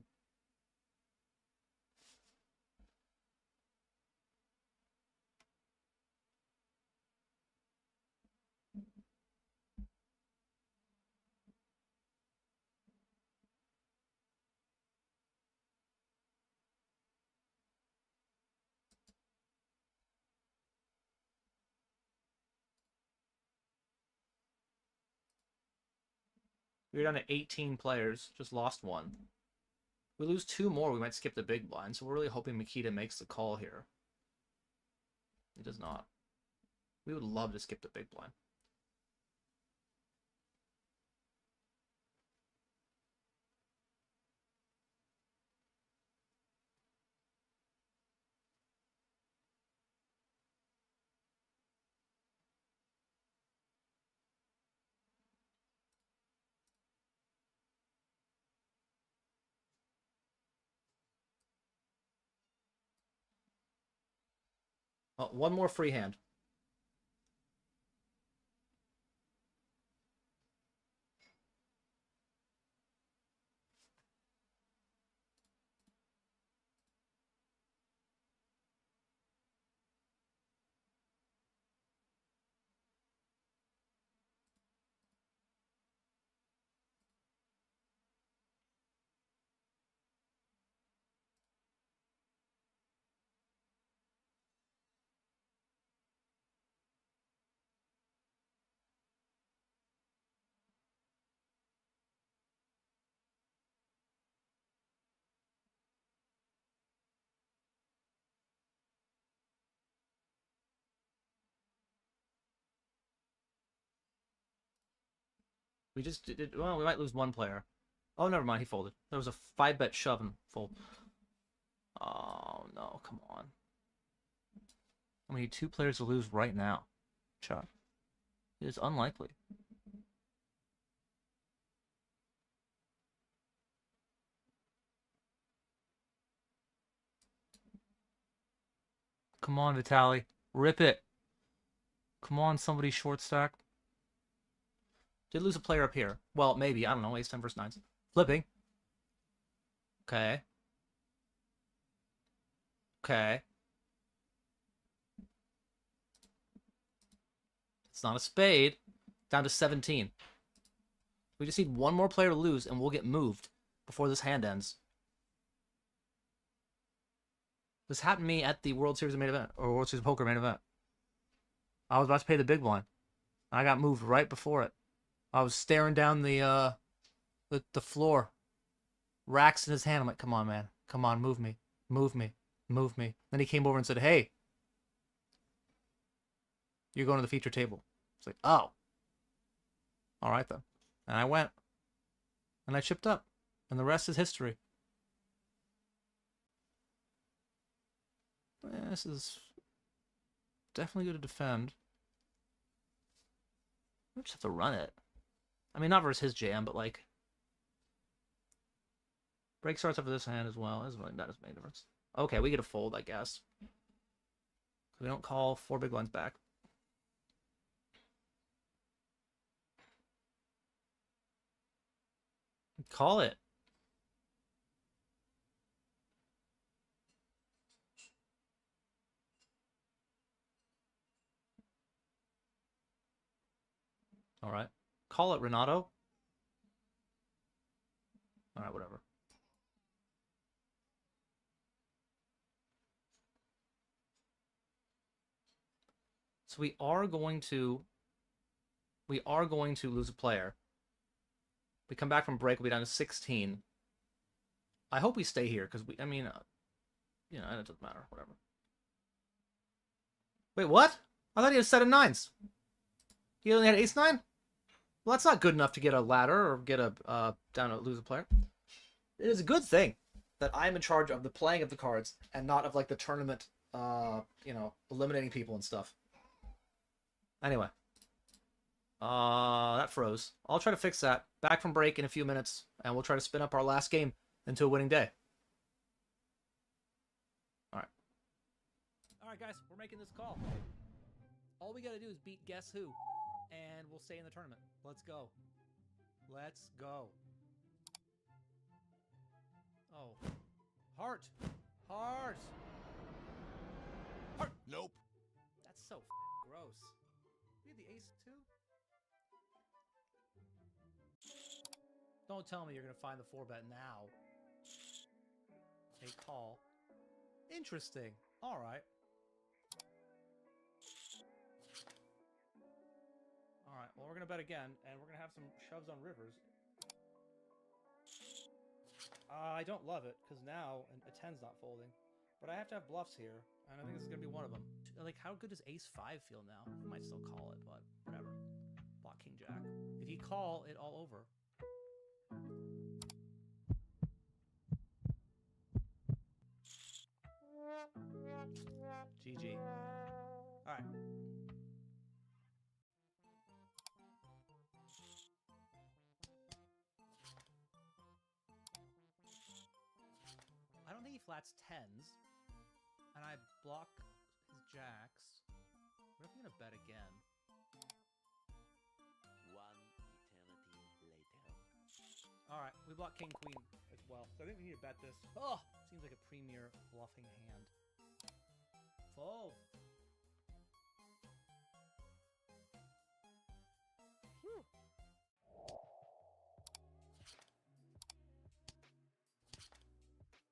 We're down to 18 players. Just lost one. We lose 2 more, we might skip the big blind. So we're really hoping Makita makes the call here. He does not. We would love to skip the big blind. Oh, one more free hand. We just did, well, we might lose one player. Oh, never mind, he folded. There was a 5-bet shove and fold. Oh, no, come on. We need 2 players to lose right now. Chuck. It is unlikely. Come on, Vitaly. Rip it. Come on, somebody short stack. Did lose a player up here. Well, maybe. I don't know. Ace 10 versus 9s. Flipping. Okay. Okay. It's not a spade. Down to 17. We just need one more player to lose, and we'll get moved before this hand ends. This happened to me at the World Series main event, or World Series Poker main event. I was about to pay the big blind. I got moved right before it. I was staring down the floor. Racks in his hand. I'm like, come on, man. Come on, move me. Move me. Move me. Then he came over and said, hey, you're going to the feature table. It's like, oh. All right, then. And I went. And I chipped up. And the rest is history. This is definitely good to defend. We just have to run it. I mean, not versus his jam, but like... Break starts after this hand as well. Doesn't really matter as many difference. Okay, we get a fold, I guess. We don't call 4 big blinds back. Call it. All right. Call it, Renato. All right, whatever. So we are going to lose a player. We come back from break, we'll be down to 16. I hope we stay here, because I mean, you know, it doesn't matter, whatever. Wait, what? I thought he had a set of 9s. He only had ace nine. Well, that's not good enough to get a ladder or get a down to lose a player. It is a good thing that I'm in charge of the playing of the cards and not of like the tournament, you know, eliminating people and stuff. Anyway, that froze. I'll try to fix that. Back from break in a few minutes, and we'll try to spin up our last game into a winning day. All right. All right, guys, we're making this call. All we gotta do is beat Guess Who, and we'll stay in the tournament. Let's go. Let's go. Oh. Heart. Heart. Heart. Nope. That's so gross. You had the ace too? Don't tell me you're gonna find the 4-bet now. A call. Interesting. All right. All right. Well, we're gonna bet again, and we're gonna have some shoves on rivers. I don't love it because now a 10's not folding, but I have to have bluffs here, and I think this is gonna be one of them. Like, how good does ace 5 feel now? We might still call it, but whatever. Block king jack. If you call it all over. GG. All right. I don't think he flats 10s, and I block his jacks. What if I'm gonna bet again? One eternity later. All right, we block king queen as well. So I think we need to bet this. Oh, seems like a premier bluffing hand. Fold. Whew.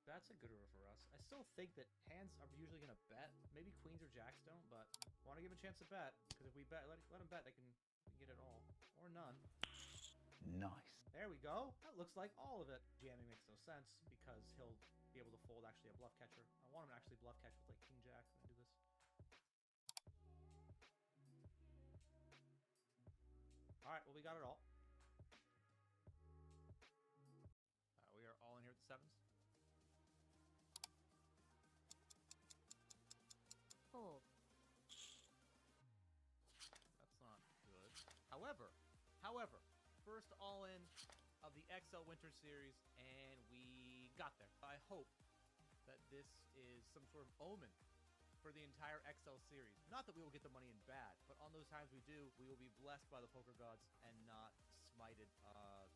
That's a good river for us. I still think that hands are usually going to bet. Maybe queens or jacks don't, but I want to give him a chance to bet. Because if we bet, let him bet, they can get it all. Or none. Nice. There we go. That looks like all of it. Jamming makes no sense because he'll be able to fold actually a bluff catcher. I want him to actually bluff catch with like king jack and do this. All right, well, we got it all. We are all in here at the sevens. Fold. That's not good. However, first all-in of the XL Winter Series, and we got there. I hope that this is some sort of omen for the entire XL series. Not that we will get the money in bad, but on those times we do, we will be blessed by the poker gods and not smited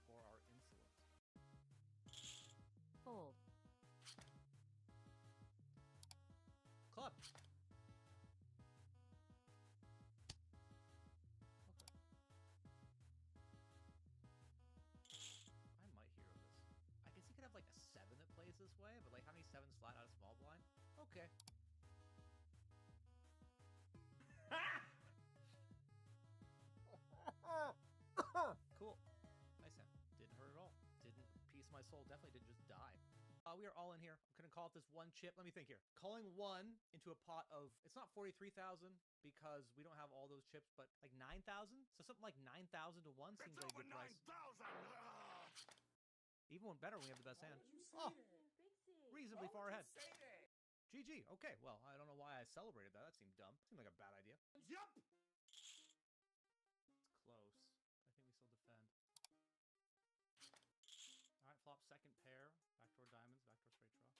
for our insolence. Fold. Club. I might hero this. I guess he could have like a 7 that plays this way, but like how many 7s flat out of small blind? Okay. Cool. Nice hand. Didn't hurt at all. Didn't piece my soul. Definitely didn't just die. We are all in here. I'm gonna call it this one chip. Let me think here. Calling one into a pot of, it's not 43,000 because we don't have all those chips, but like 9,000. So something like 9,000 to 1 seems like a good price. Even one better when we have the best hand. Oh, reasonably far ahead. GG. Okay, well, I don't know why I celebrated that. That seemed dumb. Seemed like a bad idea. Yup. It's close. I think we still defend. All right, flop second pair. Backdoor diamonds, backdoor straight draw.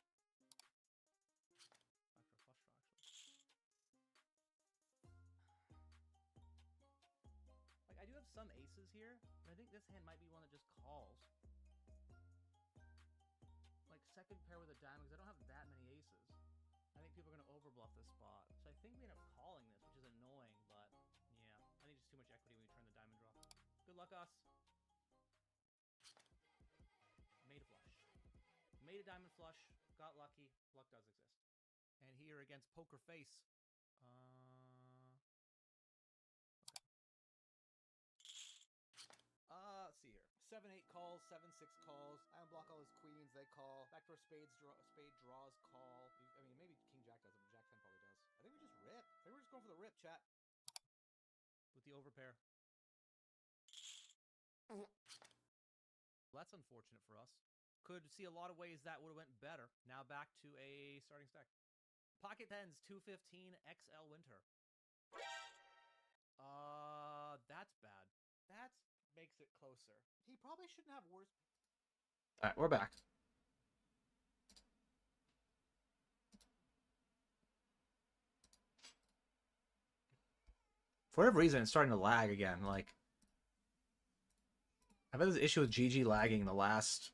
Backdoor flush draw, actually. Like, I do have some aces here, but I think this hand might be one that just calls. Like, second pair with a diamond, because I don't have that many aces. I think people are going to overbluff this spot. So I think we end up calling this, which is annoying, but yeah. I think just too much equity when we turn the diamond draw. Good luck, us. Made a flush. Made a diamond flush. Got lucky. Luck does exist. And here against Poker Face. Let's see here. 7-8 calls, 7-6 calls. I unblock all his queens, they call. Backdoor spade draws, call. I mean, maybe king jack doesn't, but jack 10 probably does. I think we just rip. I think we're just going for the rip, chat. With the overpair. That's unfortunate for us. Could see a lot of ways that would have went better. Now back to a starting stack. Pocket tens, 215 XL Winter. That's bad. That makes it closer. He probably shouldn't have worse. All right, we're back. For whatever reason, it's starting to lag again. Like, I've had this issue with GG lagging the last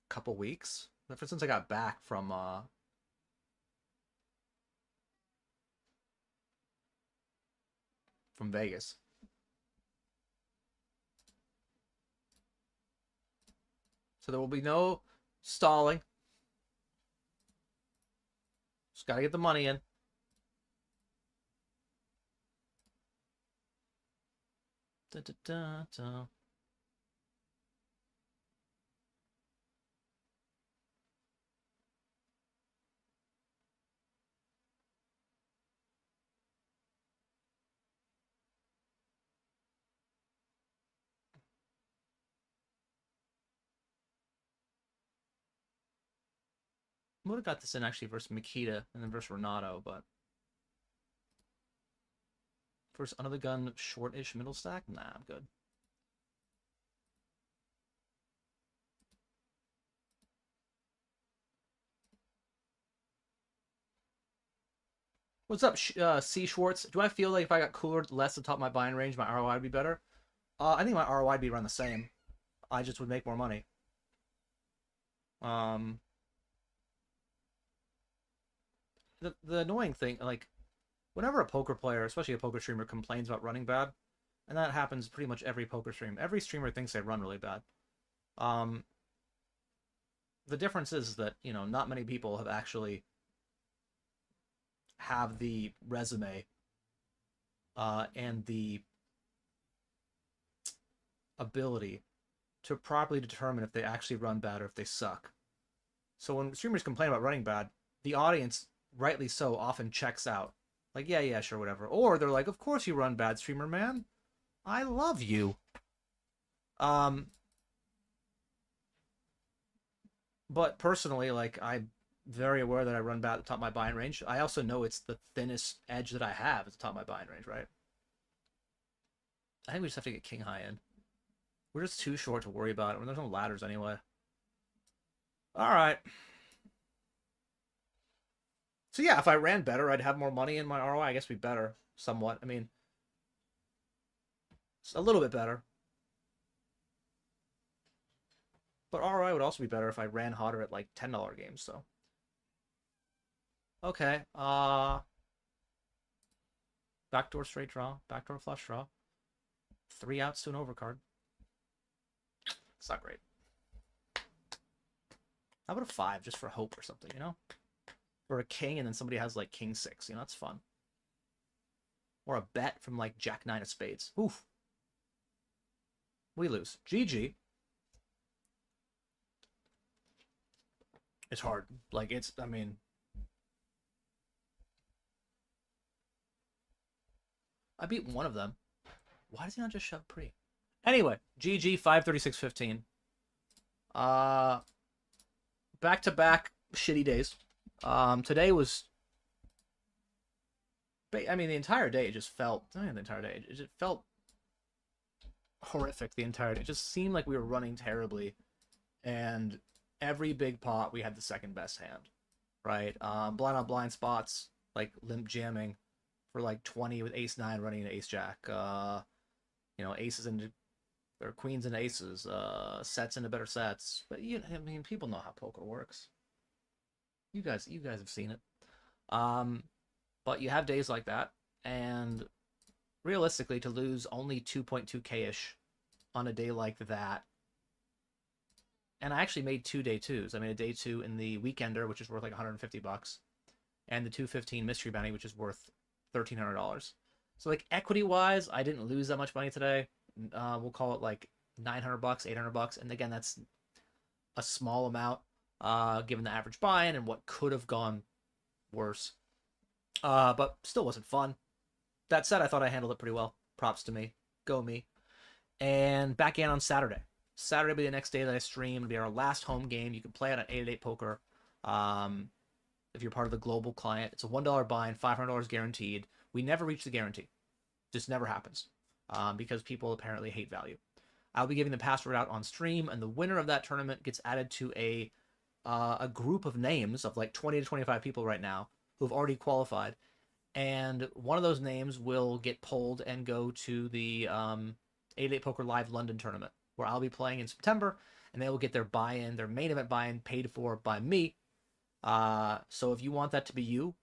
couple weeks. Ever since I got back from Vegas. So there will be no stalling. Just gotta get the money in. Da, da, da, da. Would have got this in actually versus Makita and then versus Renato, but versus another gun short-ish middle stack? Nah, I'm good. What's up, C. Schwartz? Do I feel like if I got cooler less at the top of my buying range, my ROI would be better? I think my ROI would be around the same. I just would make more money. The annoying thing, like, whenever a poker player, especially a poker streamer, complains about running bad, and that happens pretty much every poker stream. Every streamer thinks they run really bad. The difference is that, you know, not many people have actually have the resume and the ability to properly determine if they actually run bad or if they suck. So when streamers complain about running bad, the audience, rightly so, often checks out. Like, yeah, sure, whatever. Or they're like, of course you run bad, streamer man. I love you. But personally, like, I'm very aware that I run bad at the top of my buying range. I also know it's the thinnest edge that I have at the top of my buying range, right? I think we just have to get king high in. We're just too short to worry about it when there's no ladders anyway. All right. So yeah, if I ran better, I'd have more money in my ROI. I guess it'd be better, somewhat. I mean, it's a little bit better. But ROI would also be better if I ran hotter at like $10 games, so. Okay, backdoor straight draw, backdoor flush draw. 3 outs to an overcard. It's not great. How about a 5 just for hope or something, you know? Or a king and then somebody has like king 6, you know, that's fun. Or a bet from like jack 9 of spades. Oof. We lose. GG. It's hard. Like, it's, I mean... I beat one of them. Why does he not just shove pre? Anyway, GG 536-15. Back-to-back shitty days. Today was... I mean, the entire day it just felt... I mean, the entire day. It just felt horrific the entire day. It just seemed like we were running terribly. And every big pot, we had the second best hand. Right? Blind on blind spots, like limp jamming for like 20 with ace-9 running an ace-jack. You know, aces into... or queens and aces. Sets into better sets. But, you know, I mean, people know how poker works. You guys have seen it. But you have days like that, and realistically, to lose only 2.2k-ish on a day like that, and I actually made 2 day 2s. I made a day 2 in the Weekender, which is worth like $150, and the 215 Mystery Bounty, which is worth $1,300. So like equity-wise, I didn't lose that much money today. We'll call it like $900, $800, and again, that's a small amount given the average buy-in and what could have gone worse. But still wasn't fun. That said, I thought I handled it pretty well. Props to me. Go me. And back in on Saturday. Saturday will be the next day that I stream. It'll be our last home game. You can play it on 888 Poker. If you're part of the global client, it's a $1 buy-in, $500 guaranteed. We never reach the guarantee. Just never happens because people apparently hate value. I'll be giving the password out on stream, and the winner of that tournament gets added to a group of names of like 20 to 25 people right now who have already qualified. And one of those names will get pulled and go to the 88 Poker Live London tournament, where I'll be playing in September, and they will get their buy-in, their main event buy-in, paid for by me. So if you want that to be you,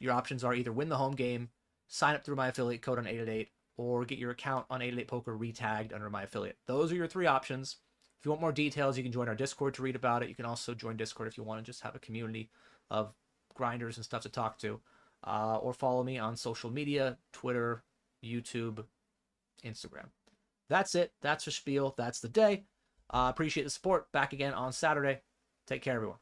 your options are either win the home game, sign up through my affiliate code on 888, or get your account on 888 Poker retagged under my affiliate. Those are your three options. If you want more details, you can join our Discord to read about it. You can also join Discord if you want to just have a community of grinders and stuff to talk to. Or follow me on social media, Twitter, YouTube, Instagram. That's it. That's your spiel. That's the day. Appreciate the support. Back again on Saturday. Take care, everyone.